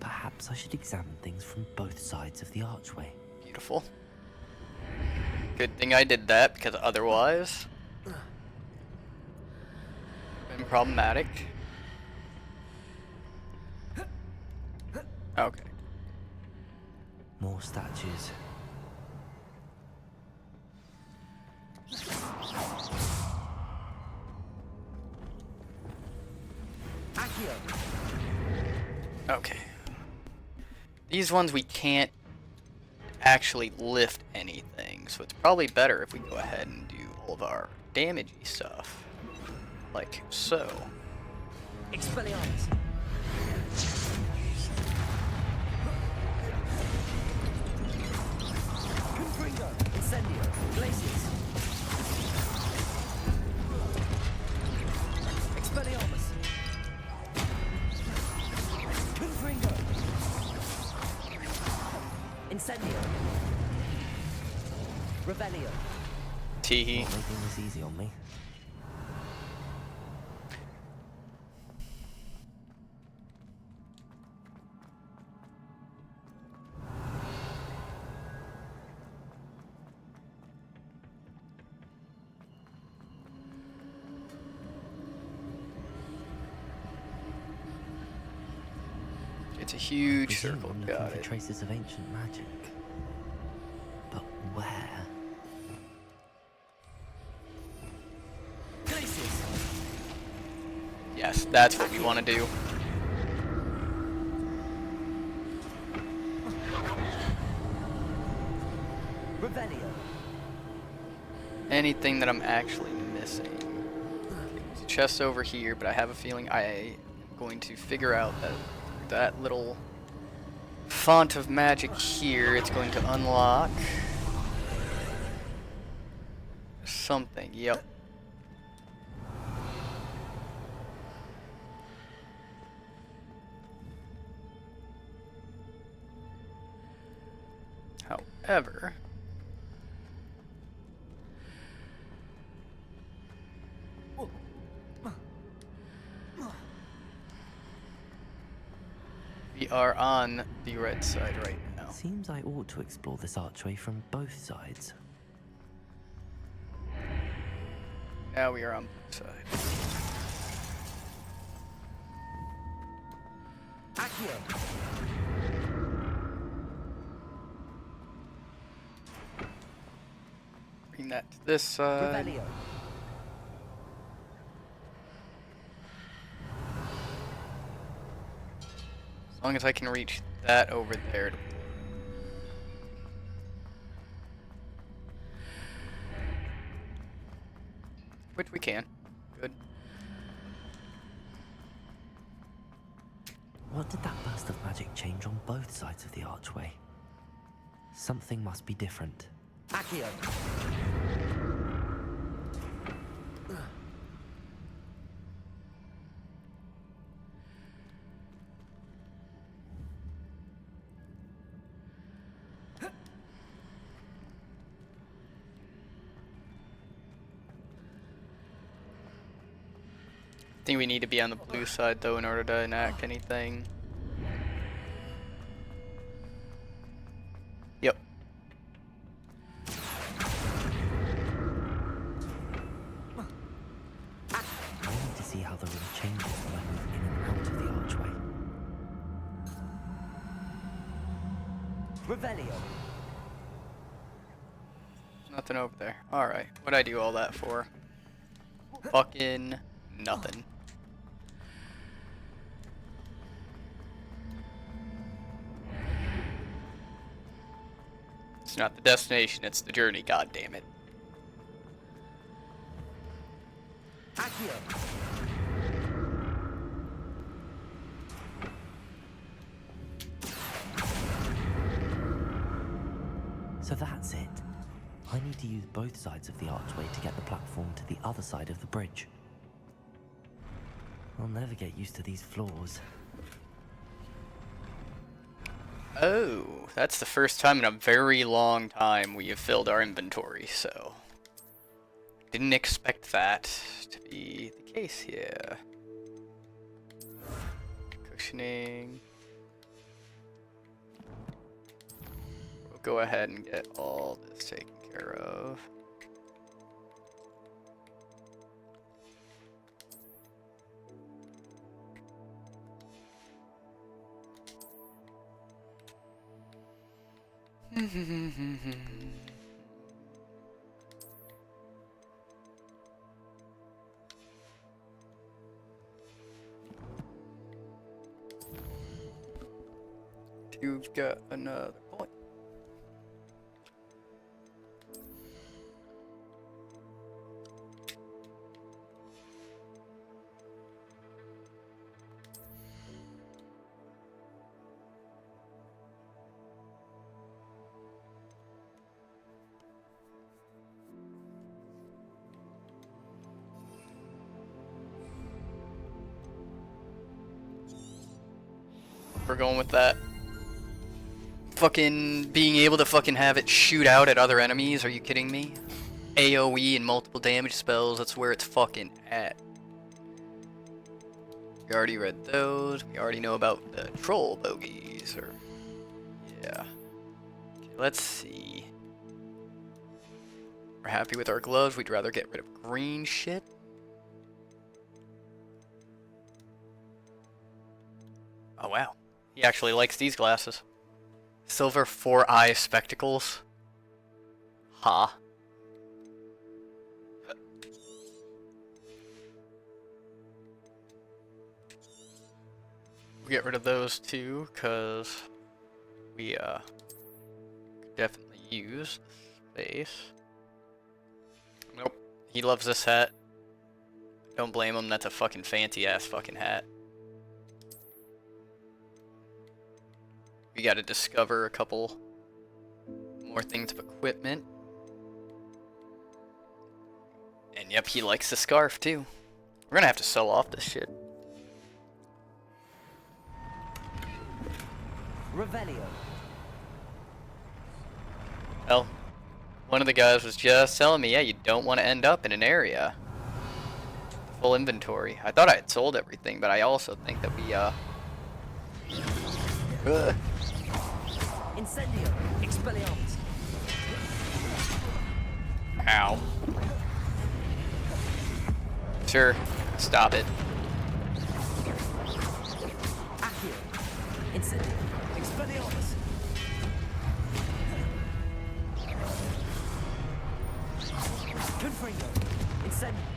Perhaps Perhaps I should examine things from both sides of the archway. Beautiful. Good thing I did that, because otherwise been problematic. Okay. More statues. Okay. These ones we can't actually lift anything, so it's probably better if we go ahead and do all of our damagey stuff. Like so. Expelliarmus. Confringo. Incendio. Glacius. Expelliarmus. Confringo. Incendio. Revelio. Teehee. Not making this easy on me. It's a huge Presume circle. I'm looking Got for it. traces of ancient magic. But where? Glacius. Yes, that's what we want to do. Revelio. Anything that I'm actually missing. There's a chest over here, but I have a feeling I am going to figure out that that little font of magic here, it's going to unlock something. Yep. However, we are on the red side right now. Seems I ought to explore this archway from both sides. Now we are on both sides. Accio. Bring that to this side. Revelio. As long as I can reach that over there. Which we can. Good. What did that burst of magic change on both sides of the archway? Something must be different. Accio. I think we need to be on the blue side though in order to enact anything. Yep. I need to see how the room changes when I move in and out of the archway. Revelio. There's nothing over there. Alright. What'd I do all that for? Fucking nothing. It's not the destination, it's the journey, god damn it. Accio. So that's it. I need to use both sides of the archway to get the platform to the other side of the bridge. I'll never get used to these floors. Oh, that's the first time in a very long time we have filled our inventory, so didn't expect that to be the case here. Cushioning. go ahead and get all this taken care of. You've got another point. We're going with that. Fucking being able to fucking have it shoot out at other enemies, are you kidding me? AoE and multiple damage spells, that's where it's fucking at. We already read those, we already know about the troll bogeys, or... yeah. Okay, let's see. We're happy with our gloves, we'd rather get rid of green shit. Oh wow, he actually likes these glasses. Silver 4-eye spectacles. Ha. We'll get rid of those too, cause we could definitely use space. Nope. He loves this hat. Don't blame him, that's a fucking fancy ass fucking hat. We gotta discover a couple more things of equipment. And yep, he likes the scarf too. We're gonna have to sell off this shit. Revelio. Well, one of the guys was just telling me, yeah, you don't want to end up in an area. Full inventory. I thought I had sold everything, but I also think that we, Incendio. Expelliarmus. Ow. Sure. Stop it. Accio. Incendio. Expelliarmus. Confringo. Incendio.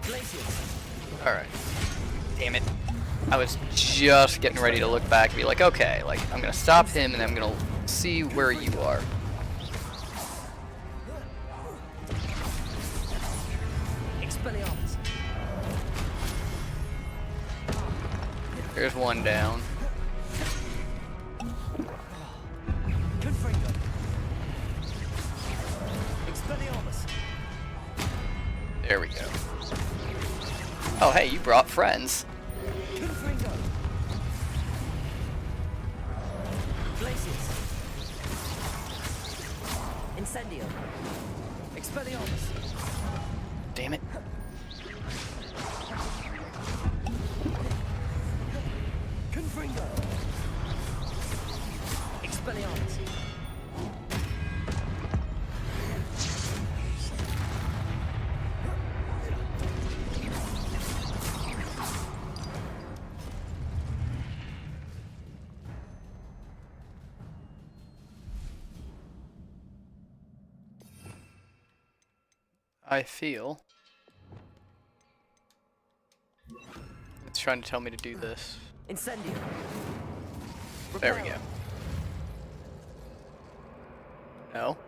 Glacius. Alright. Damn it. I was just getting ready to look back and be like, okay, like, I'm gonna stop him and I'm gonna see where you are. Expelliarmus. There's one down. Confringo. Expelliarmus. There we go. Oh, hey, you brought friends. Confringo. Glacius. Incendio. Expelliarmus. Damn it. Confringo. Expelliarmus. I feel it's trying to tell me to do this. Incendio. There we go. No.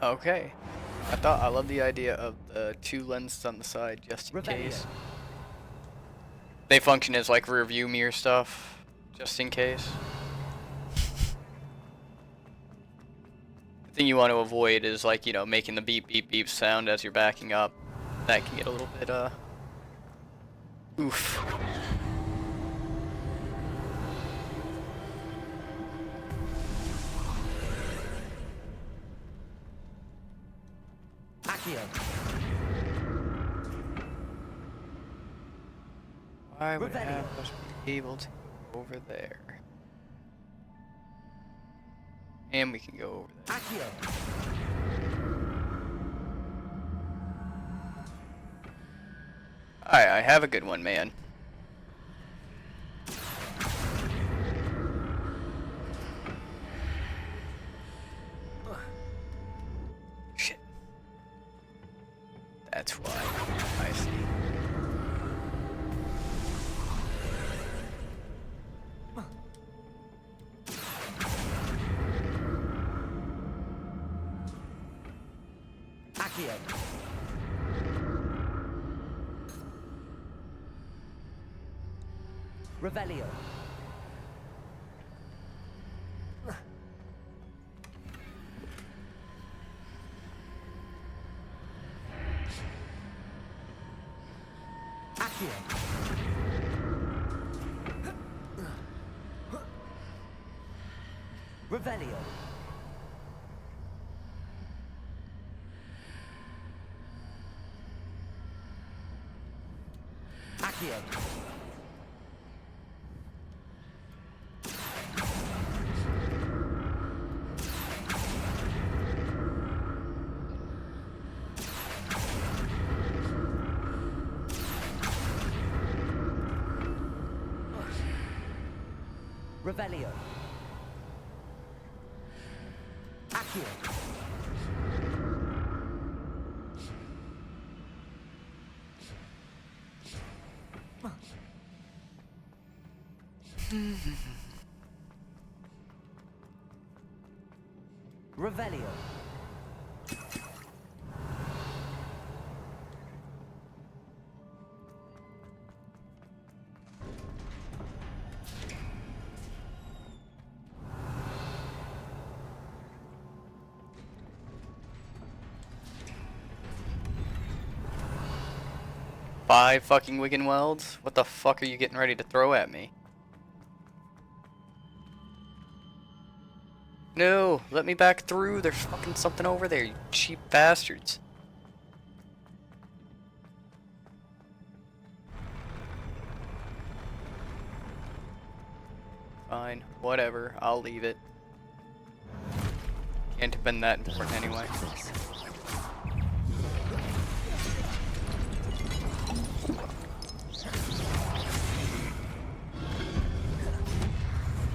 Okay. I love the idea of the two lenses on the side just in case. They function as like rear view mirror stuff, just in case. The thing you want to avoid is like, you know, making the beep beep beep sound as you're backing up. That can get a little bit oof. Accio. Why would have us be able to go over there? And we can go over there. Accio. Alright, I have a good one, man. Shit. That's why. I see. Accio. Revelio. Accio. Revelio. Accio. Revelio. Accio. Revelio. Five fucking Wigan Welds? What the fuck are you getting ready to throw at me? No, let me back through. There's fucking something over there, you cheap bastards. Fine, whatever, I'll leave it. Can't have been that important anyway.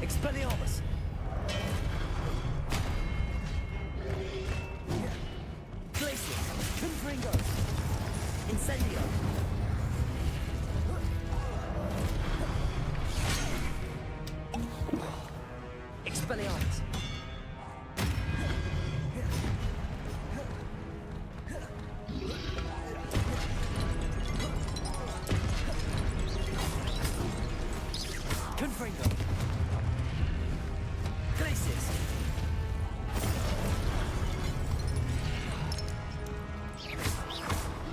Expelliarmus. Glacier. Confringo. Incendio. Expelliarmus. Confringo. Glaciers.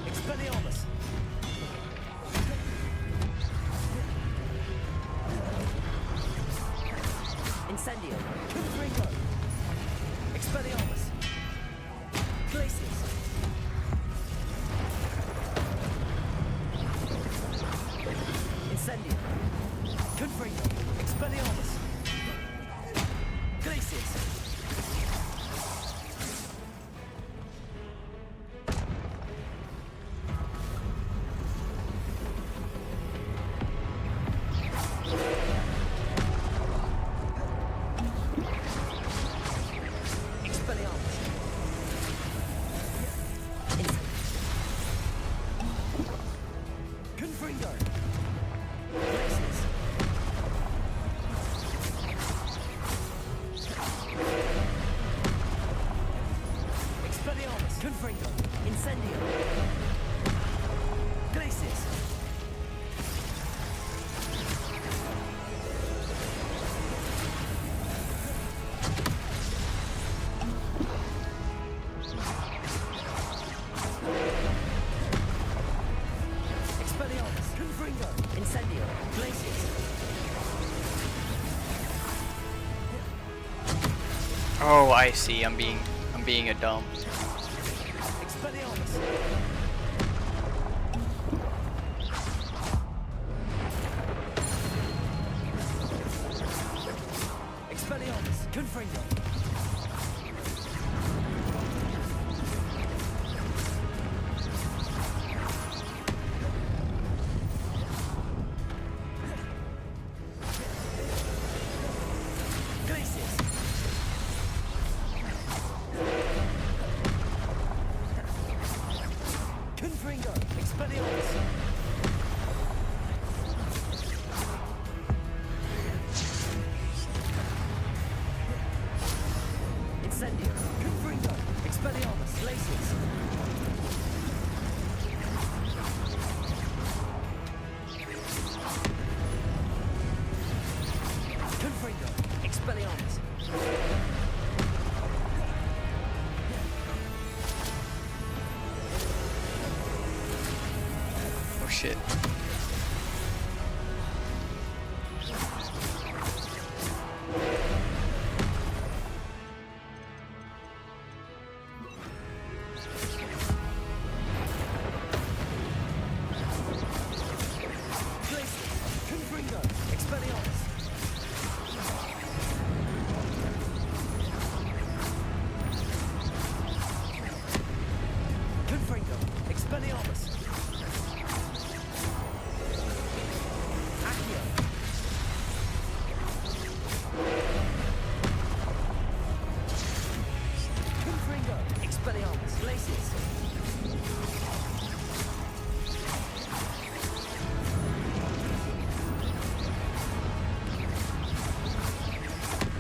Expelliarmus. Incendio. Confringo. Expelliarmus. Glaciers. Incendio. Confringo. Expelliarmus. Glaciers. Expelliarmus. Confringo. Glaciers. Expelliarmus. Confringo. Incendio. Glaciers. Expelliarmus. Confringo. Incendio. Glaciers. Oh, I see. I'm being a dumb. Expelliarmus. Confringo, Expelliarmus! Incendio, Confringo, Expelliarmus, Glacius! Confringo, Expelliarmus! Oh shit. Confringo, Expelliarmus! Confringo, Expelliarmus! Accio! Confringo, Expelliarmus, Glacius!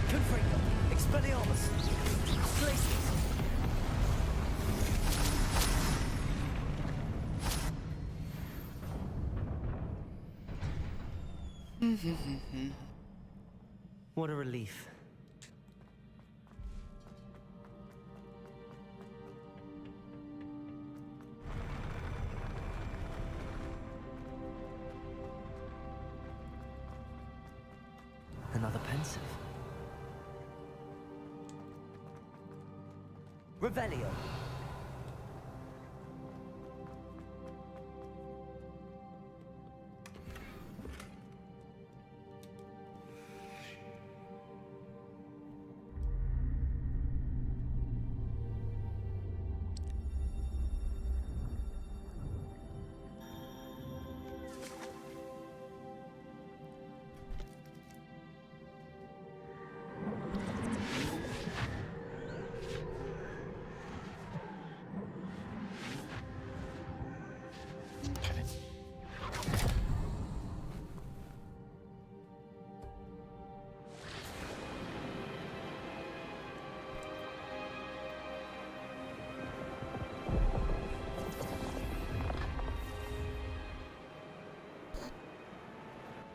Confringo, Expelliarmus, Glacius! What a relief. Another pensive. Revelio.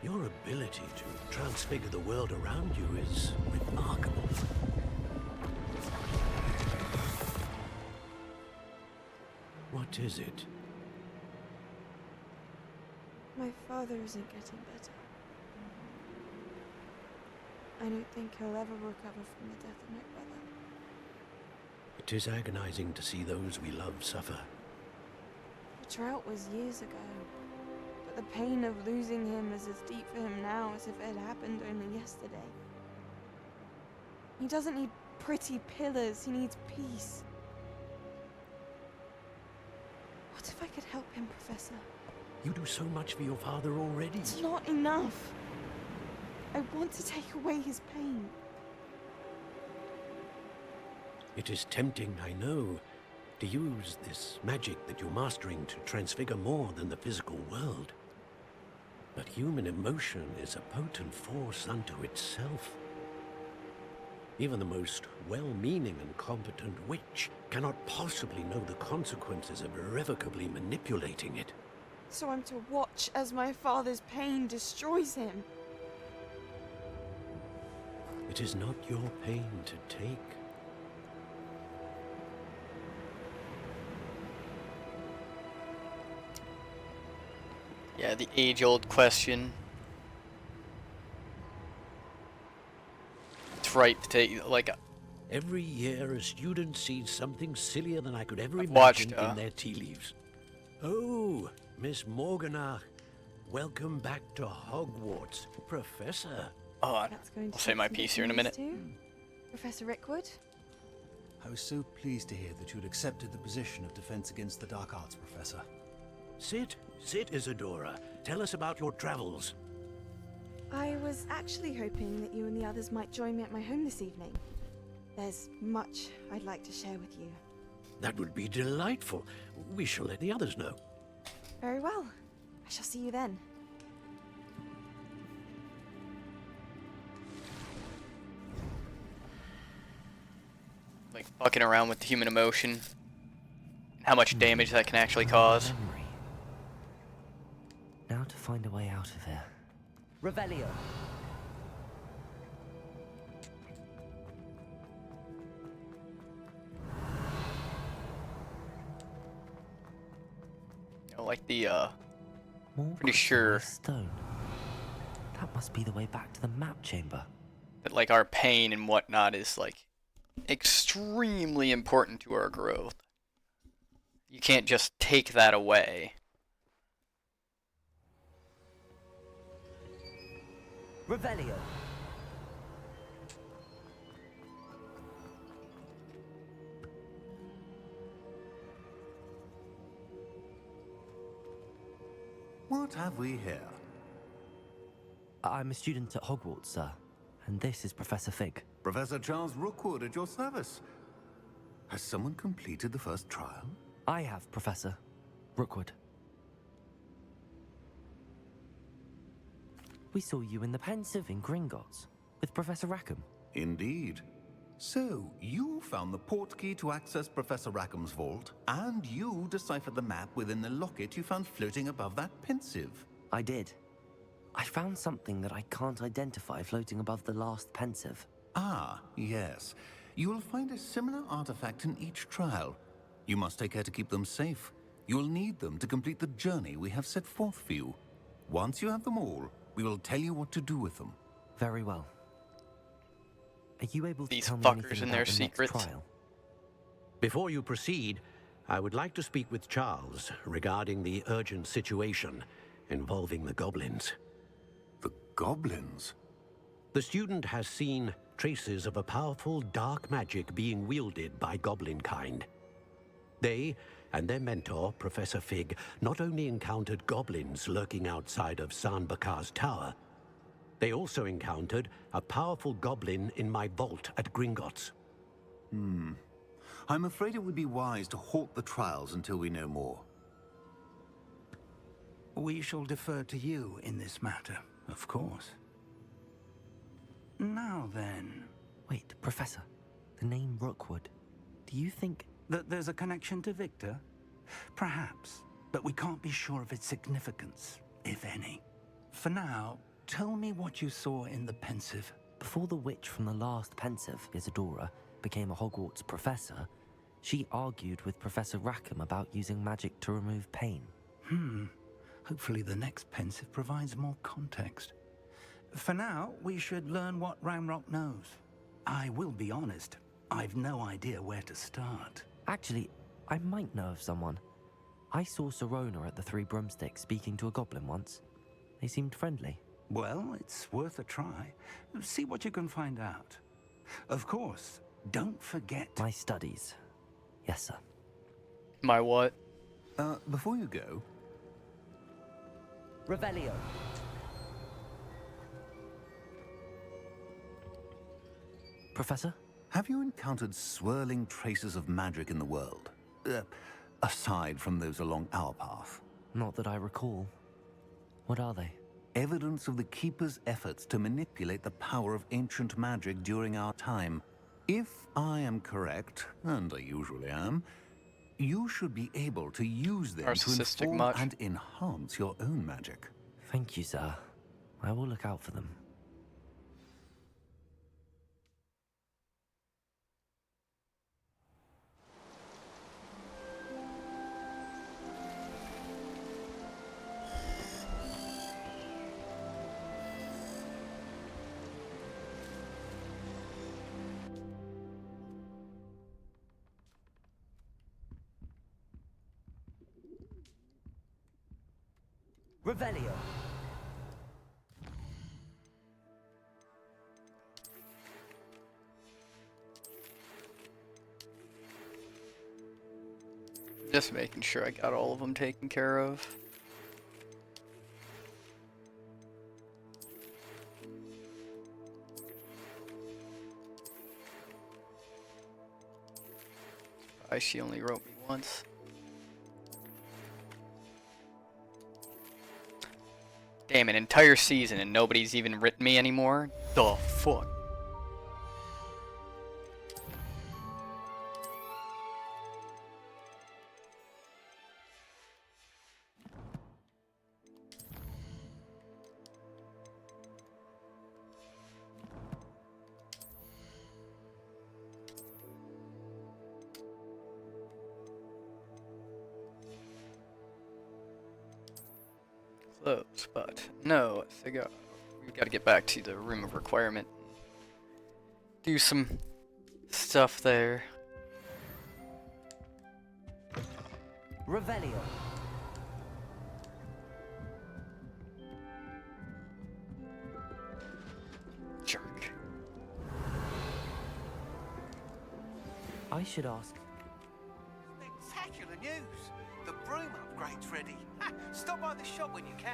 Your ability to transfigure the world around you is remarkable. What is it? My father isn't getting better. I don't think he'll ever recover from the death of my brother. It is agonizing to see those we love suffer. The drought was years ago, but the pain of losing him is as deep for him now as if it had happened only yesterday. He doesn't need pretty pillars, he needs peace. What if I could help him, Professor? You do so much for your father already. It's not enough. I want to take away his pain. It is tempting, I know, to use this magic that you're mastering to transfigure more than the physical world. But human emotion is a potent force unto itself. Even the most well-meaning and competent witch cannot possibly know the consequences of irrevocably manipulating it. So I'm to watch as my father's pain destroys him. It is not your pain to take. Yeah, the age-old question. It's right to take, like... Every year, a student sees something sillier than I could ever watched, imagine in their tea leaves. Oh, Miss Morganach, welcome back to Hogwarts, Professor. Oh, I'll say my piece here in a minute. Professor Rickwood? I was so pleased to hear that you'd accepted the position of Defense Against the Dark Arts, Professor. Sit, Isadora. Tell us about your travels. I was actually hoping that you and the others might join me at my home this evening. There's much I'd like to share with you. That would be delightful. We shall let the others know. Very well. I shall see you then. Like fucking around with human emotion, and how much damage that can actually cause. Memory. Now to find a way out of here. Revelio. Like the More pretty sure stone. That must be the way back to the map chamber. that like our pain and whatnot is like extremely important to our growth. You can't just take that away. Revelio. What have we here? I'm a student at Hogwarts, sir. And this is Professor Fig. Professor Charles Rookwood at your service. Has someone completed the first trial? I have, Professor Rookwood. We saw you in the Pensive in Gringotts with Professor Rackham. Indeed. So, you found the portkey to access Professor Rackham's vault, and you deciphered the map within the locket you found floating above that Pensive. I did. I found something that I can't identify floating above the last Pensive. Ah, yes. You will find a similar artifact in each trial. You must take care to keep them safe. You will need them to complete the journey we have set forth for you. Once you have them all, we will tell you what to do with them. Very well. Are you able to These tell me fuckers anything and about their the secrets. next trial? Before you proceed, I would like to speak with Charles regarding the urgent situation involving the goblins. The goblins? The student has seen traces of a powerful dark magic being wielded by goblin kind. They and their mentor, Professor Fig, not only encountered goblins lurking outside of San Bakar's tower, they also encountered a powerful goblin in my vault at Gringotts. I'm afraid it would be wise to halt the trials until we know more. We shall defer to you in this matter, of course. Now then... Wait, Professor. The name Rookwood. Do you think... that there's a connection to Victor? Perhaps, but we can't be sure of its significance, if any. For now, tell me what you saw in the Pensive. Before the witch from the last Pensive, Isadora, became a Hogwarts professor, she argued with Professor Rackham about using magic to remove pain. Hopefully the next Pensive provides more context. For now, we should learn what Ranrock knows. I will be honest, I've no idea where to start. Actually, I might know of someone. I saw Sirona at the Three Broomsticks speaking to a goblin once. They seemed friendly. Well, it's worth a try. See what you can find out. Of course, don't forget... My studies. Yes, sir. My what? Before you go... Revelio. Professor? Have you encountered swirling traces of magic in the world? Aside from those along our path? Not that I recall. What are they? Evidence of the Keeper's efforts to manipulate the power of ancient magic during our time. If I am correct, and I usually am, you should be able to use them to inform and enhance your own magic. Thank you, sir. I will look out for them. Revelio. Just making sure I got all of them taken care of. Why she only wrote me once. Damn, an entire season and nobody's even written me anymore? The fuck? Close, but no cigar. We've got to get back to the room of requirement. Do some stuff there. Revelio. Jerk. I should ask. Spectacular news! The broom upgrade's ready. Stop by the shop when you can.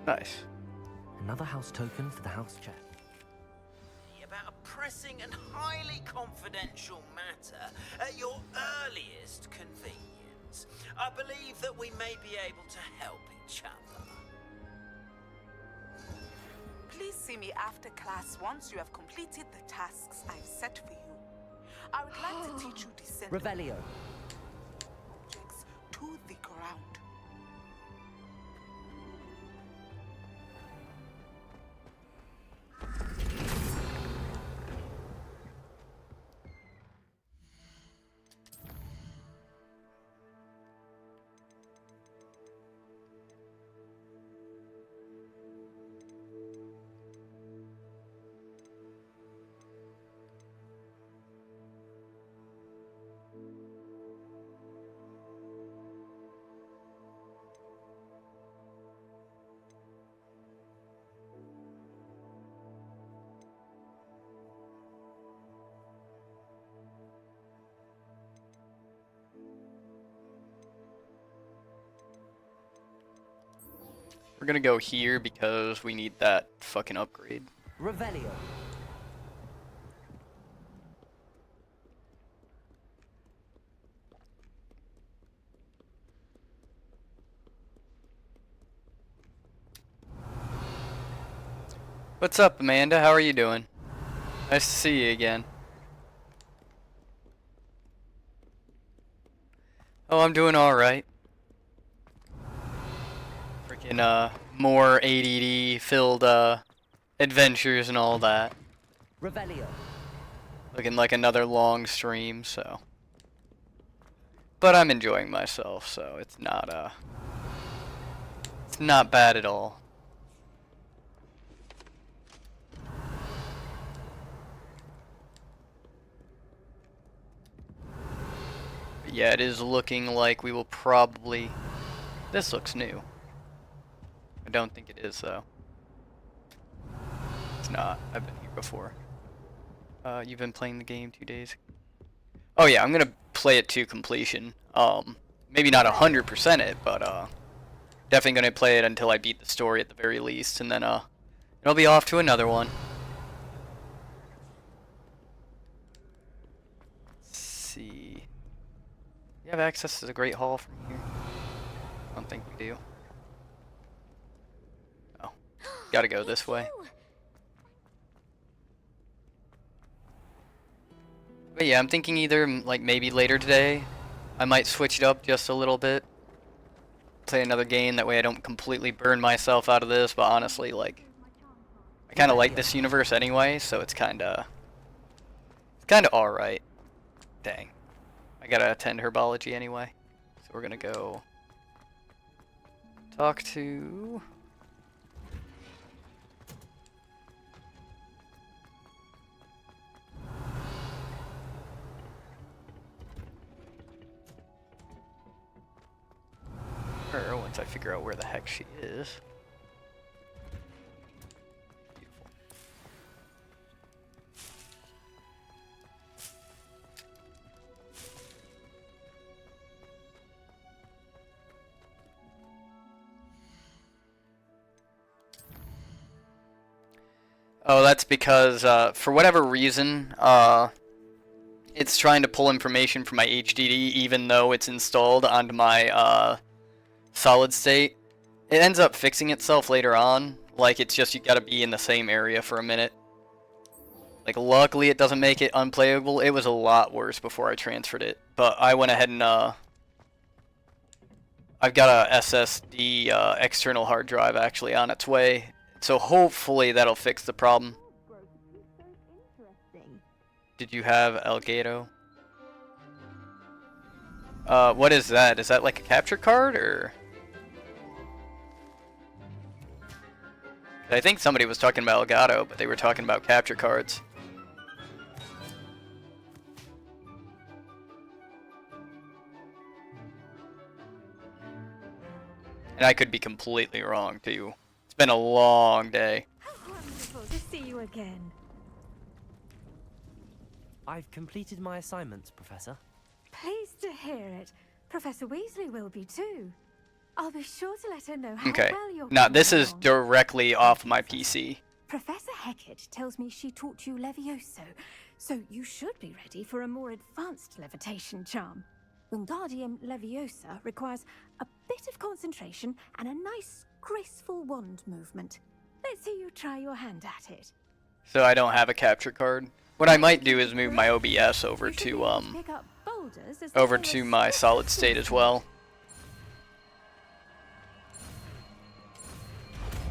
Nice. Another house token for the house chat. About a pressing and highly confidential matter at your earliest convenience. I believe that we may be able to help each other. Please see me after class once you have completed the tasks I've set for you. I would like to teach you descent Revelio. objects to the ground. We're gonna go here because we need that fucking upgrade. Revelio. What's up, Amanda? How are you doing? Nice to see you again. Oh, I'm doing alright. Freaking, more ADD filled, adventures and all that. Revelio. Looking like another long stream, so. But I'm enjoying myself, so it's not bad at all. But yeah, it is looking like we will probably... This looks new. I don't think it is, though. It's not. I've been here before. You've been playing the game 2 days. Oh yeah, I'm gonna play it to completion. Maybe not 100% it, but definitely gonna play it until I beat the story at the very least, and then it'll be off to another one. Let's see. You have access to the Great Hall from here? I don't think we do. Oh, gotta go this way. But yeah, I'm thinking either, like, maybe later today, I might switch it up just a little bit. Play another game, that way I don't completely burn myself out of this, but honestly, like, I kinda like this universe anyway, so it's kinda alright. Dang. I gotta attend herbology anyway. So we're gonna go talk to... her once I figure out where the heck she is. Beautiful. Oh, that's because for whatever reason, it's trying to pull information from my HDD even though it's installed onto my solid state. It ends up fixing itself later on. Like, it's just you gotta be in the same area for a minute. Like, luckily it doesn't make it unplayable. It was a lot worse before I transferred it. But I went ahead and, I've got a SSD external hard drive actually on its way. So hopefully that'll fix the problem. Did you have Elgato? What is that? Is that like a capture card, or? I think somebody was talking about Elgato, but they were talking about capture cards. And I could be completely wrong, too. It's been a long day. How wonderful to see you again. I've completed my assignments, Professor. Pleased to hear it. Professor Weasley will be too. I'll be sure to let her know how Okay. well you're Now, coming this is along. directly off my PC. Professor Hecat tells me she taught you Levioso, so you should be ready for a more advanced levitation charm. Wingardium Leviosa requires a bit of concentration and a nice, graceful wand movement. Let's see you try your hand at it. So I don't have a capture card. What I might do is move my OBS over to Pick up boulders as over they to are my solid state as well.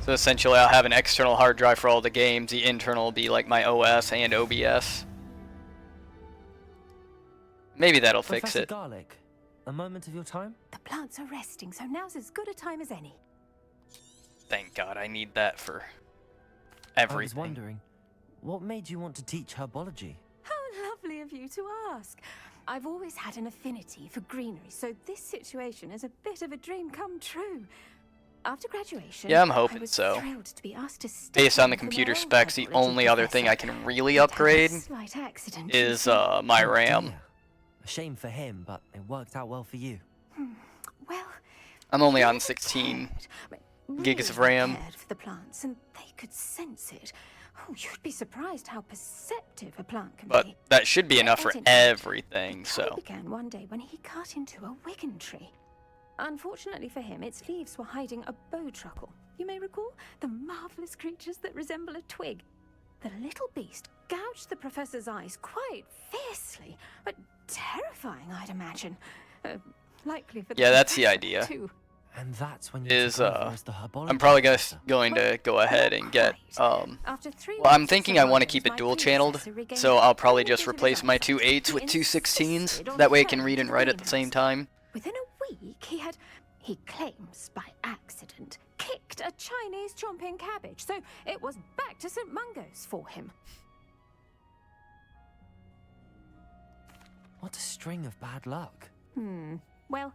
So essentially I'll have an external hard drive for all the games. The internal will be like my OS and OBS. Maybe that'll fix Professor it. Garlic, a moment of your time? The plants are resting, so now's as good a time as any. Thank God, I need that for I everything. was wondering, what made you want to teach herbology? How lovely of you to ask. I've always had an affinity for greenery, so this situation is a bit of a dream come true. After graduation, Yeah, I'm I hoping was so. thrilled to be asked to step Based on the in for my computer old specs, the herbology only other thing I professor. can really We'd had a upgrade slight accident, is you see. my Oh, RAM. dear. A shame for him, but it worked out well for you. Well, I'm only on 16 gigs of RAM. cared for the plants, and they could sense it. Oh, you'd be surprised how perceptive a plant can But be. that should be enough for At any rate, everything, It so. began one day when he cut into a wigan tree. Unfortunately for him, its leaves were hiding a bowtruckle. You may recall the marvelous creatures that resemble a twig. The little beast gouged the professor's eyes quite fiercely, but terrifying, I'd imagine. Likely for the Yeah, that's the professor, idea. too. And that's when you Is took over as the herbologist I'm probably professor. going to go ahead and get After 3 well, I'm weeks thinking of I want to lessons, keep it my dual channeled, predecessor regained so I'll probably every just bit of his replace my eyesight. 2 8s He with 2 16s. insisted on That way I can returning read to and the write at the same greenhouse. time. Within a week, he claims by accident, kicked a Chinese chomping cabbage, so it was back to St. Mungo's for him. What a string of bad luck. Well,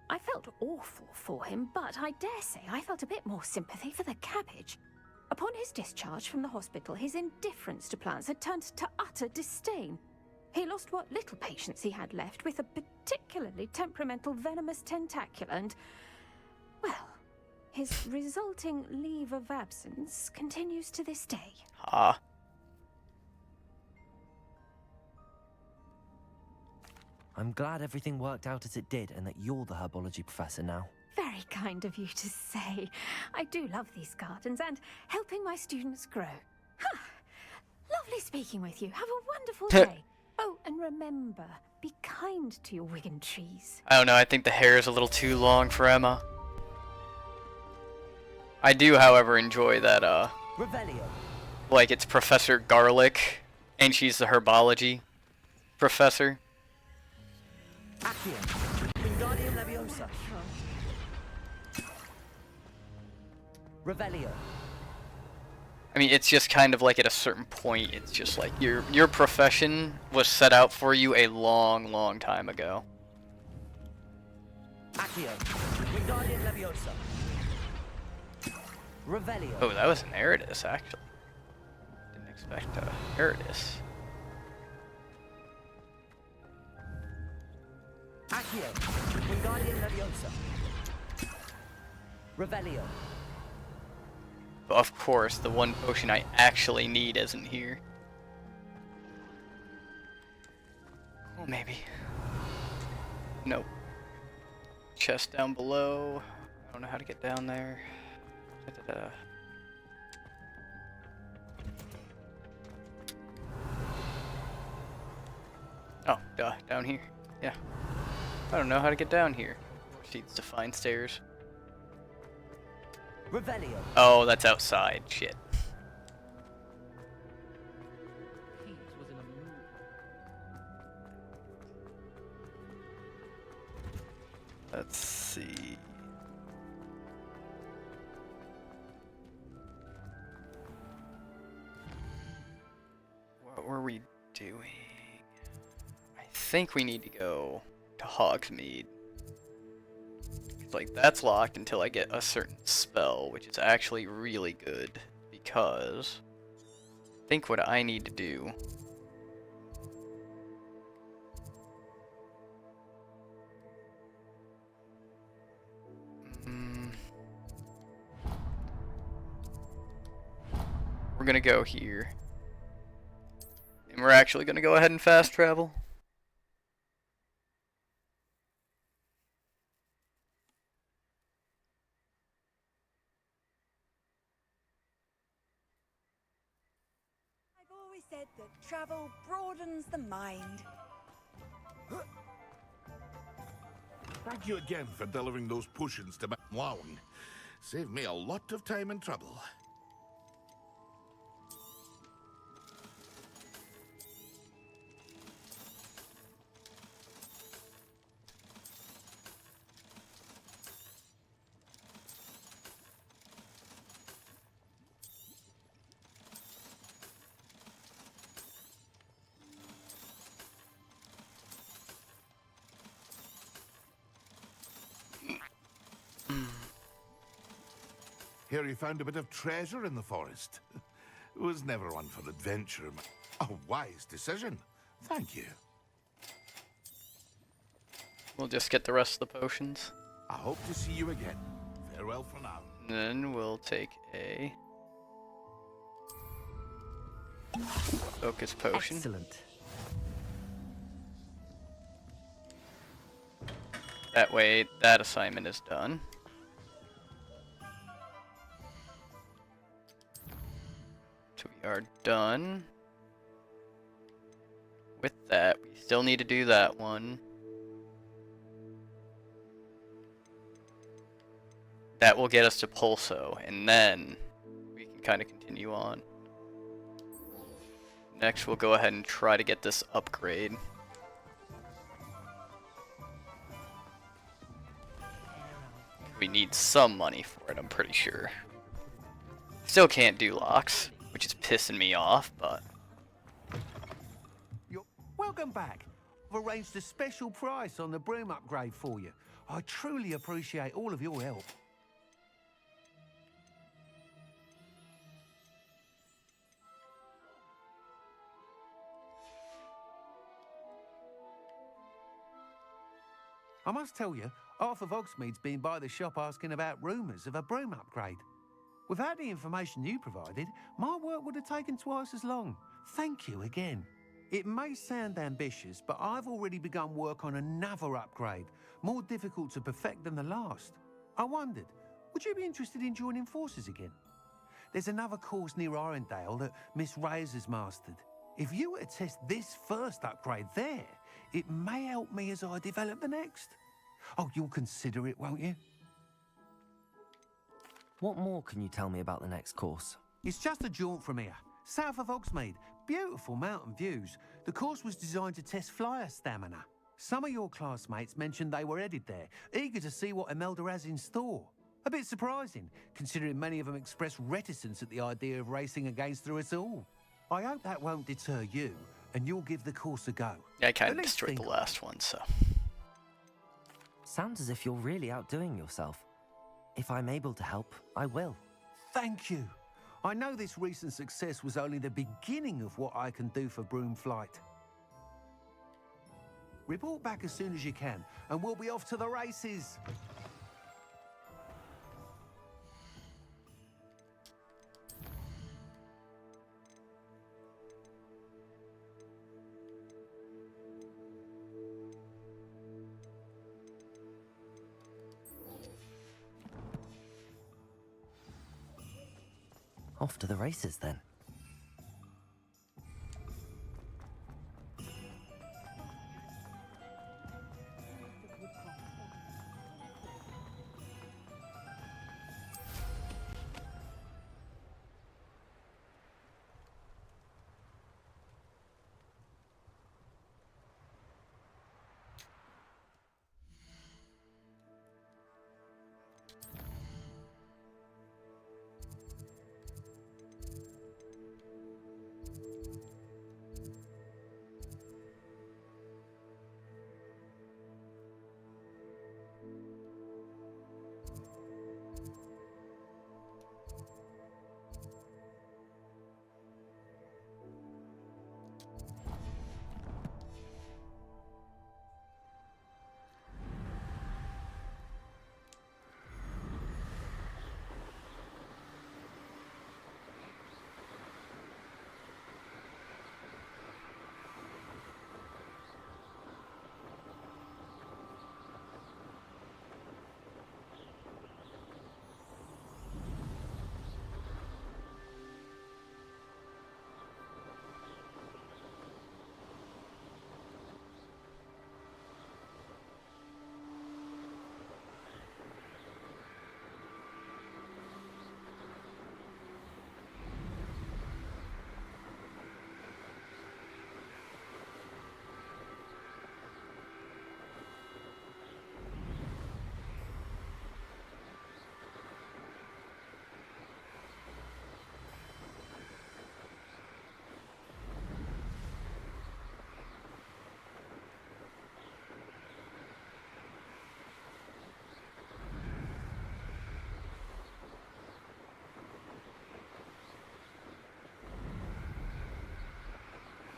I felt awful for him, but I dare say I felt a bit more sympathy for the cabbage. Upon his discharge from the hospital, his indifference to plants had turned to utter disdain. He lost what little patience he had left with a particularly temperamental venomous tentacula, and, well, his resulting leave of absence continues to this day. Ah. I'm glad everything worked out as it did and that you're the herbology professor now. Very kind of you to say. I do love these gardens and helping my students grow. Huh. Lovely speaking with you. Have a wonderful day. Oh, and remember, be kind to your Wigan trees. I don't know, I think the hair is a little too long for Emma. I do, however, enjoy that, Revelio. like it's Professor Garlic, and she's the herbology professor. Accio. Wingardium Leviosa. Revelio. I mean, it's just kind of like at a certain point, it's just like your profession was set out for you a long, long time ago. Accio. Wingardium Leviosa. Revelio. Oh, that was an Eridus, actually. Didn't expect Eridus. Accio. Wingardium Leviosa. Revelio. But of course, the one potion I actually need isn't here. Oh, maybe. Nope. Chest down below. I don't know how to get down there. Da-da-da. Oh, duh, down here. Yeah. I don't know how to get down here. Proceeds to find stairs. Revelio. Oh, that's outside. Shit. Let's see. What were we doing? I think we need to go to Hogsmeade. Like, that's locked until I get a certain spell, which is actually really good, because I think what I need to do we're gonna go here, and we're actually gonna go ahead and fast travel. I've always said that travel broadens the mind. Thank you again for delivering those potions to Long. Saved me a lot of time and trouble. Here you found a bit of treasure in the forest. Was never one for adventure. A wise decision. Thank you. We'll just get the rest of the potions. I hope to see you again. Farewell for now. Then we'll take a focus potion. Excellent. That way, that assignment is done. So we are done with that. We still need to do that one. That will get us to Pulso, and then we can kind of continue on. Next, we'll go ahead and try to get this upgrade. We need some money for it, I'm pretty sure. Still can't do locks, which is pissing me off, but... Welcome back. I've arranged a special price on the broom upgrade for you. I truly appreciate all of your help. I must tell you, half of Hogsmeade's been by the shop asking about rumours of a broom upgrade. Without the information you provided, my work would have taken twice as long. Thank you again. It may sound ambitious, but I've already begun work on another upgrade, more difficult to perfect than the last. I wondered, would you be interested in joining forces again? There's another course near Arendelle that Miss Reyes has mastered. If you were to test this first upgrade there, it may help me as I develop the next. Oh, you'll consider it, won't you? What more can you tell me about the next course? It's just a jaunt from here, south of Hogsmeade. Beautiful mountain views. The course was designed to test flyer stamina. Some of your classmates mentioned they were headed there, eager to see what Imelda has in store. A bit surprising, considering many of them expressed reticence at the idea of racing against her at all. I hope that won't deter you, and you'll give the course a go. Yeah, I kind of destroyed the last one, so... Sounds as if you're really outdoing yourself. If I'm able to help, I will. Thank you. I know this recent success was only the beginning of what I can do for Broom Flight. Report back as soon as you can, and we'll be off to the races. Off to the races then.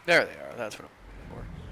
There they are. That's what I'm looking for.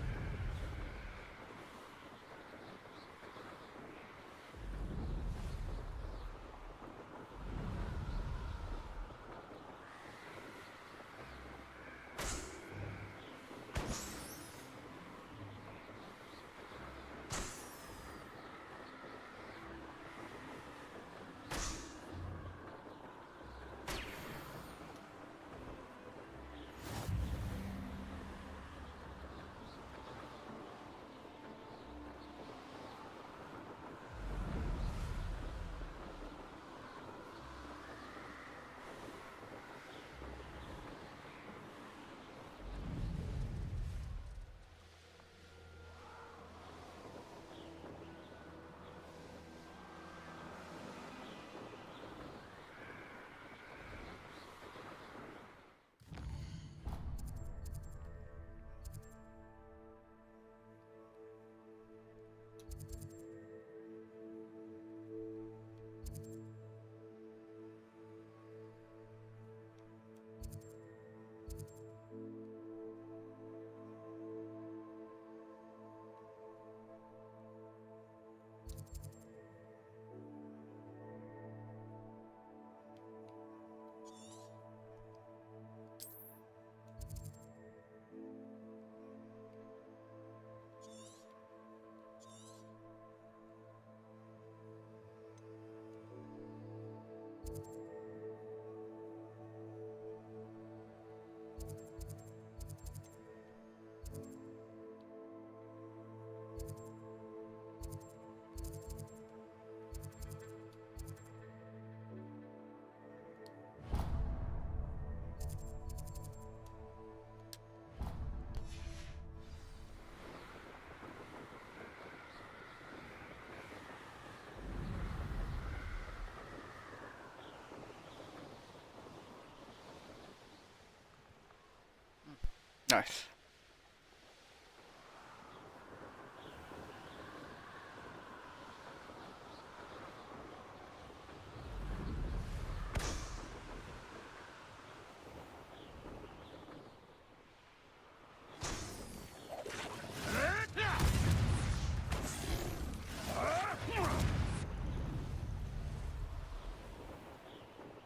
Nice.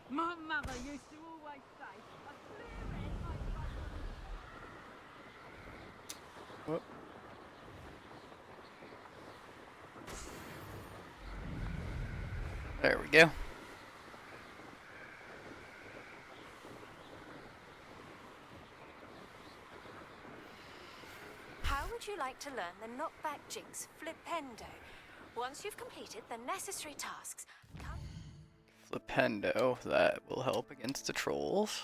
My mother used to always say, a clear head makes Whoop. There we go. Would you like to learn the knockback jinx Flipendo? Once you've completed the necessary tasks, Flipendo, that will help against the trolls.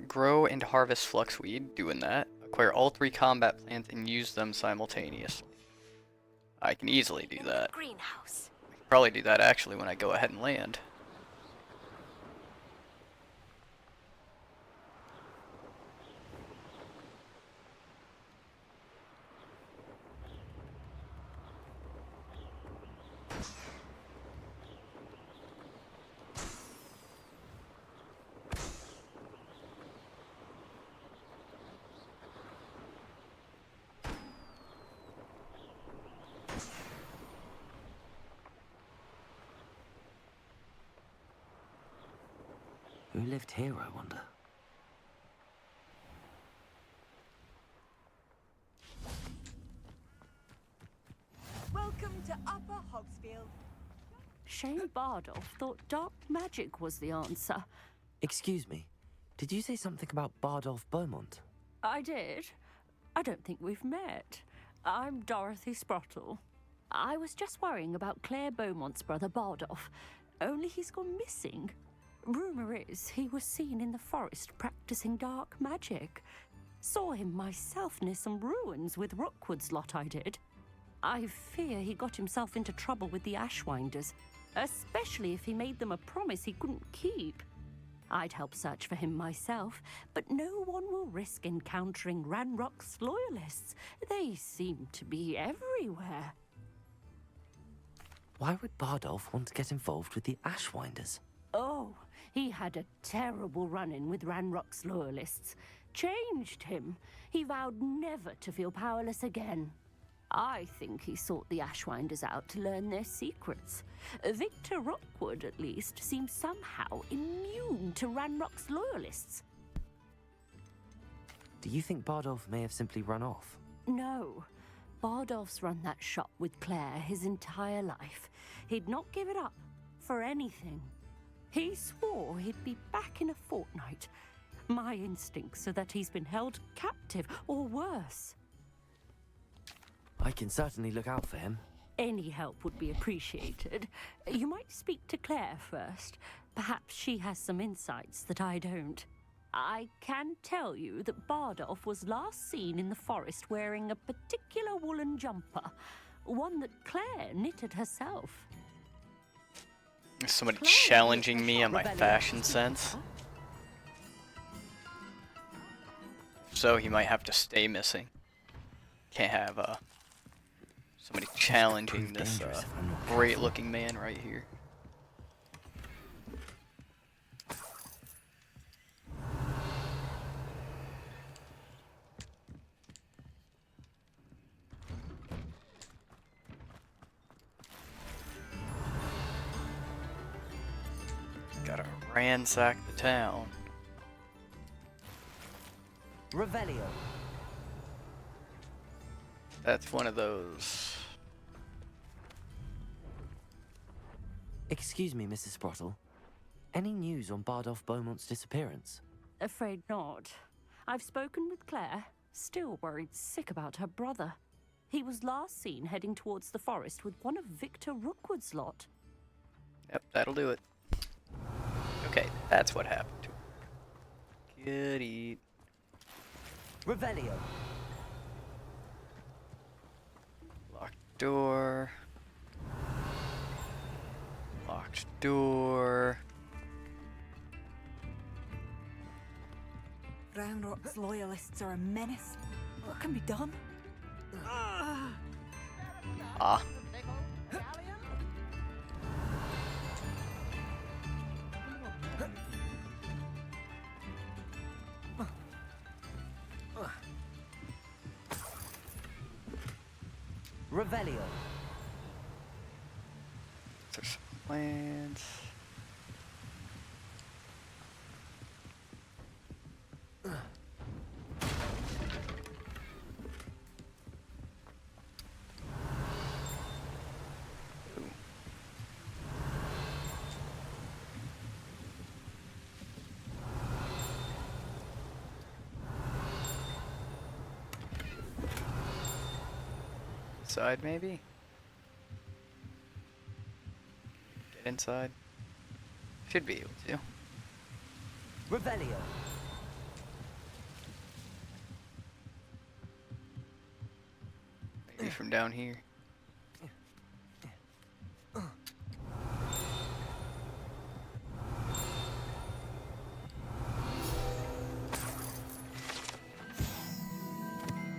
Grow and harvest fluxweed, doing that. Acquire all 3 combat plants and use them simultaneously. I can easily do that. greenhouse. I can probably do that actually when I go ahead and land. Who lived here, I wonder? Welcome to Upper Hogsfield. Shane Bardolph thought dark magic was the answer. Excuse me, did you say something about Bardolph Beaumont? I did. I don't think we've met. I'm Dorothy Sprottle. I was just worrying about Claire Beaumont's brother Bardolph, only he's gone missing. Rumour is he was seen in the forest practicing dark magic. Saw him myself near some ruins with Rookwood's lot, I did. I fear he got himself into trouble with the Ashwinders, especially if he made them a promise he couldn't keep. I'd help search for him myself, but no one will risk encountering Ranrock's loyalists. They seem to be everywhere. Why would Bardolph want to get involved with the Ashwinders? Oh, he had a terrible run-in with Ranrock's loyalists. Changed him. He vowed never to feel powerless again. I think he sought the Ashwinders out to learn their secrets. Victor Rookwood, at least, seems somehow immune to Ranrock's loyalists. Do you think Bardolph may have simply run off? No. Bardolph's run that shop with Claire his entire life. He'd not give it up for anything. He swore he'd be back in a fortnight. My instincts are that he's been held captive, or worse. I can certainly look out for him. Any help would be appreciated. You might speak to Claire first. Perhaps she has some insights that I don't. I can tell you that Bardolph was last seen in the forest wearing a particular woolen jumper, one that Claire knitted herself. Is somebody challenging me on my fashion sense? So he might have to stay missing. Can't have somebody challenging this great looking man right here. Gotta ransack the town. Revelio. That's one of those. Excuse me, Mrs. Sprottle. Any news on Bardolph Beaumont's disappearance? Afraid not. I've spoken with Claire, still worried sick about her brother. He was last seen heading towards the forest with one of Victor Rookwood's lot. Yep, that'll do it. Okay, that's what happened to him. Goody. Revelio. Locked door. Locked door. Ranrock's loyalists are a menace. What can be done? Ah. Revelio. There's some plans. Inside, maybe? Get inside. Should be able to. Revelio. Maybe from down here.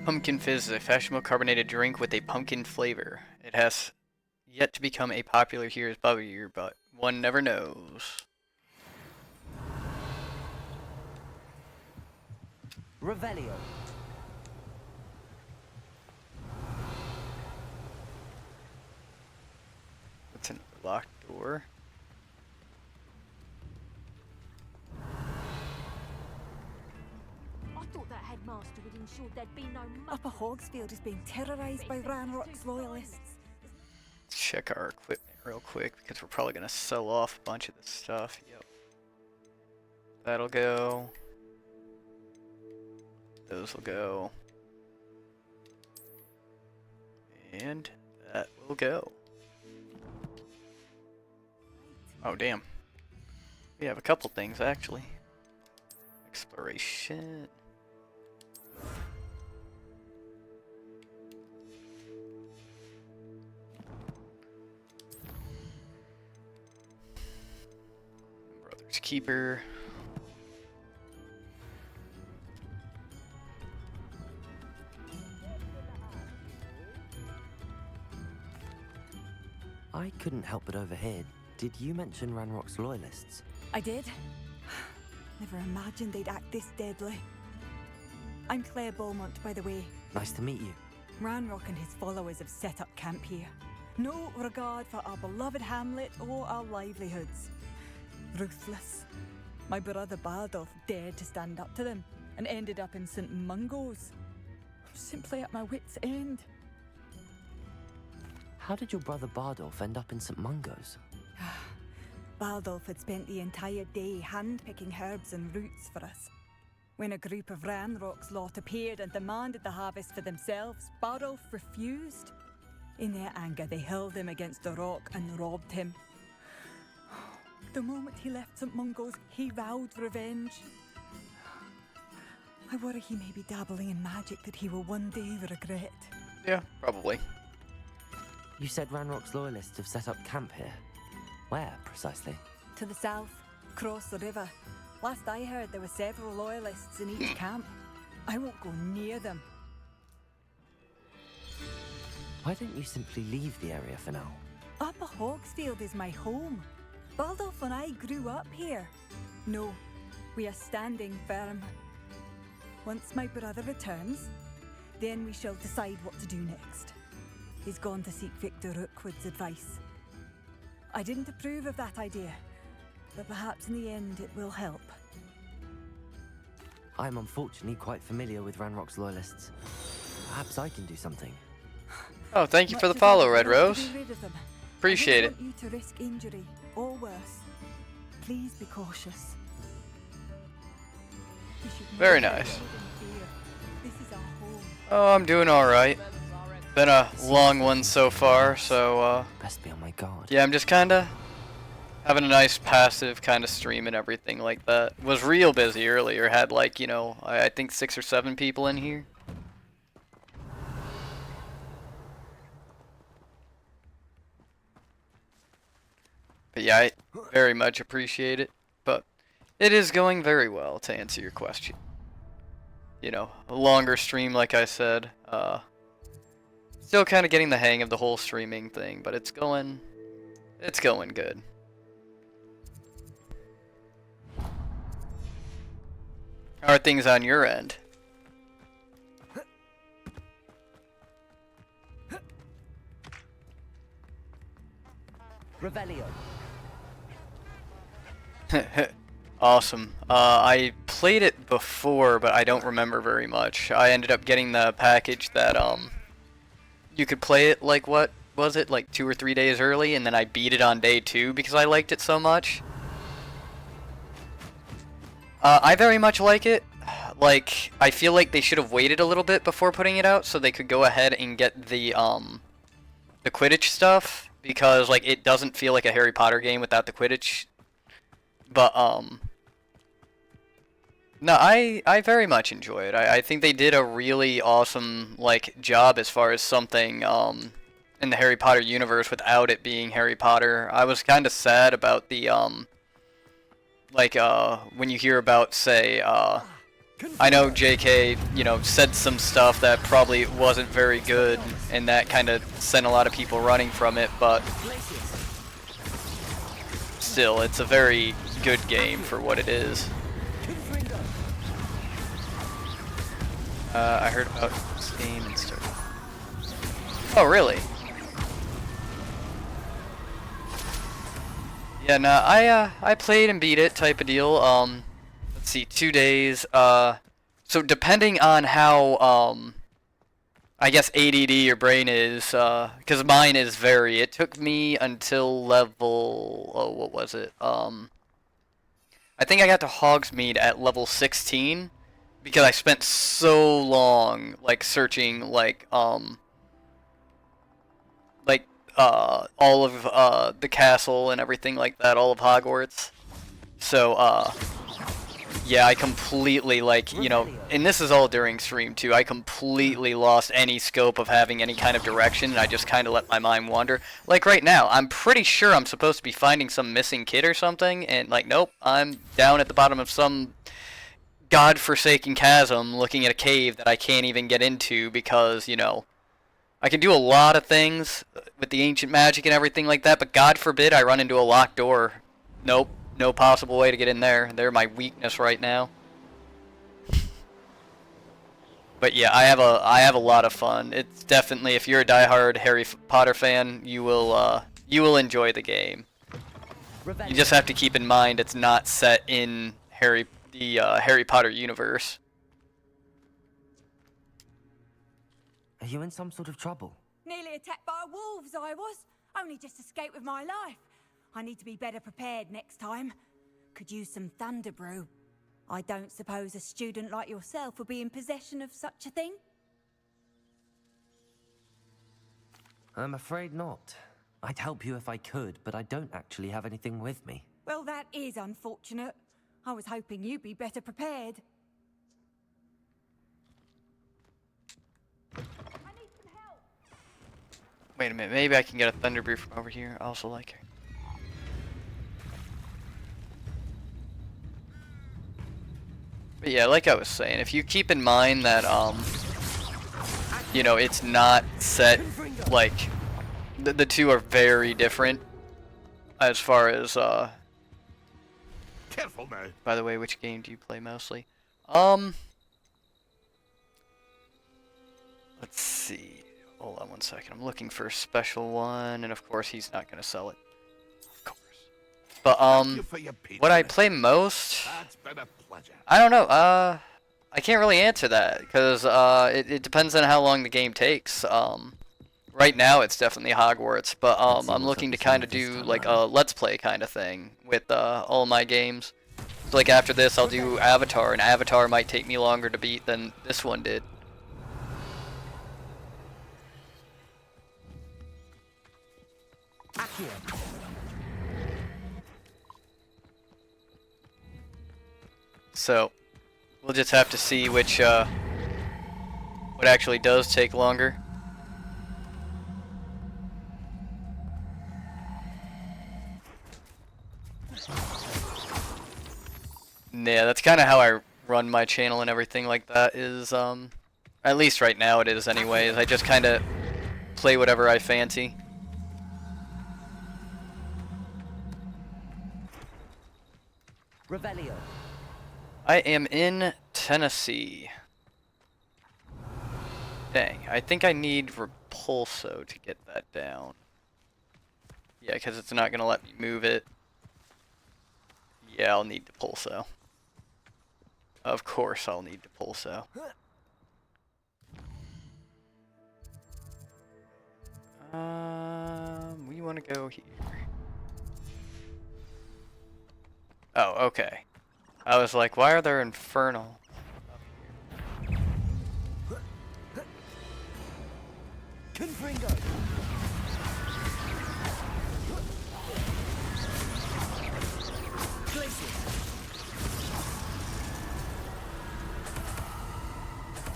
Pumpkin Fizz is a fashionable carbonated drink with a pumpkin flavor. It has yet to become a popular here as bubblier, but one never knows. Revelio. That's an locked door. I thought that headmaster would ensure there'd be no Upper Hogsfield is being terrorised by Ranrock's loyalists. Let's check our equipment real quick because we're probably gonna sell off a bunch of this stuff. Yep. That'll go. Those will go. And that will go. Oh, damn. We have a couple things, actually. Exploration. Brother's Keeper. I couldn't help but overhear. Did you mention Ranrock's loyalists? I did. Never imagined they'd act this deadly. I'm Claire Beaumont, by the way. Nice to meet you. Ranrock and his followers have set up camp here. No regard for our beloved hamlet or our livelihoods. Ruthless. My brother Bardolph dared to stand up to them and ended up in St. Mungo's. I'm simply at my wit's end. How did your brother Bardolph end up in St. Mungo's? Bardolph had spent the entire day hand-picking herbs and roots for us. When a group of Ranrock's lot appeared and demanded the harvest for themselves, Bardolph refused. In their anger, they hurled him against a rock and robbed him. The moment he left St. Mungo's, he vowed revenge. I worry he may be dabbling in magic that he will one day regret. Yeah, probably. You said Ranrock's loyalists have set up camp here. Where, precisely? To the south, across the river. Last I heard, there were several loyalists in each camp. I won't go near them. Why don't you simply leave the area for now? Upper Hogsfield is my home. Baldolph and I grew up here. No, we are standing firm. Once my brother returns, then we shall decide what to do next. He's gone to seek Victor Rookwood's advice. I didn't approve of that idea, but perhaps in the end it will help. I'm unfortunately quite familiar with Ranrock's loyalists. Perhaps I can do something. Oh, thank you Much for the as follow, I'd Red love to Rose. be rid of them, Appreciate I it. don't want you to risk injury or worse. Please be cautious. You should Very never nice. live in fear. This is our home. Oh, I'm doing alright. Been a long one so far, so, Best be on my guard. yeah, I'm just kinda having a nice passive kind of stream and everything like that. Was real busy earlier, had like, you know, I think 6 or 7 people in here. But yeah, I very much appreciate it, but it is going very well, to answer your question. You know, a longer stream, like I said, still kind of getting the hang of the whole streaming thing, but it's going good. How are things on your end? Revelio. Awesome. I played it before, but I don't remember very much. I ended up getting the package that you could play it like, what was it, like 2 or 3 days early, and then I beat it on day 2 because I liked it so much. I very much like it. like, I feel like they should have waited a little bit before putting it out so they could go ahead and get the Quidditch stuff, because like it doesn't feel like a Harry Potter game without the Quidditch. But no, I very much enjoy it. I think they did a really awesome like job as far as something in the Harry Potter universe without it being Harry Potter. I was kind of sad about the like when you hear about, say, I know JK, you know, said some stuff that probably wasn't very good, and that kind of sent a lot of people running from it, but still, it's a very good game for what it is. I heard about this game and stuff. Oh, really? Yeah, no, I played and beat it, type of deal. Let's see, 2 days. So depending on how, I guess ADD your brain is, because mine is very. It took me until level, oh, what was it? I think I got to Hogsmeade at level 16, because I spent so long, like, searching, like, all of the castle and everything like that, all of Hogwarts. So yeah, I completely, like, you know, and this is all during stream too, I completely lost any scope of having any kind of direction, and I just kind of let my mind wander. Like right now, I'm pretty sure I'm supposed to be finding some missing kid or something, and like, nope, I'm down at the bottom of some godforsaken chasm looking at a cave that I can't even get into because, you know, I can do a lot of things with the ancient magic and everything like that, but God forbid I run into a locked door. Nope, no possible way to get in there. They're my weakness right now. But yeah, I have a lot of fun. It's definitely, if you're a diehard Harry Potter fan, you will enjoy the game. You just have to keep in mind it's not set in the Harry Potter universe. Are you in some sort of trouble? Nearly attacked by wolves, I was. Only just escaped with my life. I need to be better prepared next time. Could use some thunder brew. I don't suppose a student like yourself would be in possession of such a thing? I'm afraid not. I'd help you if I could, but I don't actually have anything with me. Well, that is unfortunate. I was hoping you'd be better prepared. Wait a minute, maybe I can get a thunder brew from over here. I also like her. But yeah, like I was saying, if you keep in mind that, you know, it's not set, like, the two are very different as far as, Careful now. By the way, which game do you play mostly? Let's see. Hold on one second. I'm looking for a special one, and of course he's not gonna sell it. Of course. But what I play most, That's been a pleasure. I don't know. I can't really answer that because it depends on how long the game takes. Right now it's definitely Hogwarts, but I'm looking to kind of do like a let's play kind of thing with all my games. So like after this, I'll do Avatar, and Avatar might take me longer to beat than this one did. So, we'll just have to see which, what actually does take longer. Yeah, that's kind of how I run my channel and everything like that is, at least right now it is anyways. I just kind of play whatever I fancy. Revelio. I am in Tennessee. Dang, I think I need Repulso to get that down. Yeah, because it's not going to let me move it. Yeah, I'll need Repulso. Of course I'll need Repulso. We want to go here. Oh, okay. I was like, why are there infernal up Confringo.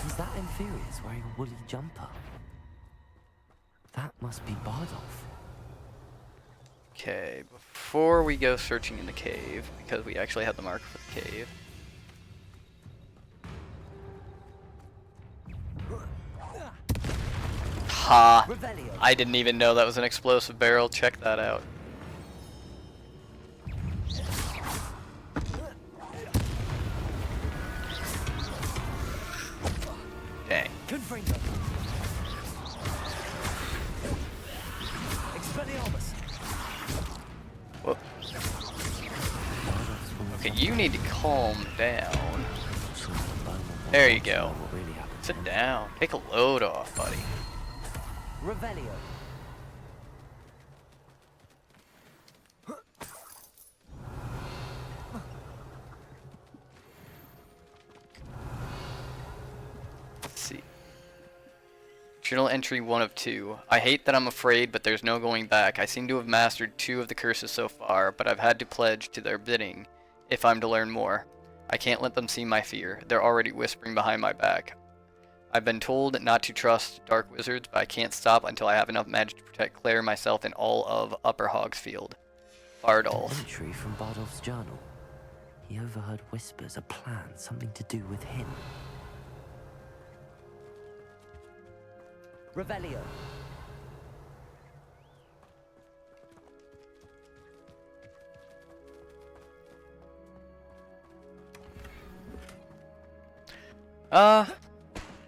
Is that Inferius wearing a woolly jumper? That must be Bardolph. Okay, before we go searching in the cave, because we actually have the marker for the cave. Ha! I didn't even know that was an explosive barrel. Check that out. Dang. Confringo. Expelliarmus. Whoop. Okay, you need to calm down. There you go. Sit down. Take a load off, buddy. Revelio. Let's see. Journal entry 1 of 2. I hate that I'm afraid, but there's no going back. I seem to have mastered 2 of the curses so far, but I've had to pledge to their bidding if I'm to learn more. I can't let them see my fear. They're already whispering behind my back. I've been told not to trust dark wizards, but I can't stop until I have enough magic to protect Claire, myself, and all of Upper Hogsfield. Bardolph. Entry from Bardolph's journal. He overheard whispers, a plan, something to do with him. Revelio.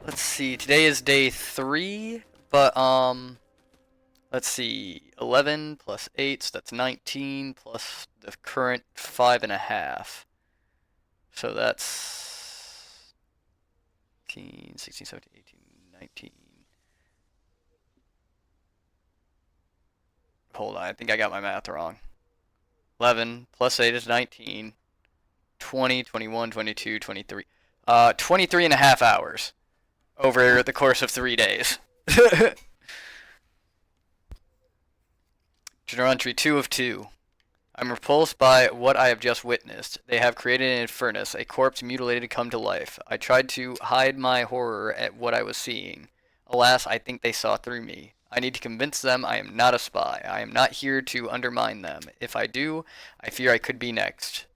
Let's see. Today is day 3, but let's see. 11 plus 8, so that's 19 plus the current 5.5. So that's 15, 16, 17, 18, 19. Hold on, I think I got my math wrong. 11 plus 8 is 19. 20, 21, 22, 23. 23 and a half hours over the course of 3 days. Journal entry 2 of 2. I'm repulsed by what I have just witnessed. They have created an infernus, a corpse mutilated to come to life. I tried to hide my horror at what I was seeing. Alas, I think they saw through me. I need to convince them I am not a spy. I am not here to undermine them. If I do, I fear I could be next.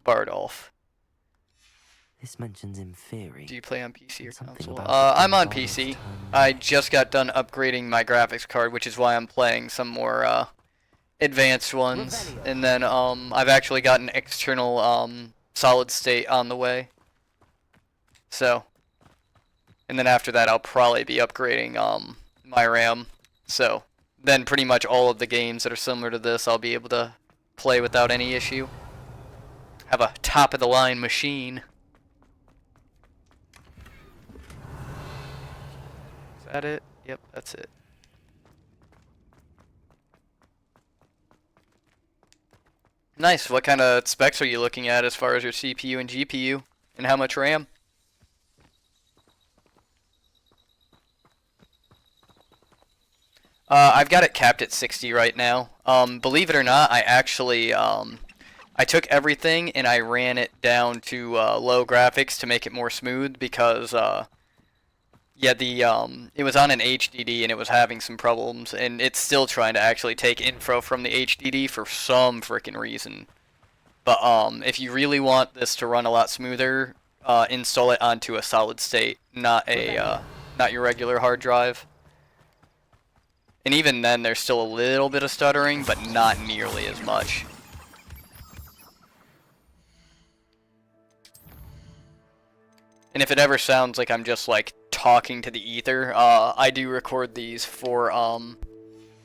Bardolph. This mentions Inferi. Do you play on PC or console? I'm on PC. I just got done upgrading my graphics card, which is why I'm playing some more advanced ones. And then I've actually got an external solid state on the way. So, and then after that I'll probably be upgrading my RAM. So, then pretty much all of the games that are similar to this I'll be able to play without any issue. Have a top of the line machine. Is that it? Yep, that's it. Nice. What kind of specs are you looking at as far as your CPU and GPU? And how much RAM? I've got it capped at 60 right now. Believe it or not, I actually I took everything and I ran it down to low graphics to make it more smooth because yeah, it was on an HDD and it was having some problems, and it's still trying to actually take info from the HDD for some freaking reason. But if you really want this to run a lot smoother, install it onto a solid state, not your regular hard drive. And even then, there's still a little bit of stuttering, but not nearly as much. And if it ever sounds like I'm just like talking to the ether, I do record these for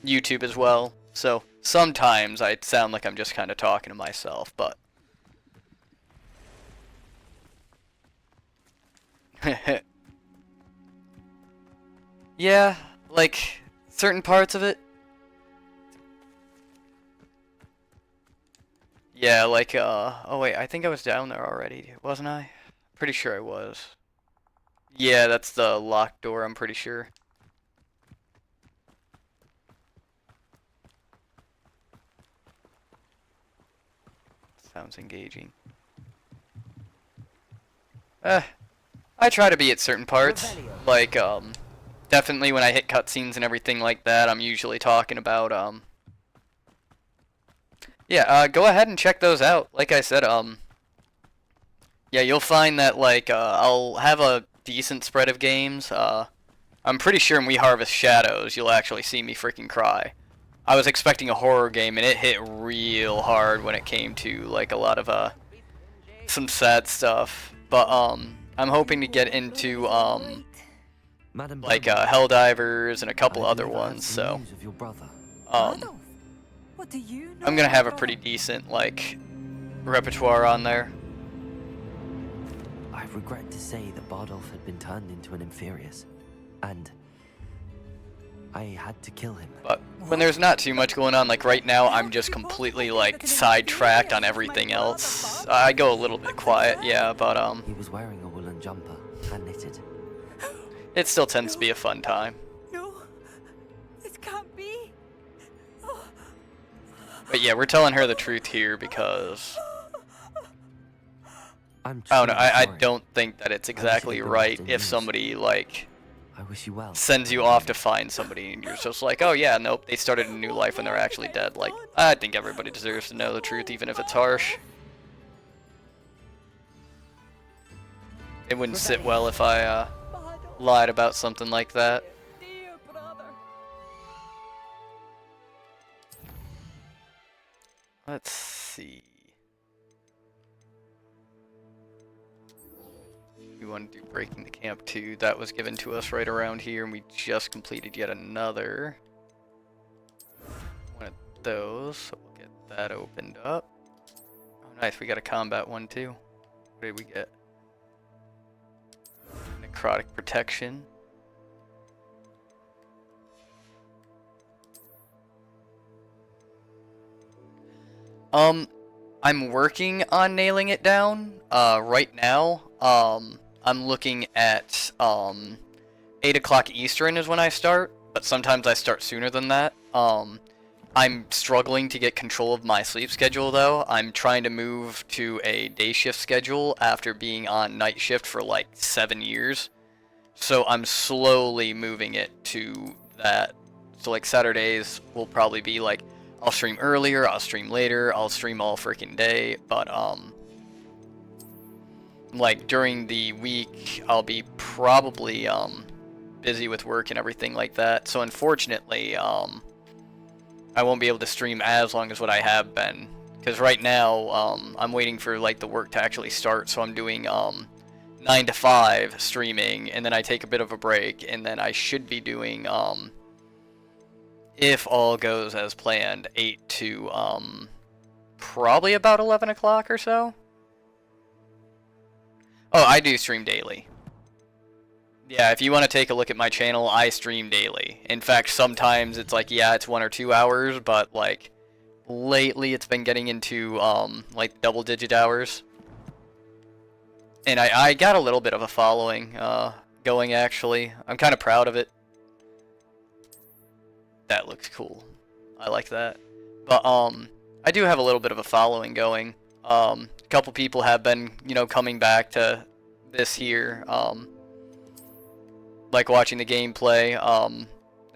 YouTube as well. So sometimes I sound like I'm just kind of talking to myself, but yeah, like certain parts of it. Yeah, like oh wait, I think I was down there already, wasn't I? Pretty sure I was. Yeah, that's the locked door, I'm pretty sure. Sounds engaging. I try to be at certain parts. Like, definitely when I hit cutscenes and everything like that, I'm usually talking about, yeah, go ahead and check those out. Like I said, yeah, you'll find that, like, I'll have a decent spread of games. I'm pretty sure in We Harvest Shadows, you'll actually see me freaking cry. I was expecting a horror game, and it hit real hard when it came to, like, a lot of, some sad stuff. But, I'm hoping to get into, like, Helldivers and a couple other ones, so, I'm gonna have a pretty decent, like, repertoire on there. I regret to say that Bardolph had been turned into an Inferius, and I had to kill him. But when there's not too much going on, like right now, I'm just completely like sidetracked on everything else. I go a little bit quiet, yeah, but He was wearing a woolen jumper and knitted. It still tends to be a fun time. No, this can't be. But yeah, we're telling her the truth here because I don't know. I don't think that it's exactly right if somebody like sends you off to find somebody and you're just like, oh yeah, nope, they started a new life when they're actually dead. Like, I think everybody deserves to know the truth, even if it's harsh. It wouldn't sit well if I lied about something like that. Let's see. We want to do Breaking the Camp 2. That was given to us right around here, and we just completed yet another one of those. So we'll get that opened up. Oh, nice. We got a combat one too. What did we get? Necrotic Protection. I'm working on nailing it down. Right now, I'm looking at 8 o'clock Eastern is when I start, but sometimes I start sooner than that. I'm struggling to get control of my sleep schedule though. I'm trying to move to a day shift schedule after being on night shift for like 7 years. So I'm slowly moving it to that. So like Saturdays will probably be like, I'll stream earlier, I'll stream later, I'll stream all freaking day, but like during the week I'll be probably busy with work and everything like that. So unfortunately I won't be able to stream as long as what I have been, because right now I'm waiting for like the work to actually start. So I'm doing 9 to 5 streaming, and then I take a bit of a break, and then I should be doing if all goes as planned, 8 to probably about 11 o'clock or so. Oh, I do stream daily. Yeah, if you want to take a look at my channel, I stream daily. In fact, sometimes it's like, yeah, it's 1 or 2 hours, but like lately it's been getting into like double-digit hours. And I got a little bit of a following going, actually. I'm kind of proud of it. That looks cool. I like that. But I do have a little bit of a following going. A couple people have been, you know, coming back to this here, like watching the gameplay. And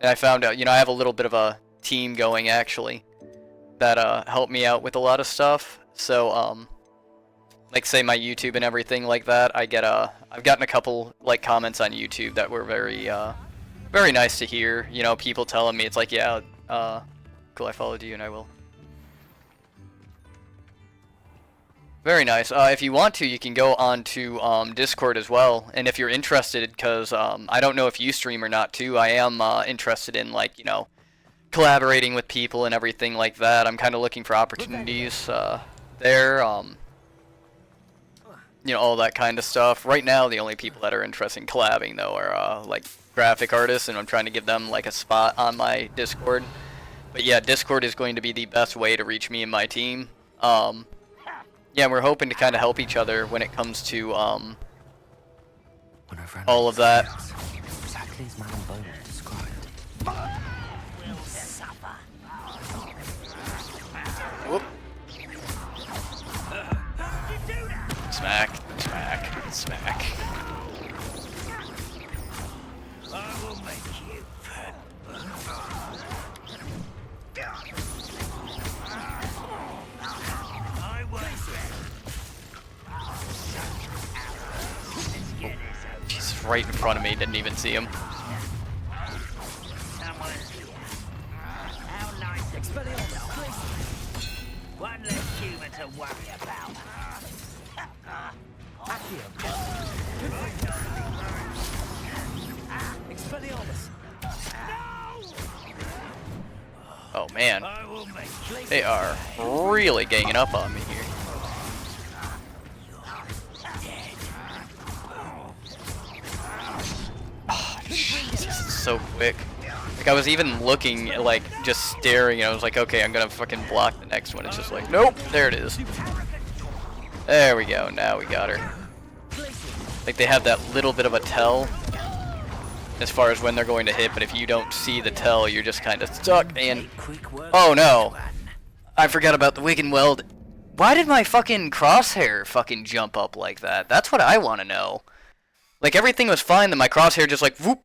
I found out, you know, I have a little bit of a team going actually that helped me out with a lot of stuff. So like say my YouTube and everything like that, I get I've gotten a couple like comments on YouTube that were very nice to hear. You know, people telling me it's like, yeah, cool, I followed you and I will. Very nice. If you want to, you can go on to Discord as well. And if you're interested, because I don't know if you stream or not too, I am interested in, like, you know, collaborating with people and everything like that. I'm kind of looking for opportunities there. You know, all that kind of stuff. Right now, the only people that are interested in collabing, though, are like graphic artists, and I'm trying to give them like a spot on my Discord. But yeah, Discord is going to be the best way to reach me and my team. Yeah, we're hoping to kind of help each other when it comes to all of that. Exactly as Madame Bone described. Will suffer. Whoop. right in front of me, didn't even see him. One less human to worry about. Oh man, they are really ganging up on me here. Oh, Jesus, it's so quick. Like, I was even looking, like, just staring, and I was like, okay, I'm gonna fucking block the next one. It's just like, nope, there it is. There we go, now we got her. Like, they have that little bit of a tell as far as when they're going to hit, but if you don't see the tell, you're just kind of stuck, and... Oh no! I forgot about the Wig and Weld. Why did my fucking crosshair fucking jump up like that? That's what I want to know. Like, everything was fine, then my crosshair just like, whoop!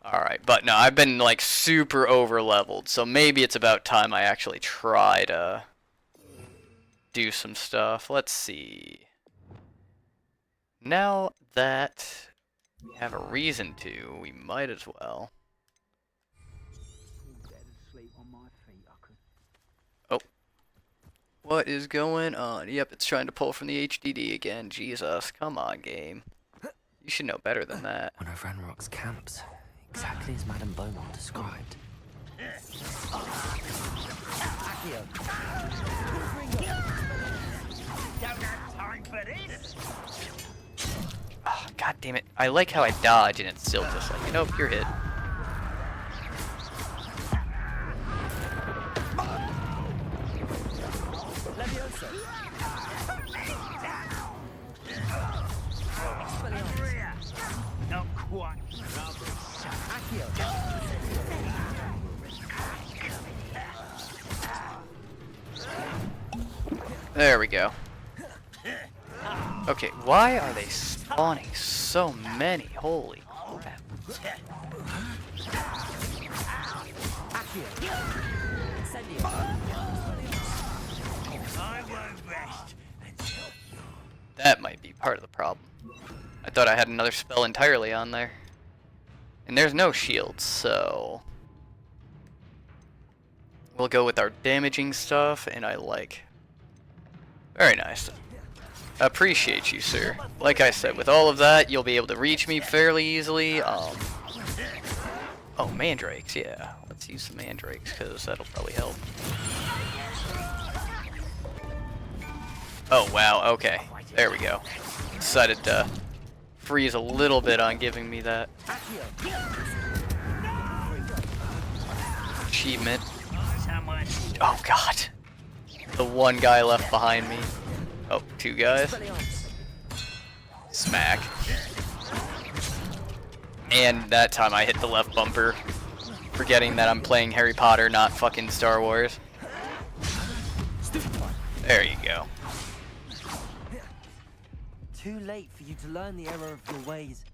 Alright, but no, I've been like super over leveled, so maybe it's about time I actually try to do some stuff. Let's see. Now that we have a reason to, we might as well. Oh. What is going on? Yep, it's trying to pull from the HDD again. Jesus, come on, game. You should know better than that. One of Ranrock's camps. Exactly as Madame Beaumont described. Oh, God damn it. I like how I dodge and it's still just like, nope, you're hit. Not quite. There we go. Okay, why are they spawning so many? Holy crap. That might be part of the problem. I thought I had another spell entirely on there. And there's no shields, so... We'll go with our damaging stuff, and I like... Very nice. Appreciate you, sir. Like I said, with all of that, you'll be able to reach me fairly easily. Oh, mandrakes, yeah. Let's use some mandrakes, because that'll probably help. Oh, wow, okay. There we go. Decided to freeze a little bit on giving me that achievement. Oh, God. The one guy left behind me. Oh, two guys. Smack. And that time I hit the left bumper, forgetting that I'm playing Harry Potter, not fucking Star Wars. There you go. Too late for you to learn the error of your ways.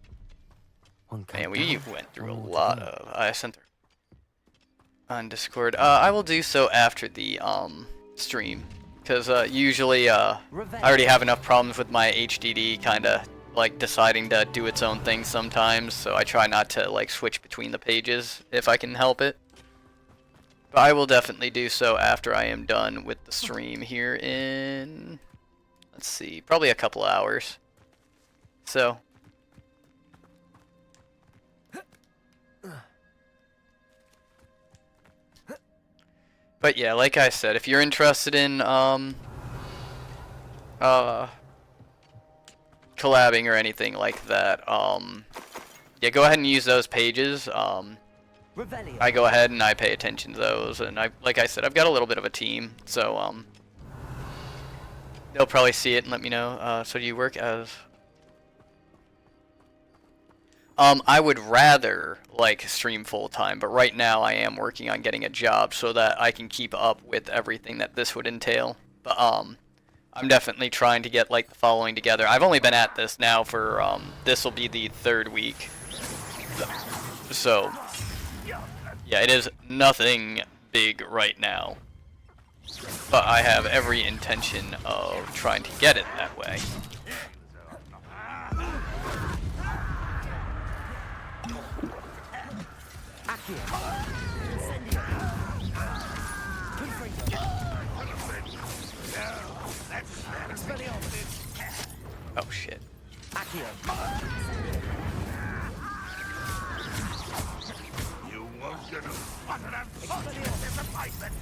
Man, we went through a lot of... I sent her on Discord. I will do so after the stream. Because usually I already have enough problems with my HDD kind of like deciding to do its own thing sometimes, so I try not to like switch between the pages if I can help it. But I will definitely do so after I am done with the stream here in, let's see, probably a couple hours. So but yeah, like I said, if you're interested in collabing or anything like that, yeah, go ahead and use those pages. I go ahead and I pay attention to those, and like I said, I've got a little bit of a team, so they'll probably see it and let me know. So do you work as? I would rather like stream full time, but right now I am working on getting a job so that I can keep up with everything that this would entail. But I'm definitely trying to get like the following together. I've only been at this now for this will be the 3rd week. So yeah, it is nothing big right now. But I have every intention of trying to get it that way. Oh shit. You won't get a utter and fucking disappointment.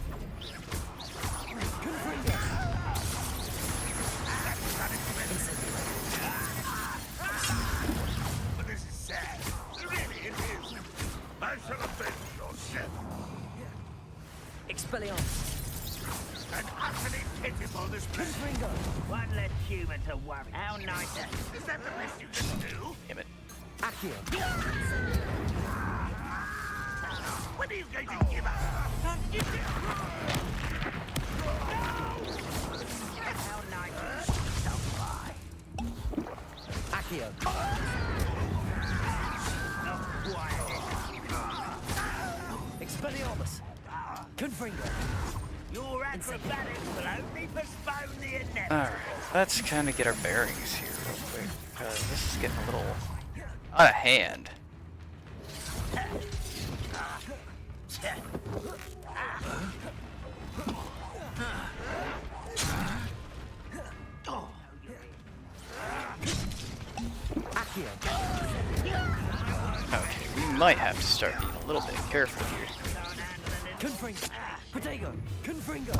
But this is sad. Really, it is. I shall avenge your death. Expelliarmus. And utterly pitiful this place. One less human to worry. How nice. Is that the best you can do? Damn it. When are you going to give up? How nice. So fly. Accio. Expelliarmus. Confringo. Your acrobatics will only postpone the inevitable. Alright, let's kind of get our bearings here real quick, because this is getting a little out of hand. Okay, we might have to start being a little bit careful here. Confringo. Protego. Confringo.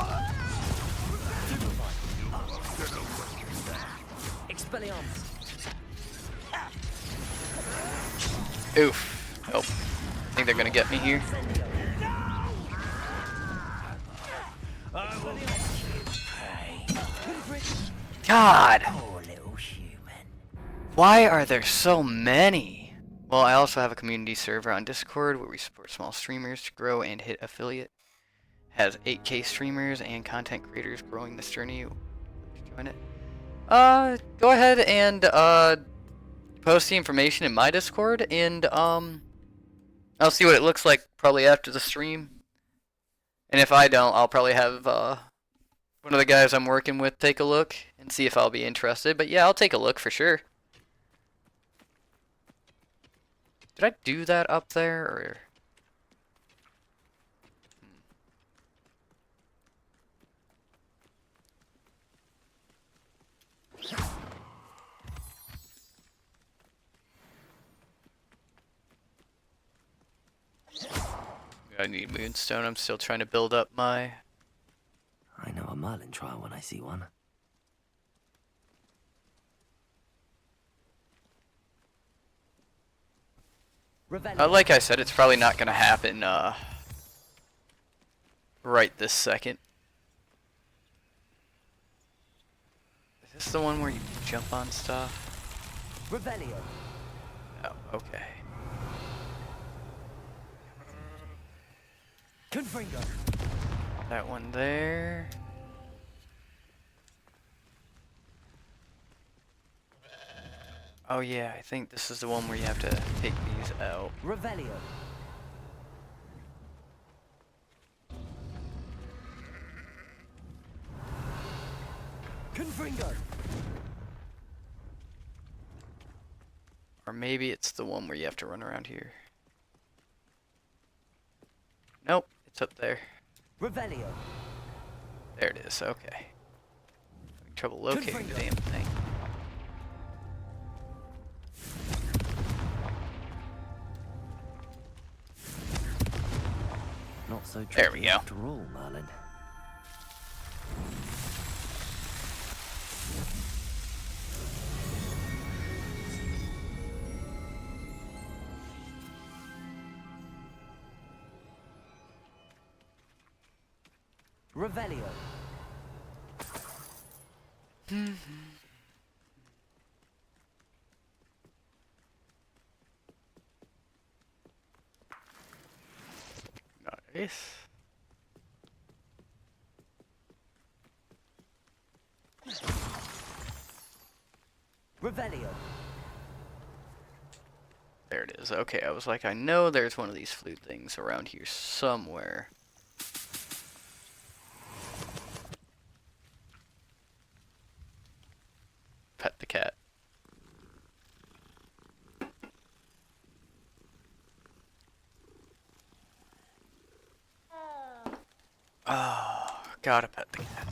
Expelliarmus. Oof. Oh. Think they're gonna get me here? God! Why are there so many? Well, I also have a community server on Discord where we support small streamers to grow and hit affiliate. Has 8K streamers and content creators growing this journey. Join it. Go ahead and post the information in my Discord, and I'll see what it looks like probably after the stream. And if I don't, I'll probably have one of the guys I'm working with take a look and see if I'll be interested. But yeah, I'll take a look for sure. Did I do that up there, or? I need moonstone. I'm still trying to build up my... I know a Merlin trial when I see one. Like I said, it's probably not going to happen right this second. Is this the one where you jump on stuff? Revelio. Oh, okay. Confringo. That one there. Oh yeah, I think this is the one where you have to take these out. Revelio. Confringo. Or maybe it's the one where you have to run around here. Nope, it's up there. Revelio. There it is, okay. Having trouble locating the damn thing. Not so there we go. After all, Merlin. Revelio. Nice. Revelio. There it is. Okay, I was like, I know there's one of these flute things around here somewhere. Gotta pet the cat.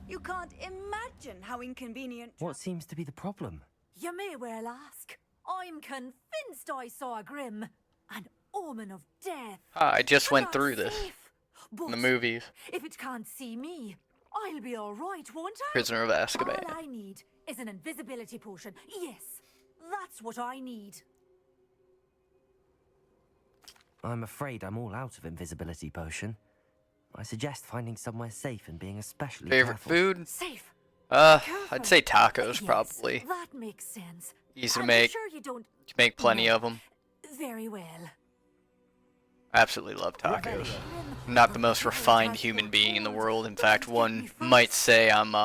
You can't imagine how inconvenient. What seems to be the problem? You may well ask. I'm convinced I saw a grim, an omen of death. I just went I'm through this safe, in the but movies. if it can't see me, I'll be all right, won't I? Prisoner of Azkaban. All I need is an invisibility potion. Yes, that's what I need. I'm afraid I'm all out of invisibility potion. I suggest finding somewhere safe and being especially Favorite careful. food? Safe. I'd say tacos, Yes, probably. that makes sense. Easy to I'm make. Sure you don't. You make plenty No. of them. Very well. Absolutely love tacos. I'm not the most refined human being in the world. In fact, one might say I'm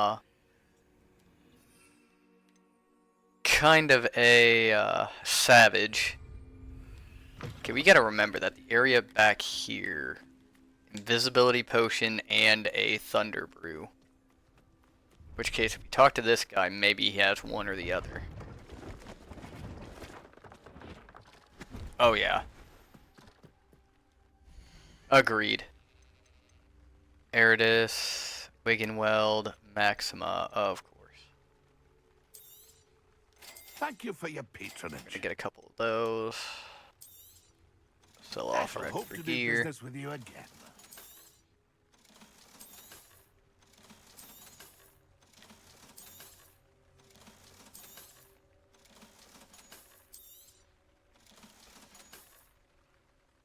kind of a savage. Okay, we gotta remember that the area back here, invisibility potion and a thunder brew. In which case, if we talk to this guy, maybe he has one or the other. Oh yeah. Agreed. Eridus, Wiggenweld, Maxima, of course. Thank you for your patronage. Gonna get a couple of those. Sell off I red hope for to do gear. business with you again.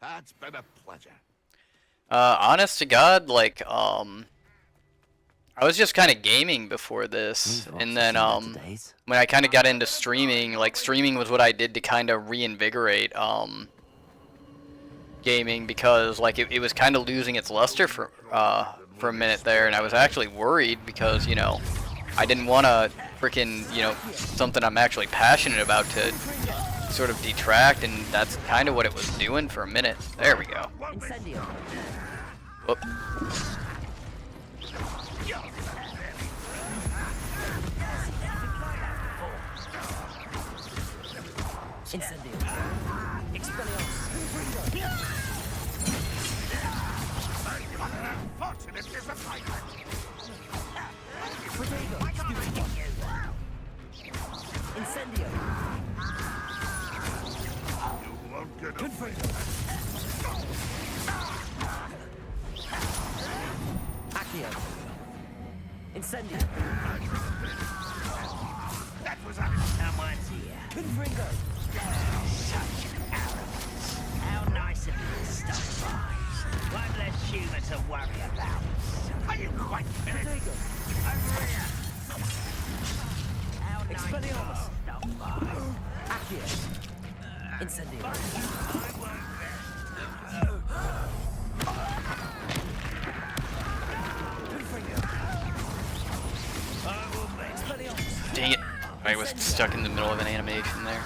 That's been a pleasure. Honest to God, like, I was just kind of gaming before this, and then, when I kind of got into streaming, like, streaming was what I did to kind of reinvigorate, gaming, because, like, it was kind of losing its luster for a minute there, and I was actually worried because, you know, I didn't want to freaking, you know, something I'm actually passionate about to sort of detract, and that's kind of what it was doing for a minute. There we go. Whoop. Incendio. Accio. Incendio. That was someone's here. Confringo. Such arrogance. How nice of you to stop by. One less human to worry about. Are you quite finished? Over here. How nice of you to stop by. Accio. Incendio. Dang it. I was stuck in the middle of an animation there.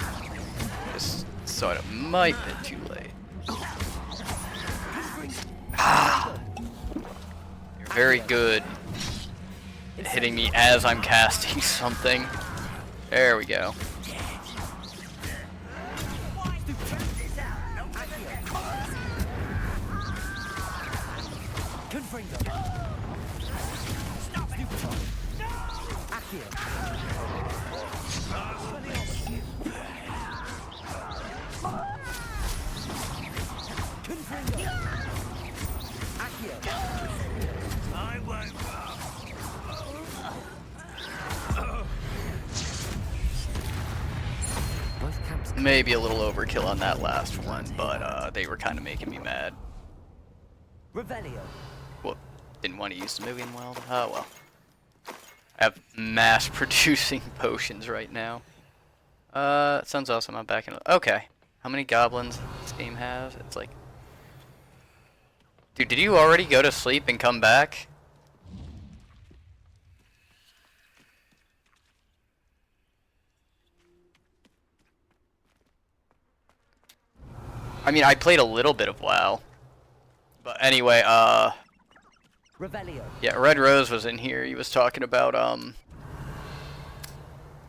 Just thought it might be too late. Ah! You're very good at hitting me as I'm casting something. There we go. I won't. Maybe a little overkill on that last one, but they were kind of making me mad. Revelio. Well, didn't want to use the moving weld. Oh well. I have mass producing potions right now. Sounds awesome. I'm back in. Okay. How many goblins this game has? It's like. Dude, did you already go to sleep and come back? I mean, I played a little bit of WoW. But anyway, Revelio. yeah, Red Rose was in here. He was talking about,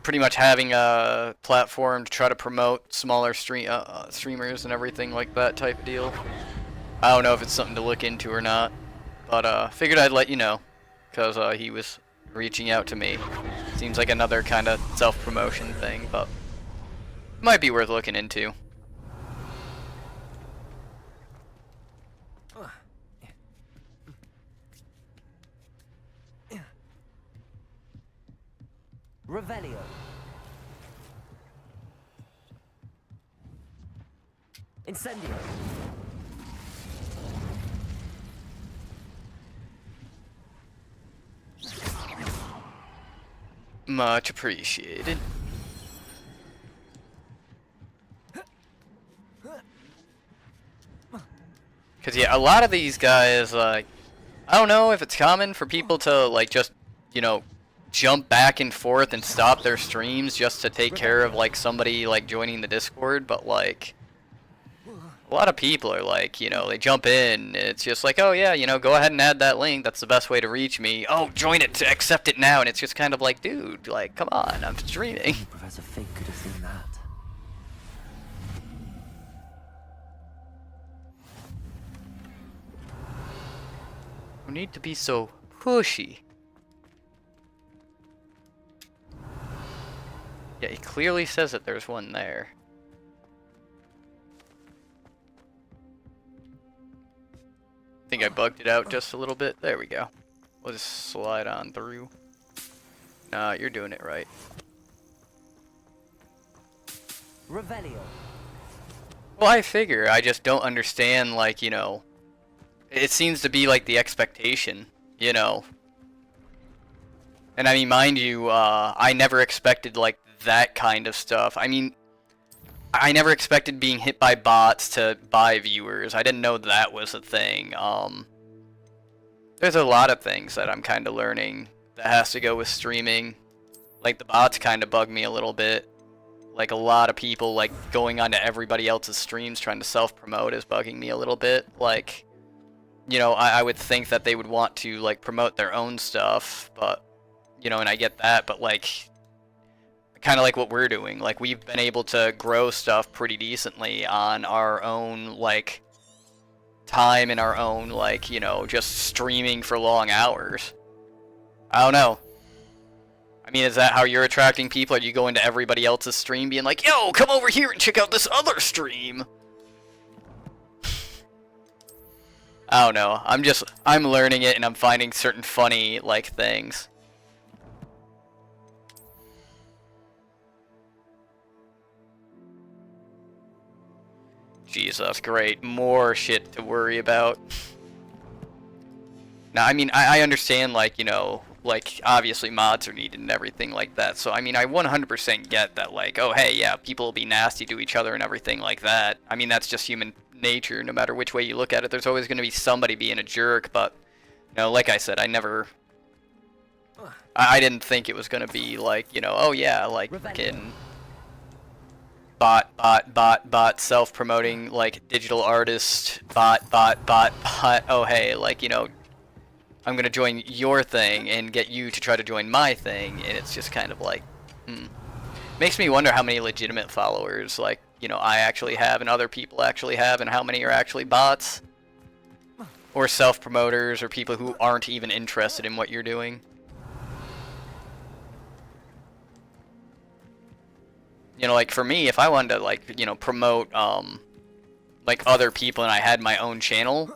pretty much having a platform to try to promote smaller streamers and everything like that type of deal. I don't know if it's something to look into or not, But figured I'd let you know, because he was reaching out to me. Seems like another kind of self-promotion thing, but might be worth looking into. Revelio. Incendio. Much appreciated. Cause yeah, a lot of these guys, like, I don't know if it's common for people to like just, you know, jump back and forth and stop their streams just to take care of like somebody like joining the Discord, but like a lot of people are like, you know, they jump in, it's just like, oh yeah, you know, go ahead and add that link, that's the best way to reach me. Oh, join it, to accept it now, and it's just kind of like, dude, like, come on, I'm streaming. Professor Fig could have seen that. No need to be so pushy. Yeah, he clearly says that there's one there. I think I bugged it out just a little bit. There we go. We'll just slide on through. Nah, you're doing it right. Revelio. Well, I figure. I just don't understand, like, you know, it seems to be like the expectation, you know. And I mean, mind you, I never expected like that kind of stuff. I mean, I never expected being hit by bots to buy viewers. I didn't know that was a thing. There's a lot of things that I'm kind of learning that has to go with streaming. Like the bots kind of bug me a little bit. Like a lot of people like going onto everybody else's streams trying to self-promote is bugging me a little bit. Like, you know, I would think that they would want to like promote their own stuff, but, you know, and I get that, but like, kind of like what we're doing. Like, we've been able to grow stuff pretty decently on our own, like, time and our own, like, you know, just streaming for long hours. I don't know. I mean, is that how you're attracting people? Are you going to everybody else's stream being like, yo, come over here and check out this other stream? I don't know. I'm learning it and I'm finding certain funny, like, things. Jesus, great. More shit to worry about. Now, I mean, I understand, like, you know, like, obviously mods are needed and everything like that. So, I mean, I 100% get that, like, oh, hey, yeah, people will be nasty to each other and everything like that. I mean, that's just human nature. No matter which way you look at it, there's always going to be somebody being a jerk. But, you know, like I said, I didn't think it was going to be, like, you know, oh, yeah, like, fucking bot, self-promoting, like, digital artist, bot, oh, hey, like, you know, I'm gonna join your thing and get you to try to join my thing, and it's just kind of like, Makes me wonder how many legitimate followers, like, you know, I actually have and other people actually have, and how many are actually bots, or self-promoters, or people who aren't even interested in what you're doing. You know, like, for me, if I wanted to, like, you know, promote, like, other people and I had my own channel,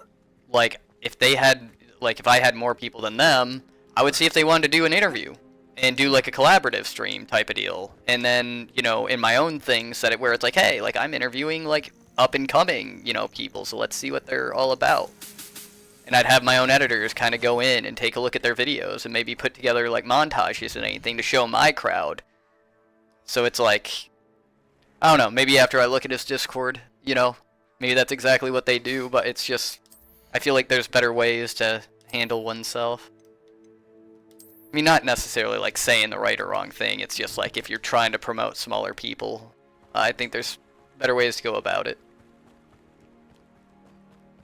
like, if they had, like, if I had more people than them, I would see if they wanted to do an interview and do, like, a collaborative stream type of deal. And then, you know, in my own thing, set it where it's like, hey, like, I'm interviewing, like, up-and-coming, you know, people, so let's see what they're all about. And I'd have my own editors kind of go in and take a look at their videos and maybe put together, like, montages and anything to show my crowd. So it's like, I don't know, maybe after I look at his Discord, you know, maybe that's exactly what they do, but it's just, I feel like there's better ways to handle oneself. I mean, not necessarily like saying the right or wrong thing, it's just like if you're trying to promote smaller people, I think there's better ways to go about it.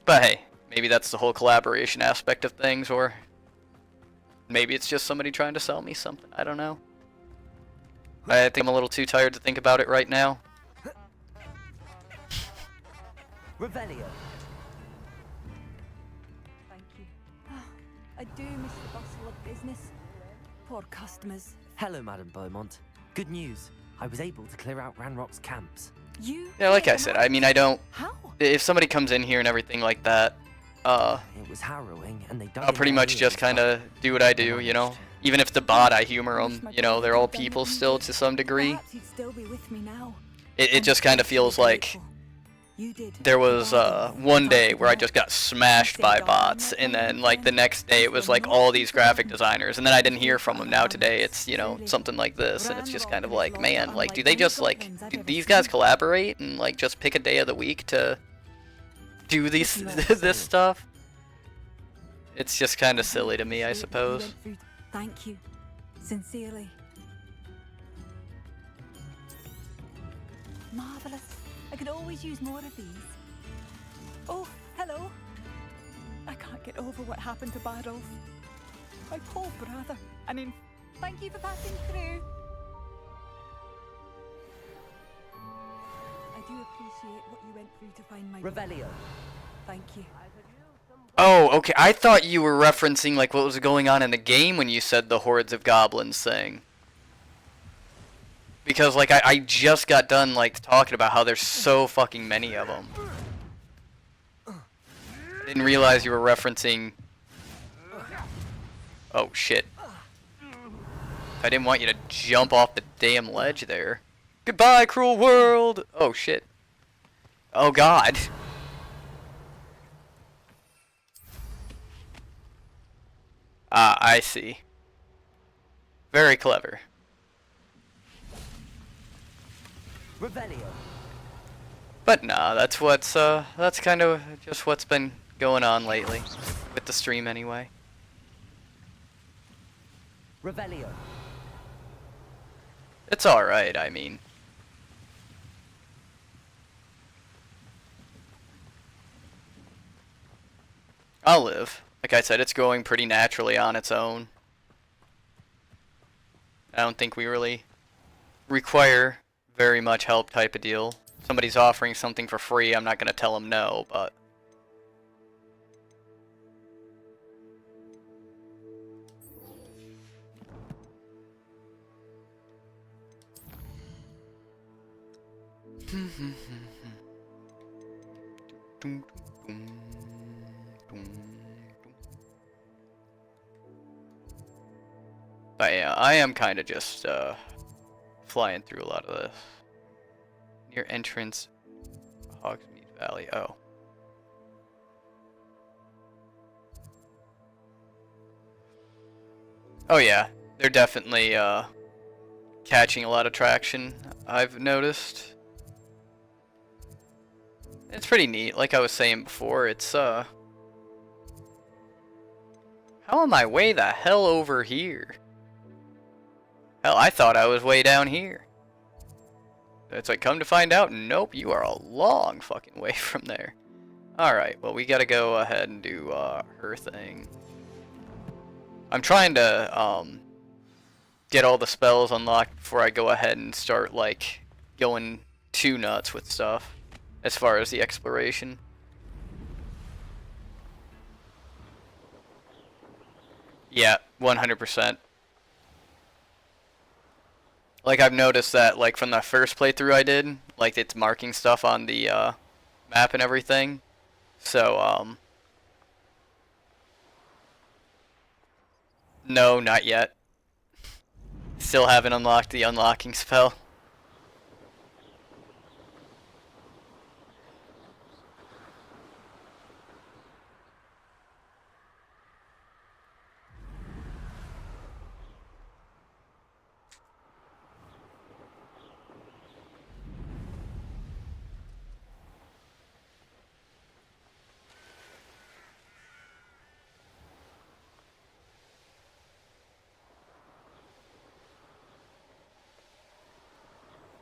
But hey, maybe that's the whole collaboration aspect of things, or maybe it's just somebody trying to sell me something, I don't know. I think I'm a little too tired to think about it right now. Revelio. Thank you. I do miss the bustle of business. Poor customers. Hello, Madam Beaumont. Good news. I was able to clear out Ranrock's camps. You? Yeah, like I said, I mean, I don't... How? If somebody comes in here and everything like that, It was harrowing, and they dug I'll in pretty their much just heels, kind of do what I do, you know? Even if it's the bot, I humor them, you know? They're all people still to some degree. Perhaps he'd still be with me now. It just kind of feels like You did. there was one day where I just got smashed by bots, and then like the next day it was like all these graphic designers, and then I didn't hear from them. Now today it's, you know, something like this, and it's just kind of like, man, like, do they just like, do these guys collaborate and like just pick a day of the week to do these this stuff? It's just kind of silly to me, I suppose. Thank you. Sincerely. Marvelous. I could always use more of these. Oh, hello. I can't get over what happened to Badolf. My poor brother. I mean, thank you for passing through. I do appreciate what you went through to find my Revelio. Thank you. Oh, okay. I thought you were referencing like what was going on in the game when you said the hordes of goblins thing. Because like I just got done like talking about how there's so fucking many of them. I didn't realize you were referencing. Oh shit. I didn't want you to jump off the damn ledge there. Goodbye, cruel world. Oh shit. Oh god. Ah, I see. Very clever. Revelio. But nah, that's kind of just what's been going on lately with the stream anyway. Revelio. It's all right, I mean. I'll live. Like I said, it's going pretty naturally on its own. I don't think we really require very much help type of deal. Somebody's offering something for free, I'm not going to tell them no, but... But yeah, I am kind of just flying through a lot of this. Near entrance, Hogsmeade Valley. Oh. Oh yeah, they're definitely catching a lot of traction, I've noticed. It's pretty neat, like I was saying before, it's how am I way the hell over here? Hell, I thought I was way down here. It's like, come to find out, nope, you are a long fucking way from there. Alright, well, we gotta go ahead and do her thing. I'm trying to get all the spells unlocked before I go ahead and start, like, going too nuts with stuff as far as the exploration. Yeah, 100%. Like, I've noticed that, like, from the first playthrough I did, like, it's marking stuff on the map and everything. So, no, not yet. Still haven't unlocked the unlocking spell.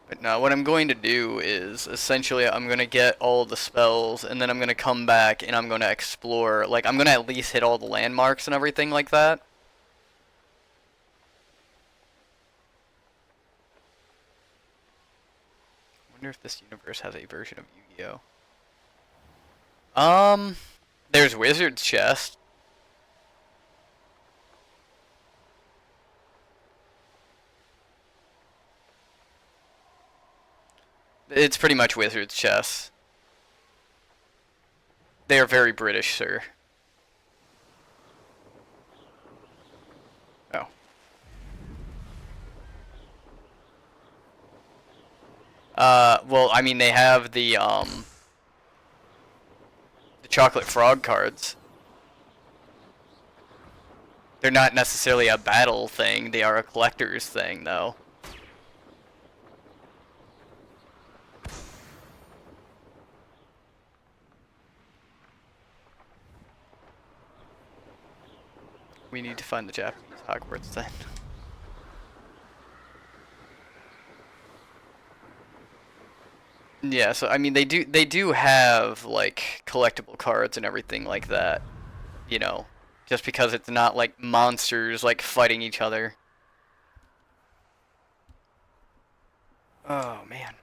But now what I'm going to do is, essentially, I'm going to get all the spells, and then I'm going to come back, and I'm going to explore. Like, I'm going to at least hit all the landmarks and everything like that. I wonder if this universe has a version of Yu-Gi-Oh! There's Wizard's Chest. It's pretty much wizard's chess. They are very British, sir. Oh. Well, I mean, they have the chocolate frog cards. They're not necessarily a battle thing, they are a collector's thing, though. We need to find the Japanese Hogwarts then. Yeah, so I mean they do have like collectible cards and everything like that, you know, just because it's not like monsters like fighting each other. Oh man.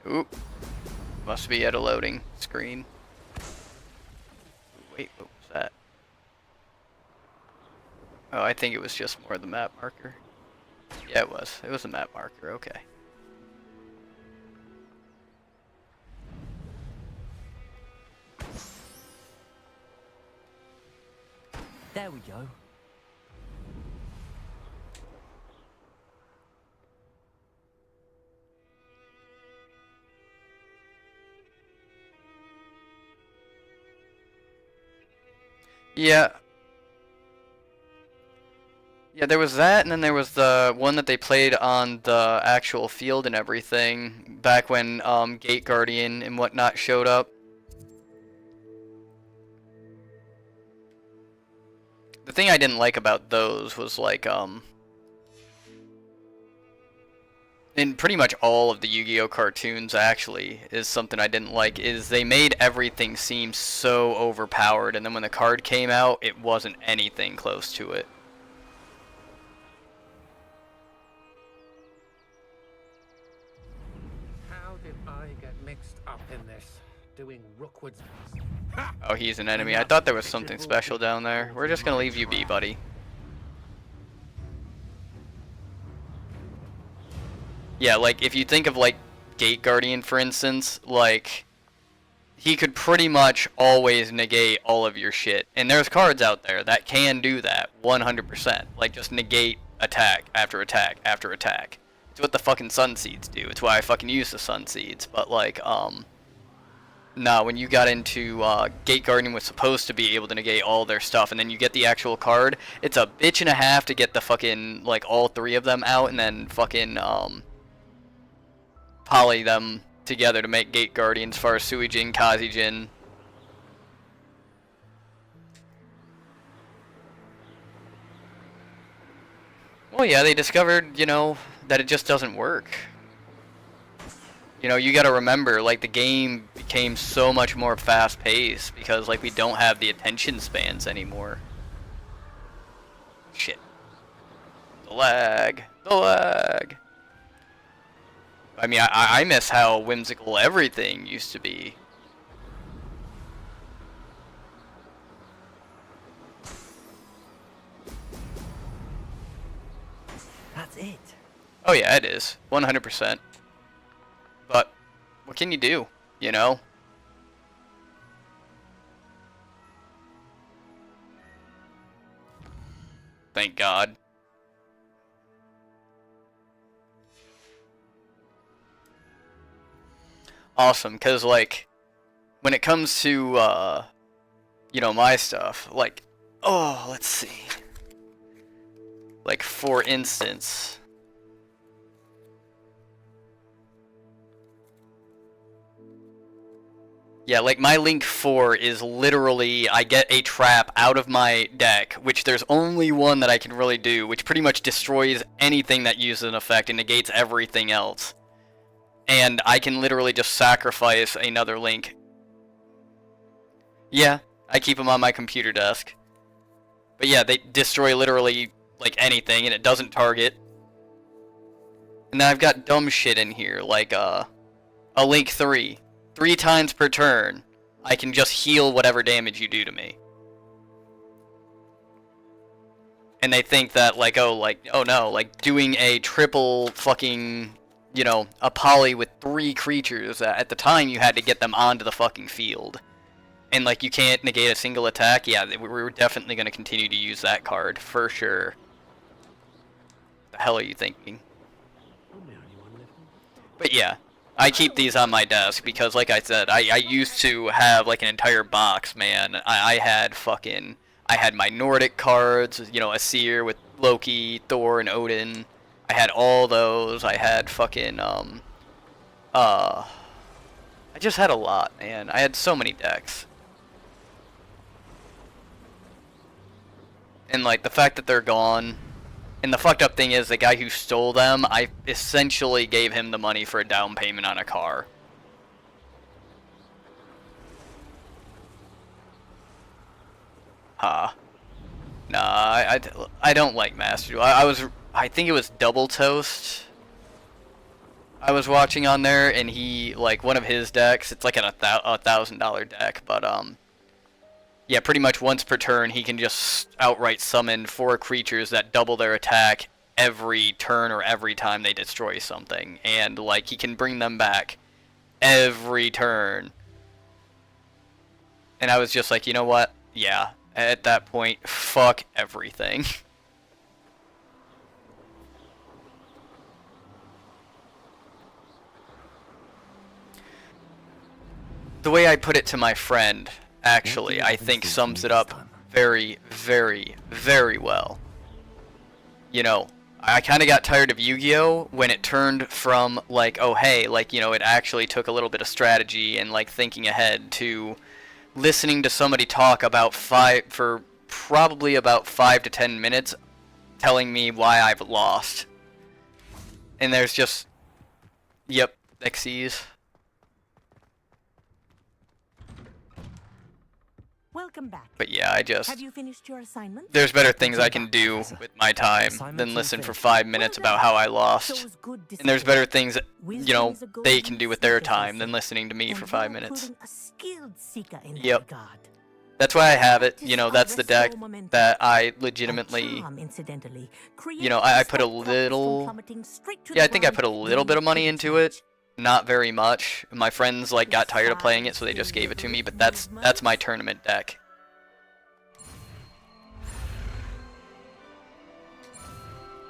Oop. Must be at a loading screen. Wait, what was that? Oh, I think it was just more of the map marker. Yeah, it was. It was a map marker, okay. There we go. Yeah. Yeah, there was that, and then there was the one that they played on the actual field and everything, back when Gate Guardian and whatnot showed up. The thing I didn't like about those was like, in pretty much all of the Yu-Gi-Oh cartoons actually, is something I didn't like, is they made everything seem so overpowered, and then when the card came out, it wasn't anything close to it. How did I get mixed up in this? Doing Rookwood's... Oh, he's an enemy. I thought there was something special down there. We're just gonna leave you be, buddy. Yeah, like, if you think of, like, Gate Guardian, for instance, like, he could pretty much always negate all of your shit. And there's cards out there that can do that, 100%. Like, just negate attack after attack after attack. It's what the fucking Sun Seeds do. It's why I fucking use the Sun Seeds. But, like, no, when you got into, Gate Guardian was supposed to be able to negate all their stuff, and then you get the actual card, it's a bitch and a half to get the fucking, like, all three of them out, and then fucking, poly them together to make Gate Guardians for Suijin, Kazijin. Well, yeah, they discovered, you know, that it just doesn't work. You know, you gotta remember, like, the game became so much more fast-paced because, like, we don't have the attention spans anymore. Shit. The lag. The lag. I mean, I miss how whimsical everything used to be. That's it. Oh yeah, it is. 100%. But what can you do, you know? Thank God. Awesome, because, like, when it comes to, you know, my stuff, like, oh, let's see. Like, for instance... Yeah, like, my Link 4 is literally, I get a trap out of my deck, which there's only one that I can really do, which pretty much destroys anything that uses an effect and negates everything else. And I can literally just sacrifice another Link. Yeah, I keep them on my computer desk. But yeah, they destroy literally, like, anything, and it doesn't target. And then I've got dumb shit in here, like, a Link 3. 3 times per turn, I can just heal whatever damage you do to me. And they think that, like, oh no, like, doing a triple fucking, you know, a poly with 3 creatures, at the time you had to get them onto the fucking field. And, like, you can't negate a single attack. Yeah, we're definitely going to continue to use that card, for sure. The hell are you thinking? But yeah, I keep these on my desk because, like I said, I used to have, like, an entire box, man. I had my Nordic cards, you know, a Seer with Loki, Thor, and Odin. I had all those. I had fucking, I just had a lot, man. I had so many decks. And, like, the fact that they're gone, and the fucked up thing is, the guy who stole them, I essentially gave him the money for a down payment on a car. Huh. Nah, I don't like Master Duel. I think it was Double Toast I was watching on there, and he, like, one of his decks, it's like a $1,000 deck, but, yeah, pretty much once per turn, he can just outright summon 4 creatures that double their attack every turn or every time they destroy something, and, like, he can bring them back every turn. And I was just like, you know what? Yeah. At that point, fuck everything. The way I put it to my friend, actually, I think sums it up very, very, very well. You know, I kind of got tired of Yu-Gi-Oh! When it turned from, like, oh hey, like, you know, it actually took a little bit of strategy and, like, thinking ahead to listening to somebody talk for probably about 5 to 10 minutes telling me why I've lost. And there's just, yep, Xyz. Welcome back. But yeah, Have you finished your assignment? There's better things I can do with my time than listen for 5 minutes about how I lost. And there's better things, you know, they can do with their time than listening to me for 5 minutes. Yep. That's why I have it. You know, that's the deck that I legitimately, you know, I put a little, yeah, I think I put a little bit of money into it. Not very much. My friends, like, got tired of playing it, so they just gave it to me, but that's my tournament deck.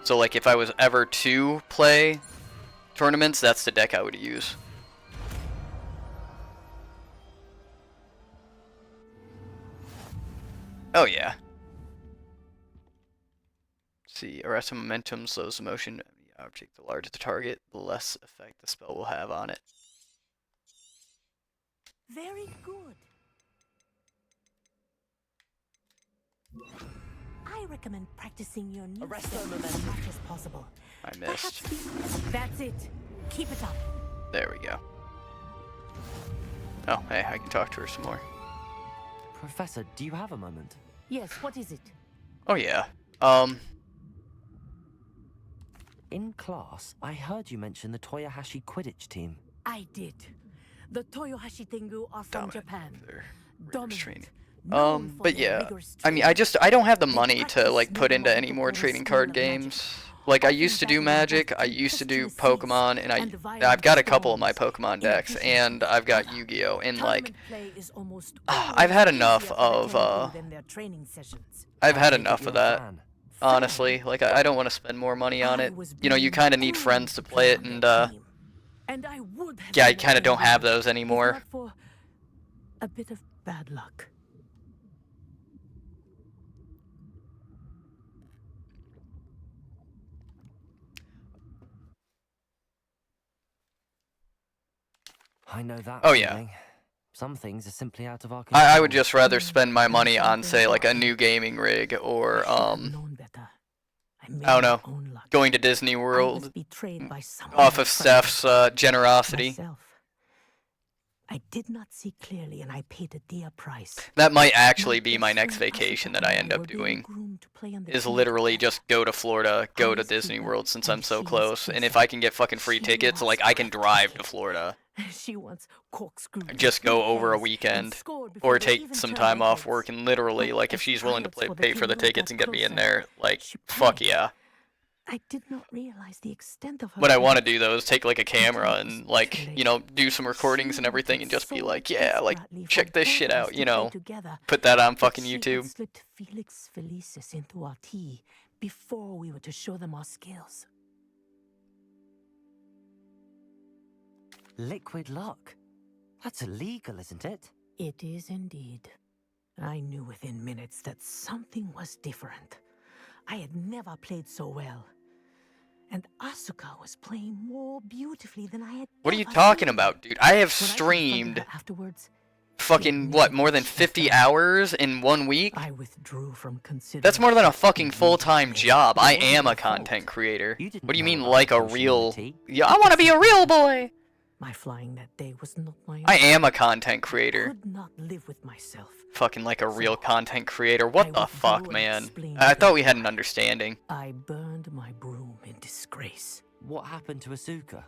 So, like, if I was ever to play tournaments, that's the deck I would use. Oh, yeah. Let's see, arrest momentum, slows the motion. Object, the larger the target, the less effect the spell will have on it. Very good. I recommend practicing your new step as much as possible. I missed. That's it. Keep it up. There we go. Oh, hey, I can talk to her some more. Professor, do you have a moment? Yes, what is it? Oh, yeah. In class, I heard you mention the Toyohashi Quidditch team. I did. The Toyohashi Tengu are from Japan. Dominant. But yeah, I mean, I don't have the money to, like, put into any more trading card games. Like, I used to do Magic, I used to do Pokemon, and I've got a couple of my Pokemon decks, and I've got Yu-Gi-Oh! And, like, I've had enough of, that. Honestly, like, I don't want to spend more money on it. You know, you kind of need friends to play it, and, yeah, I kind of don't have those anymore. For a bit of bad luck. I know that. Oh, yeah. Feeling. Some things are simply out of our control. I would just rather spend my money on, say, like, a new gaming rig, or, I don't know, going to Disney World off of Steph's generosity. I did not see clearly, and I paid a dear price. That might actually be my next vacation that I end up doing, is literally just go to Florida, go to Disney World since I'm so close, and if I can get fucking free tickets, like, I can drive to Florida. She once corkscrewed. just go over a and weekend scored before or they take even some turned time their off heads. work, and literally, But like, if as she's willing to fireworks for the pay for the king rolled tickets up and get me in closer, there, like, she fuck panicked. yeah. I did not realize the extent of her What I want to panic do though is take like a camera and like, you know, do some recordings and everything and just be like, yeah, like, check this shit out, you know, put that on fucking She had YouTube. slipped Felix Felicis into our tea before we were to show them our skills. Liquid luck? That's illegal, isn't it? It is indeed. I knew within minutes that something was different. I had never played so well. And Asuka was playing more beautifully than I had What are you ever talking seen. about, dude? I have When I confronted streamed her afterwards, fucking, what, more than 50 hours in 1 week? I withdrew from considering. That's more than a fucking full-time job. I am a content creator. What do you mean, like a real... Yeah, I want to be a real boy! My flying that day was not my own. I am a content creator. Could not live with myself. Fucking like a real content creator. What the fuck, man? I thought we had an understanding. I burned my broom in disgrace. What happened to Asuka?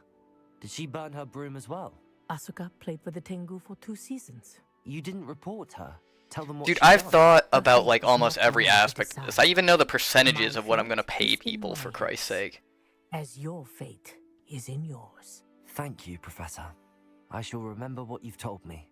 Did she burn her broom as well? Asuka played for the Tengu for 2 seasons. You didn't report her. Tell them what Dude, she I've done. thought about like almost every aspect of this. I even know the percentages of what I'm gonna pay people, for Christ's sake. As your fate is in yours. Thank you, Professor. I shall remember what you've told me.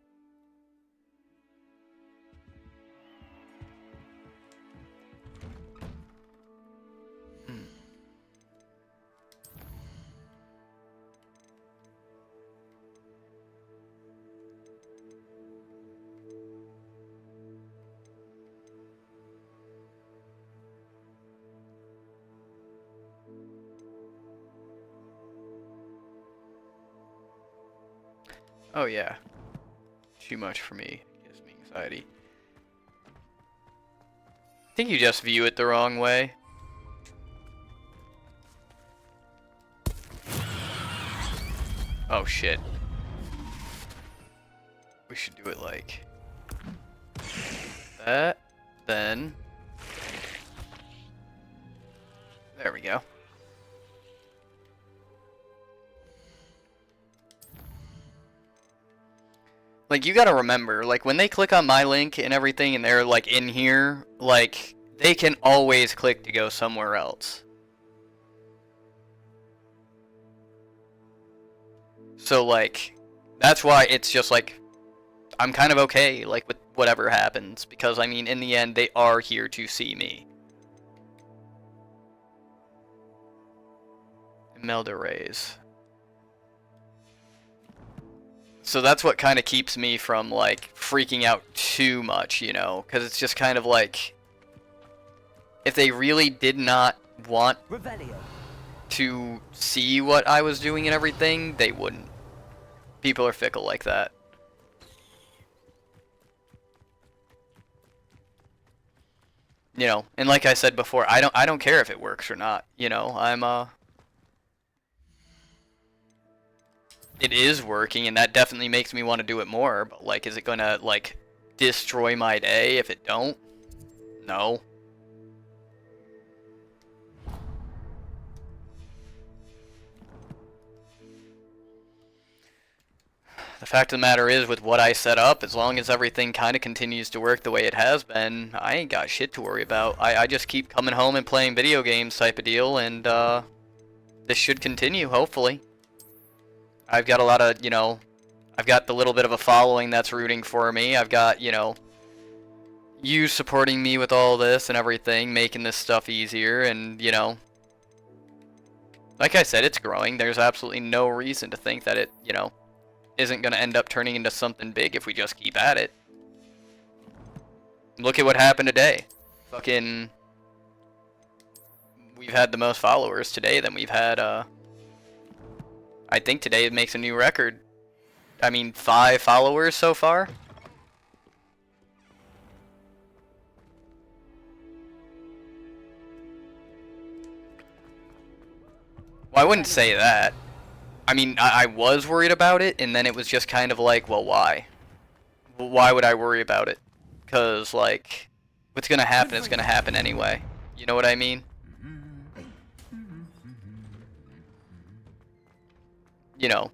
Oh yeah. Too much for me. Gives me anxiety. I think you just view it the wrong way. Oh shit. We should do it like that, then there we go. Like, you gotta remember, like, when they click on my link and everything and they're, like, in here, like, they can always click to go somewhere else. So, like, that's why it's just, like, I'm kind of okay, like, with whatever happens. Because, I mean, in the end, they are here to see me. Imelda Rays. So that's what kind of keeps me from, like, freaking out too much, you know? Because it's just kind of like, if they really did not want to see what I was doing and everything, they wouldn't. People are fickle like that. You know, and like I said before, I don't care if it works or not. You know, it is working, and that definitely makes me want to do it more, but, like, is it gonna, like, destroy my day if it don't? No. The fact of the matter is, with what I set up, as long as everything kind of continues to work the way it has been, I ain't got shit to worry about. I just keep coming home and playing video games type of deal, and, this should continue, hopefully. I've got a lot of, you know, I've got the little bit of a following that's rooting for me. I've got, you know, you supporting me with all this and everything, making this stuff easier, and, you know, like I said, it's growing. There's absolutely no reason to think that it, you know, isn't going to end up turning into something big if we just keep at it. Look at what happened today. Fucking, we've had the most followers today than we've had, I think today it makes a new record. I mean, 5 followers so far. Well, I wouldn't say that. I mean, I was worried about it, and then it was just kind of like, well, why? Why would I worry about it? Because, like, what's going to happen is going to happen anyway. You know what I mean? You know,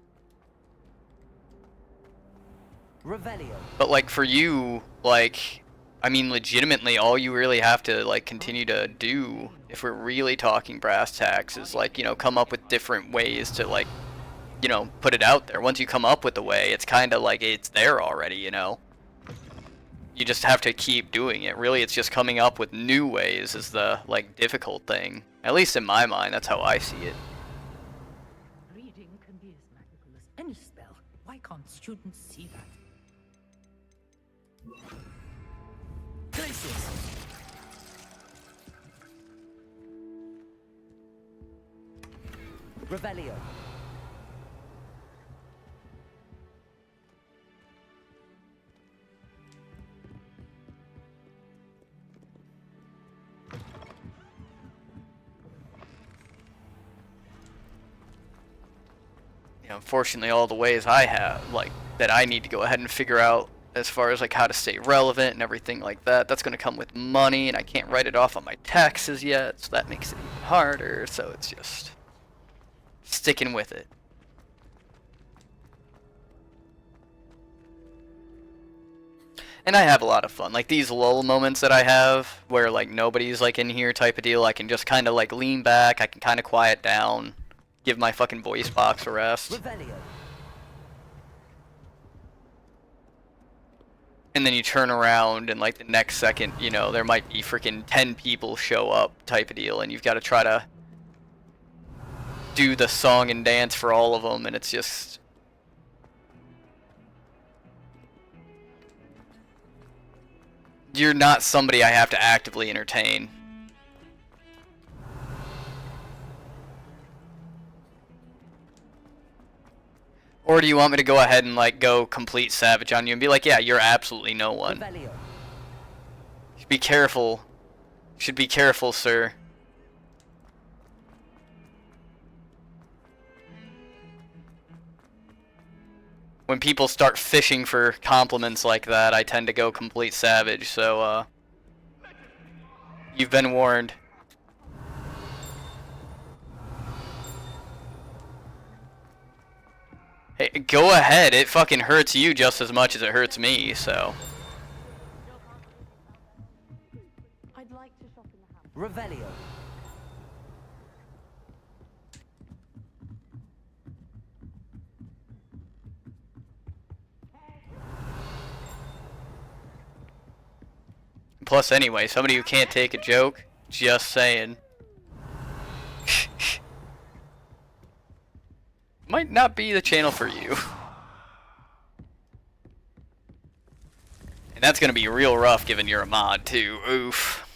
Revelio. But like for you, like, I mean, legitimately, all you really have to like continue to do, if we're really talking brass tacks, is like, you know, come up with different ways to like, you know, put it out there. Once you come up with a way, it's kind of like it's there already, you know. You just have to keep doing it. Really, it's just coming up with new ways is the like difficult thing. At least in my mind, that's how I see it. Reading can be as magical as any spell. Why can't students see that? Glacius. Revelio. You know, unfortunately, all the ways I have, like, that I need to go ahead and figure out as far as like how to stay relevant and everything like that, that's going to come with money, and I can't write it off on my taxes yet, so that makes it even harder. So it's just sticking with it. And I have a lot of fun. Like these lull moments that I have where like nobody's like in here type of deal, I can just kind of like lean back, I can kind of quiet down, give my fucking voice box a rest. Revelio. And then you turn around and like the next second, you know, there might be freaking 10 people show up type of deal, and you've got to try to do the song and dance for all of them, and it's just... You're not somebody I have to actively entertain. Or do you want me to go ahead and like go complete savage on you and be like, yeah, you're absolutely no one. Be careful. Should be careful, sir. When people start fishing for compliments like that, I tend to go complete savage, so you've been warned. Hey, go ahead. It fucking hurts you just as much as it hurts me, so. I'd like to shop in the house. Revelio. Plus, anyway, somebody who can't take a joke, just saying. Might not be the channel for you. And that's gonna be real rough given you're a mod too. Oof.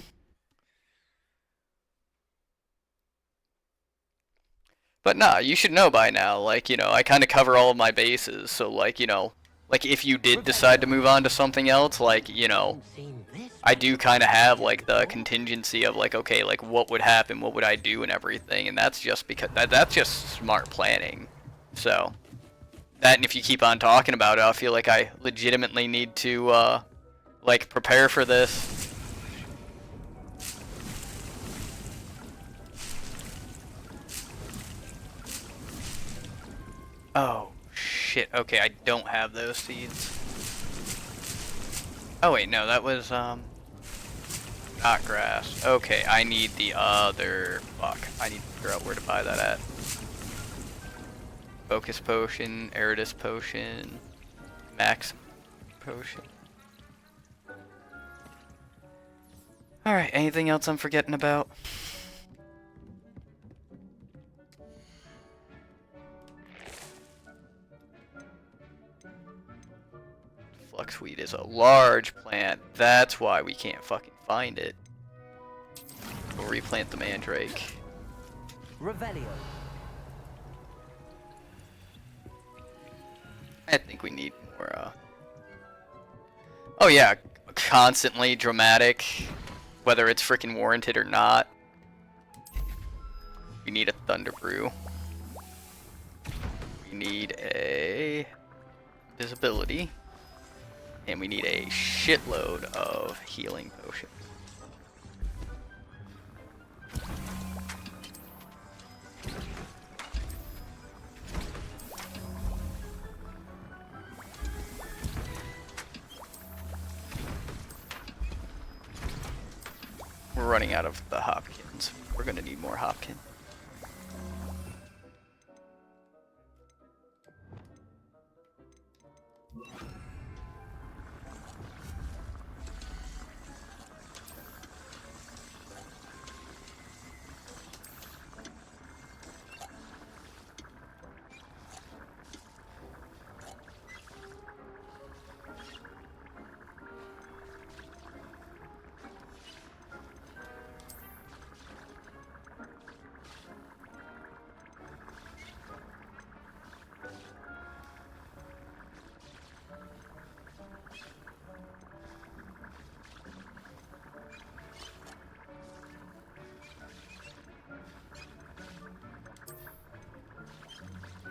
But nah, you should know by now, like, you know, I kinda cover all of my bases, so like, you know, like if you did decide to move on to something else, like, you know, I do kinda have like the contingency of like, okay, like what would happen, what would I do and everything, and that's just because that's just smart planning. So, that, and if you keep on talking about it, I feel like I legitimately need to, like, prepare for this. Oh, shit. Okay, I don't have those seeds. Oh, wait, no, that was, not grass. Okay, I need the other... Fuck, I need to figure out where to buy that at. Focus potion, Eridus potion, Max potion. Alright, anything else I'm forgetting about? Fluxweed is a large plant. That's why we can't fucking find it. We'll replant the mandrake. Revelio. I think we need more, Oh yeah, constantly dramatic, whether it's freaking warranted or not. We need a Thunder Brew. We need a visibility. And we need a shitload of healing potions. running out of the Hopkins. We're gonna need more Hopkins.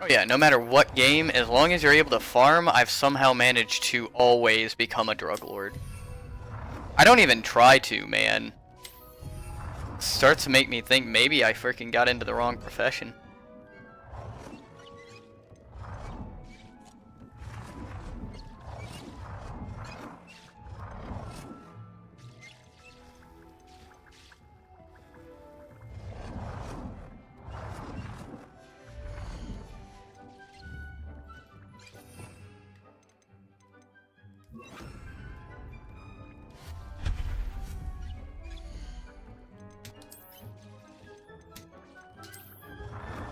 Oh yeah, no matter what game, as long as you're able to farm, I've somehow managed to always become a drug lord. I don't even try to, man. It starts to make me think maybe I freaking got into the wrong profession.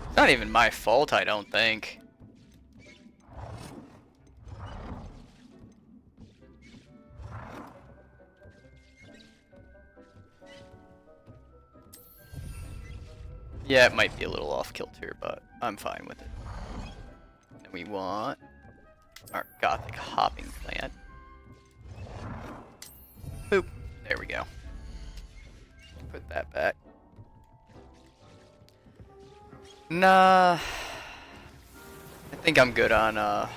It's not even my fault, I don't think. Yeah, it might be a little off kilter, but I'm fine with it. Then we want our gothic hopping plant. Boop. There we go. Put that back. Nah. I think I'm good on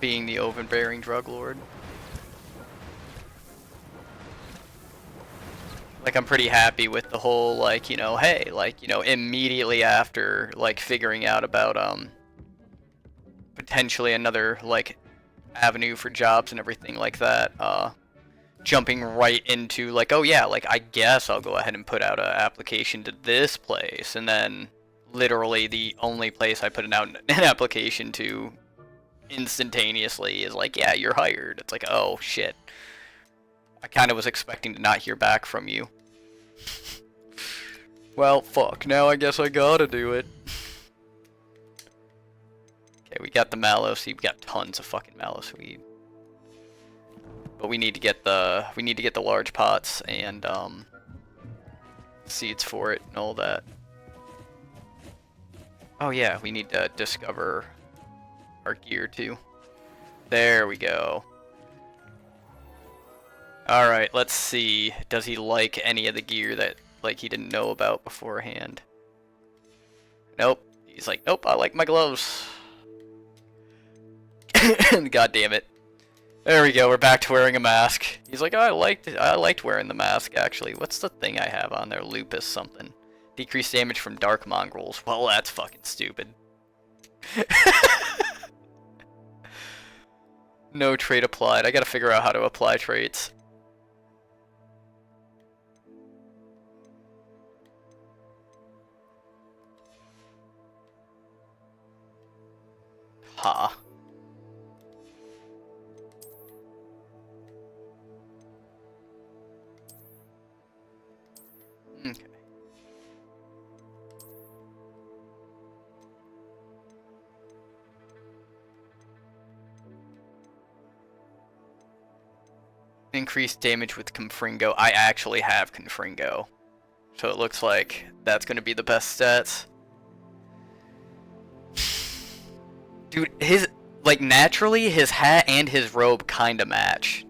being the overbearing drug lord. Like, I'm pretty happy with the whole, like, you know, hey, like, you know, immediately after, like, figuring out about, potentially another, like, avenue for jobs and everything like that, jumping right into, like, oh yeah, like, I guess I'll go ahead and put out an application to this place, and then literally the only place I put out an application to instantaneously is like, yeah, you're hired. It's like, oh, shit. I kind of was expecting to not hear back from you. Well, fuck, now I guess I gotta do it. Okay, we got the mallow seed. We got tons of fucking mallow seed. But we need to get the large pots and seeds for it and all that. Oh yeah, we need to discover our gear too. There we go. Alright, let's see. Does he like any of the gear that, like, he didn't know about beforehand? Nope. He's like, nope, I like my gloves. God damn it. There we go, we're back to wearing a mask. He's like, oh, I liked wearing the mask, actually. What's the thing I have on there? Lupus something. Decreased damage from dark mongrels. Well, that's fucking stupid. No trait applied. I gotta figure out how to apply traits. Ha. Okay. Increased damage with Confringo. I actually have Confringo. So it looks like that's going to be the best stats. Dude, his, like, naturally, his hat and his robe kind of match.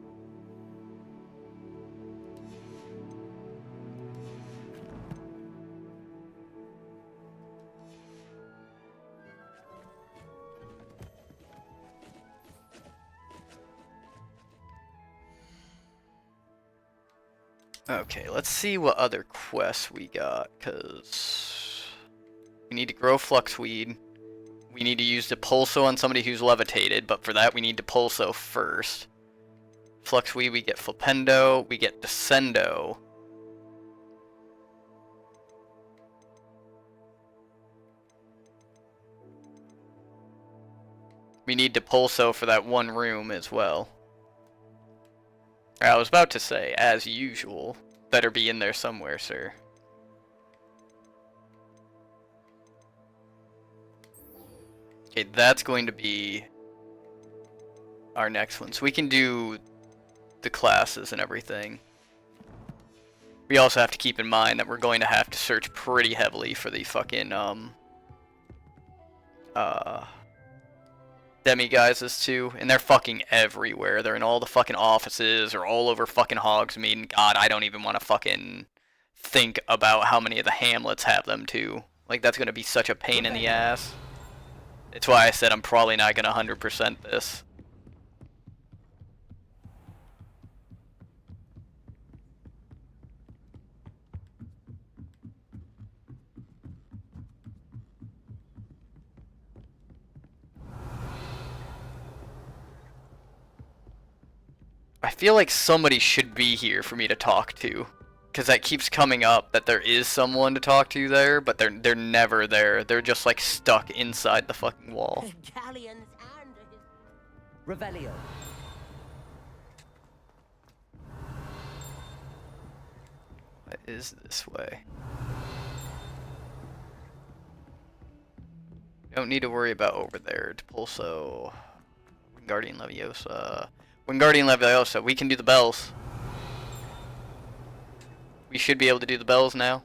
Okay, let's see what other quests we got, because we need to grow fluxweed. We need to use the pulso on somebody who's levitated, but for that we need to pulso first. Fluxweed, we get flipendo, we get descendo. We need Depulso for that one room as well. I was about to say, as usual. Better be in there somewhere, sir. Okay, that's going to be our next one. So we can do the classes and everything. We also have to keep in mind that we're going to have to search pretty heavily for the fucking, demiguises too, and they're fucking everywhere. They're in all the fucking offices or all over fucking Hogsmeade, and God, I don't even want to fucking think about how many of the hamlets have them too. Like, that's gonna be such a pain in the ass. It's why I said I'm probably not gonna 100% this. I feel like somebody should be here for me to talk to, because that keeps coming up that there is someone to talk to there, but they're never there. They're just like stuck inside the fucking wall. Revelio. What is this way? Don't need to worry about over there. Depulso, Wingardium Leviosa. Wingardium Leviosa, we can do the bells. We should be able to do the bells now.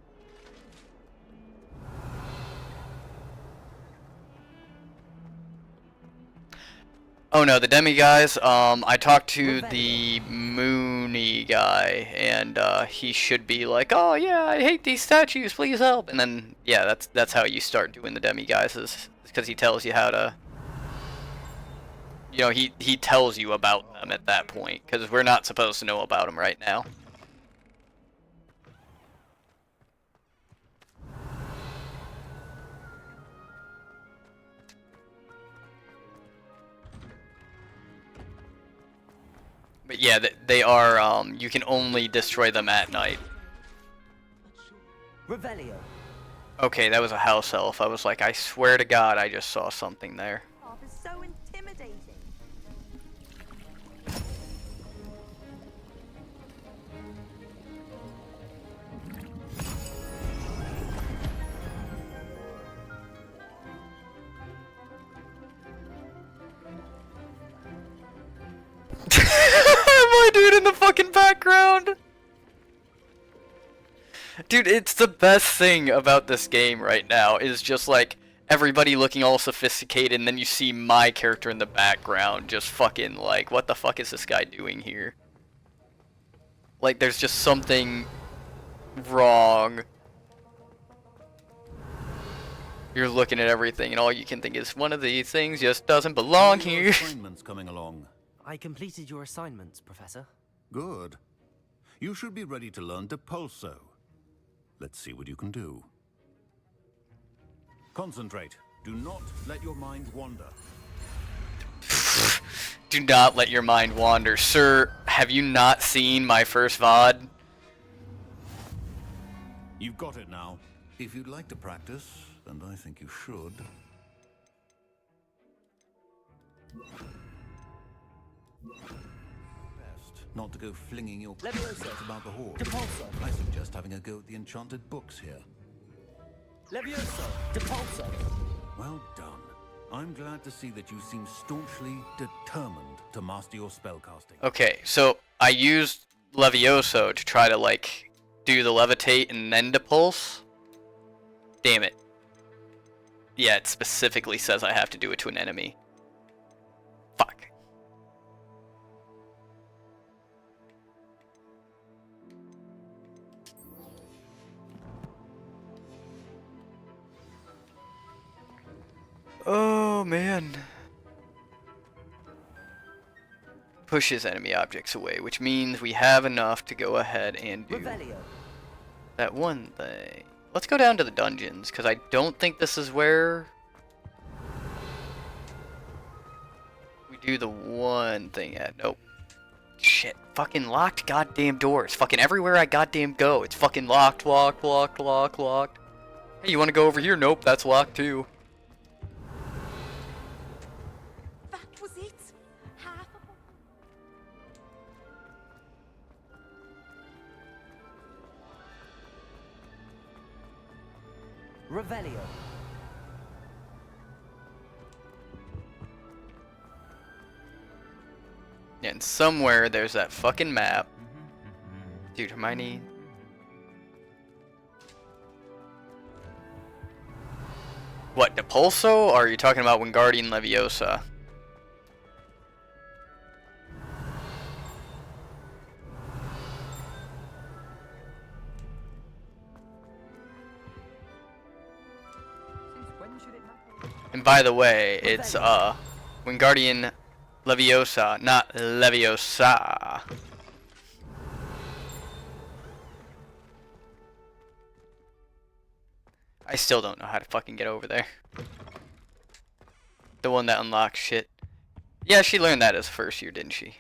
Oh no, the demi guys, I talked to the Moony guy, and he should be like, oh yeah, I hate these statues, please help. And then, yeah, that's how you start doing the demi guys, is because he tells you how to, you know, he tells you about them at that point, because we're not supposed to know about them right now. But yeah, they are, you can only destroy them at night. Revelio. Okay, that was a house elf. I was like, I swear to God, I just saw something there. It's so intimidating. My dude in the fucking background! Dude, it's the best thing about this game right now, is just like everybody looking all sophisticated, and then you see my character in the background just fucking like, what the fuck is this guy doing here? Like, there's just something wrong. You're looking at everything, and all you can think is, one of these things just doesn't belong here. Assignments coming along. I completed your assignments, Professor. Good. You should be ready to learn Depulso. Let's see what you can do. Concentrate. Do not let your mind wander. Do not let your mind wander. Sir, have you not seen my first VOD? You've got it now. If you'd like to practice, and I think you should. Best not to go flinging your Leviosa. about the hall. Depulso. I suggest having a go at the enchanted books here. Leviosa. Depulso. Well done. I'm glad to see that you seem staunchly determined to master your spellcasting. Okay, so I used Levioso to try to, like, do the levitate and then depulse. Damn it. Yeah, it specifically says I have to do it to an enemy. Fuck. Oh, man. Pushes enemy objects away, which means we have enough to go ahead and do Revelio. that one thing. Let's go down to the dungeons, because I don't think this is where we do the one thing at. Nope. Shit. Fucking locked goddamn doors. Fucking everywhere I goddamn go, it's fucking locked, locked, locked, locked, locked. Hey, you want to go over here? Nope, that's locked too. The Revelio. And somewhere there's that fucking map. Dude, Hermione. What, Depulso? Or are you talking about Wingardium Leviosa? And by the way, it's Wingardium Leviosa, not Leviosa. I still don't know how to fucking get over there. The one that unlocks shit. Yeah, she learned that as first year, didn't she?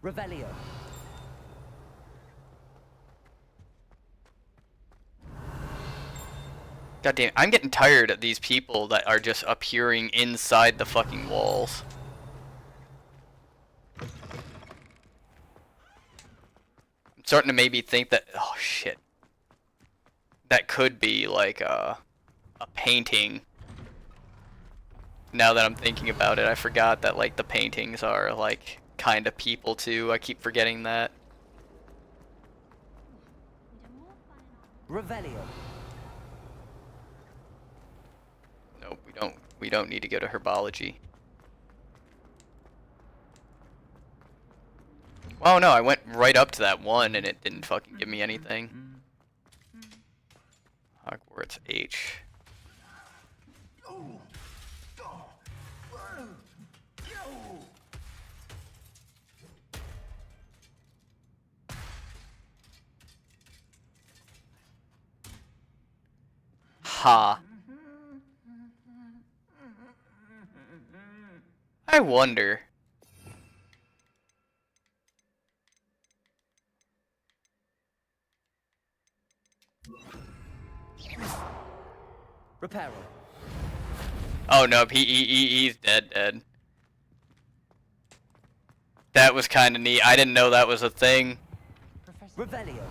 Revelio. God damn, I'm getting tired of these people that are just appearing inside the fucking walls. I'm starting to maybe think that, oh shit, that could be like a painting. Now that I'm thinking about it, I forgot that like the paintings are like kind of people too. I keep forgetting that. Revelio. Nope, we don't need to go to herbology. Oh no, I went right up to that one and it didn't fucking give me anything. Hogwarts H. Ha. I wonder. Reparo. Oh no, he's dead. That was kind of neat. I didn't know that was a thing. Revelio.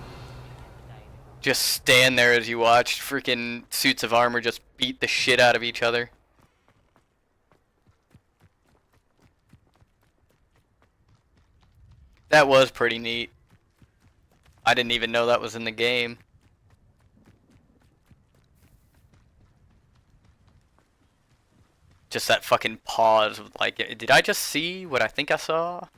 Just stand there as you watched freaking suits of armor just beat the shit out of each other. That was pretty neat. I didn't even know that was in the game. Just that fucking pause of like, did I just see what I think I saw?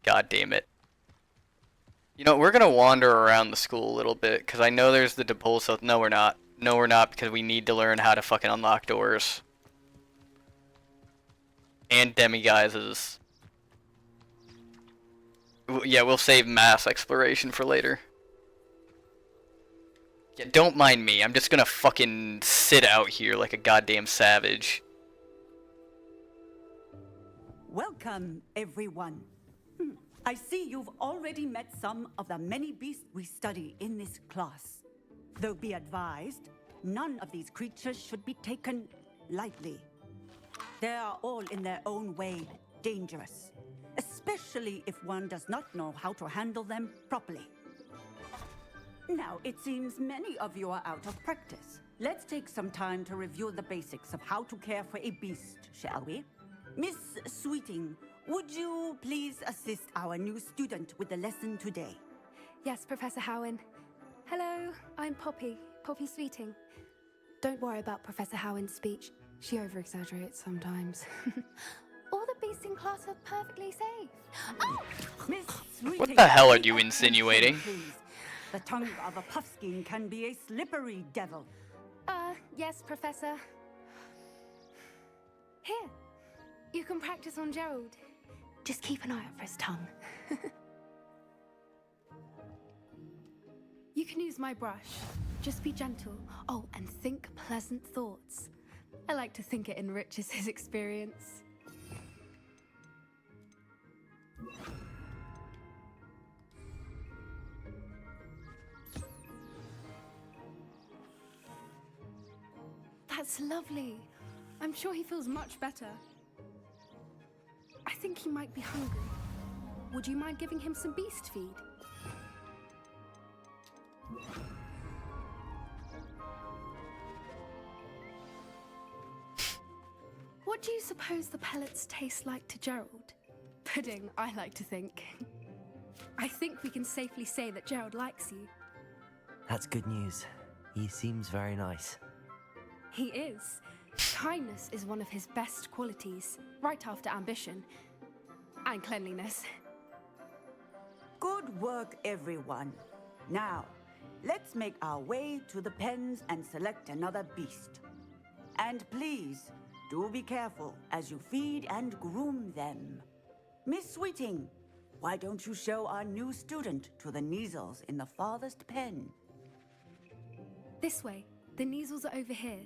God damn it. You know, we're gonna wander around the school a little bit, because I know there's the Depulso. No, we're not. No, we're not, because we need to learn how to fucking unlock doors. And demiguises. Yeah, we'll save mass exploration for later. Yeah, don't mind me. I'm just gonna fucking sit out here like a goddamn savage. Welcome, everyone. I see you've already met some of the many beasts we study in this class. Though be advised, none of these creatures should be taken lightly. They are all in their own way dangerous, especially if one does not know how to handle them properly. Now, it seems many of you are out of practice. Let's take some time to review the basics of how to care for a beast, shall we? Miss Sweeting, would you please assist our new student with the lesson today? Yes, Professor Howen. Hello, I'm Poppy Sweeting. Don't worry about Professor Howen's speech. She over-exaggerates sometimes. All the beasts in class are perfectly safe. Oh! Miss Sweeting, What the hell are you insinuating? please. The tongue of a puffskein can be a slippery devil. Yes, Professor. Here, you can practice on Gerald. Just keep an eye out for his tongue. You can use my brush. Just be gentle. Oh, and think pleasant thoughts. I like to think it enriches his experience. That's lovely. I'm sure he feels much better. I think he might be hungry. Would you mind giving him some beast feed? What do you suppose the pellets taste like to Gerald? Pudding, I like to think. I think we can safely say that Gerald likes you. That's good news. He seems very nice. He is. Kindness is one of his best qualities, right after ambition. And cleanliness. Good work, everyone. Now, let's make our way to the pens and select another beast. And please, do be careful as you feed and groom them. Miss Sweeting, why don't you show our new student to the Kneazles in the farthest pen? This way. The Kneazles are over here.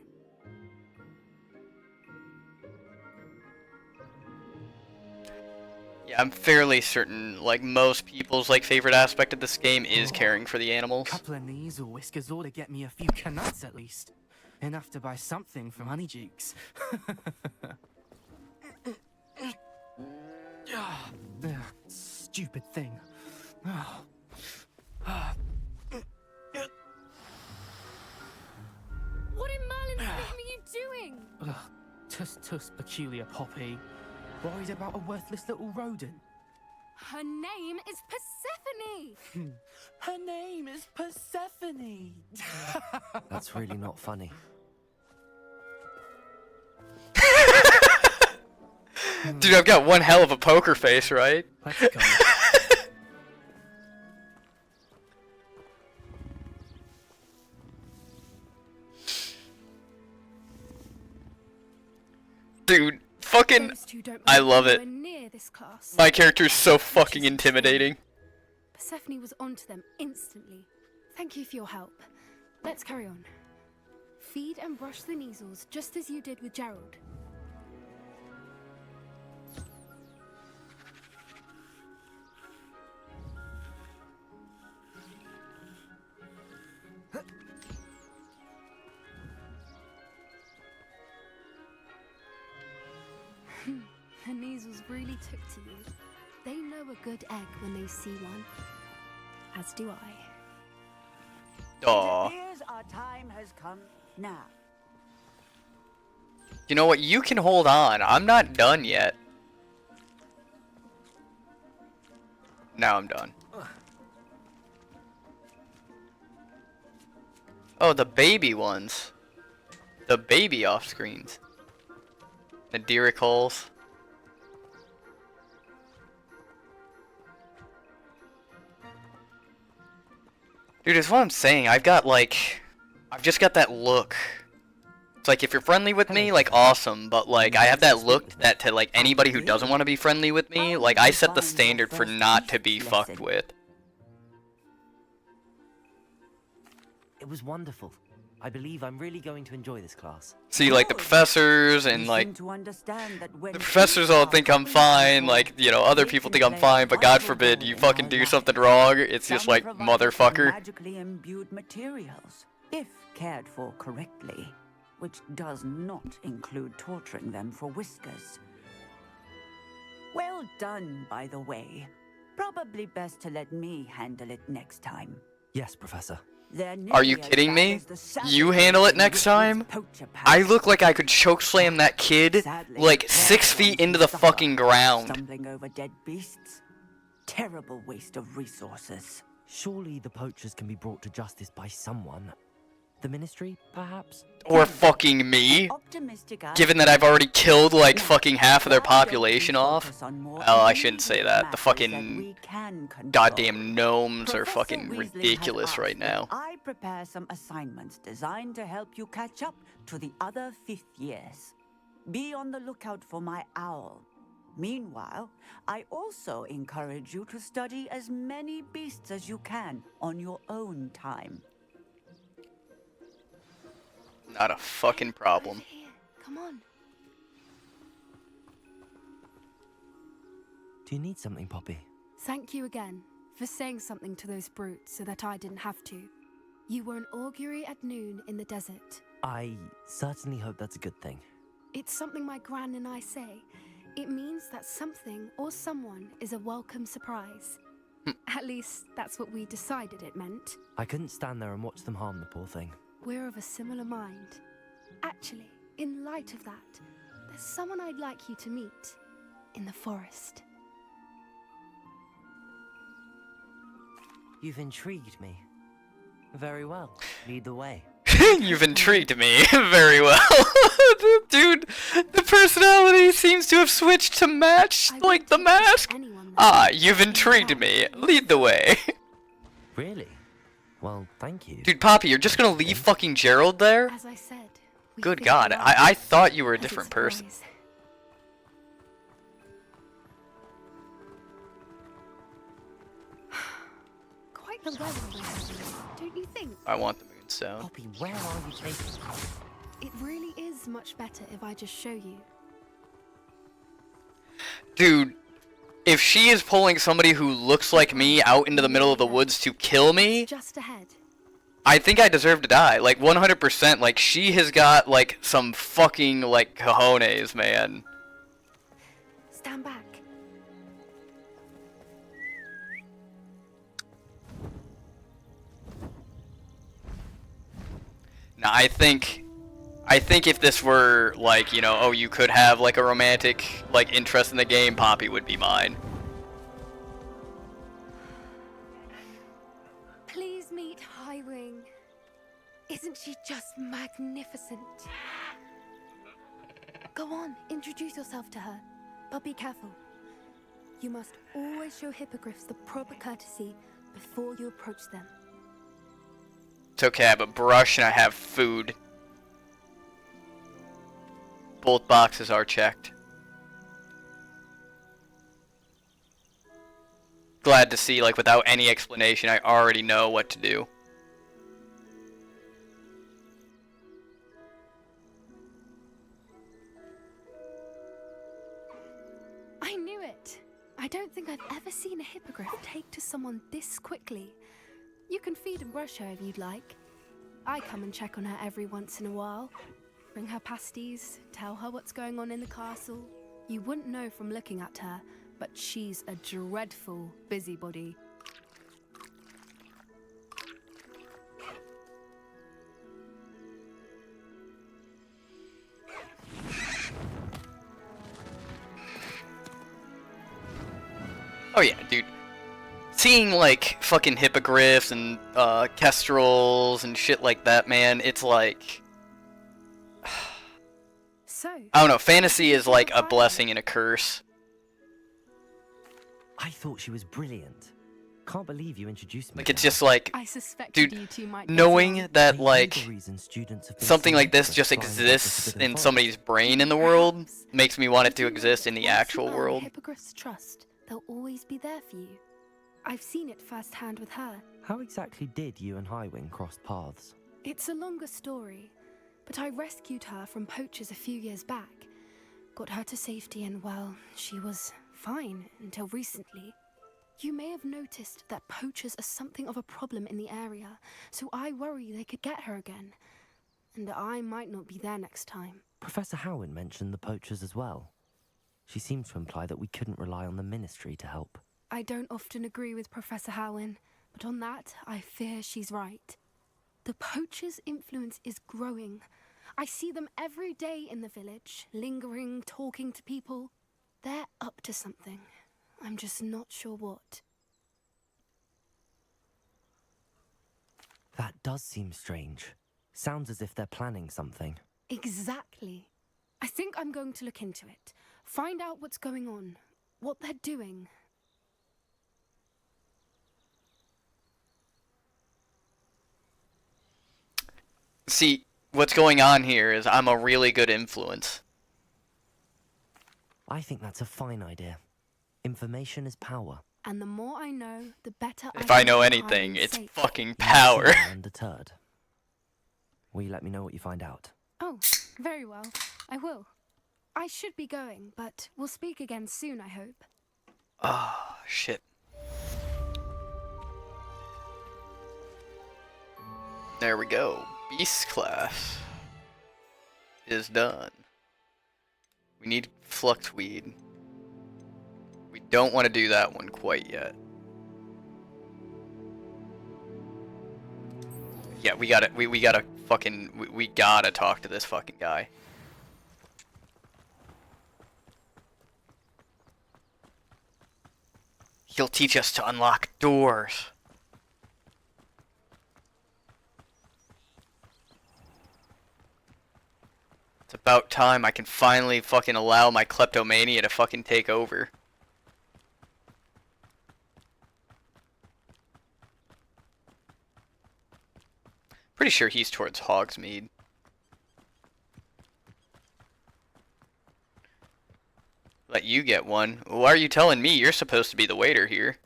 Yeah, I'm fairly certain, like, most people's, like, favorite aspect of this game is caring for the animals. Couple of Kneazle whiskers ought to get me a few canuts at least. Enough to buy something from Honeydukes. Stupid thing. What in Merlin's name are you doing? Tuss, peculiar Poppy. Worried about a worthless little rodent? Her name is Persephone! Her name is Persephone! That's really not funny. Dude, I've got one hell of a poker face, right? Let's go. Dude, fucking, I love it. Near this class. My character's so fucking intimidating. Persephone was onto them instantly. Thank you for your help. Let's carry on. Feed and brush the Kneazles just as you did with Gerald. The Kneazles really took to you. They know a good egg when they see one. As do I. Aww. It appears our time has come now. You know what? You can hold on. I'm not done yet. Now I'm done. Oh, the baby ones. The baby off-screens. The Derrick holes. Dude, that's what I'm saying. I've just got that look. It's like, if you're friendly with me, like, awesome, but, like, I have that look that to, like, anybody who doesn't want to be friendly with me, like, I set the standard for not to be fucked with. It was wonderful. I believe I'm really going to enjoy this class. See, like, the professors and, like, the professors all think I'm fine, like, you know, other people think I'm fine, but God forbid you fucking do something wrong, it's just like, motherfucker. Magically imbued materials, if cared for correctly, which does not include torturing them for whiskers. Well done, by the way. Probably best to let me handle it next time. Yes, Professor. Are you kidding me? You handle it next time? I look like I could chokeslam that kid, like, 6 feet into the fucking ground. Stumbling over dead beasts? Terrible waste of resources. Surely the poachers can be brought to justice by someone. The Ministry, perhaps? Or fucking me? Given that I've already killed, like, fucking half of their population off? Oh, I shouldn't say that. The fucking goddamn gnomes are fucking ridiculous right now. I prepare some assignments designed to help you catch up to the other 5th years. Be on the lookout for my owl. Meanwhile, I also encourage you to study as many beasts as you can on your own time. Not a fucking problem. Come on. Do you need something, Poppy? Thank you again for saying something to those brutes so that I didn't have to. You were an augury at noon in the desert. I certainly hope that's a good thing. It's something my gran and I say. It means that something or someone is a welcome surprise. At least, that's what we decided it meant. I couldn't stand there and watch them harm the poor thing. We're of a similar mind. Actually, in light of that, there's someone I'd like you to meet in the forest. You've intrigued me. Very well. Lead the way. You've intrigued me very well. Dude, the personality seems to have switched to match, like, the mask. Ah, you've intrigued me. Lead the way. Really? Well, thank you. Dude, Poppy, you're just gonna leave fucking Gerald there? As I said, Good God, I thought you were a different person. Quite the weather, don't you think? I want the moonstone. Poppy, where are you taking me? It really is much better if I just show you. Dude, if she is pulling somebody who looks like me out into the middle of the woods to kill me, Just ahead. I think I deserve to die. Like, 100%. Like, she has got, like, some fucking, like, cojones, man. Stand back. Now, I think if this were, like, you know, oh, you could have, like, a romantic, like, interest in the game, Poppy would be mine. Please meet Highwing. Isn't she just magnificent? Go on, introduce yourself to her. But be careful. You must always show hippogriffs the proper courtesy before you approach them. It's okay, I have a brush and I have food. Both boxes are checked. Glad to see, like, without any explanation, I already know what to do. I knew it. I don't think I've ever seen a hippogriff take to someone this quickly. You can feed and brush her if you'd like. I come and check on her every once in a while. Bring her pasties, tell her what's going on in the castle. You wouldn't know from looking at her, but she's a dreadful busybody. Oh yeah, dude. Seeing, like, fucking hippogriffs and, kestrels and shit like that, man, it's like... I don't know, fantasy is like a blessing and a curse. I thought she was brilliant. Can't believe you introduced me. Like, it's just like, I suspected dude, you two might knowing that, Maybe like, the reason students have been something seeing like this hippogriffs just flying across the exists forbidden in forest. somebody's brain in the world makes me want it to exist in the actual Once you earn world. Hippogriff's trust, they'll always be there for you. I've seen it firsthand with her. How exactly did you and Highwing cross paths? It's a longer story, but I rescued her from poachers a few years back. Got her to safety and, well, she was fine until recently. You may have noticed that poachers are something of a problem in the area, so I worry they could get her again. And I might not be there next time. Professor Howen mentioned the poachers as well. She seemed to imply that we couldn't rely on the ministry to help. I don't often agree with Professor Howen, but on that, I fear she's right. The poachers' influence is growing. I see them every day in the village, lingering, talking to people. They're up to something. I'm just not sure what. That does seem strange. Sounds as if they're planning something. Exactly. I think I'm going to look into it. Find out what's going on, what they're doing. See, what's going on here is I'm a really good influence. I think that's a fine idea. Information is power. And the more I know, the better If I know can anything, hide it's safe. fucking power. You seem undeterred. Will you let me know what you find out? Oh, very well. I will. I should be going, but we'll speak again soon, I hope. Oh, shit. There we go. Beast class. is done. We need fluxweed. We don't want to do that one quite yet. Yeah, we gotta we gotta talk to this fucking guy. He'll teach us to unlock doors. It's about time I can finally fucking allow my kleptomania to fucking take over. Pretty sure he's towards Hogsmeade. Let you get one. Why are you telling me? You're supposed to be the waiter here.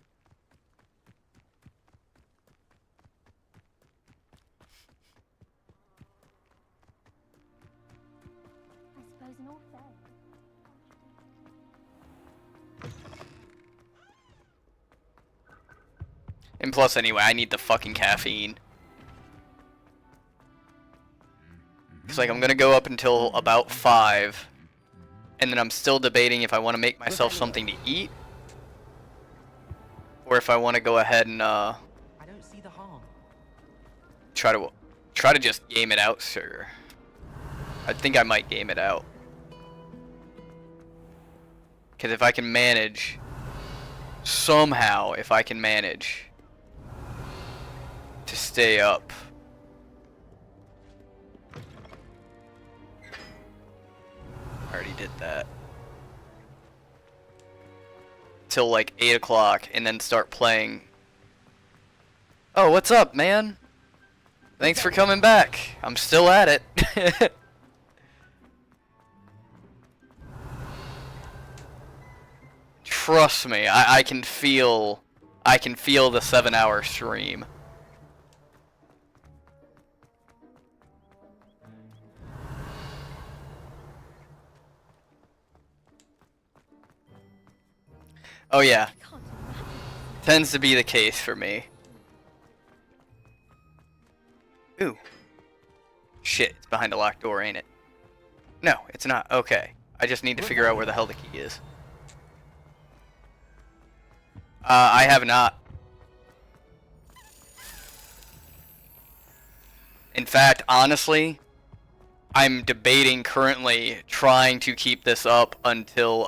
And plus, anyway, I need the fucking caffeine. It's like I'm gonna go up until about 5. And then I'm still debating if I want to make myself something to eat. Or if I want to go ahead and, I don't see the harm. try to just game it out, sir. I think I might game it out. Because if I can manage, somehow, if I can manage to stay up. I already did that. Till like 8 o'clock and then start playing. Oh, what's up, man? Thanks for coming back. I'm still at it. Trust me, I can feel the 7-hour stream. Oh yeah. Tends to be the case for me. Ooh. Shit, it's behind a locked door, ain't it? No, it's not. Okay. I just need to figure out where the hell the key is. I have not. In fact, honestly, I'm debating currently trying to keep this up until,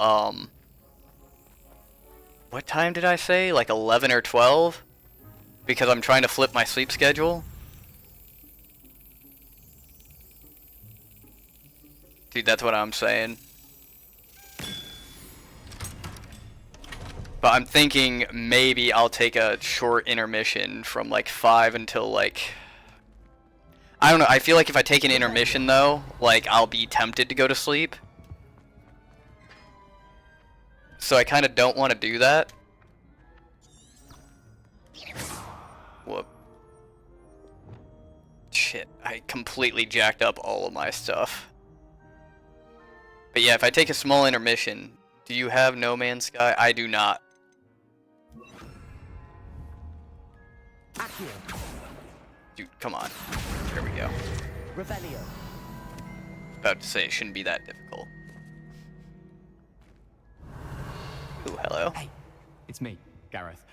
what time did I say? Like 11 or 12? Because I'm trying to flip my sleep schedule. Dude, that's what I'm saying. But I'm thinking maybe I'll take a short intermission from like 5 until like... I don't know, I feel like if I take an intermission though, like I'll be tempted to go to sleep. So I kind of don't want to do that. Whoop. Shit, I completely jacked up all of my stuff. But yeah, if I take a small intermission, do you have No Man's Sky? I do not. Dude, come on. There we go. Revelio. About to say it shouldn't be that difficult. Ooh, hello. Hey, it's me, Gareth.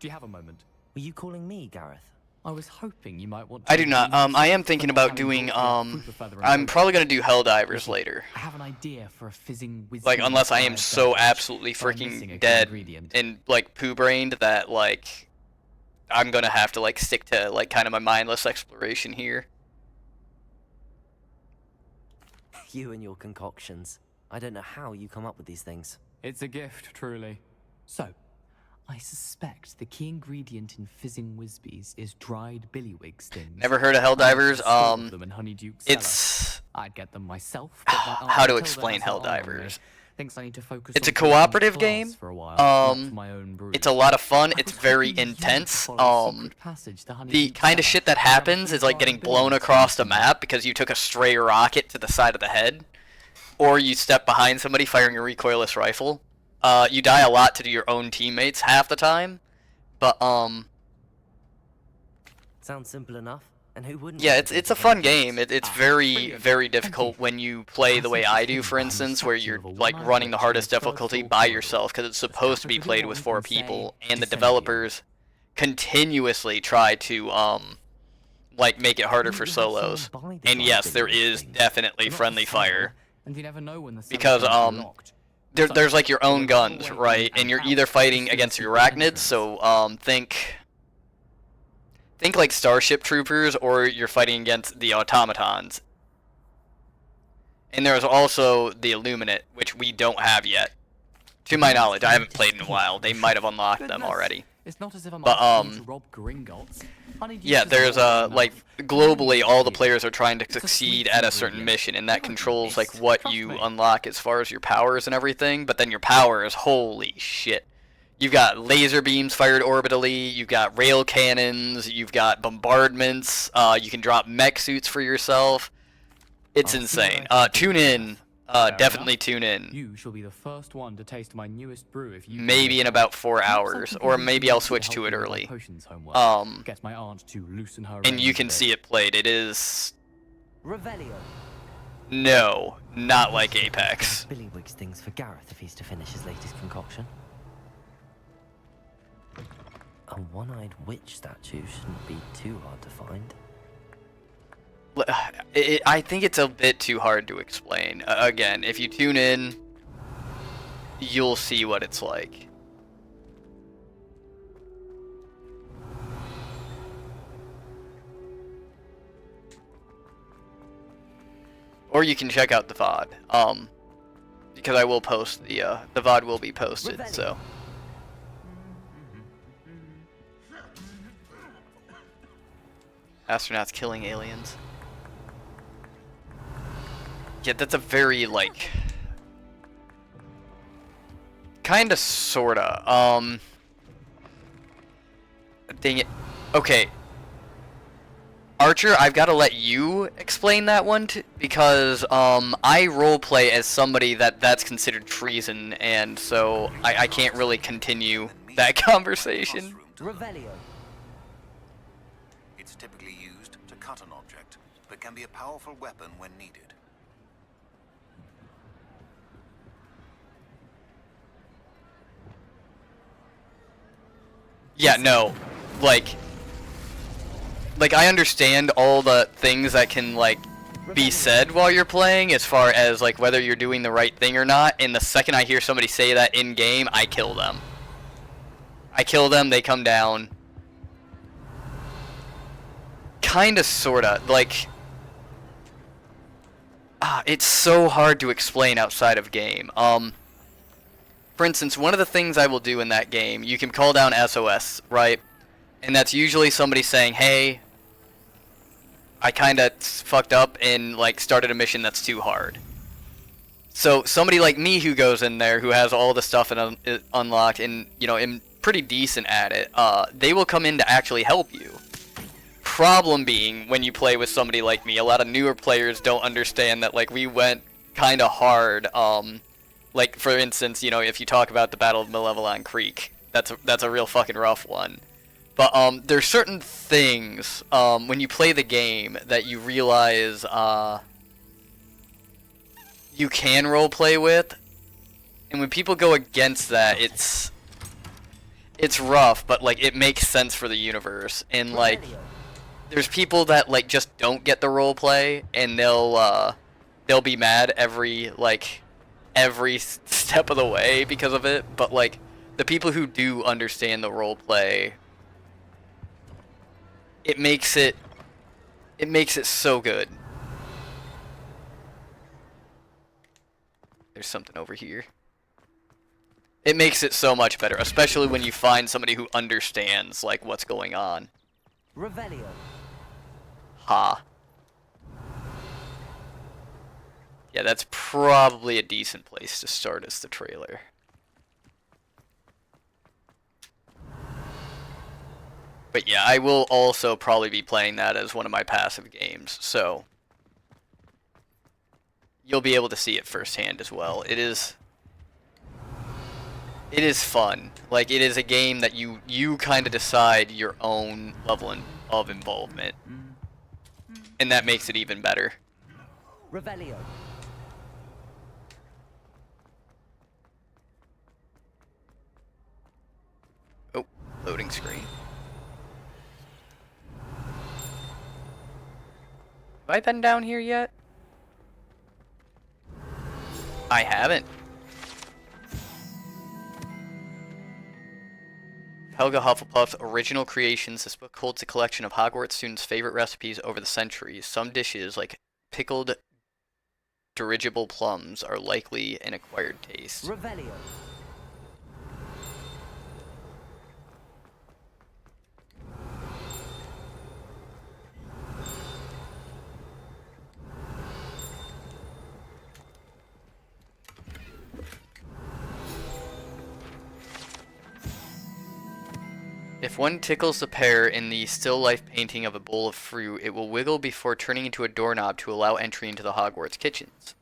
Do you have a moment? Were you calling me, Gareth? I was hoping you might want to... I do not. I am thinking about doing, I'm probably gonna do Helldivers later. I have an idea for a fizzing whiz. Like, unless I am so absolutely freaking dead and, like, poo-brained that, like, I'm gonna have to, like, stick to, like, kind of my mindless exploration here. You and your concoctions. I don't know how you come up with these things. It's a gift, truly. So, I suspect the key ingredient in fizzing Whizbees is dried billywig stings. Never heard of Helldivers. I'd get them myself. How to explain Helldivers? Thinks I need to focus. It's a cooperative game. It's a lot of fun. It's very intense. The kind of shit that happens is like getting blown across the map because you took a stray rocket to the side of the head, or you step behind somebody firing a recoilless rifle. You die a lot to your own teammates half the time, but Sounds simple enough. And who wouldn't? Yeah, it's a fun game. It's very difficult when you play the way I do, for instance, where you're like running the hardest difficulty by yourself because it's supposed to be played with 4 people, and the developers continuously try to like make it harder for solos. And yes, there is definitely friendly fire because there's like your own guns, right? And you're either fighting against your arachnids, so think like Starship Troopers, or you're fighting against the automatons. And there's also the Illuminate, which we don't have yet. To my knowledge, I haven't played in a while. They might have unlocked them already. It's not as if I'm But to rob Gringotts. yeah, there's like globally all the players are trying to succeed at a certain mission, and that controls like what you unlock as far as your powers and everything. But then your powers, holy shit. You've got laser beams fired orbitally, you've got rail cannons, you've got bombardments, you can drop mech suits for yourself. It's insane. Tune in. Definitely tune in. You shall be the first one to taste my newest brew if you maybe in about 4 hours, or maybe I'll switch to it early. Get my aunt to loosen her And you can see it played. It is... Revelio. No, not like Apex. Billy wigs things for Gareth if he's to finish his latest concoction. A one-eyed witch statue shouldn't be too hard to find. I think it's a bit too hard to explain. Again, if you tune in, you'll see what it's like. Or you can check out the VOD, because I will post the VOD will be posted, so. Astronauts killing aliens. Yeah, that's a very, like... Kinda, sorta. Dang it. Okay. Archer, I've got to let you explain that one, because, I roleplay as somebody that's considered treason, and so I can't really continue that conversation. Revelio. It's typically used to cut an object, but can be a powerful weapon when needed. Yeah, no. Like I understand all the things that can, like, be said while you're playing, as far as, like, whether you're doing the right thing or not, and the second I hear somebody say that in-game, I kill them. I kill them, they come down. Kinda, sorta, like... it's so hard to explain outside of game. For instance, one of the things I will do in that game, you can call down SOS, right? And that's usually somebody saying, hey, I kinda fucked up and, like, started a mission that's too hard. So somebody like me who goes in there, who has all the stuff unlocked and, you know, am pretty decent at it, they will come in to actually help you. Problem being, when you play with somebody like me, a lot of newer players don't understand that, like, we went kinda hard, like, for instance, you know, if you talk about the Battle of Malevelon Creek, that's a real fucking rough one. But there's certain things when you play the game that you realize you can roleplay with, and when people go against that, it's rough, but, like, it makes sense for the universe. And, like, there's people that, like, just don't get the roleplay, and they'll be mad every step of the way because of it. But, like, the people who do understand the roleplay, it makes it so good. There's something over here. It makes it so much better, especially when you find somebody who understands, like, what's going on. Revelio. Ha. Yeah, that's probably a decent place to start as the trailer. But yeah, I will also probably be playing that as one of my passive games, so you'll be able to see it firsthand as well. It is fun. Like, it is a game that you kind of decide your own level of involvement. And that makes it even better. Revelio. Oh, loading screen. Have I been down here yet? I haven't. Helga Hufflepuff's Original Creations. This book holds a collection of Hogwarts students' favorite recipes over the centuries. Some dishes, like pickled dirigible plums, are likely an acquired taste. Revelio. If one tickles the pear in the still life painting of a bowl of fruit, it will wiggle before turning into a doorknob to allow entry into the Hogwarts kitchens.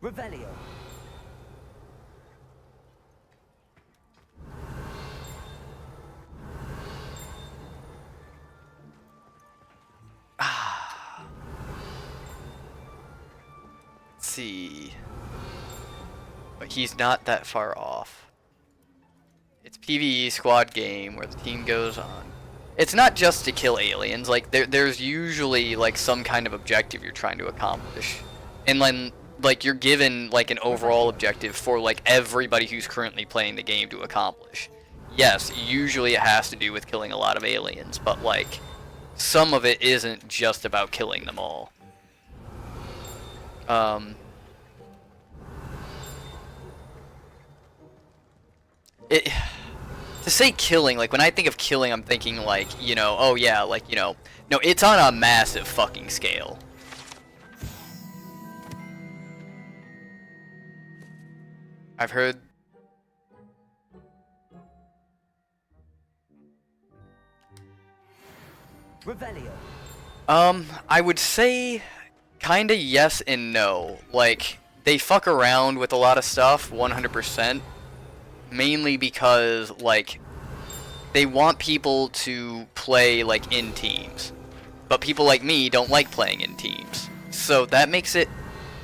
Revelio. Let's see. But he's not that far off. It's PvE squad game where the team goes on. It's not just to kill aliens. Like there's usually like some kind of objective you're trying to accomplish, and then like you're given like an overall objective for like everybody who's currently playing the game to accomplish. Yes, usually it has to do with killing a lot of aliens, but like some of it isn't just about killing them all. To say killing, like when I think of killing, I'm thinking like, you know, oh yeah, like, you know, no, it's on a massive fucking scale. I've heard. Revelio. I would say kinda yes and no. Like, they fuck around with a lot of stuff, 100%. Mainly because, like, they want people to play, like, in teams. But people like me don't like playing in teams. So that makes it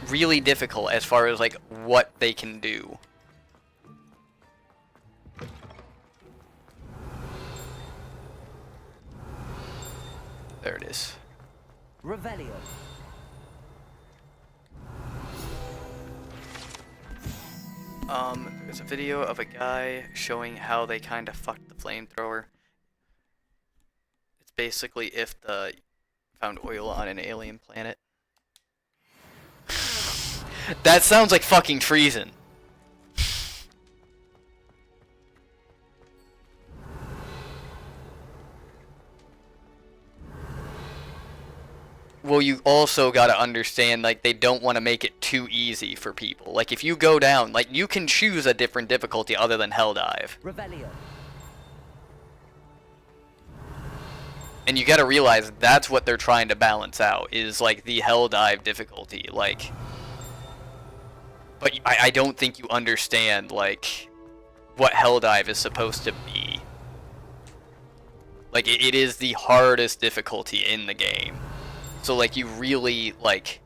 really difficult as far as, like, what they can do. There it is. Revelio. There's a video of a guy showing how they kind of fucked the flamethrower. It's basically if the found oil on an alien planet. That sounds like fucking treason. Well, you also gotta understand, like, they don't want to make it too easy for people. Like, if you go down, like, you can choose a different difficulty other than Helldive. Revelio. And you gotta realize that's what they're trying to balance out, is, like, the Helldive difficulty. Like, but I don't think you understand, like, what Helldive is supposed to be. Like, it is the hardest difficulty in the game. So, like, you really, like,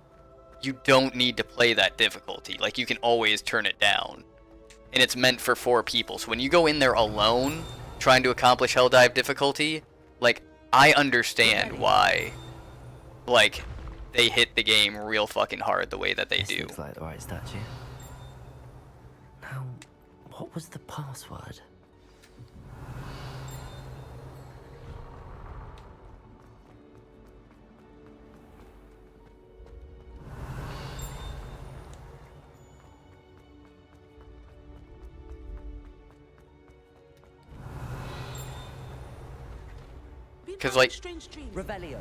you don't need to play that difficulty. Like, you can always turn it down. And it's meant for 4 people. So when you go in there alone, trying to accomplish Helldive difficulty, like, I understand why, like, they hit the game real fucking hard the way that they do. Looks like the right statue. Now, what was the password? Because, like, Revelio.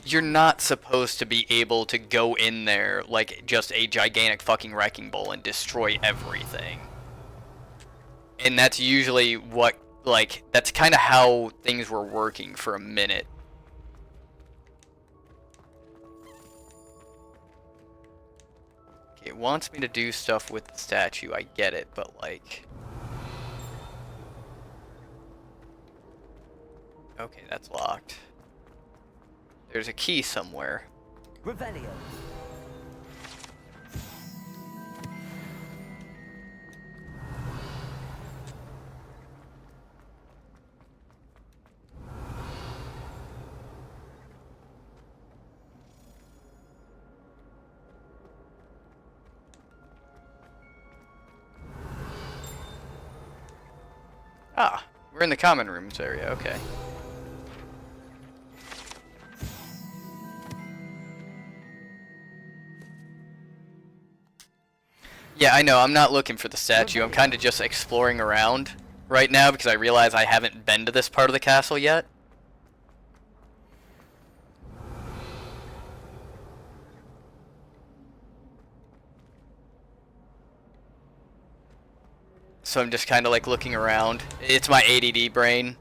You're not supposed to be able to go in there like just a gigantic fucking wrecking ball and destroy everything. And that's usually what, like, that's kind of how things were working for a minute. It wants me to do stuff with the statue, I get it, but like... Okay, that's locked. There's a key somewhere. Revelio. Ah, we're in the common rooms area, okay. Yeah, I know, I'm not looking for the statue. I'm kind of just exploring around right now because I realize I haven't been to this part of the castle yet. So I'm just kind of like looking around. It's my ADD brain.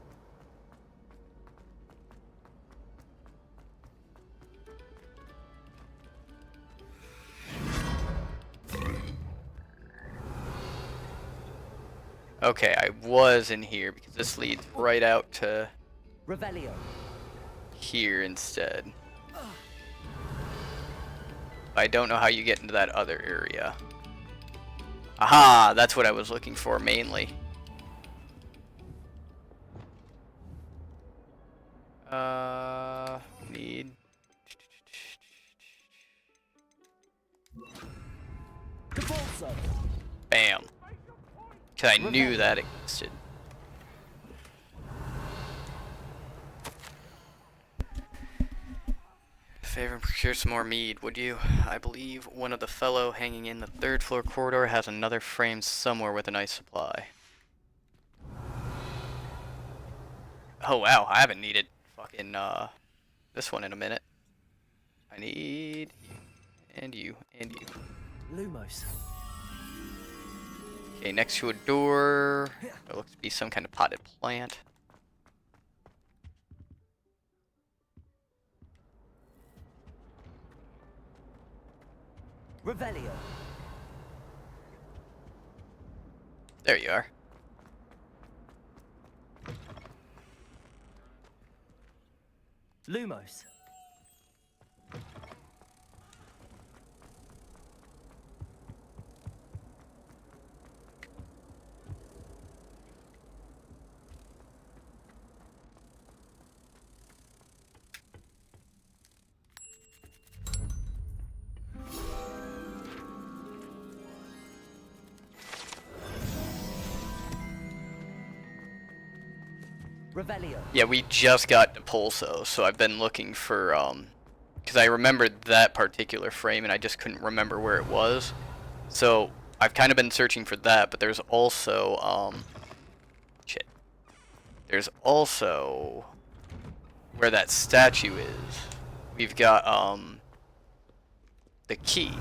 Okay, I was in here because this leads right out to Revelio. here instead. I don't know how you get into that other area. Aha, that's what I was looking for mainly. Need... Bam. Cause I knew that existed. Favor and procure some more mead, would you? I believe one of the fellow hanging in the third floor corridor has another frame somewhere with a nice supply. Oh wow, I haven't needed fucking this one in a minute. I need you, and you, and you. Lumos. Okay, next to a door. There looks to be some kind of potted plant. Revelio. There you are. Lumos. Revelio. Yeah, we just got to Pulso, so I've been looking for, because I remembered that particular frame and I just couldn't remember where it was. So I've kind of been searching for that, but there's also, shit. There's also where that statue is. We've got, the key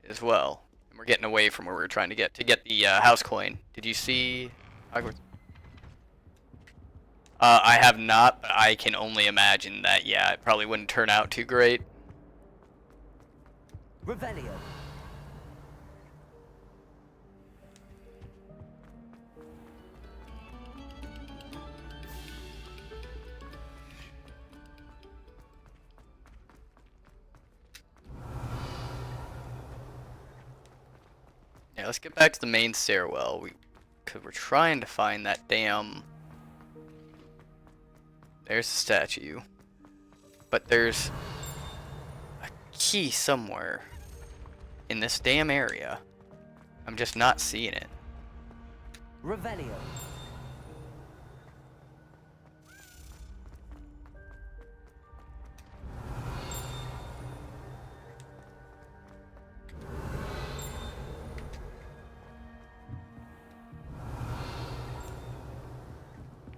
as well. We're getting away from where we were trying to get the house coin. Did you see Hogwarts? I have not, but I can only imagine that, yeah, it probably wouldn't turn out too great. Revelio. Yeah, let's get back to the main stairwell. Cause we're trying to find that damn... There's the statue. But there's a key somewhere in this damn area. I'm just not seeing it. Revelio.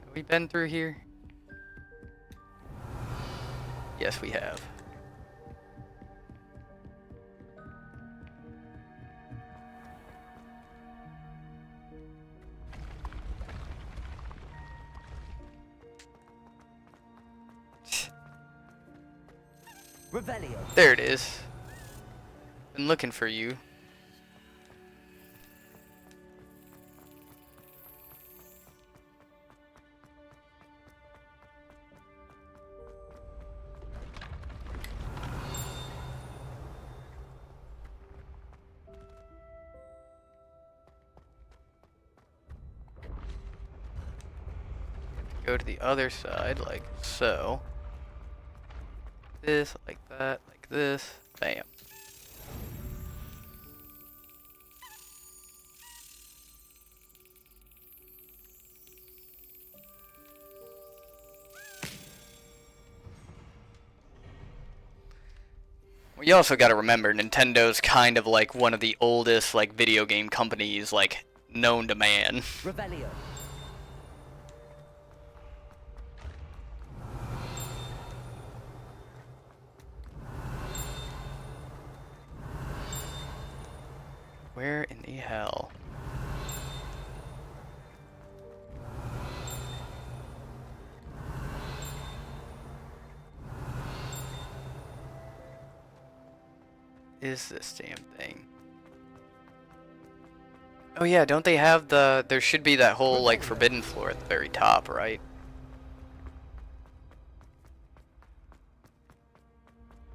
Have we been through here? Yes, we have. Revelio. There it is. Been looking for you. Go to the other side, like so. This, like that, like this. Bam. Well, you also got to remember, Nintendo's kind of like one of the oldest like video game companies like known to man. Revelio. Where in the hell? Is this damn thing? Oh yeah, don't they have the... There should be that whole like forbidden floor at the very top, right?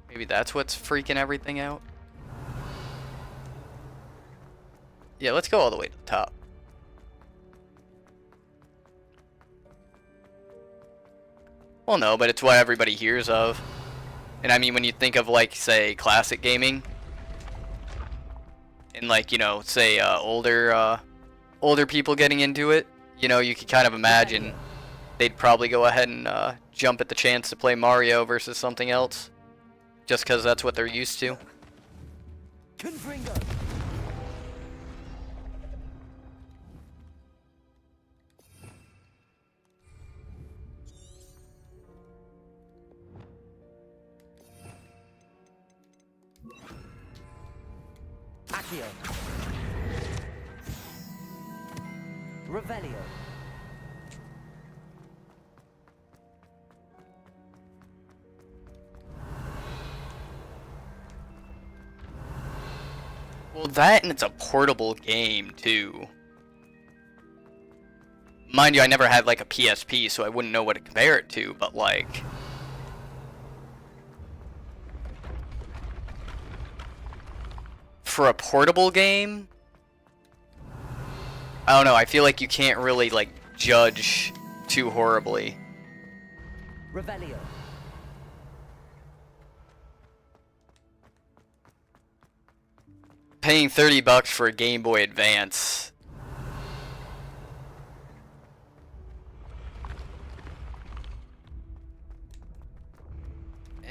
Maybe that's what's freaking everything out? Yeah, let's go all the way to the top. Well, no, but it's what everybody hears of. And I mean, when you think of, like, say, classic gaming, and, like, you know, say, older people getting into it, you know, you could kind of imagine they'd probably go ahead and jump at the chance to play Mario versus something else, just because that's what they're used to. Confringo. Accio. Revelio. Well, that and it's a portable game, too. Mind you, I never had, like, a PSP, so I wouldn't know what to compare it to, but, like... For a portable game? I don't know, I feel like you can't really, like, judge too horribly. Revelio. Paying $30 for a Game Boy Advance.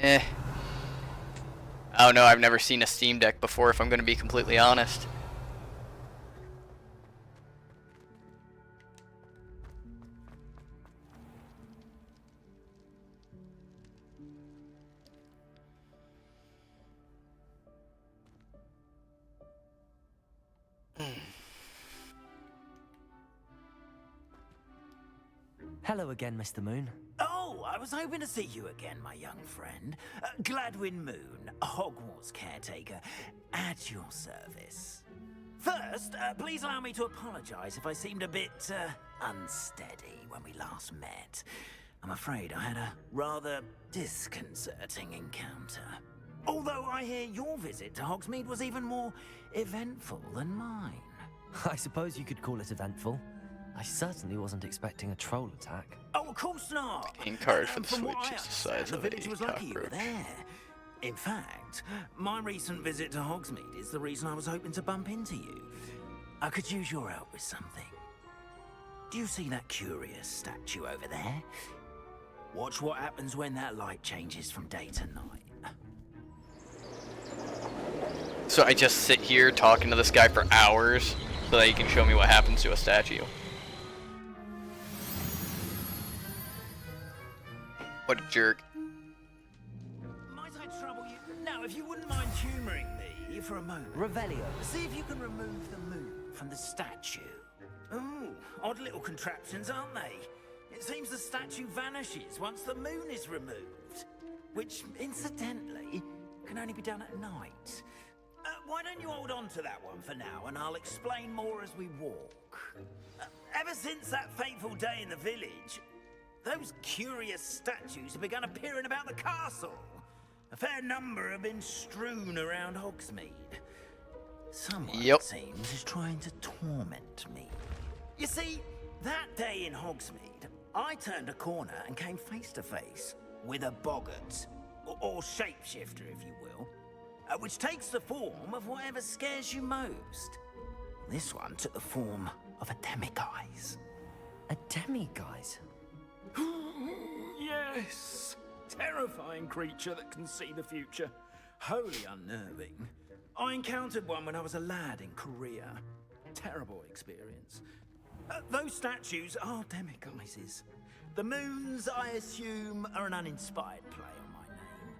I don't know, I've never seen a Steam Deck before, if I'm going to be completely honest. Hello again, Mr. Moon. Oh, I was hoping to see you again, my young friend. Gladwin Moon, Hogwarts caretaker, at your service. First, please allow me to apologize if I seemed a bit unsteady when we last met. I'm afraid I had a rather disconcerting encounter. Although I hear your visit to Hogsmeade was even more eventful than mine. I suppose you could call it eventful. I certainly wasn't expecting a troll attack. Oh, of course not. Game card for the From Switch what I is the size understand, of the a village was lucky you were cockroach. there. In fact, my recent visit to Hogsmeade is the reason I was hoping to bump into you. I could use your help with something. Do you see that curious statue over there? Watch what happens when that light changes from day to night. So I just sit here talking to this guy for hours so that he can show me what happens to a statue. What a jerk. Might I trouble you? Now, if you wouldn't mind humoring me for a moment. Revelio. See if you can remove the moon from the statue. Ooh, odd little contraptions, aren't they? It seems the statue vanishes once the moon is removed. which, incidentally, can only be done at night. Why don't you hold on to that one for now, and I'll explain more as we walk. Ever since that fateful day in the village, those curious statues have begun appearing about the castle. A fair number have been strewn around Hogsmeade. Someone, it seems, is trying to torment me. You see, that day in Hogsmeade, I turned a corner and came face to face with a boggart, or shapeshifter, if you will, which takes the form of whatever scares you most. This one took the form of a demiguise. A demiguise? Yes! Terrifying creature that can see the future. Wholly unnerving. I encountered one when I was a lad in Korea. Terrible experience. Those statues are demiguises. The moons, I assume, are an uninspired play on my name.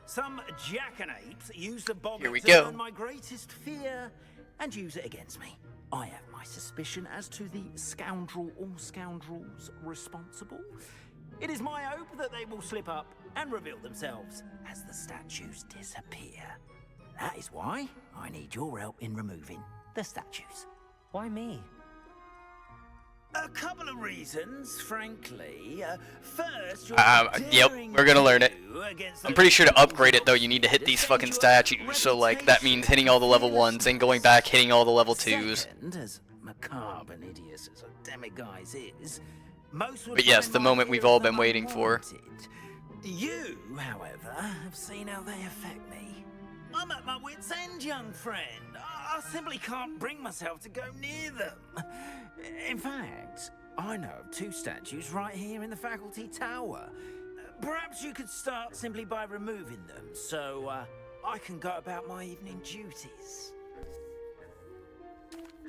Some jackanapes use the boggart to learn my greatest fear and use it against me. I have my suspicion as to the scoundrel or scoundrels responsible. It is my hope that they will slip up and reveal themselves as the statues disappear. That is why I need your help in removing the statues. Why me? A couple of reasons, frankly. First, yep, we're gonna learn it. I'm pretty sure to upgrade it though, you need to hit these fucking statues. So like that means hitting all the level 1s and going back hitting all the level 2s. Second, as macabre and hideous as a demiguise is, most would But yes, find the my moment we've fear all of them been waiting for. unwarranted. You, however, have seen how they affect me. I'm at my wit's end, young friend. I simply can't bring myself to go near them. In fact, I know of 2 statues right here in the faculty tower. Perhaps you could start simply by removing them, so I can go about my evening duties.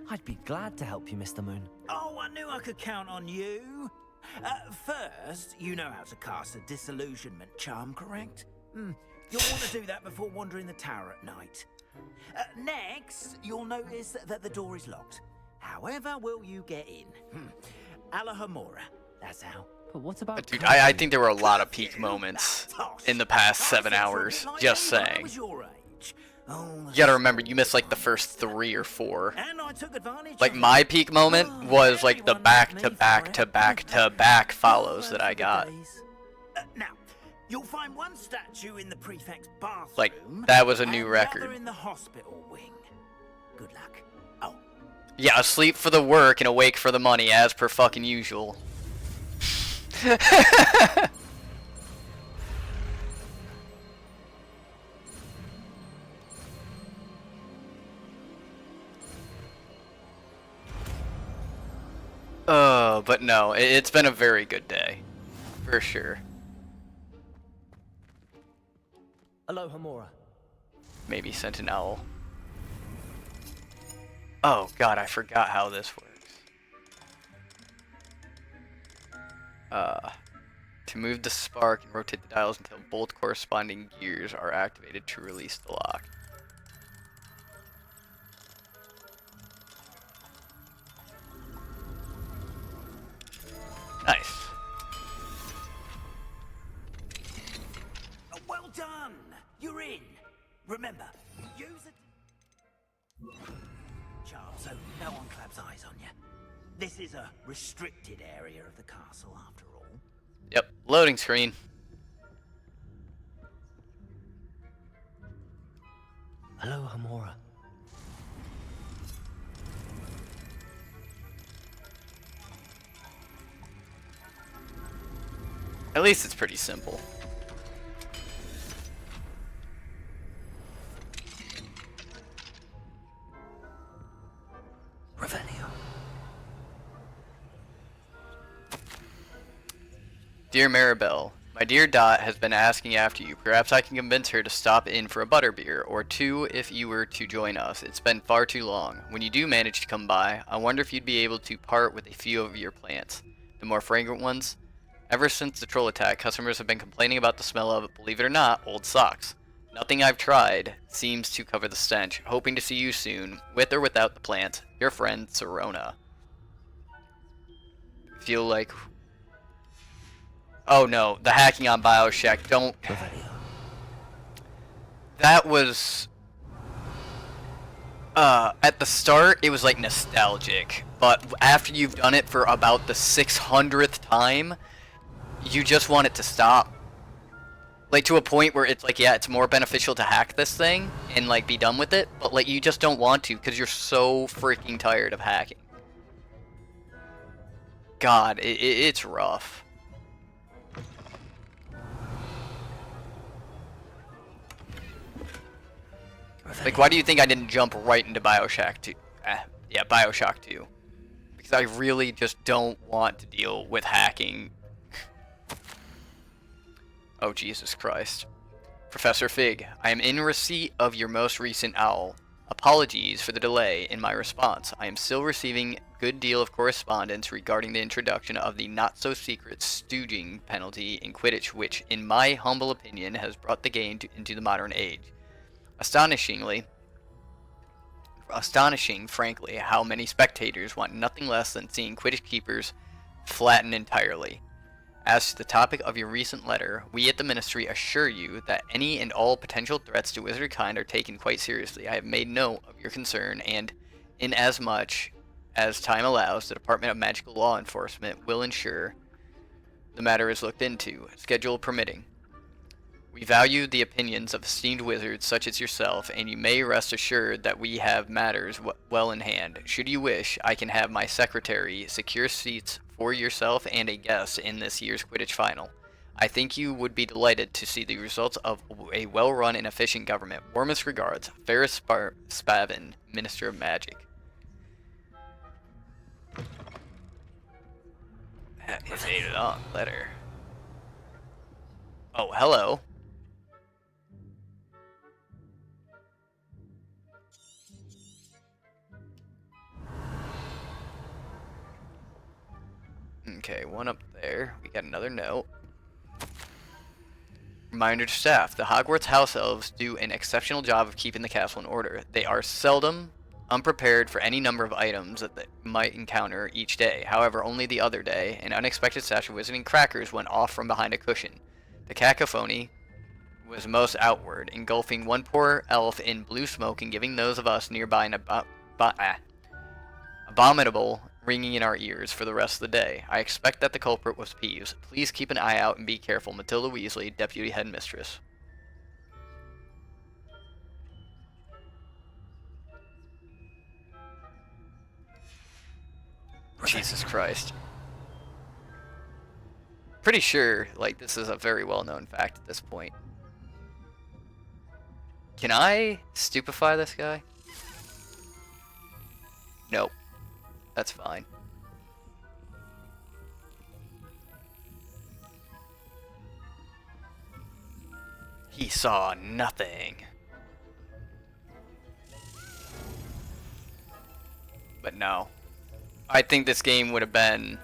I'd be glad to help you, Mr. Moon. Oh, I knew I could count on you. First, you know how to cast a disillusionment charm, correct? You'll want to do that before wandering the tower at night. Next, you'll notice that the door is locked. However will you get in? Alahomora, that's how. But what about... Dude, I think there were a lot of peak moments in the past 7 hours, just saying. You gotta remember, you missed like the first 3 or 4. Like my peak moment was like the back-to-back-to-back-to-back follows that I got. Now, you'll find one statue in the prefect's bathroom. Like, that was a new record. In the hospital wing. Good luck. Oh. Yeah, asleep for the work and awake for the money, as per fucking usual. But no, it's been a very good day. For sure. Alahomora. Maybe Sentinel. Oh god, I forgot how this works. To move the spark and rotate the dials until both corresponding gears are activated to release the lock. Nice. Well done! You're in. Remember, use it. Charm, so no one claps eyes on you. This is a restricted area of the castle, after all. Yep, loading screen. Alahomora. At least it's pretty simple. Revelio. Dear Maribel, my dear Dot has been asking after you. Perhaps I can convince her to stop in for a butterbeer, or 2 if you were to join us. It's been far too long. When you do manage to come by, I wonder if you'd be able to part with a few of your plants. The more fragrant ones. Ever since the troll attack, customers have been complaining about the smell of, believe it or not, old socks. Nothing I've tried seems to cover the stench. Hoping to see you soon, with or without the plant. Your friend, Serona. Feel like... Oh no, the hacking on BioShock, don't... That was... at the start, it was like nostalgic, but after you've done it for about the 600th time, you just want it to stop. Like, to a point where it's like, yeah, it's more beneficial to hack this thing and, like, be done with it, but, like, you just don't want to because you're so freaking tired of hacking. God, it's rough. Like, why do you think I didn't jump right into BioShock 2? Yeah, BioShock 2. Because I really just don't want to deal with hacking. Oh, Jesus Christ. Professor Fig, I am in receipt of your most recent owl. Apologies for the delay in my response. I am still receiving a good deal of correspondence regarding the introduction of the not-so-secret stooging penalty in Quidditch, which, in my humble opinion, has brought the game into the modern age. Astonishing, frankly, how many spectators want nothing less than seeing Quidditch keepers flatten entirely. As to the topic of your recent letter, we at the Ministry assure you that any and all potential threats to wizardkind are taken quite seriously. I have made note of your concern, and inasmuch as time allows, the Department of Magical Law Enforcement will ensure the matter is looked into, schedule permitting. We value the opinions of esteemed wizards such as yourself, and you may rest assured that we have matters well in hand. Should you wish, I can have my secretary secure seats for yourself and a guest in this year's Quidditch final. I think you would be delighted to see the results of a well-run and efficient government. Warmest regards, Ferris Spavin, Minister of Magic. That is a long letter. Oh, hello. Okay, one up there. We got another note. Reminder to staff, the Hogwarts house elves do an exceptional job of keeping the castle in order. They are seldom unprepared for any number of items that they might encounter each day. However, only the other day, an unexpected stash of wizarding crackers went off from behind a cushion. The cacophony was most outward, engulfing one poor elf in blue smoke and giving those of us nearby an abominable ringing in our ears for the rest of the day. I expect that the culprit was Peeves. Please keep an eye out and be careful. Matilda Weasley, Deputy Headmistress. Jesus Christ. Pretty sure, like, this is a very well-known fact at this point. Can I stupefy this guy? Nope. That's fine. He saw nothing. But no. I think this game would have been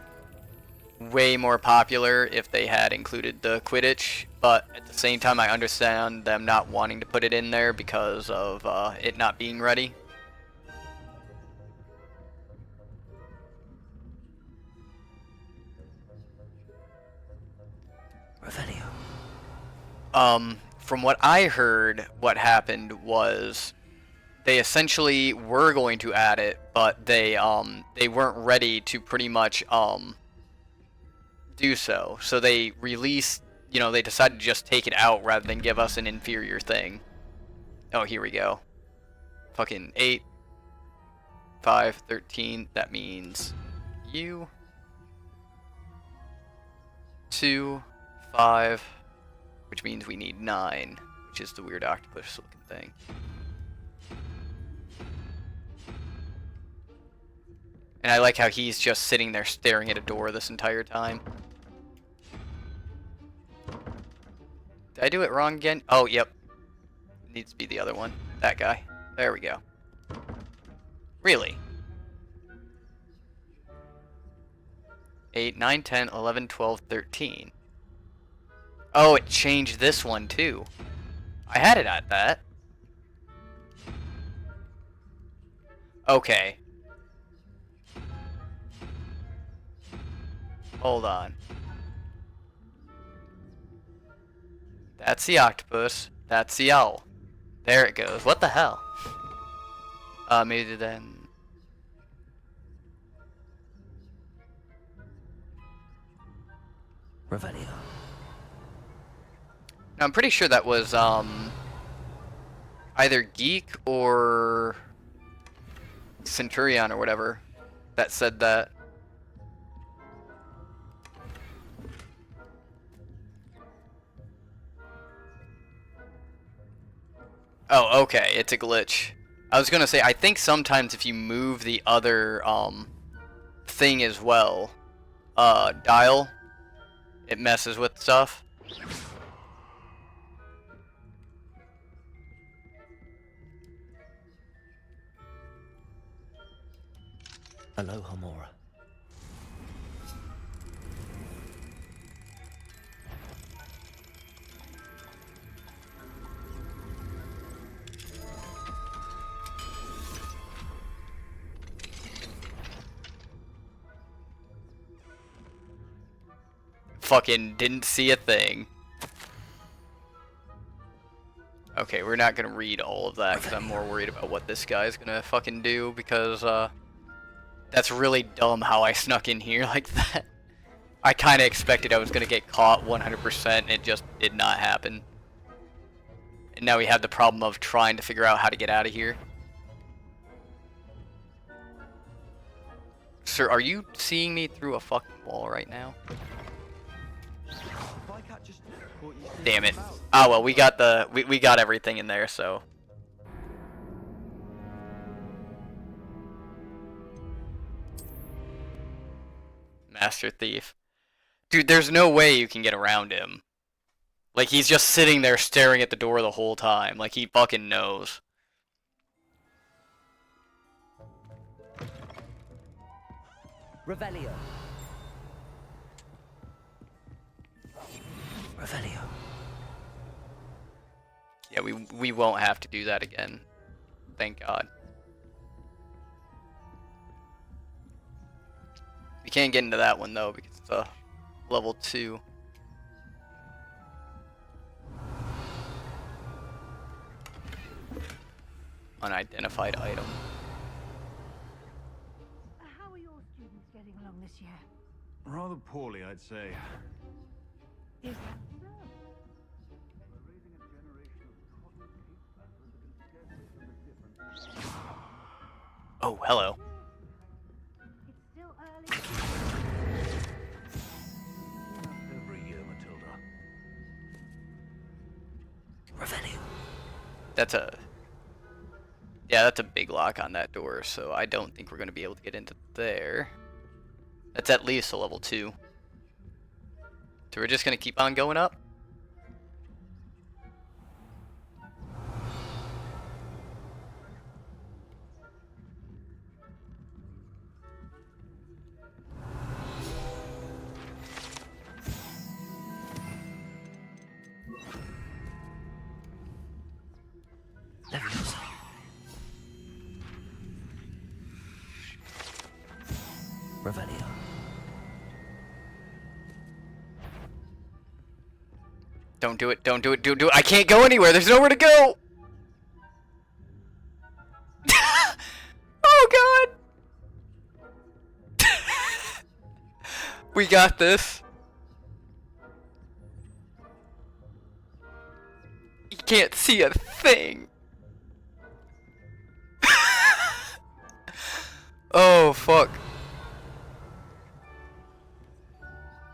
way more popular if they had included the Quidditch, but at the same time I understand them not wanting to put it in there because of it not being ready. Revelio. From what I heard, what happened was they essentially were going to add it, but they weren't ready to pretty much do so. So they released, you know, they decided to just take it out rather than give us an inferior thing. Oh, here we go. Fucking 8, 5, 13. That means you. 2, 5. Which means we need 9, which is the weird octopus looking thing. And I like how he's just sitting there staring at a door this entire time. Did I do it wrong again? Oh, yep. It needs to be the other one. That guy. There we go. Really? 8, 9, 10, 11, 12, 13. Oh, it changed this one too. I had it at that. Okay. Hold on. That's the octopus. That's the owl. There it goes. What the hell? Maybe then... Revelio. Now, I'm pretty sure that was, either Geek or Centurion or whatever that said that. Oh, okay, it's a glitch. I was gonna say, I think sometimes if you move the other, thing as well, dial, it messes with stuff. Aloha Mora. Fucking didn't see a thing. Okay, we're not gonna read all of that because I'm more worried about what this guy's gonna fucking do because, that's really dumb how I snuck in here like that. I kinda expected I was gonna get caught 100% and it just did not happen. And now we have the problem of trying to figure out how to get out of here. Sir, are you seeing me through a fucking wall right now? Damn it. Oh well, we got the we got everything in there, so. Master Thief. Dude, there's no way you can get around him. Like, he's just sitting there staring at the door the whole time. Like, he fucking knows. Revelio. Revelio. Yeah, we won't have to do that again. Thank God. We can't get into that one though because it's a level 2. Unidentified item. How are your students getting along this year? Rather poorly, I'd say. Is that so? Oh, hello. It's still early. Every year, Matilda. Revelio. That's a... Yeah, that's a big lock on that door, so I don't think we're going to be able to get into there. That's at least a level 2. So we're just going to keep on going up? Leviosa. Revelio. Don't do it, don't do it, do it. I can't go anywhere, there's nowhere to go! Oh God! We got this. You can't see a thing. Oh, fuck.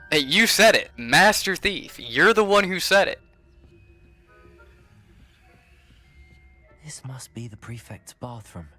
Hey, you said it. Master Thief. You're the one who said it. This must be the prefect's bathroom.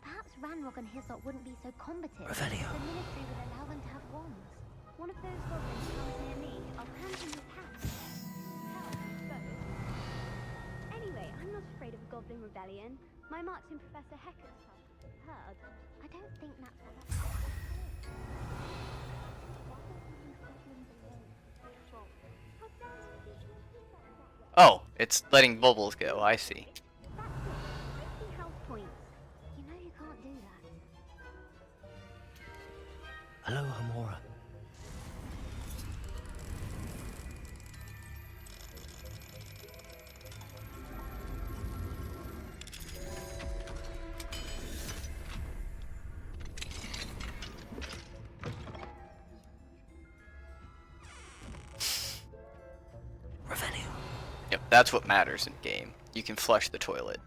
Perhaps Ranrock and his lot wouldn't be so combative. Revelio. The ministry would allow them to have wands. One of those goblins comes near me, I'll hand him his hat. Anyway, I'm not afraid of a goblin rebellion. My mark's in Professor Hecker's pub. Heard. I don't think that's what that's for. Why don't you leave settling below? Well, how dare you teach me prefects that way? Oh, it's letting bubbles go. I see. That's it. 50 health points. You know you can't do that. Hello, Hamora. Yep, that's what matters in game. You can flush the toilet.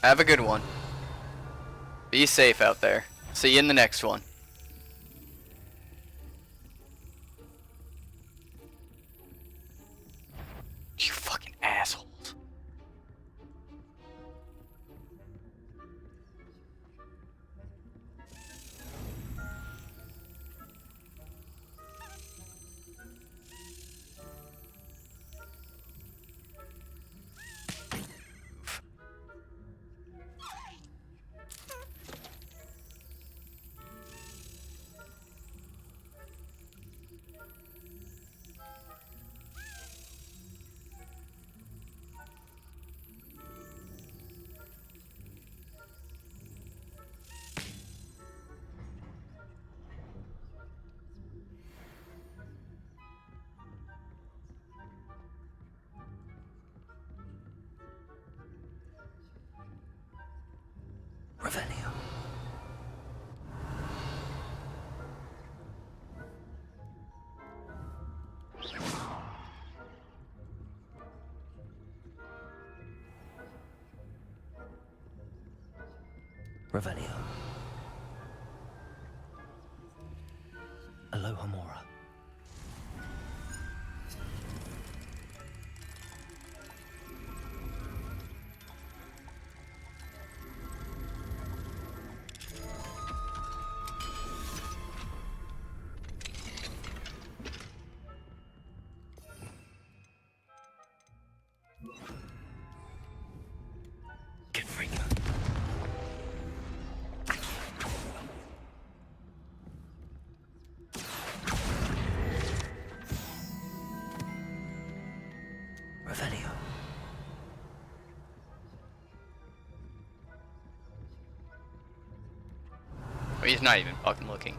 Have a good one. Be safe out there. See you in the next one. You fucking assholes. Revelio. Revelio. Aloha Mora. Revelio. Oh, he's not even fucking looking.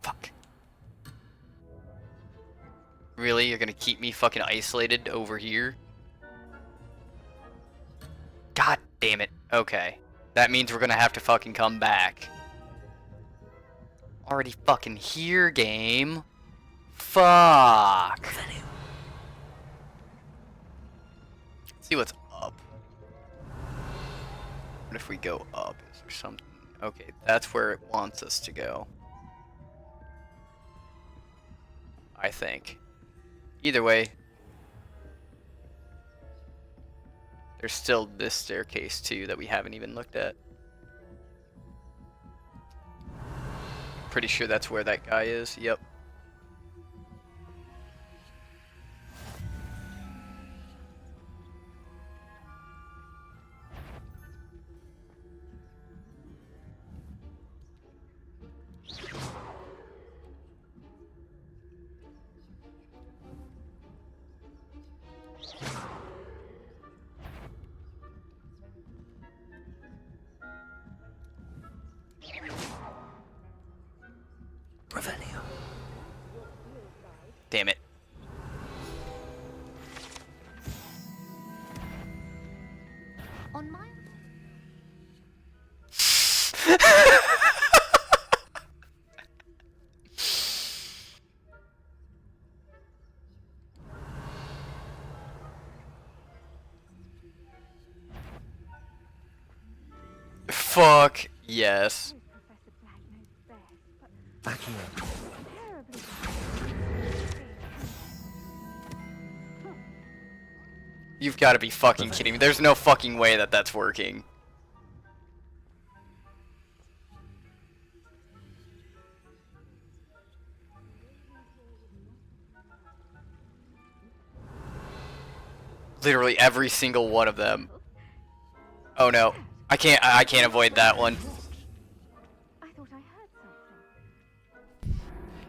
Fuck. Really? You're gonna keep me fucking isolated over here? God damn it. Okay. That means we're gonna have to fucking come back. Already fucking here, game. Fuck. See what's up. What if we go up? Is there something? Okay, that's where it wants us to go. I think. Either way, there's still this staircase too that we haven't even looked at. Pretty sure that's where that guy is. Yep. Revelio. Damn it. On my Fuck yes. Back here. You've got to be fucking kidding me. There's no fucking way that that's working. Literally every single one of them. Oh no. I can't avoid that one.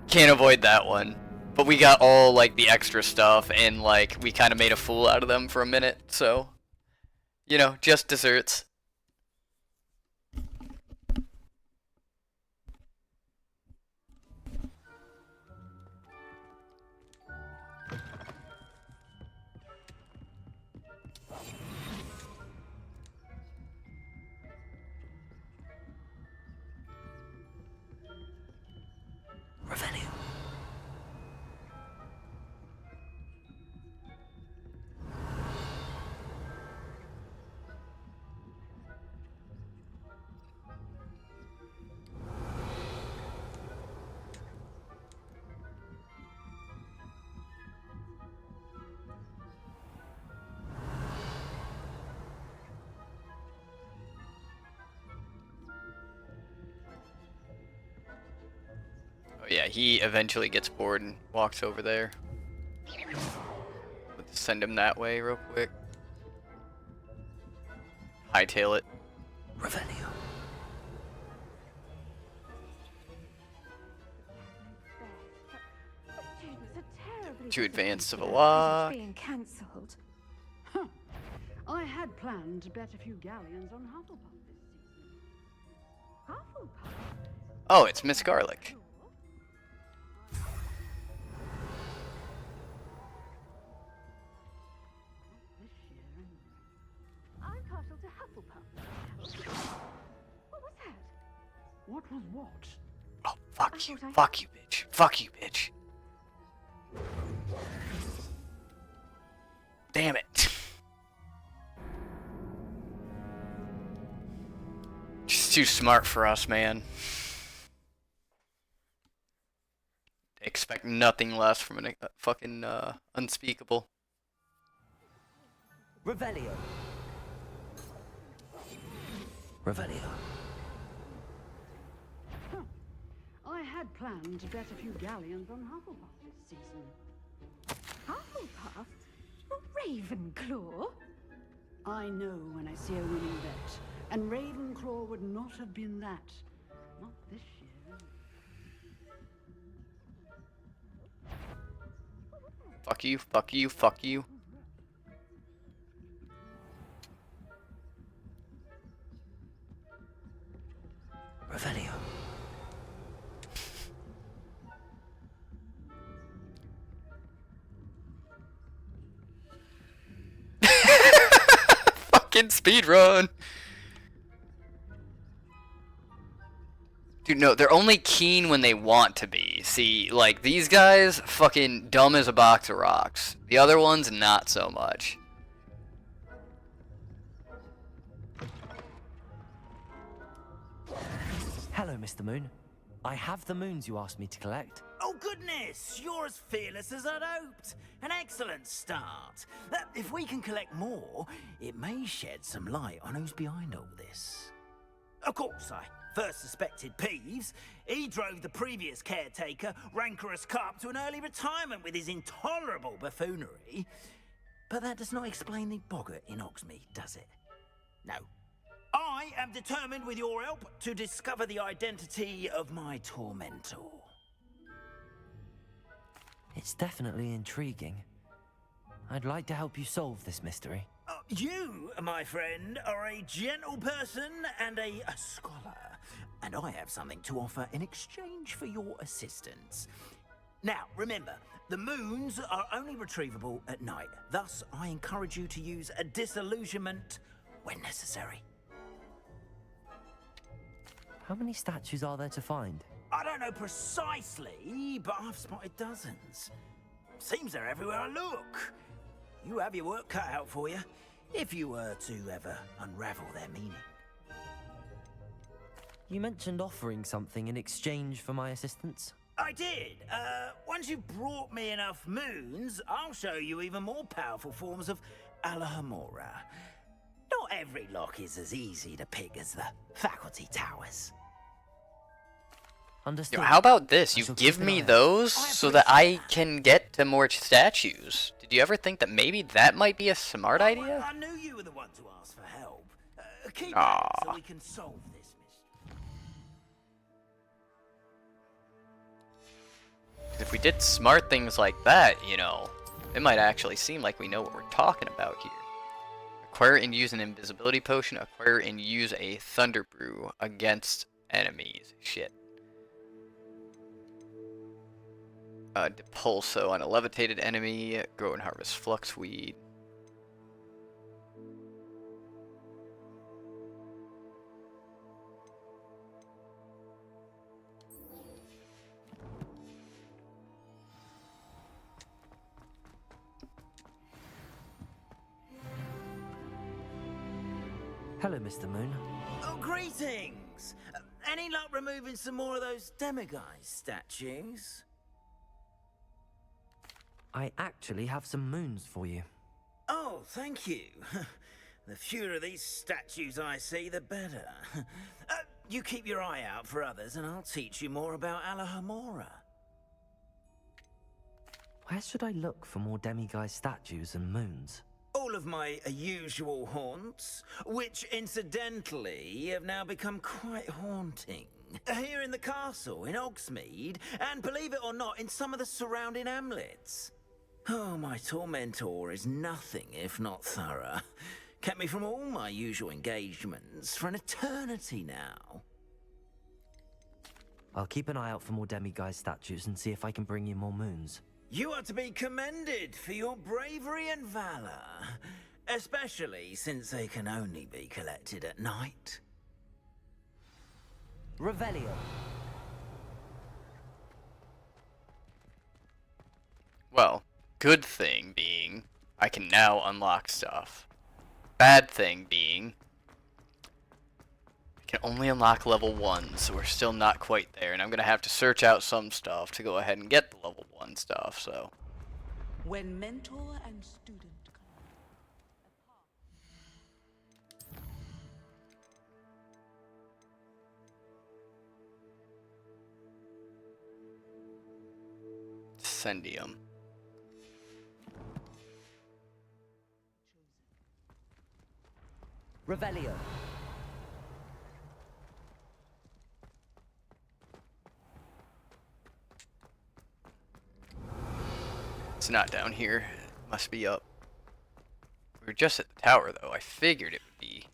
Can't avoid that one. But we got all like the extra stuff and like we kind of made a fool out of them for a minute, so you know, just desserts. Revelio. Oh yeah, he eventually gets bored and walks over there. Let's send him that way real quick. Hightail it. Revelio. Too advanced of a walk. Being cancelled. Huh. I had planned to bet a few galleons on Hufflepuff this season. Hufflepuff? Oh, it's Miss Garlic. I'm partial to Hufflepuff. What was that? What was what? Oh, fuck you. Fuck you, bitch. Fuck you, bitch. Damn it. She's too smart for us, man. Expect nothing less from a fucking unspeakable. Revelio. Revelio. Huh. I had planned to bet a few galleons on Hufflepuff this season. Hufflepuff? Ravenclaw? I know when I see a winning bet, and Ravenclaw would not have been that. Not this year. Fuck you, fuck you, fuck you. Revelio. Fucking speedrun. Dude, no, they're only keen when they want to be. See, like, these guys, fucking dumb as a box of rocks. The other ones, not so much. Hello, Mr. Moon. I have the moons you asked me to collect. Oh goodness, you're as fearless as I'd hoped. An excellent start. If we can collect more, it may shed some light on who's behind all this. Of course, I first suspected Peeves. He drove the previous caretaker, Rancorous Carp, to an early retirement with his intolerable buffoonery. But that does not explain the boggart in Hogsmeade, does it? No. I am determined, with your help, to discover the identity of my tormentor. It's definitely intriguing. I'd like to help you solve this mystery. You, my friend, are a gentle person and a scholar, and I have something to offer in exchange for your assistance. Now, remember, the moons are only retrievable at night. Thus, I encourage you to use a disillusionment when necessary. How many statues are there to find? I don't know precisely, but I've spotted dozens. Seems they're everywhere I look. You have your work cut out for you, if you were to ever unravel their meaning. You mentioned offering something in exchange for my assistance. I did. Once you've brought me enough moons, I'll show you even more powerful forms of Alhamora. Not every lock is as easy to pick as the faculty towers. Understood. Yo, how about this? You give me those so that I can get to more statues. Did you ever think that maybe that might be a smart idea? I knew you were the one to ask for help. Keep that so we can solve this mystery. If we did smart things like that, you know, it might actually seem like we know what we're talking about here. Acquire and use an invisibility potion. Acquire and use a thunder brew against enemies. Shit. Depulso on a levitated enemy. Grow and harvest fluxweed. Hello, Mr. Moon. Oh, greetings! Any luck removing some more of those demiguise statues? I actually have some moons for you. Oh, thank you. The fewer of these statues I see, the better. You keep your eye out for others, and I'll teach you more about Alhamora. Where should I look for more demiguise statues and moons? All of my usual haunts, which incidentally have now become quite haunting. Here in the castle, in Hogsmeade, and believe it or not, in some of the surrounding hamlets. Oh, my tormentor is nothing if not thorough. Kept me from all my usual engagements for an eternity now. I'll keep an eye out for more demiguise statues and see if I can bring you more moons. You are to be commended for your bravery and valor, especially since they can only be collected at night. Revelio. Well, good thing being, I can now unlock stuff. Bad thing being, I can only unlock level 1, so we're still not quite there, and I'm gonna have to search out some stuff to go ahead and get the level 1 stuff, so. When mentor and student Sendium. Revelio. It's not down here. It must be up. We were just at the tower, though. I figured it would be.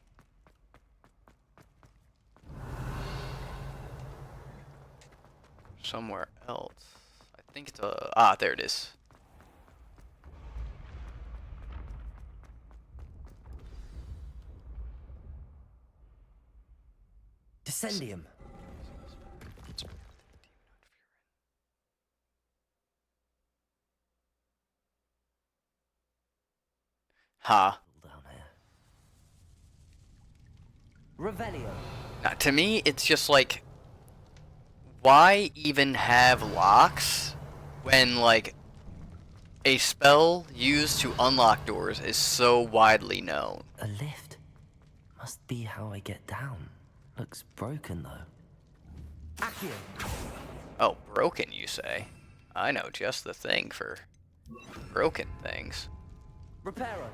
Somewhere else. I think it's there it is. Descendium. Ha. Revelio. Now, to me, it's just like, why even have locks when, like, a spell used to unlock doors is so widely known? A lift. Must be how I get down. Looks broken, though. Accio. Oh, broken, you say? I know just the thing for broken things. Reparo.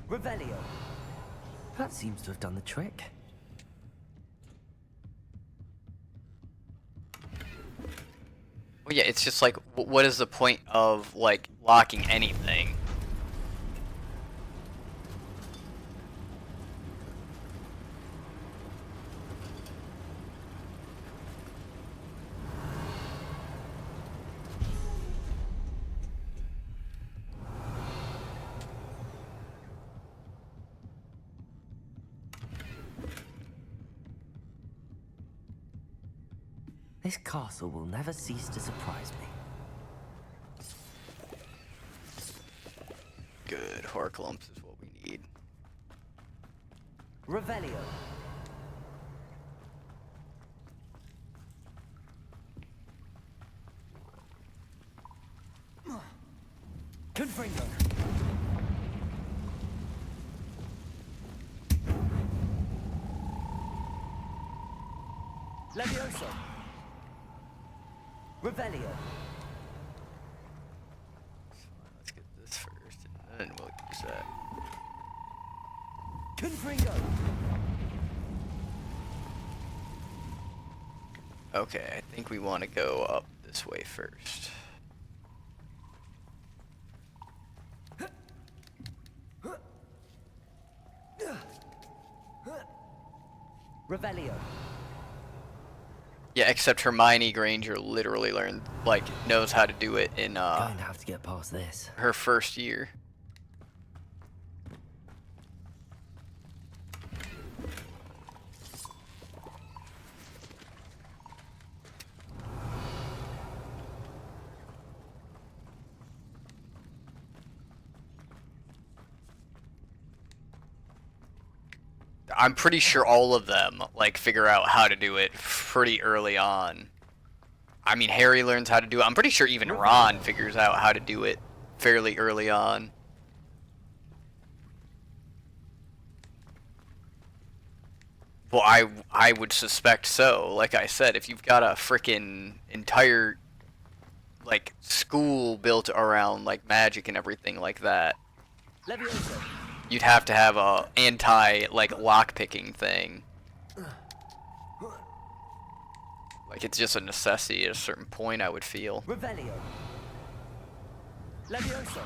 Revelio. That seems to have done the trick. Well, yeah, it's just like, what is the point of, like, locking anything? This castle will never cease to surprise me. tar clumps is what we need. Revelio. Confringo. Levioso. Revelio. Let's get this first, and then we'll use that. Confringo. Okay, I think we want to go up this way first. Revelio. Yeah, except Hermione Granger literally knows how to do it in Going to have to get past this. her first year. I'm pretty sure all of them figure out how to do it pretty early on. I mean, Harry learns how to do it. I'm pretty sure even Ron figures out how to do it fairly early on. Well, I would suspect so. Like I said, if you've got a frickin' entire school built around magic and everything like that, Levioso. you'd have to have a lock-picking thing. It's just a necessity at a certain point, I would feel. Revelio. Levioso.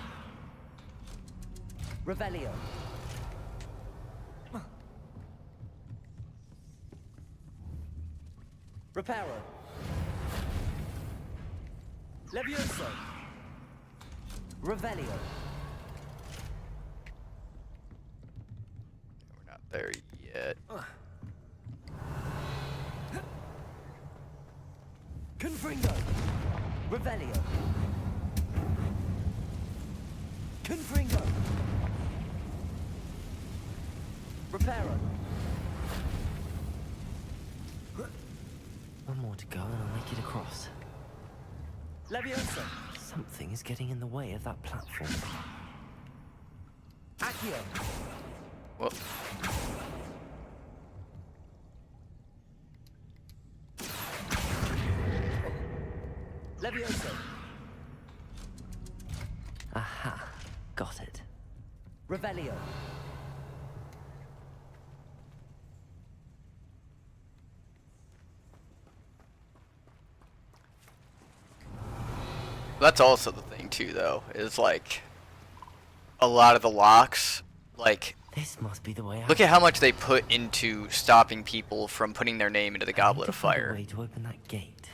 Revelio. Reparo. Levioso. Revelio. We're not there yet. Confringo. Revelio. Confringo. Reparo. One more to go and I'll make it across. Leviosa. Something is getting in the way of that platform. Accio. Whoop. Leviosa. Aha. Got it. Revelio. That's also the thing too, though, is a lot of the locks, this must be the way out. look at how much they put into stopping people from putting their name into the Goblet of Fire. Way to open that gate.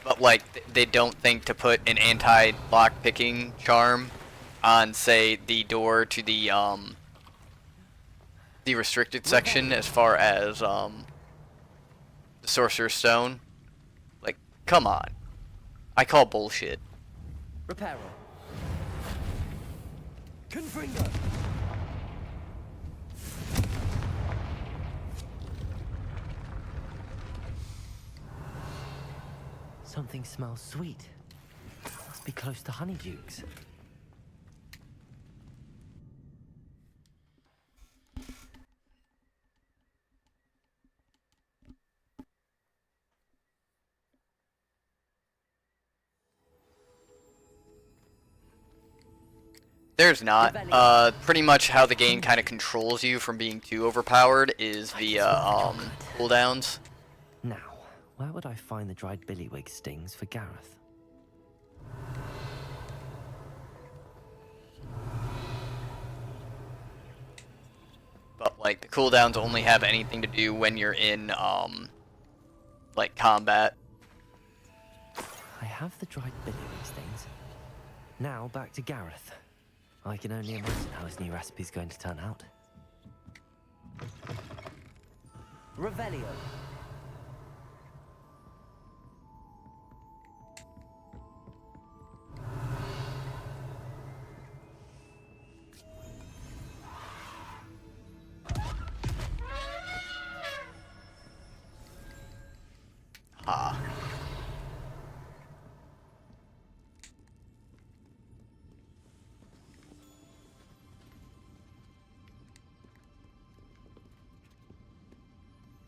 But they don't think to put an anti-lock picking charm on, say, the door to the restricted section as far as the Sorcerer's Stone. Come on. I call bullshit. Reparo. Confringo. Something smells sweet. Must be close to Honeydukes. There's not. Pretty much how the game kind of controls you from being too overpowered is via cooldowns. Now, where would I find the dried billywig stings for Gareth? But the cooldowns only have anything to do when you're in combat. I have the dried billywig stings. Now back to Gareth. I can only imagine how his new recipe's going to turn out. Revelio.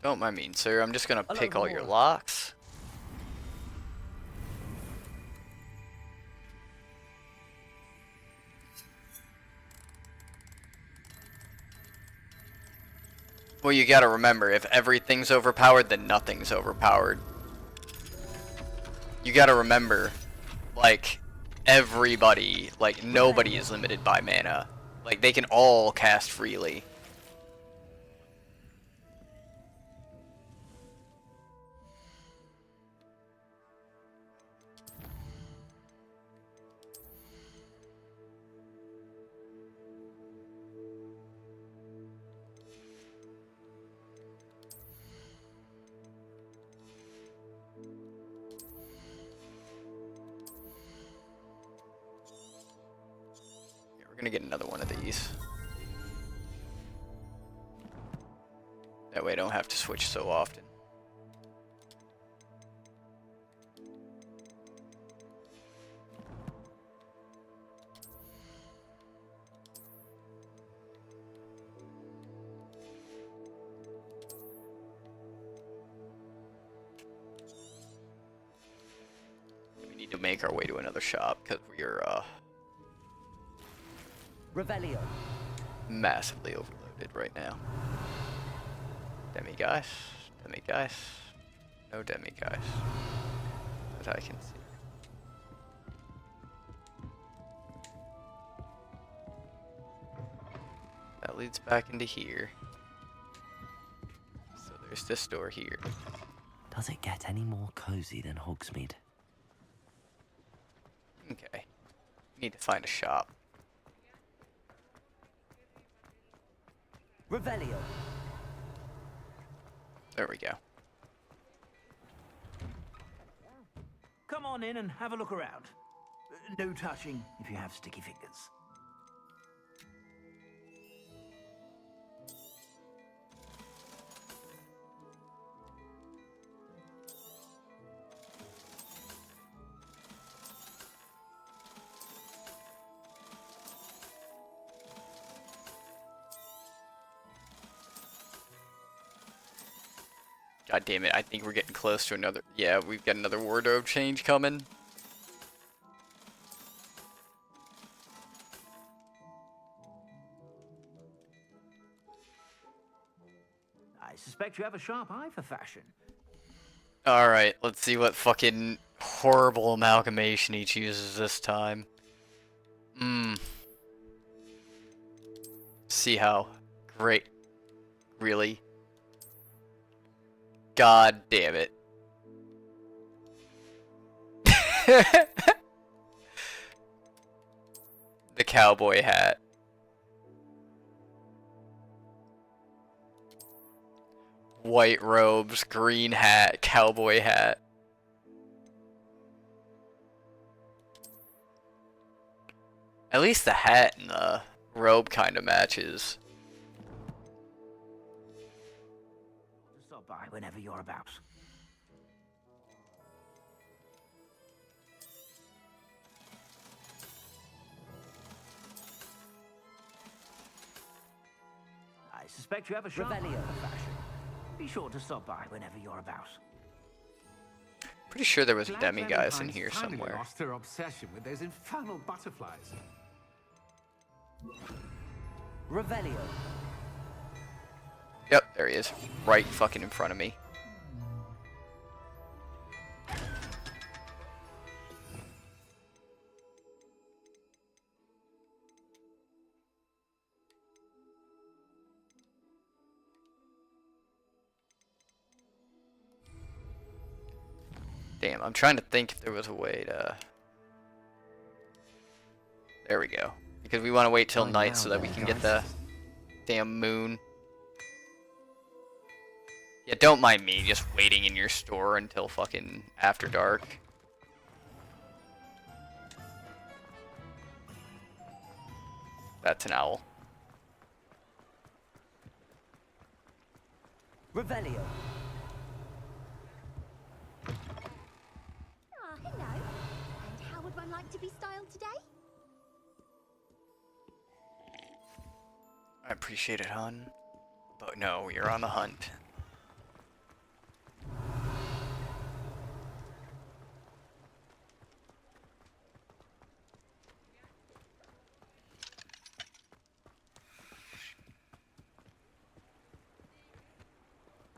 Don't mind me, sir. I'm just gonna pick all your locks. Well, you gotta remember, if everything's overpowered, then nothing's overpowered. You gotta remember, like, everybody, like, nobody is limited by mana. Like, they can all cast freely. We're gonna get another one of these. That way I don't have to switch so often. We need to make our way to another shop because we are Revelio. massively overloaded right now. Demi-guys, demi-guys, no demi-guys that I can see. That leads back into here. So there's this door here. Does it get any more cozy than Hogsmeade? Okay. Need to find a shop. Revelio. There we go. Come on in and have a look around. No touching if you have sticky fingers. God damn it, I think we're getting close to another... Yeah, we've got another wardrobe change coming. I suspect you have a sharp eye for fashion. Alright, let's see what fucking horrible amalgamation he chooses this time. See how great. Really? God damn it. The cowboy hat. White robes, green hat, cowboy hat. At least the hat and the robe kind of matches. Stop by whenever you're about. I suspect you have a sharp eye for fashion. Be sure to stop by whenever you're about. Pretty sure there was demi-guys in here Finally somewhere. lost her obsession with those infernal butterflies. Revelio. Yep, there he is. Right fucking in front of me. Damn, I'm trying to think if there was a way to... There we go. Because we want to wait till night so that we can get the damn moon. Yeah, don't mind me just waiting in your store until fucking after dark. That's an owl. Revelio. Ah, hello. And how would one like to be styled today? I appreciate it, hon. But no, you're on the hunt.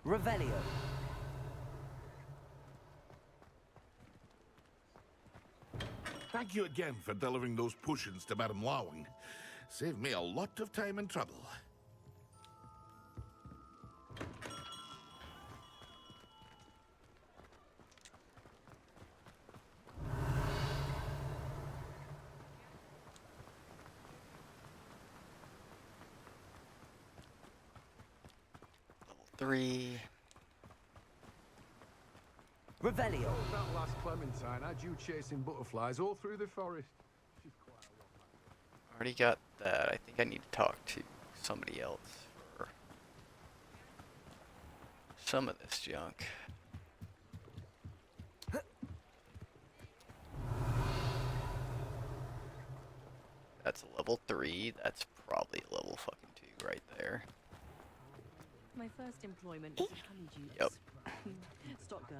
Revelio. Thank you again for delivering those potions to Madame Lawing. Saved me a lot of time and trouble. Level 3. Revelio. Oh, that last Clementine had you chasing butterflies all through the forest. She's quite a lot. Already got that. I think I need to talk to somebody else for some of this junk. That's a level 3. That's probably a level fucking 2 right there. My first employment was a honeydew. Yep. Stock girl.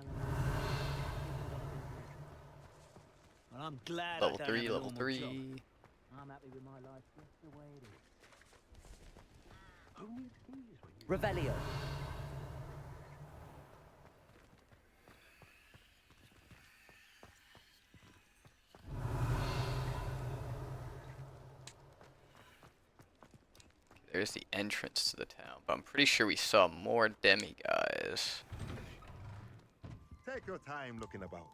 Well, I'm glad Level I don't 3, have a level normal 3. job. I'm happy with my life just the way it is. Only these when you Revelio. There's the entrance to the town, but I'm pretty sure we saw more demi-guys. Take your time looking about.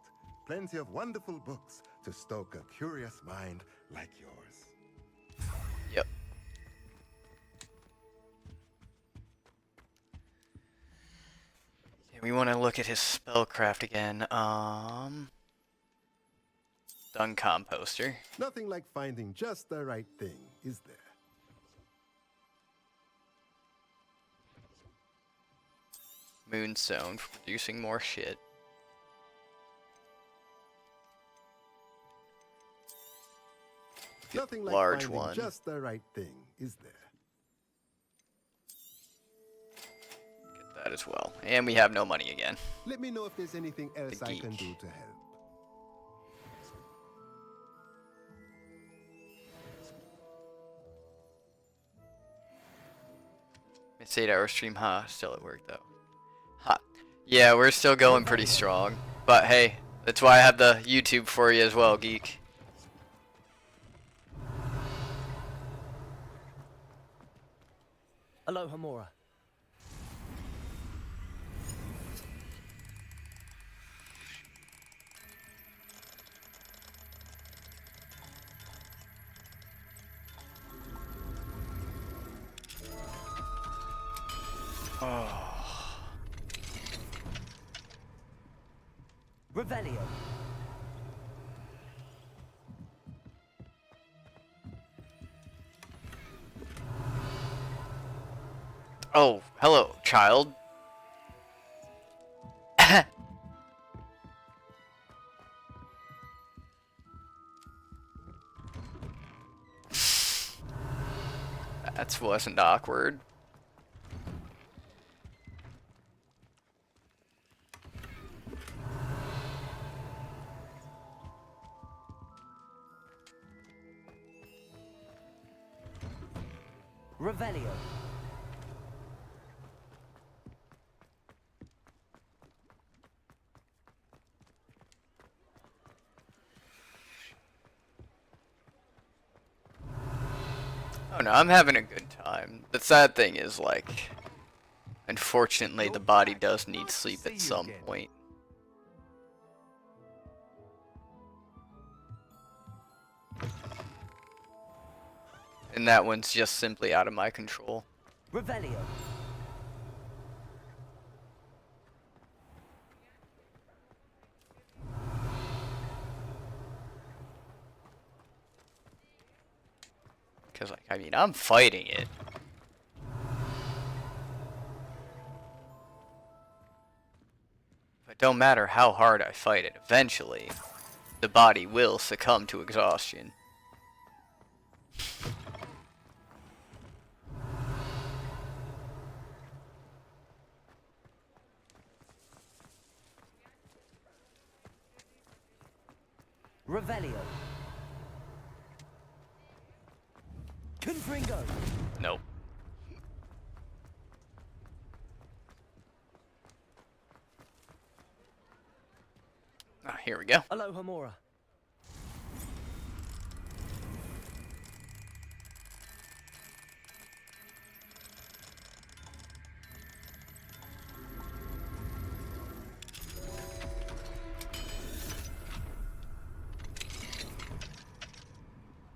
Plenty of wonderful books to stoke a curious mind like yours. Yep. Yeah, we want to look at his spellcraft again. Dung composter. Nothing like finding just the right thing, is there? Moonstone for producing more shit. Nothing like Large finding one. just the right thing, is there? Get that as well. And we have no money again. Let me know if there's anything else I can do to help. It's 8-hour stream, huh? Still at work though. Ha. Yeah, we're still going pretty strong. But hey, that's why I have the YouTube for you as well, geek. Aloha Mora. Oh. Revelio. Oh, hello, child. That wasn't awkward. Revelio. Oh no, I'm having a good time. The sad thing is, like, unfortunately, the body does need sleep at some point. And that one's just simply out of my control. Revelio. Because, like, I mean, I'm fighting it. But it don't matter how hard I fight it, eventually, the body will succumb to exhaustion. Revelio. Confringo. Nope. here we go. Aloha Mora.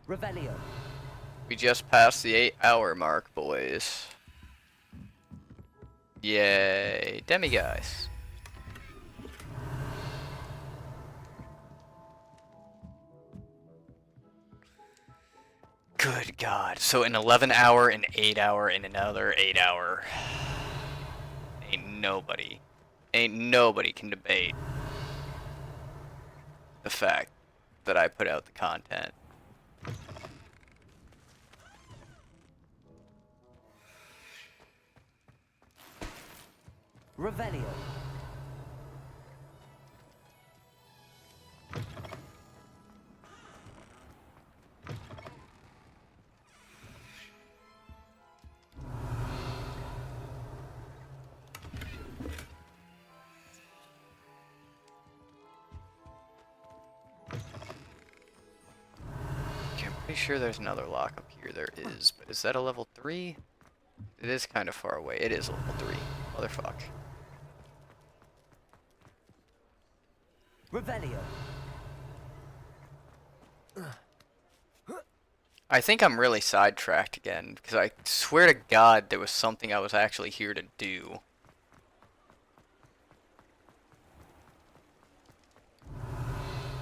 Revelio. We just passed the 8-hour mark, boys. Yay, Demiguise. Good God. So an 11-hour, an 8-hour, and another 8-hour. Ain't nobody can debate the fact that I put out the content. Revelio. Okay, I'm pretty sure there's another lock up here. There is, but is that a level 3? It is kind of far away. It is level 3. Motherfuck. Revelio. I think I'm really sidetracked again, because I swear to God there was something I was actually here to do.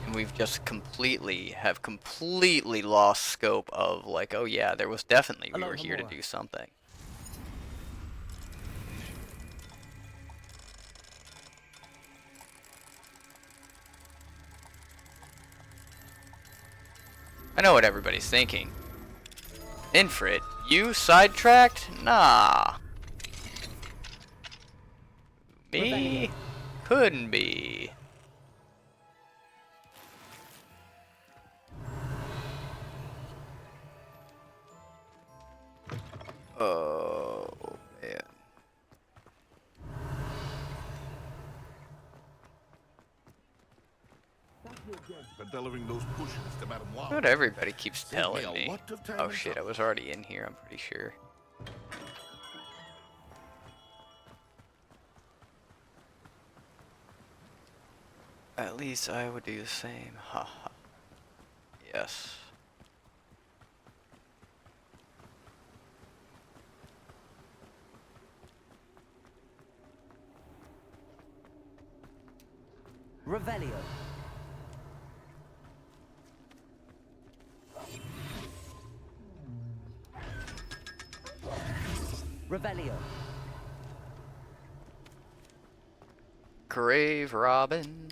And we've just completely lost scope of, like, oh yeah, there was definitely, we were here to do something. I know what everybody's thinking. Infrit, you sidetracked? Nah. Me? Couldn't be. Oh, man. For delivering those potions to Madame Wow. What everybody keeps Saved me telling a me. lot of time Oh and shit, I trouble. was already in here, I'm pretty sure. At least I would do the same. Haha. Yes. Revelio. Revelio. Grave Robin.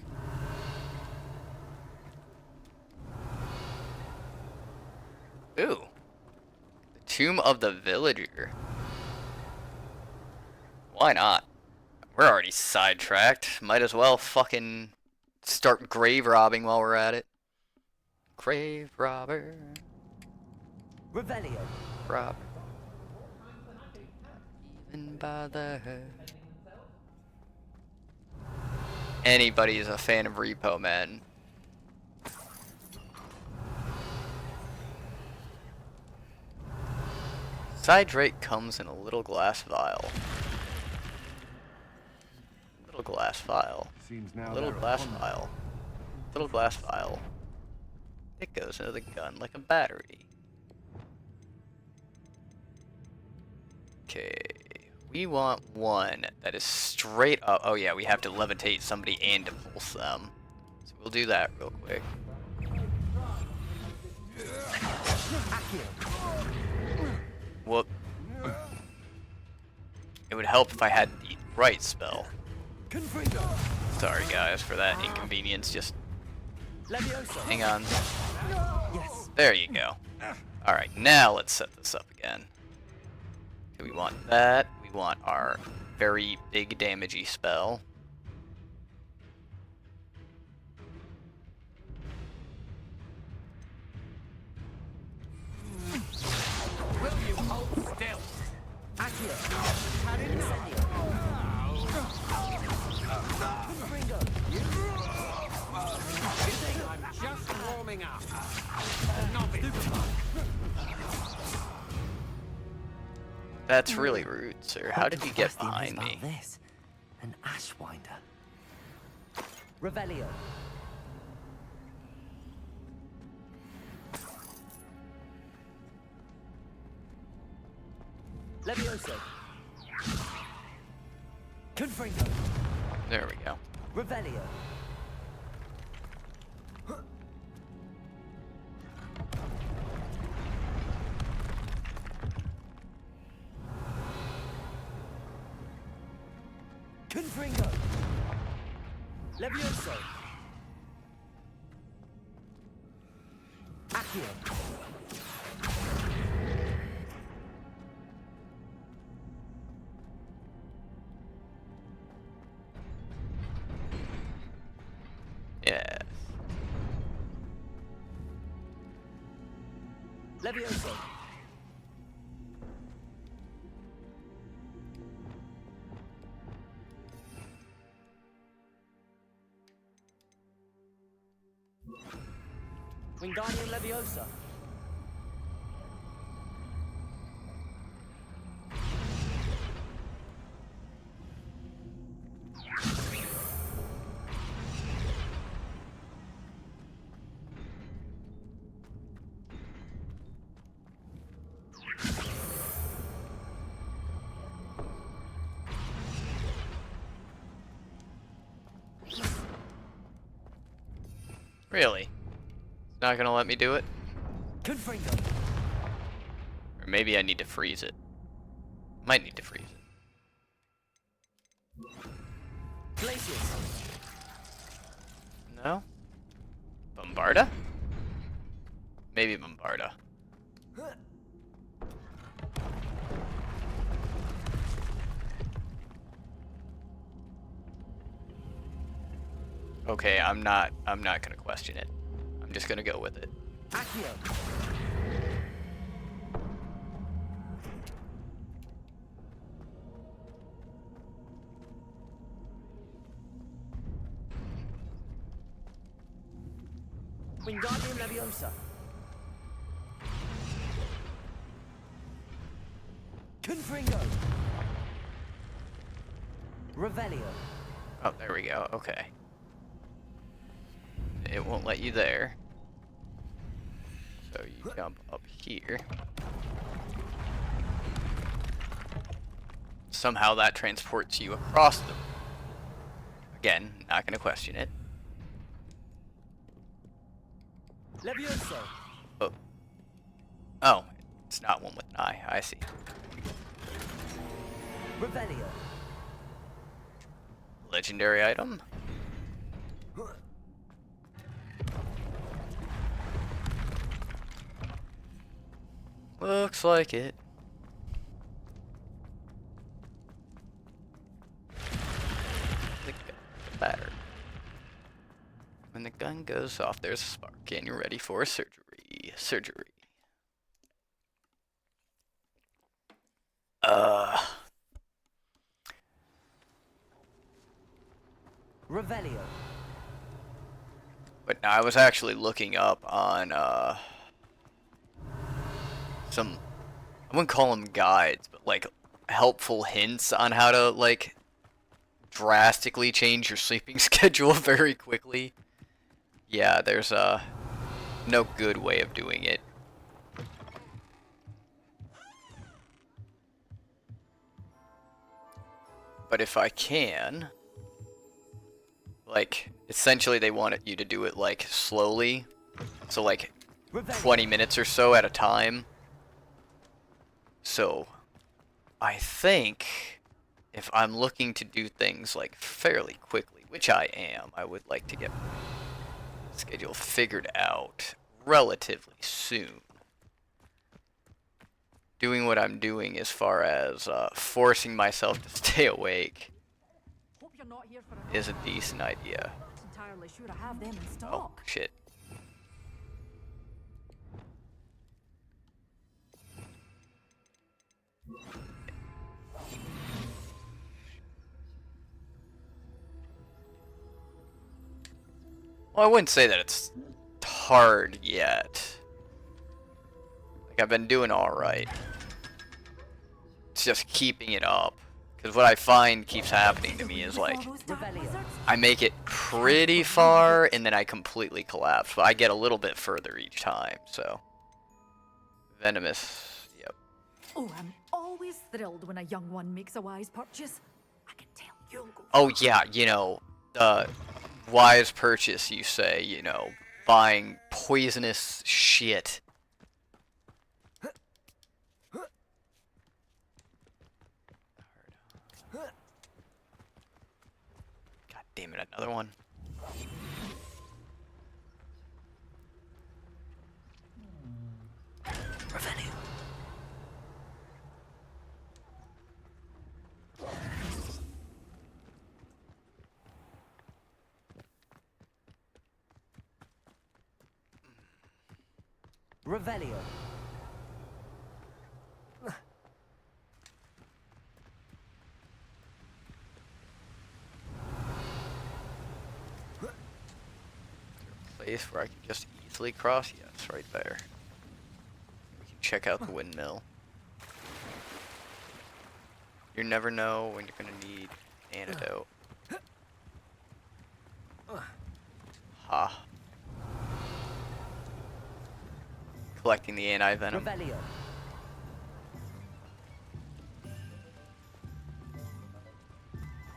Ooh. The Tomb of the Villager. Why not? We're already sidetracked. Might as well fucking start grave robbing while we're at it. Grave robber. Revelio. Robber. Even bother. Anybody is a fan of Repo Man. Sidrate comes in a little glass vial. Little glass vial. Seems now Little they're glass upon me. vial. Little glass vial. It goes into the gun like a battery. Okay. We want one that is straight up. Oh yeah, we have to levitate somebody and impulse them. So we'll do that real quick. Whoop. It would help if I had the right spell. Sorry guys for that inconvenience, just hang on. There you go. Alright, now let's set this up again. Okay, we want that. We want our very big damagey spell. Will you hold still? coming up. That's really rude, sir. How did you get behind me? This? An Ashwinder. Revelio. Levioso. Confringo. There we go. Revelio. Confringo. Levioso. Accio. Yes. Levioso. Wingardium Leviosa. Really? It's not gonna let me do it? Confringo. Or maybe I need to freeze it. Might need to freeze it. Glacius. No? Bombarda? Maybe Bombarda. Okay, I'm not gonna question it. I'm just gonna go with it. Accio. Wingardium Leviosa. Confringo. Revelio. Oh, there we go. Okay. It won't let you there. So you jump up here. Somehow that transports you across the... Again, not gonna question it. Levioso. Oh. Oh, it's not one with an eye. I see. Revelio. Legendary item. Looks like it. The batter. When the gun goes off, there's a spark, and you're ready for surgery. Surgery. Revelio. But I was actually looking up on some, I wouldn't call them guides, but like helpful hints on how to like drastically change your sleeping schedule very quickly. Yeah, there's no good way of doing it. But if I can, like, essentially they want you to do it like slowly, so like 20 minutes or so at a time. So I think if I'm looking to do things like fairly quickly, which I am, I would like to get my schedule figured out relatively soon. Doing what I'm doing as far as forcing myself to stay awake Hope you're not here for is a decent idea. Not entirely sure I have them in Oh, stock. shit. Well, I wouldn't say that it's hard yet. Like, I've been doing alright. It's just keeping it up. Because what I find keeps happening to me is, like, I make it pretty far, and then I completely collapse. But I get a little bit further each time, so. Venomous, yep. Oh, I'm always thrilled when a young one makes a wise purchase. I can tell you'll go. Oh, yeah, you know, wise purchase, you say, you know, buying poisonous shit. God damn it, another one. Revenue. Revelio. Place where I can just easily cross? Yes, right there. We can check out the windmill. You never know when you're gonna need antidote. Ha. Collecting the anti-venom. Revelio.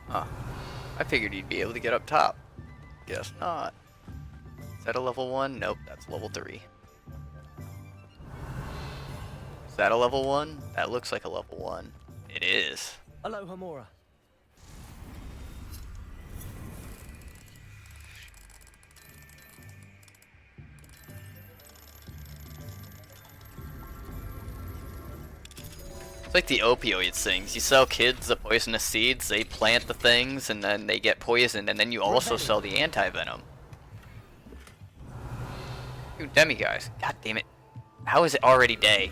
Huh. I figured you'd be able to get up top. Guess not. Is that a level 1? Nope, that's level 3. Is that a level 1? That looks like a level 1. It is. Aloha Mora. It's like the opioid things. You sell kids the poisonous seeds, they plant the things, and then they get poisoned, and then you also sell the anti-venom. Dude, demiguys. God damn it. How is it already day?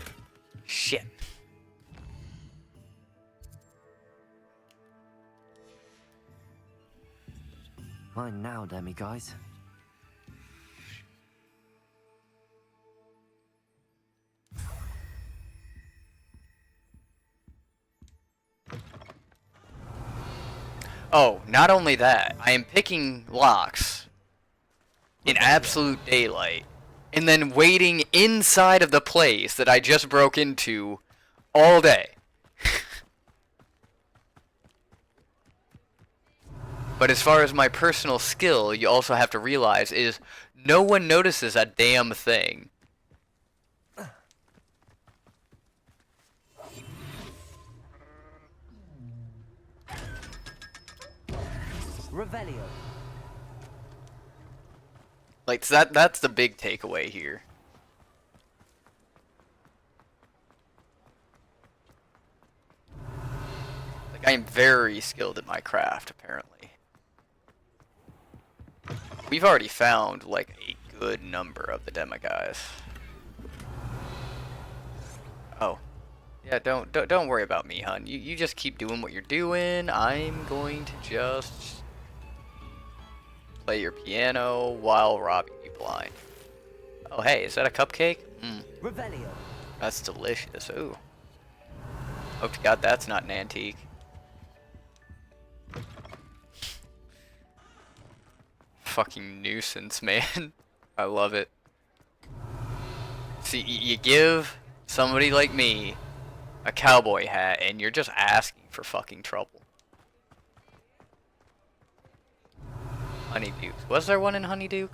Shit. Mine now, guys. Oh, not only that, I am picking locks in absolute daylight, and then waiting inside of the place that I just broke into all day. But as far as my personal skill, you also have to realize is no one notices a damn thing. Revelio. Like that's the big takeaway here. Like I am very skilled at my craft apparently. We've already found like a good number of the demiguys. Oh. Yeah, don't worry about me, hun. You just keep doing what you're doing. I'm going to just play your piano while robbing you blind. Oh, hey, is that a cupcake? Revelio. That's delicious. Ooh. Hope to God that's not an antique. Fucking nuisance, man. I love it. See, you give somebody like me a cowboy hat and you're just asking for fucking trouble. Honeydukes. Was there one in Honeydukes?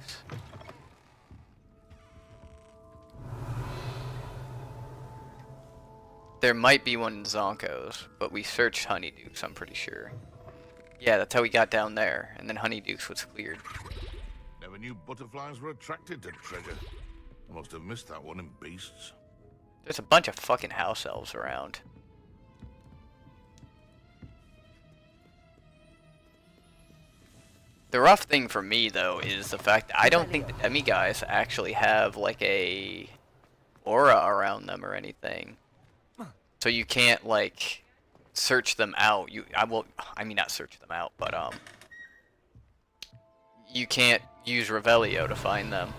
There might be one in Zonko's, but we searched Honeydukes, I'm pretty sure. Yeah, that's how we got down there, and then Honeydukes was cleared. Never knew butterflies were attracted to treasure. I must have missed that one in Beasts. There's a bunch of fucking house elves around. The rough thing for me, though, is the fact that I don't think the demiguys actually have, like, a aura around them or anything. So you can't, like, search them out. I mean, not search them out, but, you can't use Revelio to find them.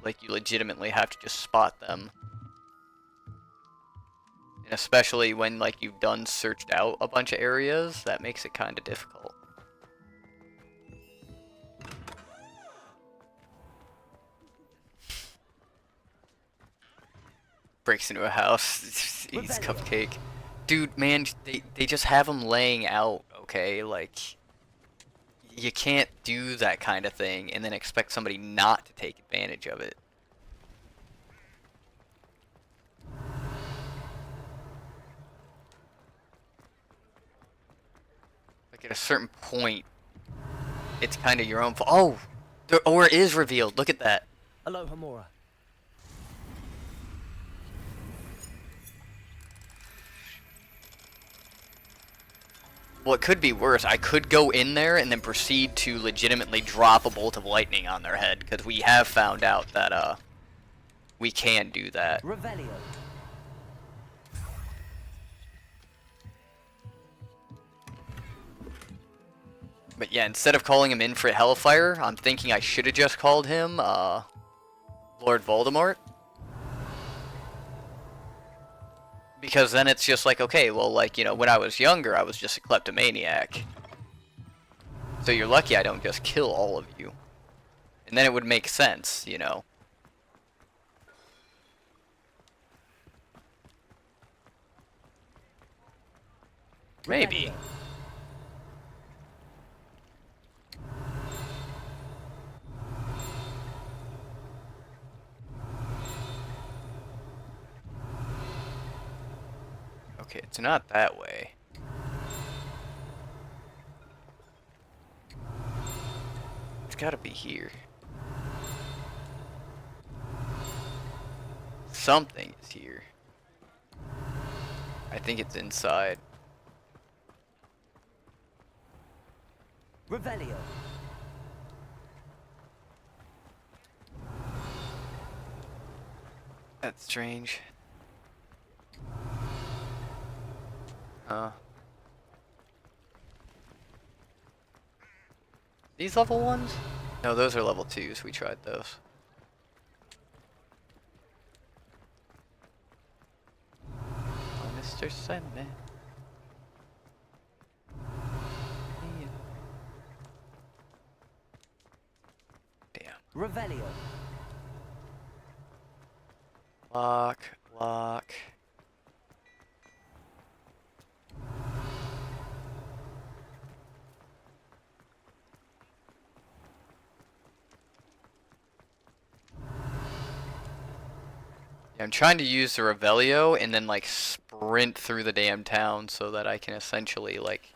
like you legitimately have to just spot them. And especially when like you've done searched out a bunch of areas, that makes it kind of difficult. Breaks into a house, eats cupcake. Dude, man, they just have them laying out, okay? Like, you can't do that kind of thing and then expect somebody not to take advantage of it. Like, at a certain point, it's kind of your own fault. Oh! The ore is revealed. Look at that. Aloha Mora. Well, it could be worse. I could go in there and then proceed to legitimately drop a bolt of lightning on their head, because we have found out that, we can do that. Revelio. But yeah, instead of calling him Infrit Hellfire, I'm thinking I should have just called him, Lord Voldemort. Because then it's just like, okay, well, like, you know, when I was younger, I was just a kleptomaniac. So you're lucky I don't just kill all of you. And then it would make sense, you know. Maybe. Okay, it's not that way. It's gotta be here. Something is here. I think it's inside. Revelio. That's strange. These level 1s? No, those are level 2s. We tried those. Oh, Mr. Sandman. Damn. Revelio. Lock, lock. Yeah, I'm trying to use the Revelio and then like sprint through the damn town so that I can essentially like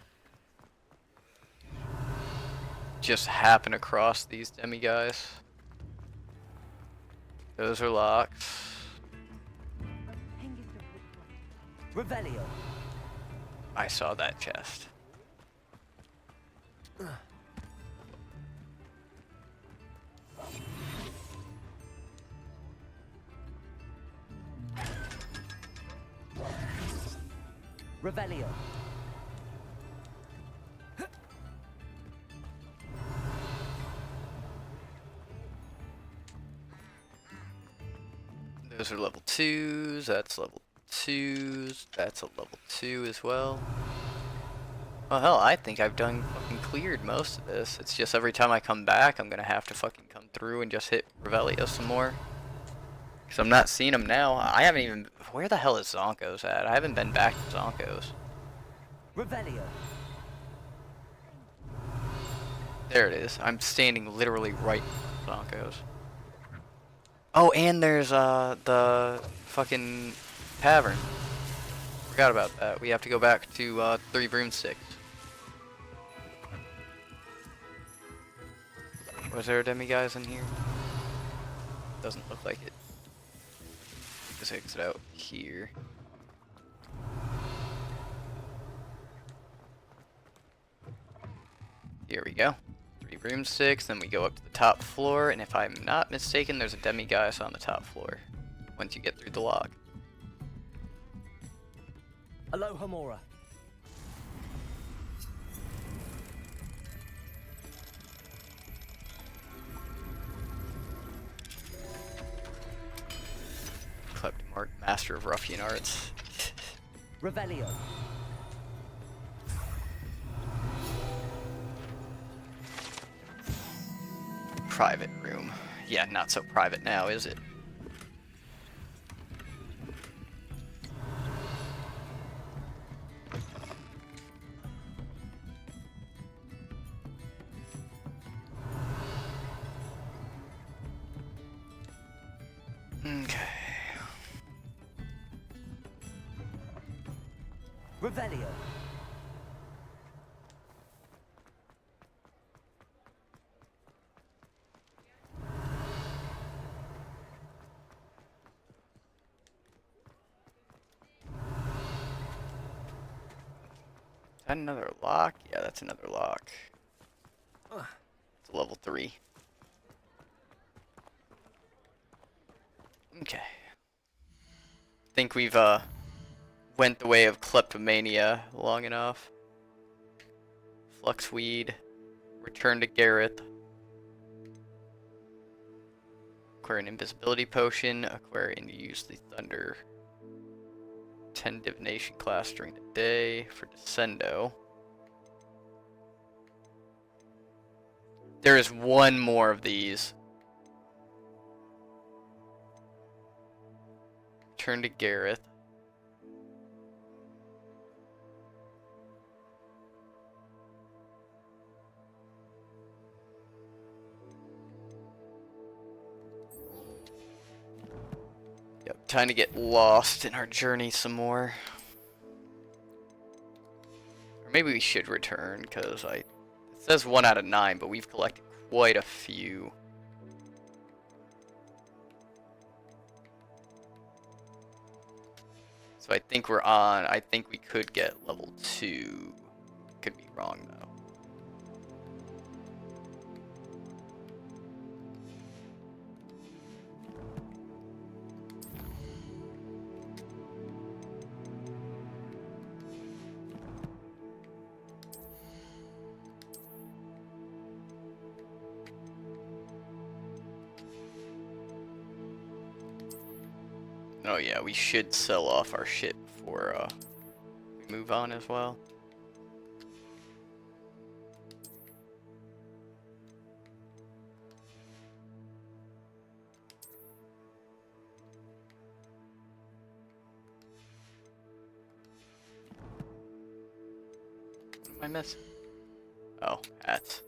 just happen across these demi-guys. Those are locks. Revelio. I saw that chest. Revelio. Those are level 2s, that's level 2s, that's a level 2 as well. Well, hell, I think I've done fucking cleared most of this. It's just every time I come back, I'm gonna have to fucking come through and just hit Revelio some more. Because I'm not seeing him now. I haven't even... Where the hell is Zonko's at? I haven't been back to Zonko's. Revelio. There it is. I'm standing literally right in Zonko's. Oh, and there's the fucking tavern. Forgot about that. We have to go back to 3 broomsticks. Was there a demi-guys in here? Doesn't look like it. Just exit out here. Here we go. 3 broomsticks, then we go up to the top floor, and if I'm not mistaken, there's a demi-guys on the top floor once you get through the log. Aloha Mora. Master of Ruffian Arts. Revelio. Private room. Yeah, not so private now, is it? Okay. Revelio. Is that another lock? Yeah, that's another lock. It's a level 3. Okay. Think we've went the way of kleptomania long enough. Fluxweed. Return to Gareth. Acquire an invisibility potion. Acquire and use the thunder 10 divination class during the day for Descendo. There is one more of these. Return to Gareth. Yep, time to get lost in our journey some more. Or maybe we should return, because it says 1 out of 9, but we've collected quite a few. So I think we're on, I think we could get level 2. Could be wrong though. Oh yeah, we should sell off our shit before we move on as well. What am I missing? Oh, hats.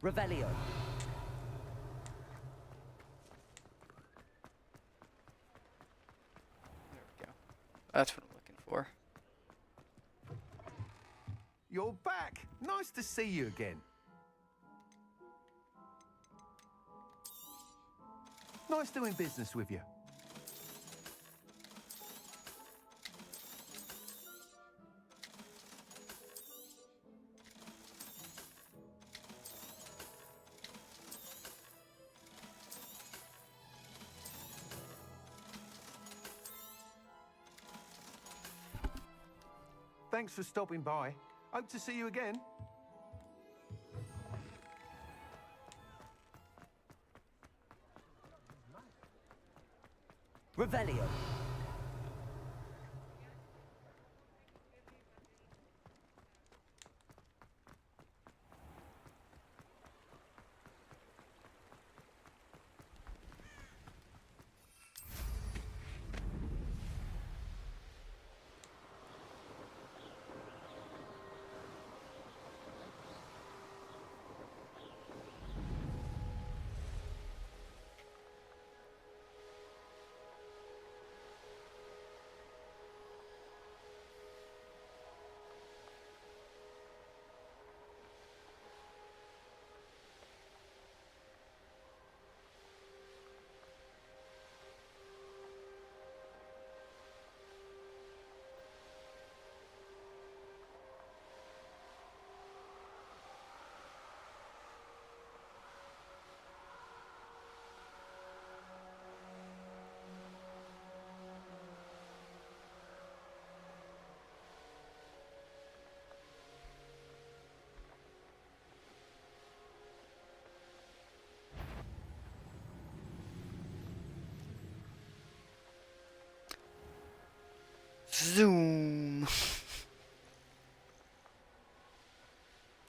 Revelio. That's what I'm looking for. You're back. Nice to see you again. Nice doing business with you. Thanks for stopping by. Hope to see you again. Revelio.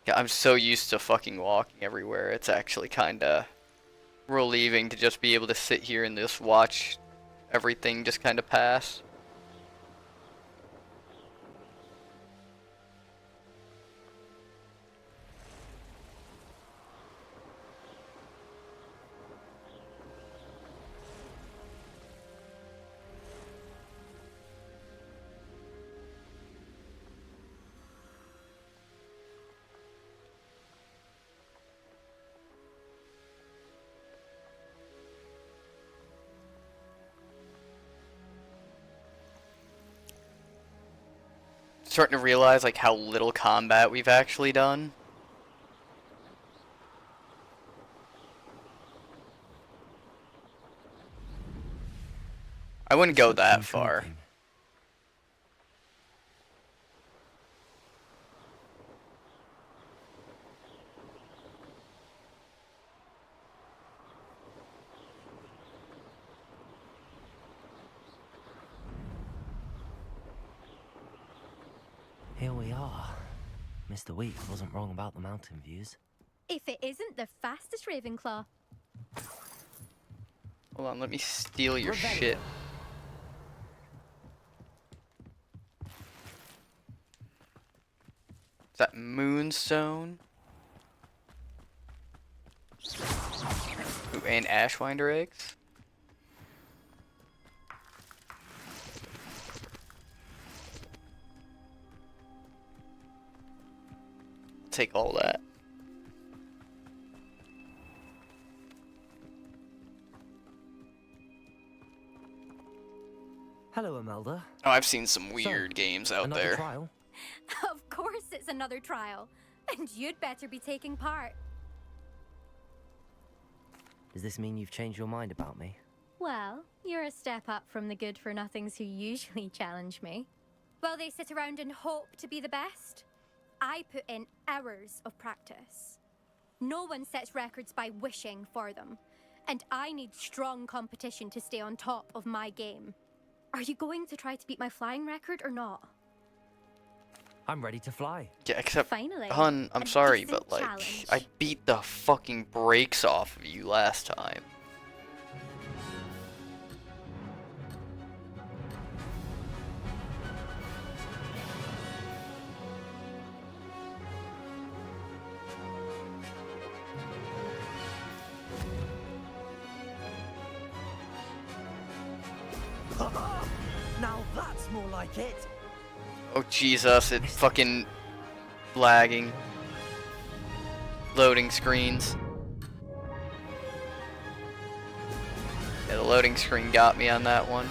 Yeah, I'm so used to fucking walking everywhere. It's actually kinda relieving to just be able to sit here and just watch everything just kinda pass. Starting to realize like how little combat we've actually done. I wouldn't go that far. Here we are. Mr. Weeks wasn't wrong about the mountain views. If it isn't the fastest Ravenclaw. Hold on, let me steal your shit. Is that Moonstone? Ooh, and Ashwinder eggs? Take all that. Hello, Imelda. Oh, I've seen some weird games out another there. Trial? Of course it's another trial. And you'd better be taking part. Does this mean you've changed your mind about me? Well, you're a step up from the good-for-nothings who usually challenge me. While they sit around and hope to be the best, I put in hours of practice. No one sets records by wishing for them, and I need strong competition to stay on top of my game. Are you going to try to beat my flying record or not? I'm ready to fly. Yeah, except, Finally, hun, I'm a sorry, decent but like, challenge. I beat the fucking brakes off of you last time. Now that's more like it. Oh Jesus, it's fucking lagging. Loading screens. Yeah, the loading screen got me on that one.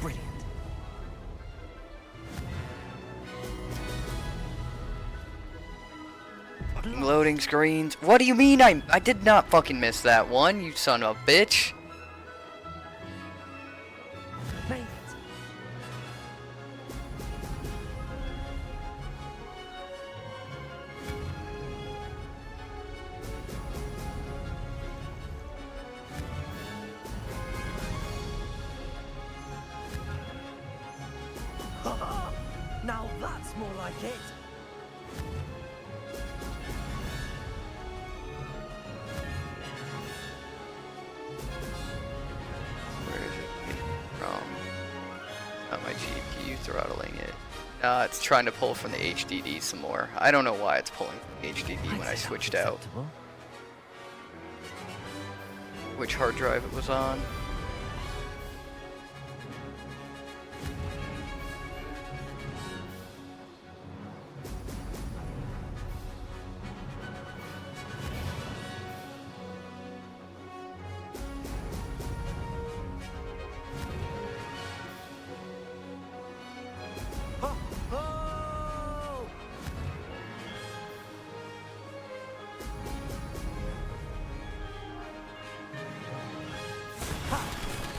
Brilliant. Fucking loading screens. What do you mean I did not fucking miss that one, you son of a bitch. Made it. Now that's more like it. Where is it from? Not my GPU throttling it. It's trying to pull from the HDD some more. I don't know why it's pulling from the HDD when I switched out. Which hard drive it was on.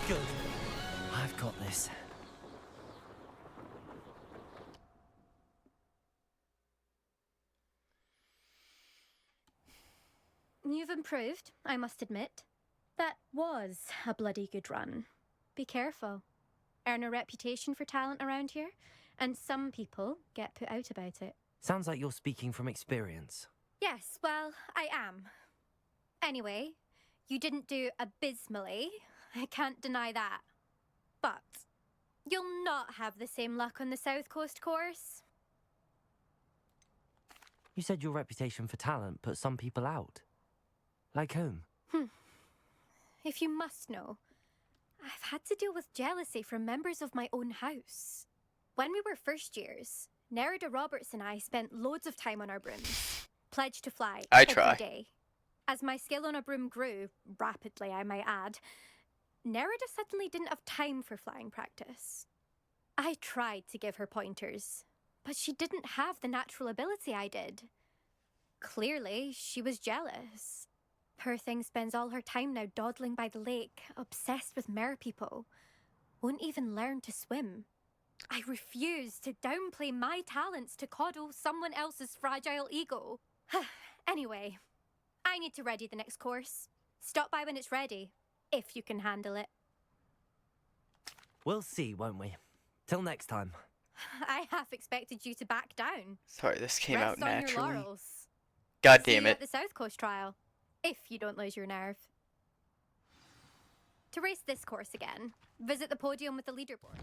Good. I've got this. You've improved, I must admit. That was a bloody good run. Be careful. Earn a reputation for talent around here, and some people get put out about it. Sounds like you're speaking from experience. Yes, well, I am. Anyway, you didn't do abysmally. I can't deny that. But you'll not have the same luck on the South Coast course. You said your reputation for talent put some people out. Like whom? If you must know, I've had to deal with jealousy from members of my own house. When we were first years, Nerida Roberts and I spent loads of time on our brooms, pledged to fly every day. As my skill on a broom grew, rapidly I might add, Nerida suddenly didn't have time for flying practice. I tried to give her pointers, but she didn't have the natural ability I did. Clearly, she was jealous. Poor thing spends all her time now dawdling by the lake, obsessed with merpeople. Won't even learn to swim. I refuse to downplay my talents to coddle someone else's fragile ego. Anyway, I need to ready the next course. Stop by when it's ready, if you can handle it. We'll see, won't we? Till next time. I half expected you to back down. Sorry, this came out Rest on your naturally. laurels. God See damn you it. at the South Coast trial, if you don't lose your nerve. To race this course again, visit the podium with the leaderboard.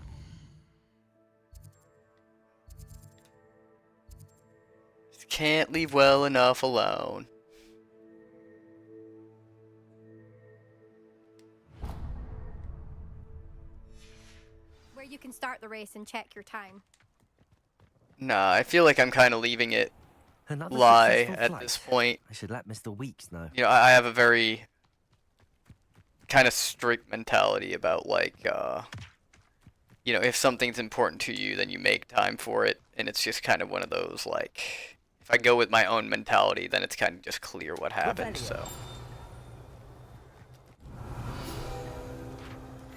Just can't leave well enough alone. Where you can start the race and check your time. Nah, I feel like I'm kind of leaving it Another lie successful at flight. this point. I should let Mr. Weeks know. You know, I have a very kind of strict mentality about, like, you know, if something's important to you, then you make time for it. And it's just kind of one of those, like, if I go with my own mentality, then it's kind of just clear what happens, so.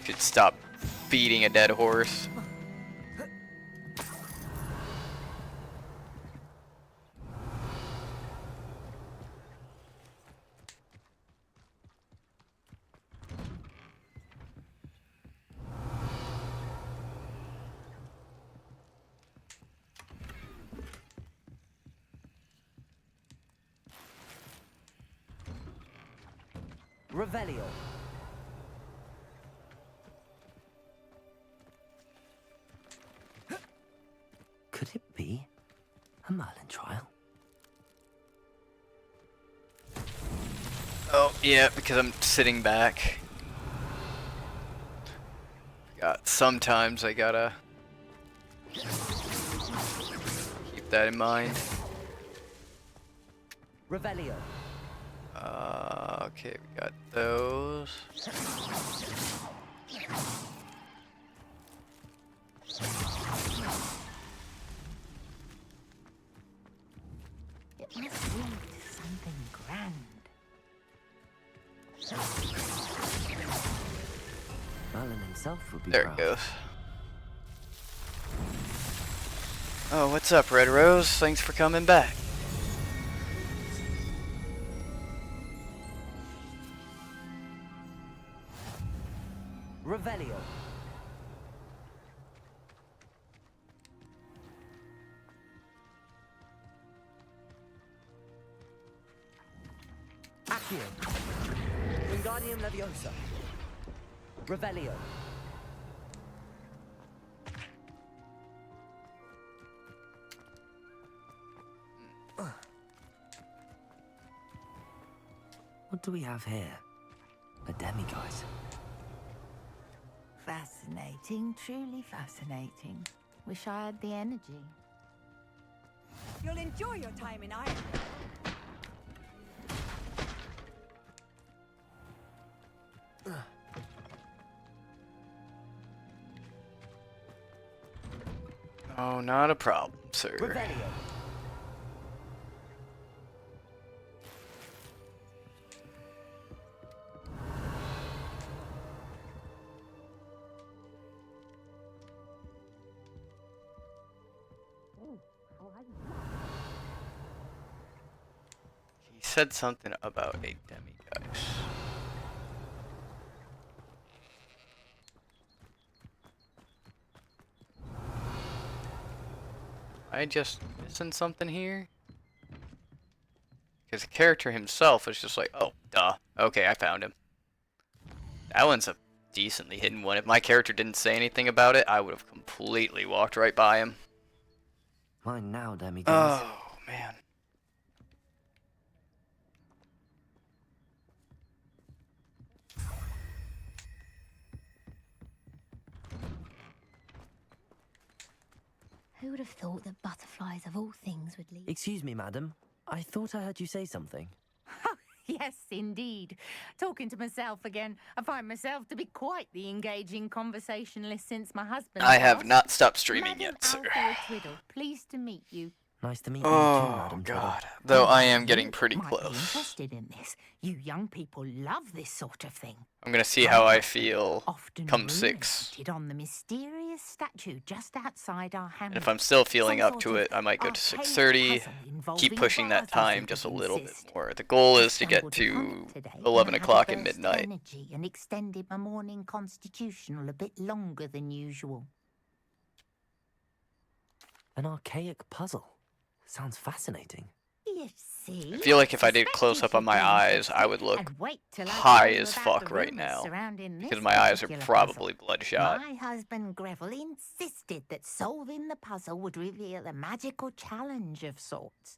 Should stop feeding a dead horse. Revelio. Could it be a Merlin trial? Oh, yeah, because I'm sitting back. Sometimes I gotta keep that in mind. Revelio. Okay, we got those. It must lead to something grand. Merlin himself would be There proud. it goes. Oh, what's up, Red Rose? Thanks for coming back. Revelio. Accio. Wingardium Leviosa. Revelio. What do we have here? A demiguise. Fascinating, truly fascinating. Wish I had the energy. You'll enjoy your time in Ireland. Oh, not a problem, sir. Revelio. said something about a demiguise. I just missing something here? Because the character himself was just like, oh, duh. Okay, I found him. That one's a decently hidden one. If my character didn't say anything about it, I would have completely walked right by him. Mine now, demiguise. Oh, man. Who would have thought that butterflies of all things would lead? Excuse me, madam. I thought I heard you say something. Yes, indeed. Talking to myself again. I find myself to be quite the engaging conversationalist since my husband. I have not stopped streaming yet, sir. Althea Twiddle, pleased to meet you. Nice to meet you too, Madam Oh, God. Twiddle. Though I am getting pretty Might be close. interested in this. You young people love this sort of thing. I'm gonna see how I feel Often come 6. ruminated on the mysterious statue just outside our hamlet. And if I'm still feeling Some up sort to of it, I might go to archaic 6:30. puzzle Keep involving pushing that vases, time if just a you little bit insist. more. The goal is to get Stumbled upon to it today 11 and had a o'clock at burst midnight. energy and extended my morning constitutional a bit longer than usual. An archaic puzzle. Sounds fascinating. You see, I feel like if I did suspected close up you'd on my be eyes, I interested, would look and wait till I high tell you as about fuck the right rumours now. surrounding Because this my eyes are particular probably puzzle. bloodshot. My husband Greville insisted that solving the puzzle would reveal a magical challenge of sorts.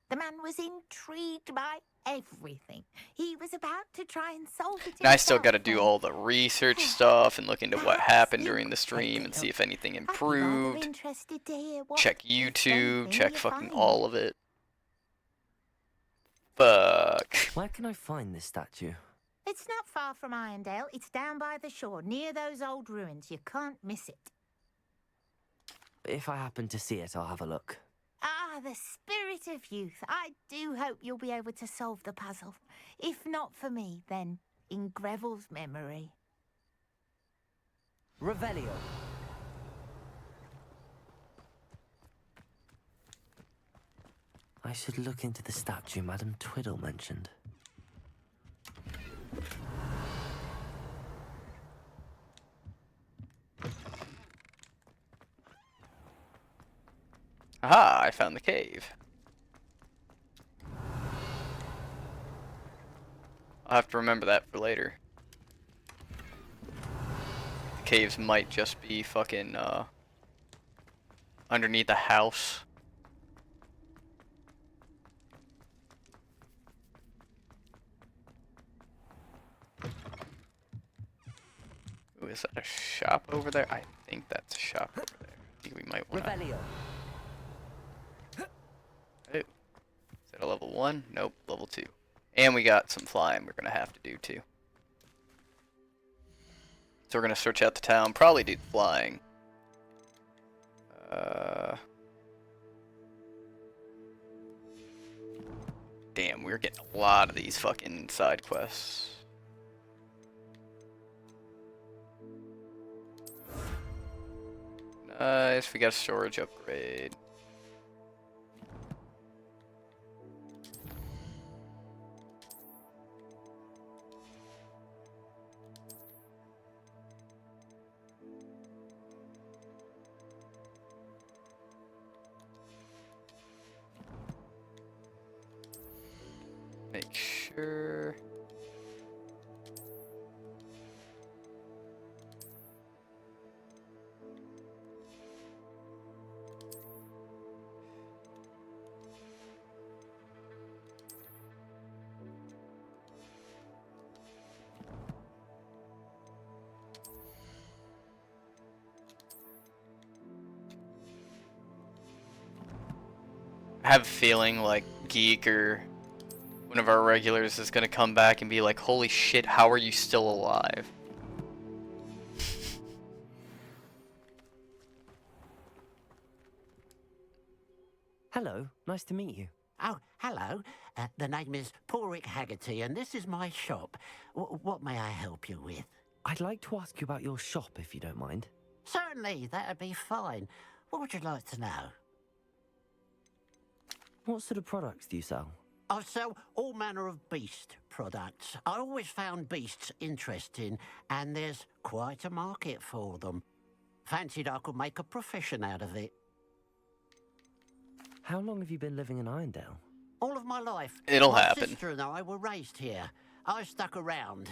The man was intrigued by everything. He was about to try and solve it And I still himself gotta do when all the research stuff and look into what happened during the stream and see if anything I'd be rather improved. interested to hear what, Check if YouTube, anything, check you fucking find. all of it. Fuck. Where can I find this statue? It's not far from Irondale. It's down by the shore, near those old ruins. You can't miss it. If I happen to see it, I'll have a look. Ah, the spirit of youth. I do hope you'll be able to solve the puzzle. If not for me, then in Greville's memory. Revelio. I should look into the statue Madam Twiddle mentioned. Aha, I found the cave. I'll have to remember that for later. The caves might just be fucking, underneath a house. Ooh, is that a shop over there? I think that's a shop over there. I think we might want to... Revelio. Oh. Is that a level 1? Nope, level 2. And we got some flying we're going to have to do too. So we're going to search out the town, probably do flying. Damn, we're getting a lot of these fucking side quests. Nice, we got a storage upgrade. Make sure. I have a feeling like Geek or one of our regulars is gonna come back and be like, holy shit, how are you still alive? Hello, nice to meet you. Oh, hello. The name is Porrick Haggerty, and this is my shop. What may I help you with? I'd like to ask you about your shop, if you don't mind. Certainly, that'd be fine. What would you like to know? What sort of products do you sell? I sell all manner of beast products. I always found beasts interesting, and there's quite a market for them. Fancied I could make a profession out of it. How long have you been living in Irondale? All of my life. It'll my happen. My sister and I were raised here. I stuck around.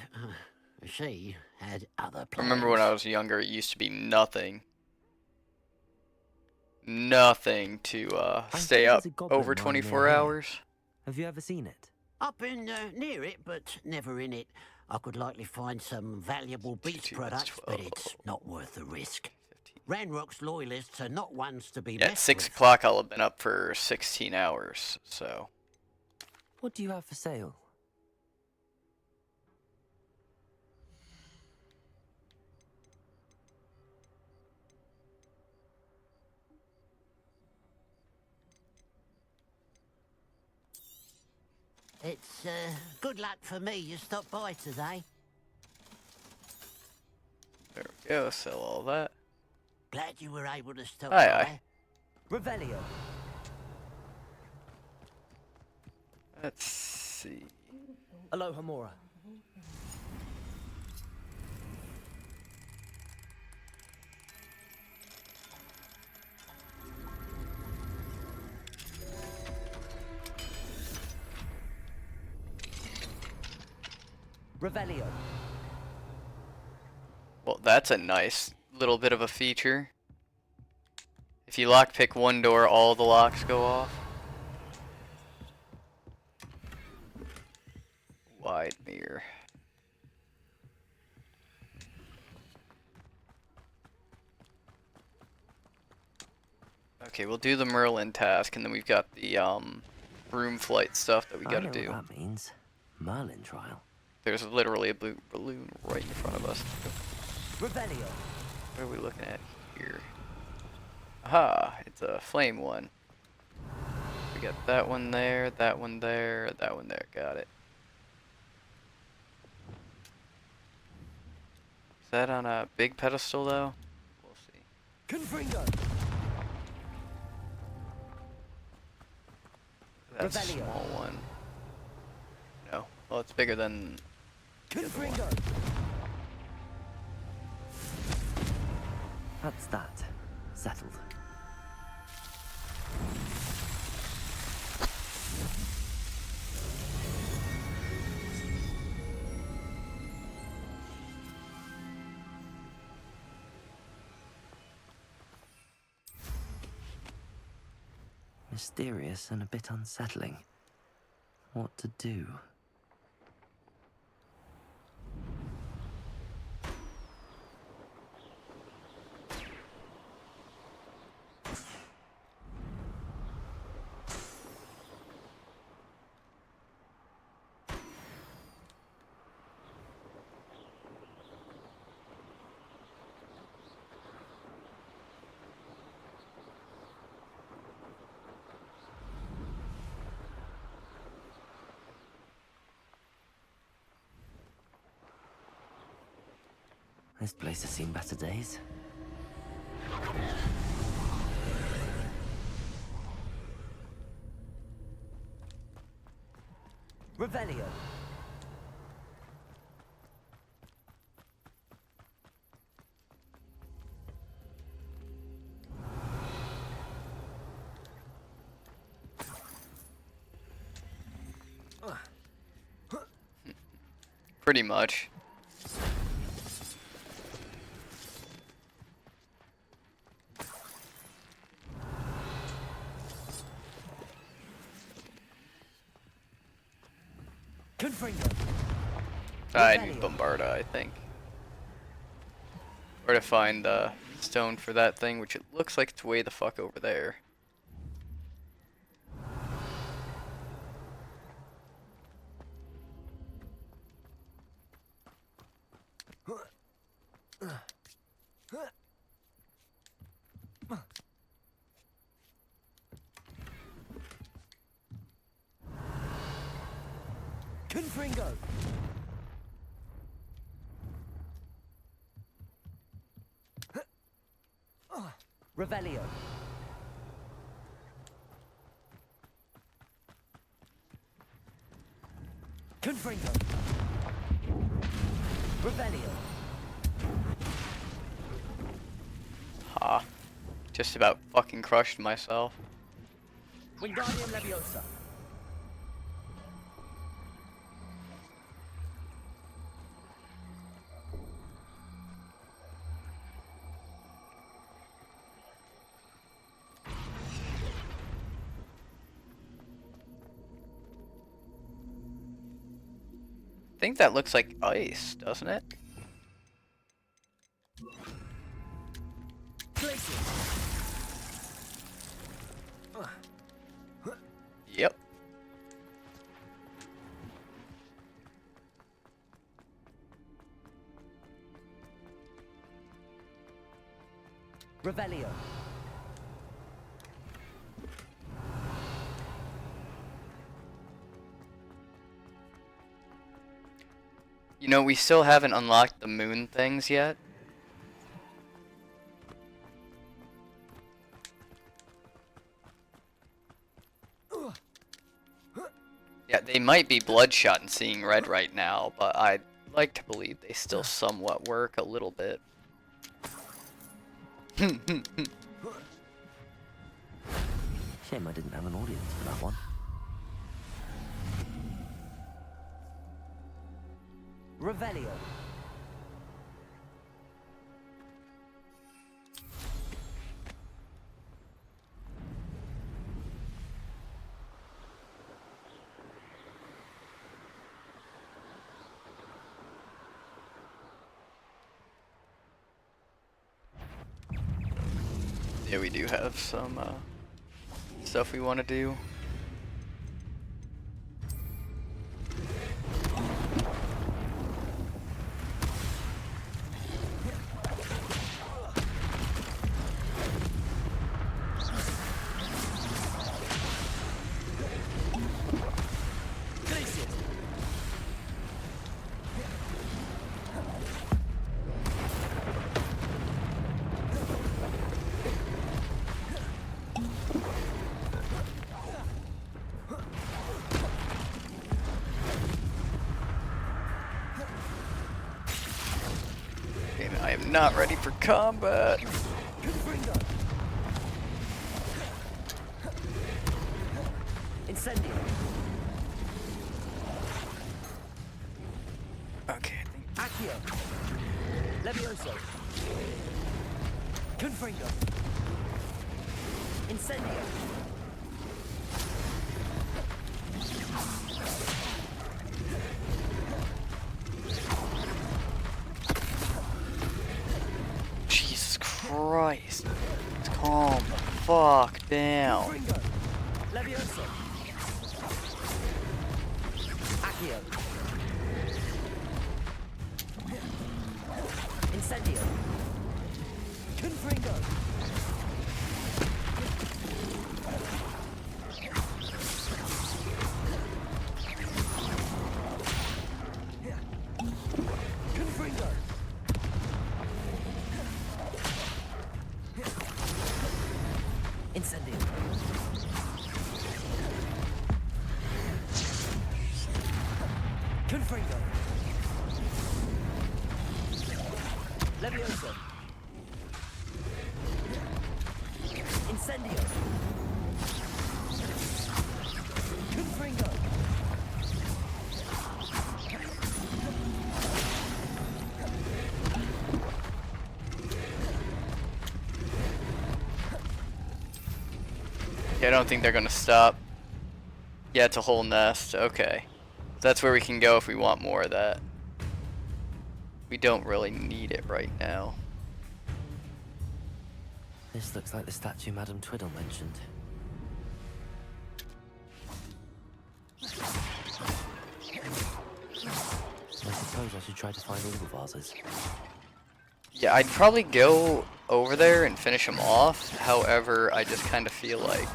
She had other I plans. remember when I was younger, it used to be nothing. Nothing to stay up over 24 hours. Have you ever seen it? I've been near it, but never in it. I could likely find some valuable beast products, but it's not worth the risk. Ranrock's loyalists are not ones to be Yeah, at 6 o'clock I'll have been up for 16 hours, so. What do you have for sale? It's good luck for me you stopped by today. There we go, sell all that. Glad you were able to stop Aye, by. aye. Revelio. Let's see. Aloha Mora. Revelio. Well, that's a nice little bit of a feature. If you lockpick one door, all the locks go off. Wide mirror. Okay, we'll do the Merlin task, and then we've got the room flight stuff that we gotta do. What that means. Merlin trial. There's literally a blue balloon right in front of us. Revelio. What are we looking at here? Aha, it's a flame one. We got that one there, that one there, that one there. Got it. Is that on a big pedestal though? We'll see. Confringo. That's a small one. No. Well, it's bigger than the other one. That's that. Settled. Mysterious and a bit unsettling. What to do? This place has seen better days. Revelio. Pretty much. I need Bombarda, I think. Or to find the stone for that thing, which it looks like it's way the fuck over there. Confringo. Revelio. Confringo. Revelio. Ha. Just about fucking crushed myself. Wingardium Leviosa. I think that looks like ice, doesn't it? Yep. Revelio. You know, we still haven't unlocked the moon things yet. Yeah, they might be bloodshot and seeing red right now, but I'd like to believe they still somewhat work a little bit. Shame I didn't have an audience for that one. Revelio. Yeah, we do have some stuff we want to do. I am not ready for combat. Incendio. Okay. Accio. Levioso. Confringo. Incendio. Jesus Christ. Calm the fuck down. Confringo. Levioso. Accio. Incendio. Confringo. Confringo. Incendio. Confringo. Levioso. Incendio. Confringo. Yeah, I don't think they're gonna stop. Yeah, it's a whole nest. Okay. That's where we can go if we want more of that. We don't really need it right now. This looks like the statue Madame Twiddle mentioned. I suppose I should try to find all the vases. Yeah, I'd probably go over there and finish them off. However, I just kind of feel like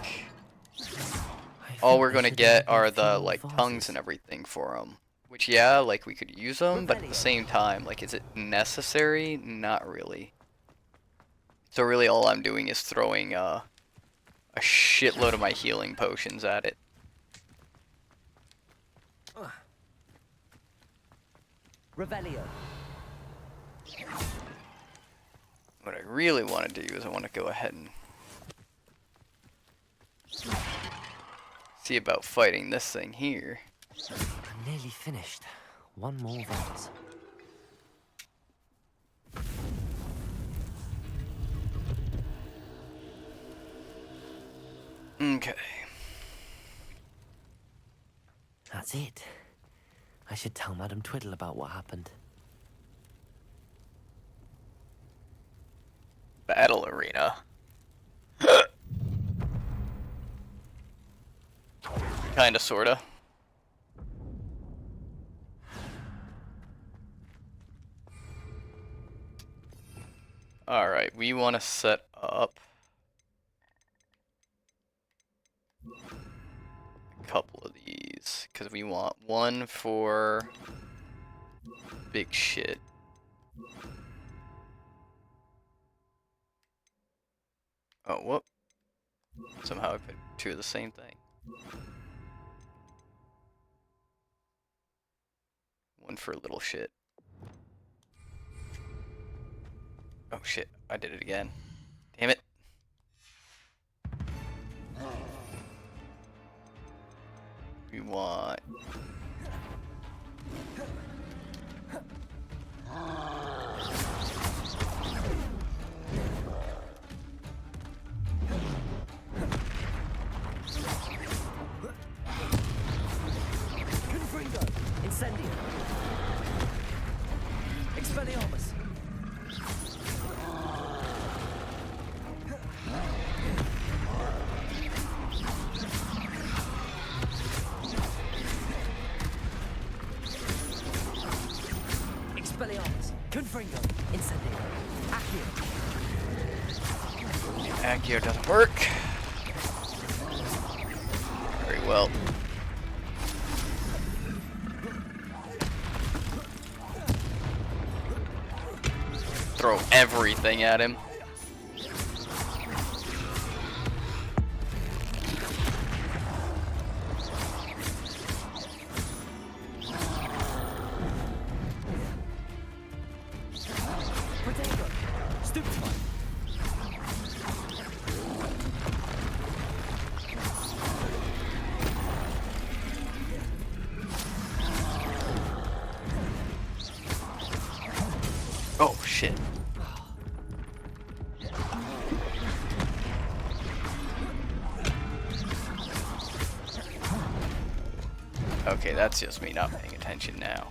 all we're gonna get are the like tongues and everything for them. Which, yeah, like we could use them, but at the same time, like, is it necessary? Not really. So really, all I'm doing is throwing a shitload of my healing potions at it. Revelio. What I really want to do is I want to go ahead and see about fighting this thing here. I'm nearly finished. One more vault. Okay. That's it. I should tell Madame Twiddle about what happened. Battle arena. Kinda, sorta. Alright, we want to set up a couple of these, because we want one for big shit. Oh, whoop. Somehow I put two of the same thing. One for little shit. Oh shit, I did it again. Damn it. We want... Confringo! Incendio! Expelliarmus! Expelliarmus! Confringo! Incendio! Accio! Accio doesn't work. Very well. Throw everything at him. Potato! Stupefy! Oh shit. Okay, that's just me not paying attention now.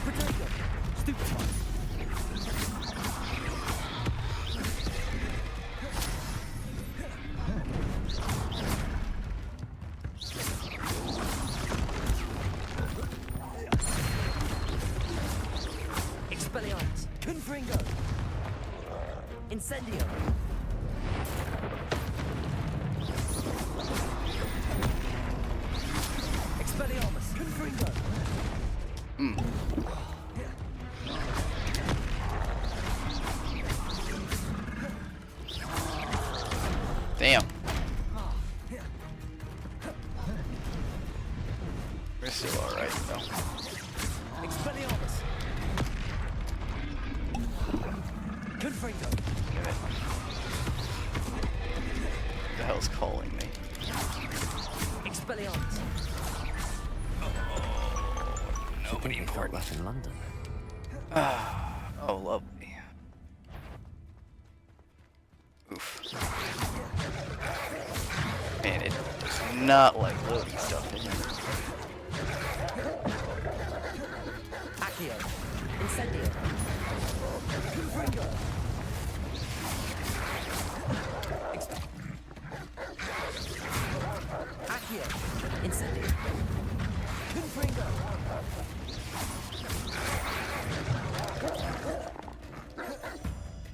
Potato! Stupefy! Expelliarmus! Confringo! Incendio! Expelliarmus! Confringo! Damn. We're still alright though. Expelliarmus! Confringo! What the hell's calling me? Expelliarmus! Nobody important. Left in London. Oh, lovely. Oof. Man, it does not like loading stuff in here. Accio! Incendio! Confringo! Accio! Incendio! Confringo!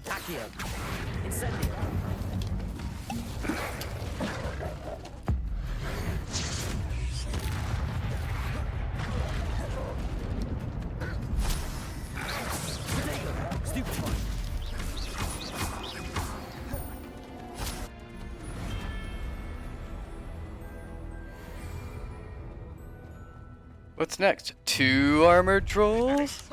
Accio! Incendio! Stupefy! What's next? 2 armored trolls?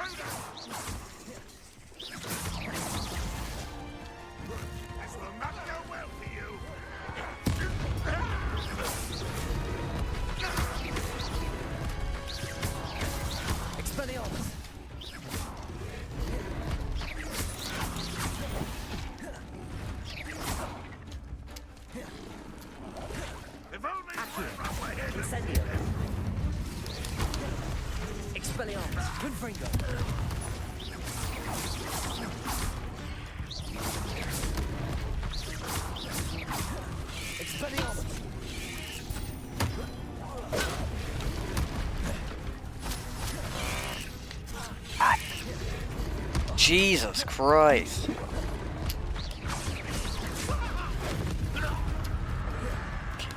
Jesus Christ. Okay,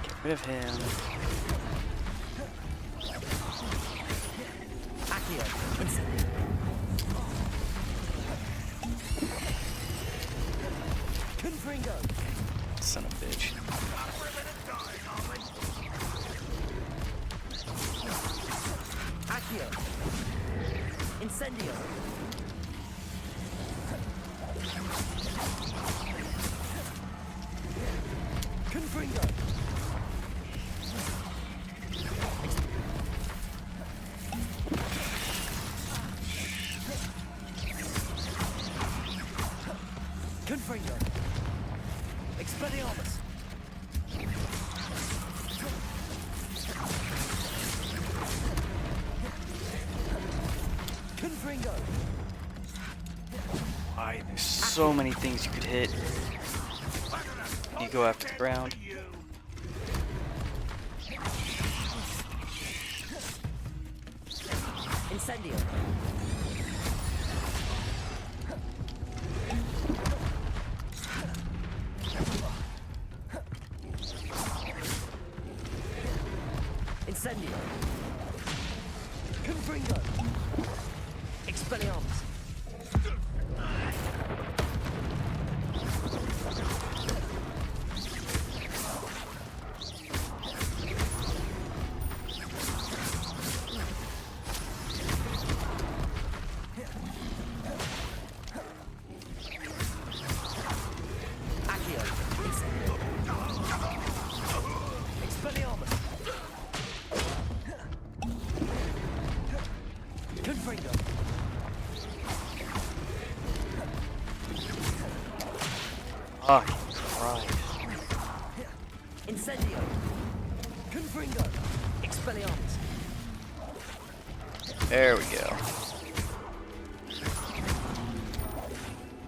get rid of him. Son of a bitch. Accio. Incendio. Confringo. Confringo. Expelliarmus. Confringo. Why? There's so many things you could hit. You go after the ground. Incendio. Incendio. Confringo. Expelliarmus. Oh, right. Incendio. Confringo. Expelliarmus. There we go.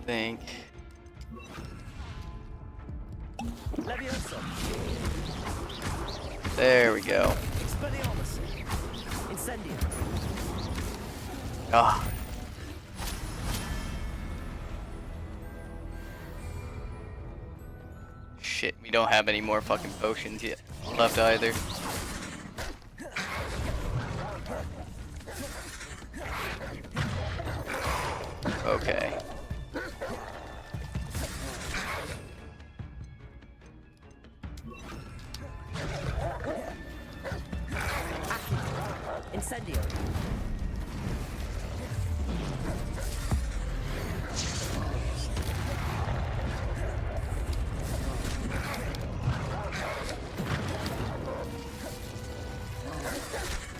Think. Leviosa. There we go. Expelliarmus. Incendio. Ah. Shit, we don't have any more fucking potions yet left either. Okay. Incendio.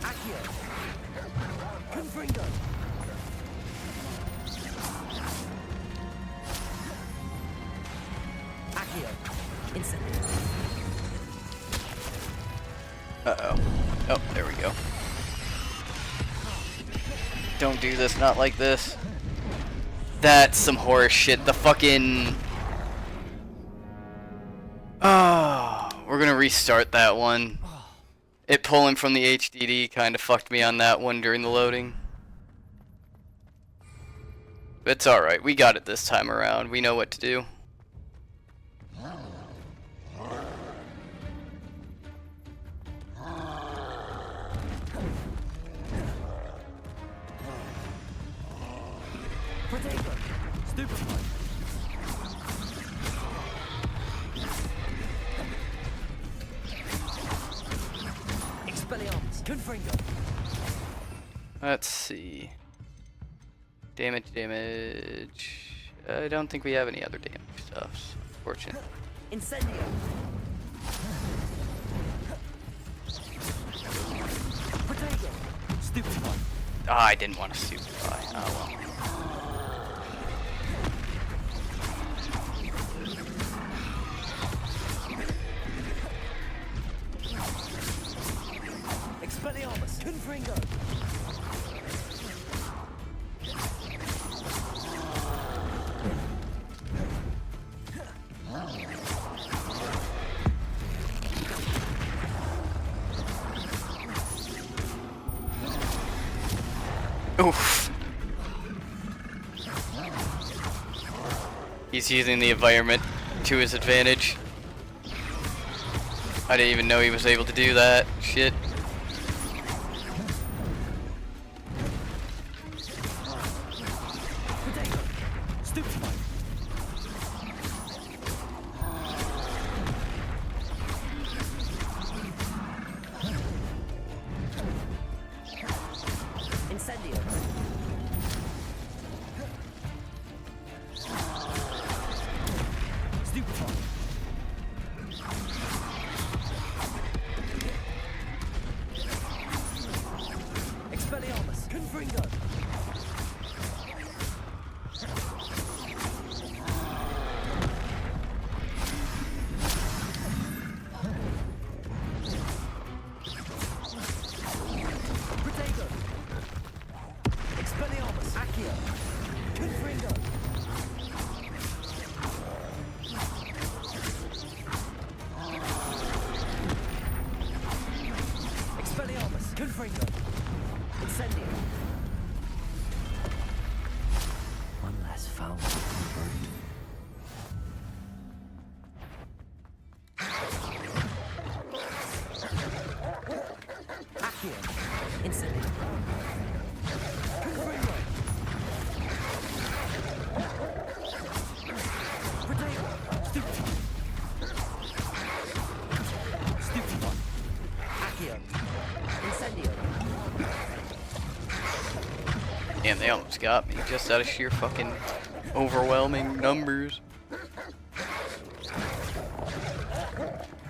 Accio. Confringo. Accio. Incendio. Uh-oh. Oh, there we go. Don't do this, not like this. That's some horse shit. The fucking... Oh, we're gonna restart that one. It pulling from the HDD kind of fucked me on that one during the loading. It's alright, we got it this time around. We know what to do. Protego. Stupefy. Expelliarmus. Confringo. Let's see. Damage. I don't think we have any other damage stuff, unfortunately. Incendio. Potato. Stupefy. Ah, I didn't want to stupefy. Oh well. Expelliarmus. Confringo. Oof. He's using the environment to his advantage. I didn't even know he was able to do that. Shit. One less foul. Accio. Incendio. Confringo. Potato. Stupefy. Accio. Incendio. Damn, they almost got me just out of sheer fucking overwhelming numbers.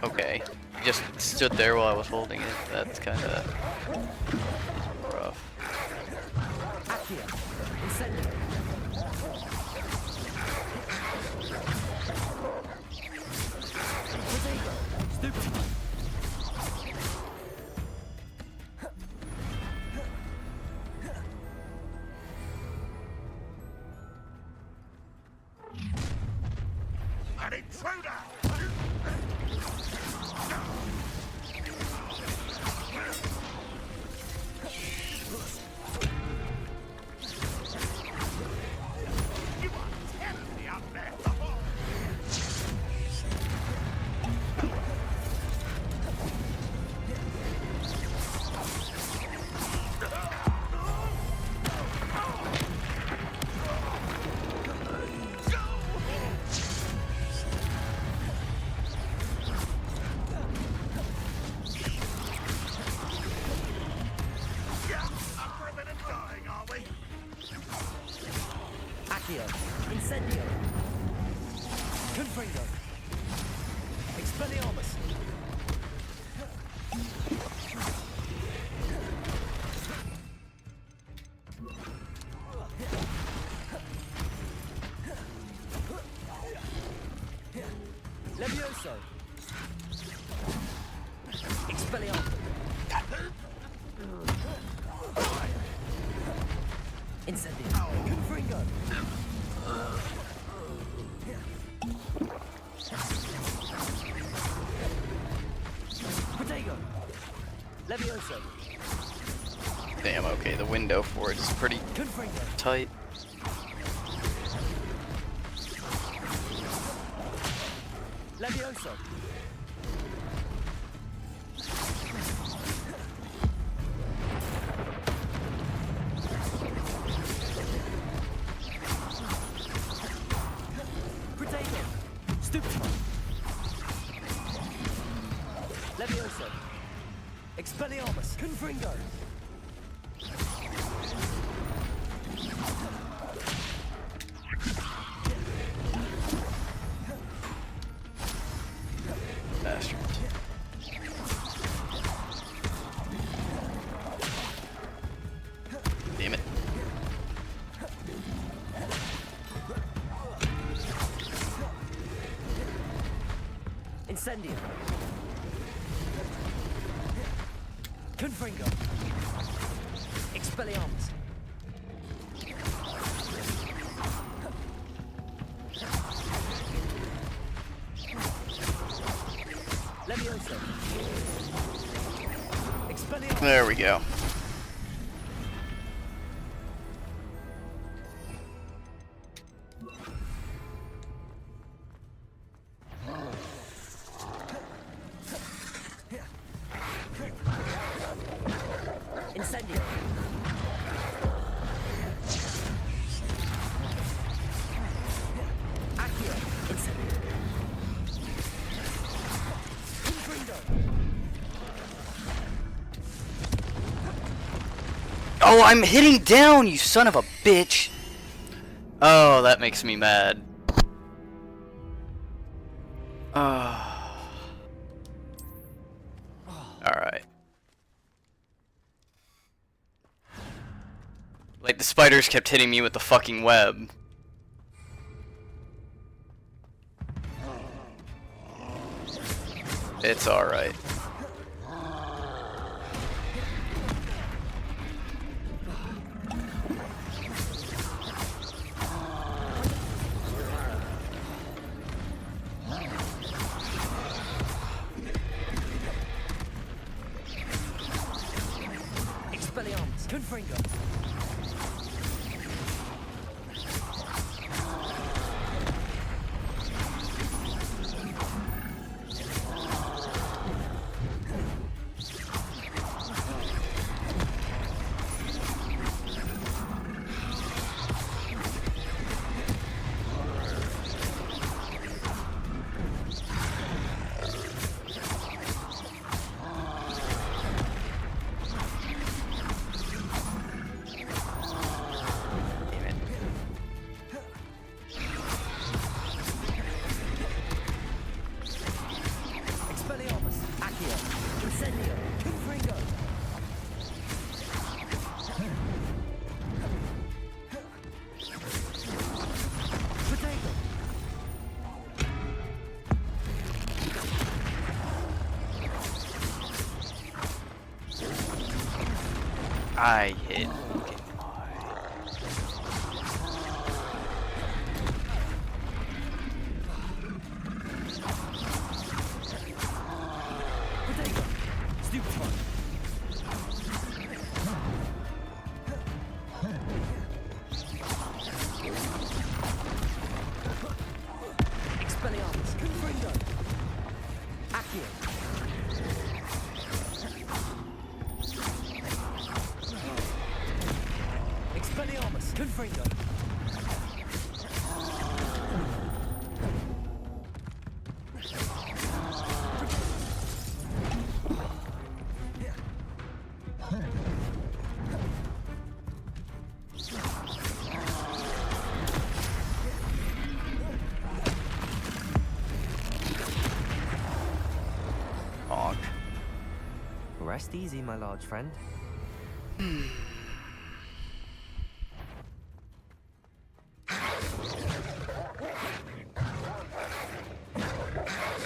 Okay, just stood there while I was holding it. That's kind of rough. Accio. Incendio. Potato. Stupefy. An intruder! You are terribly up there. Accio. Incendio. Confringo. Expelliarmus. Levioso. Expelliarmus. Incendio. Confringo. Potato. Levioso. Damn, okay, the window for it is pretty tight. Levioso. Potato. Stupefy. Levioso. Expelliarmus. Confringo. Incendio. Confringo. Expelliarmus. Levioso. Expelliarmus. There we go. Incendio. Accio. Incendio. Oh, I'm hitting down, you son of a bitch. Oh, that makes me mad. Alright. Like, the spiders kept hitting me with the fucking web. It's alright. Expelliarmus. Confringo. I hit. Expelliarmus. Confringo. Accio. Expelliarmus. Confringo. Honk. Rest easy, my large friend.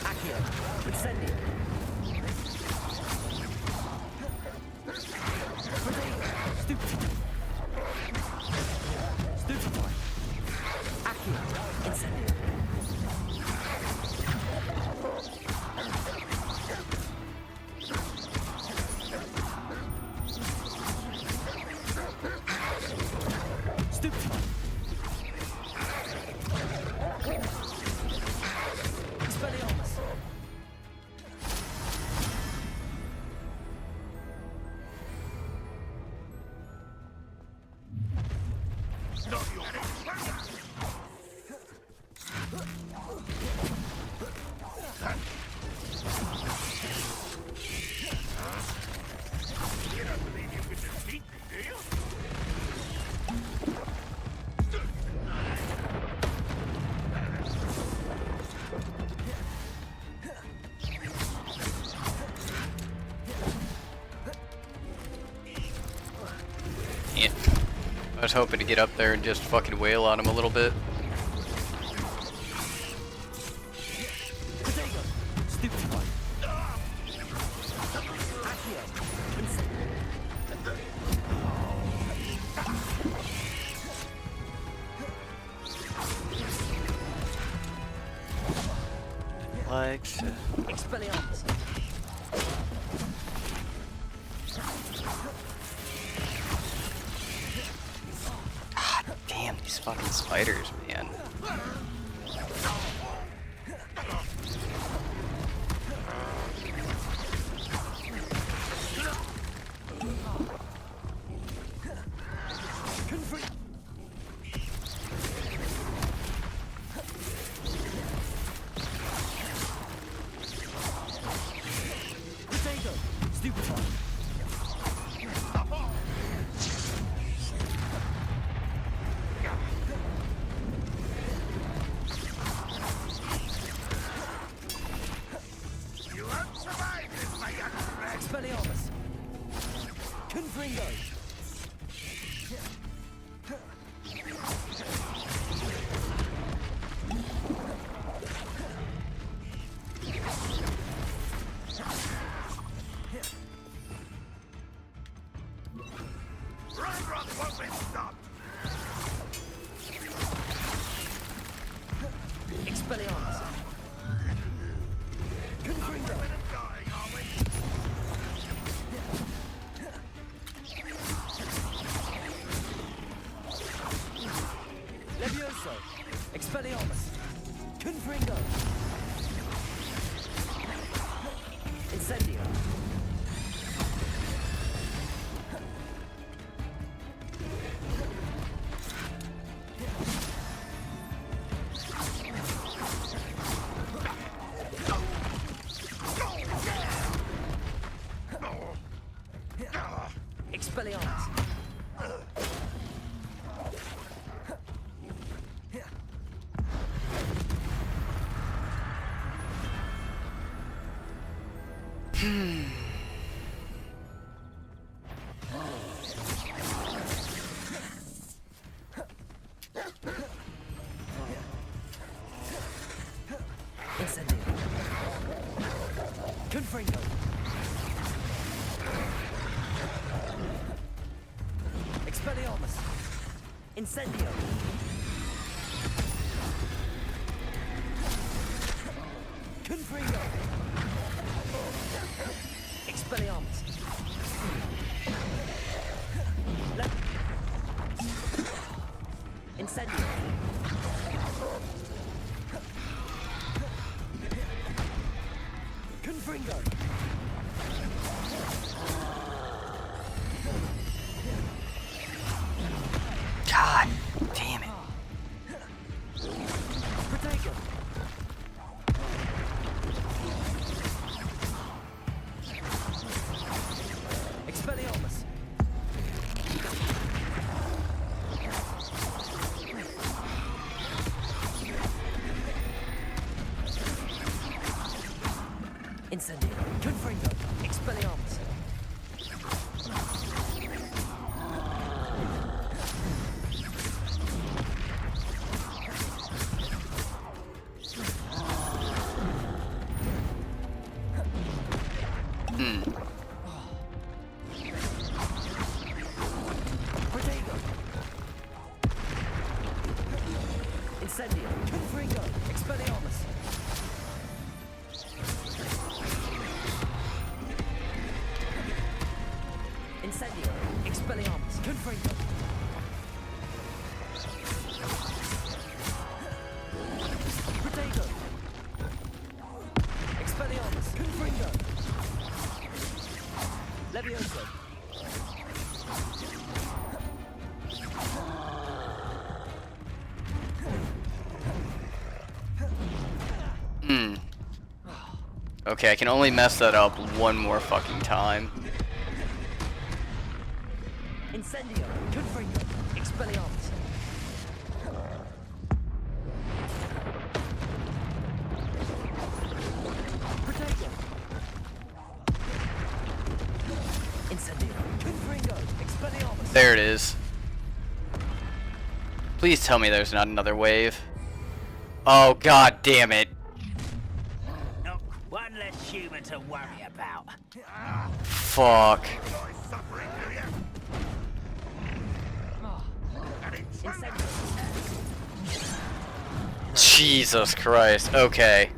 Accio. Incendio. Stupefy. Stupefy. Accio. Incendio. Stupefy. Expelliarmus. Yeah. I was hoping to get up there and just fucking wail on him a little bit. Stupefy. likes to... Expelliarmus. God damn, these fucking spiders, man. Confringo. Expelliarmus. Incendio. Confringo. Expelliarmus. Incendio. Confringo. God damn it. Protego. Expelliarmus. Incendio. Confringo. Expelliarmus. Protego. Incendio. Confringo. Expelliarmus. Incendio. Expelliarmus. Confringo. Protego. Expelliarmus. Confringo. Levioso. Okay, I can only mess that up one more fucking time. Incendio. Confringo. Expelliarmus. Protego. Incendio. Confringo. Expelliarmus. There it is. Please tell me there's not another wave. Oh, god damn it. Look, one less human to worry about. Fuck. Jesus Christ. Okay.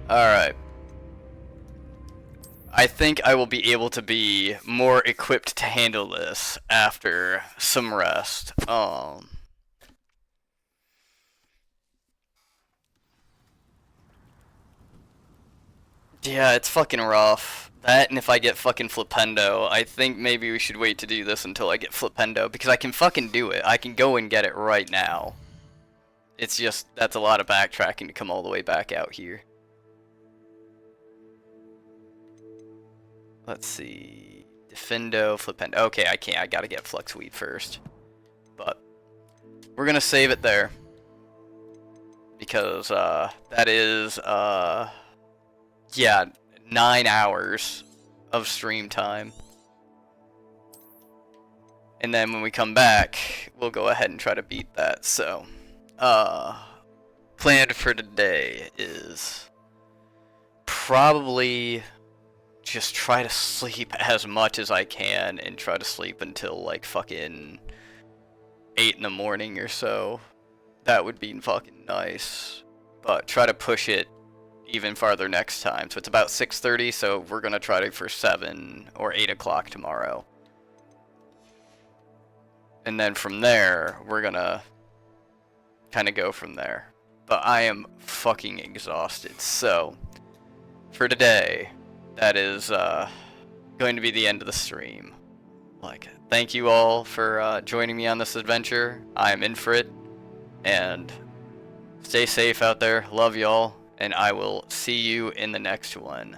Alright. I think I will be able to be more equipped to handle this after some rest. Yeah, it's fucking rough. That, and if I get fucking Flipendo, I think maybe we should wait to do this until I get Flipendo, because I can fucking do it. I can go and get it right now. It's just, that's a lot of backtracking to come all the way back out here. Let's see. Defendo, Flipendo. Okay, I can't. I gotta get Fluxweed first. But we're gonna save it there. Because, that is, yeah, 9 hours of stream time. And then when we come back, we'll go ahead and try to beat that. So, planned for today is probably just try to sleep as much as I can and try to sleep until like fucking 8 in the morning or so. That would be fucking nice. But try to push it even farther next time. So it's about 6:30, so we're gonna try to for 7 or 8 o'clock tomorrow. And then from there, we're gonna kind of go from there. But I am fucking exhausted. So for today, that is going to be the end of the stream. Like, thank you all for joining me on this adventure. I am Infrit, and stay safe out there. Love y'all, and I will see you in the next one.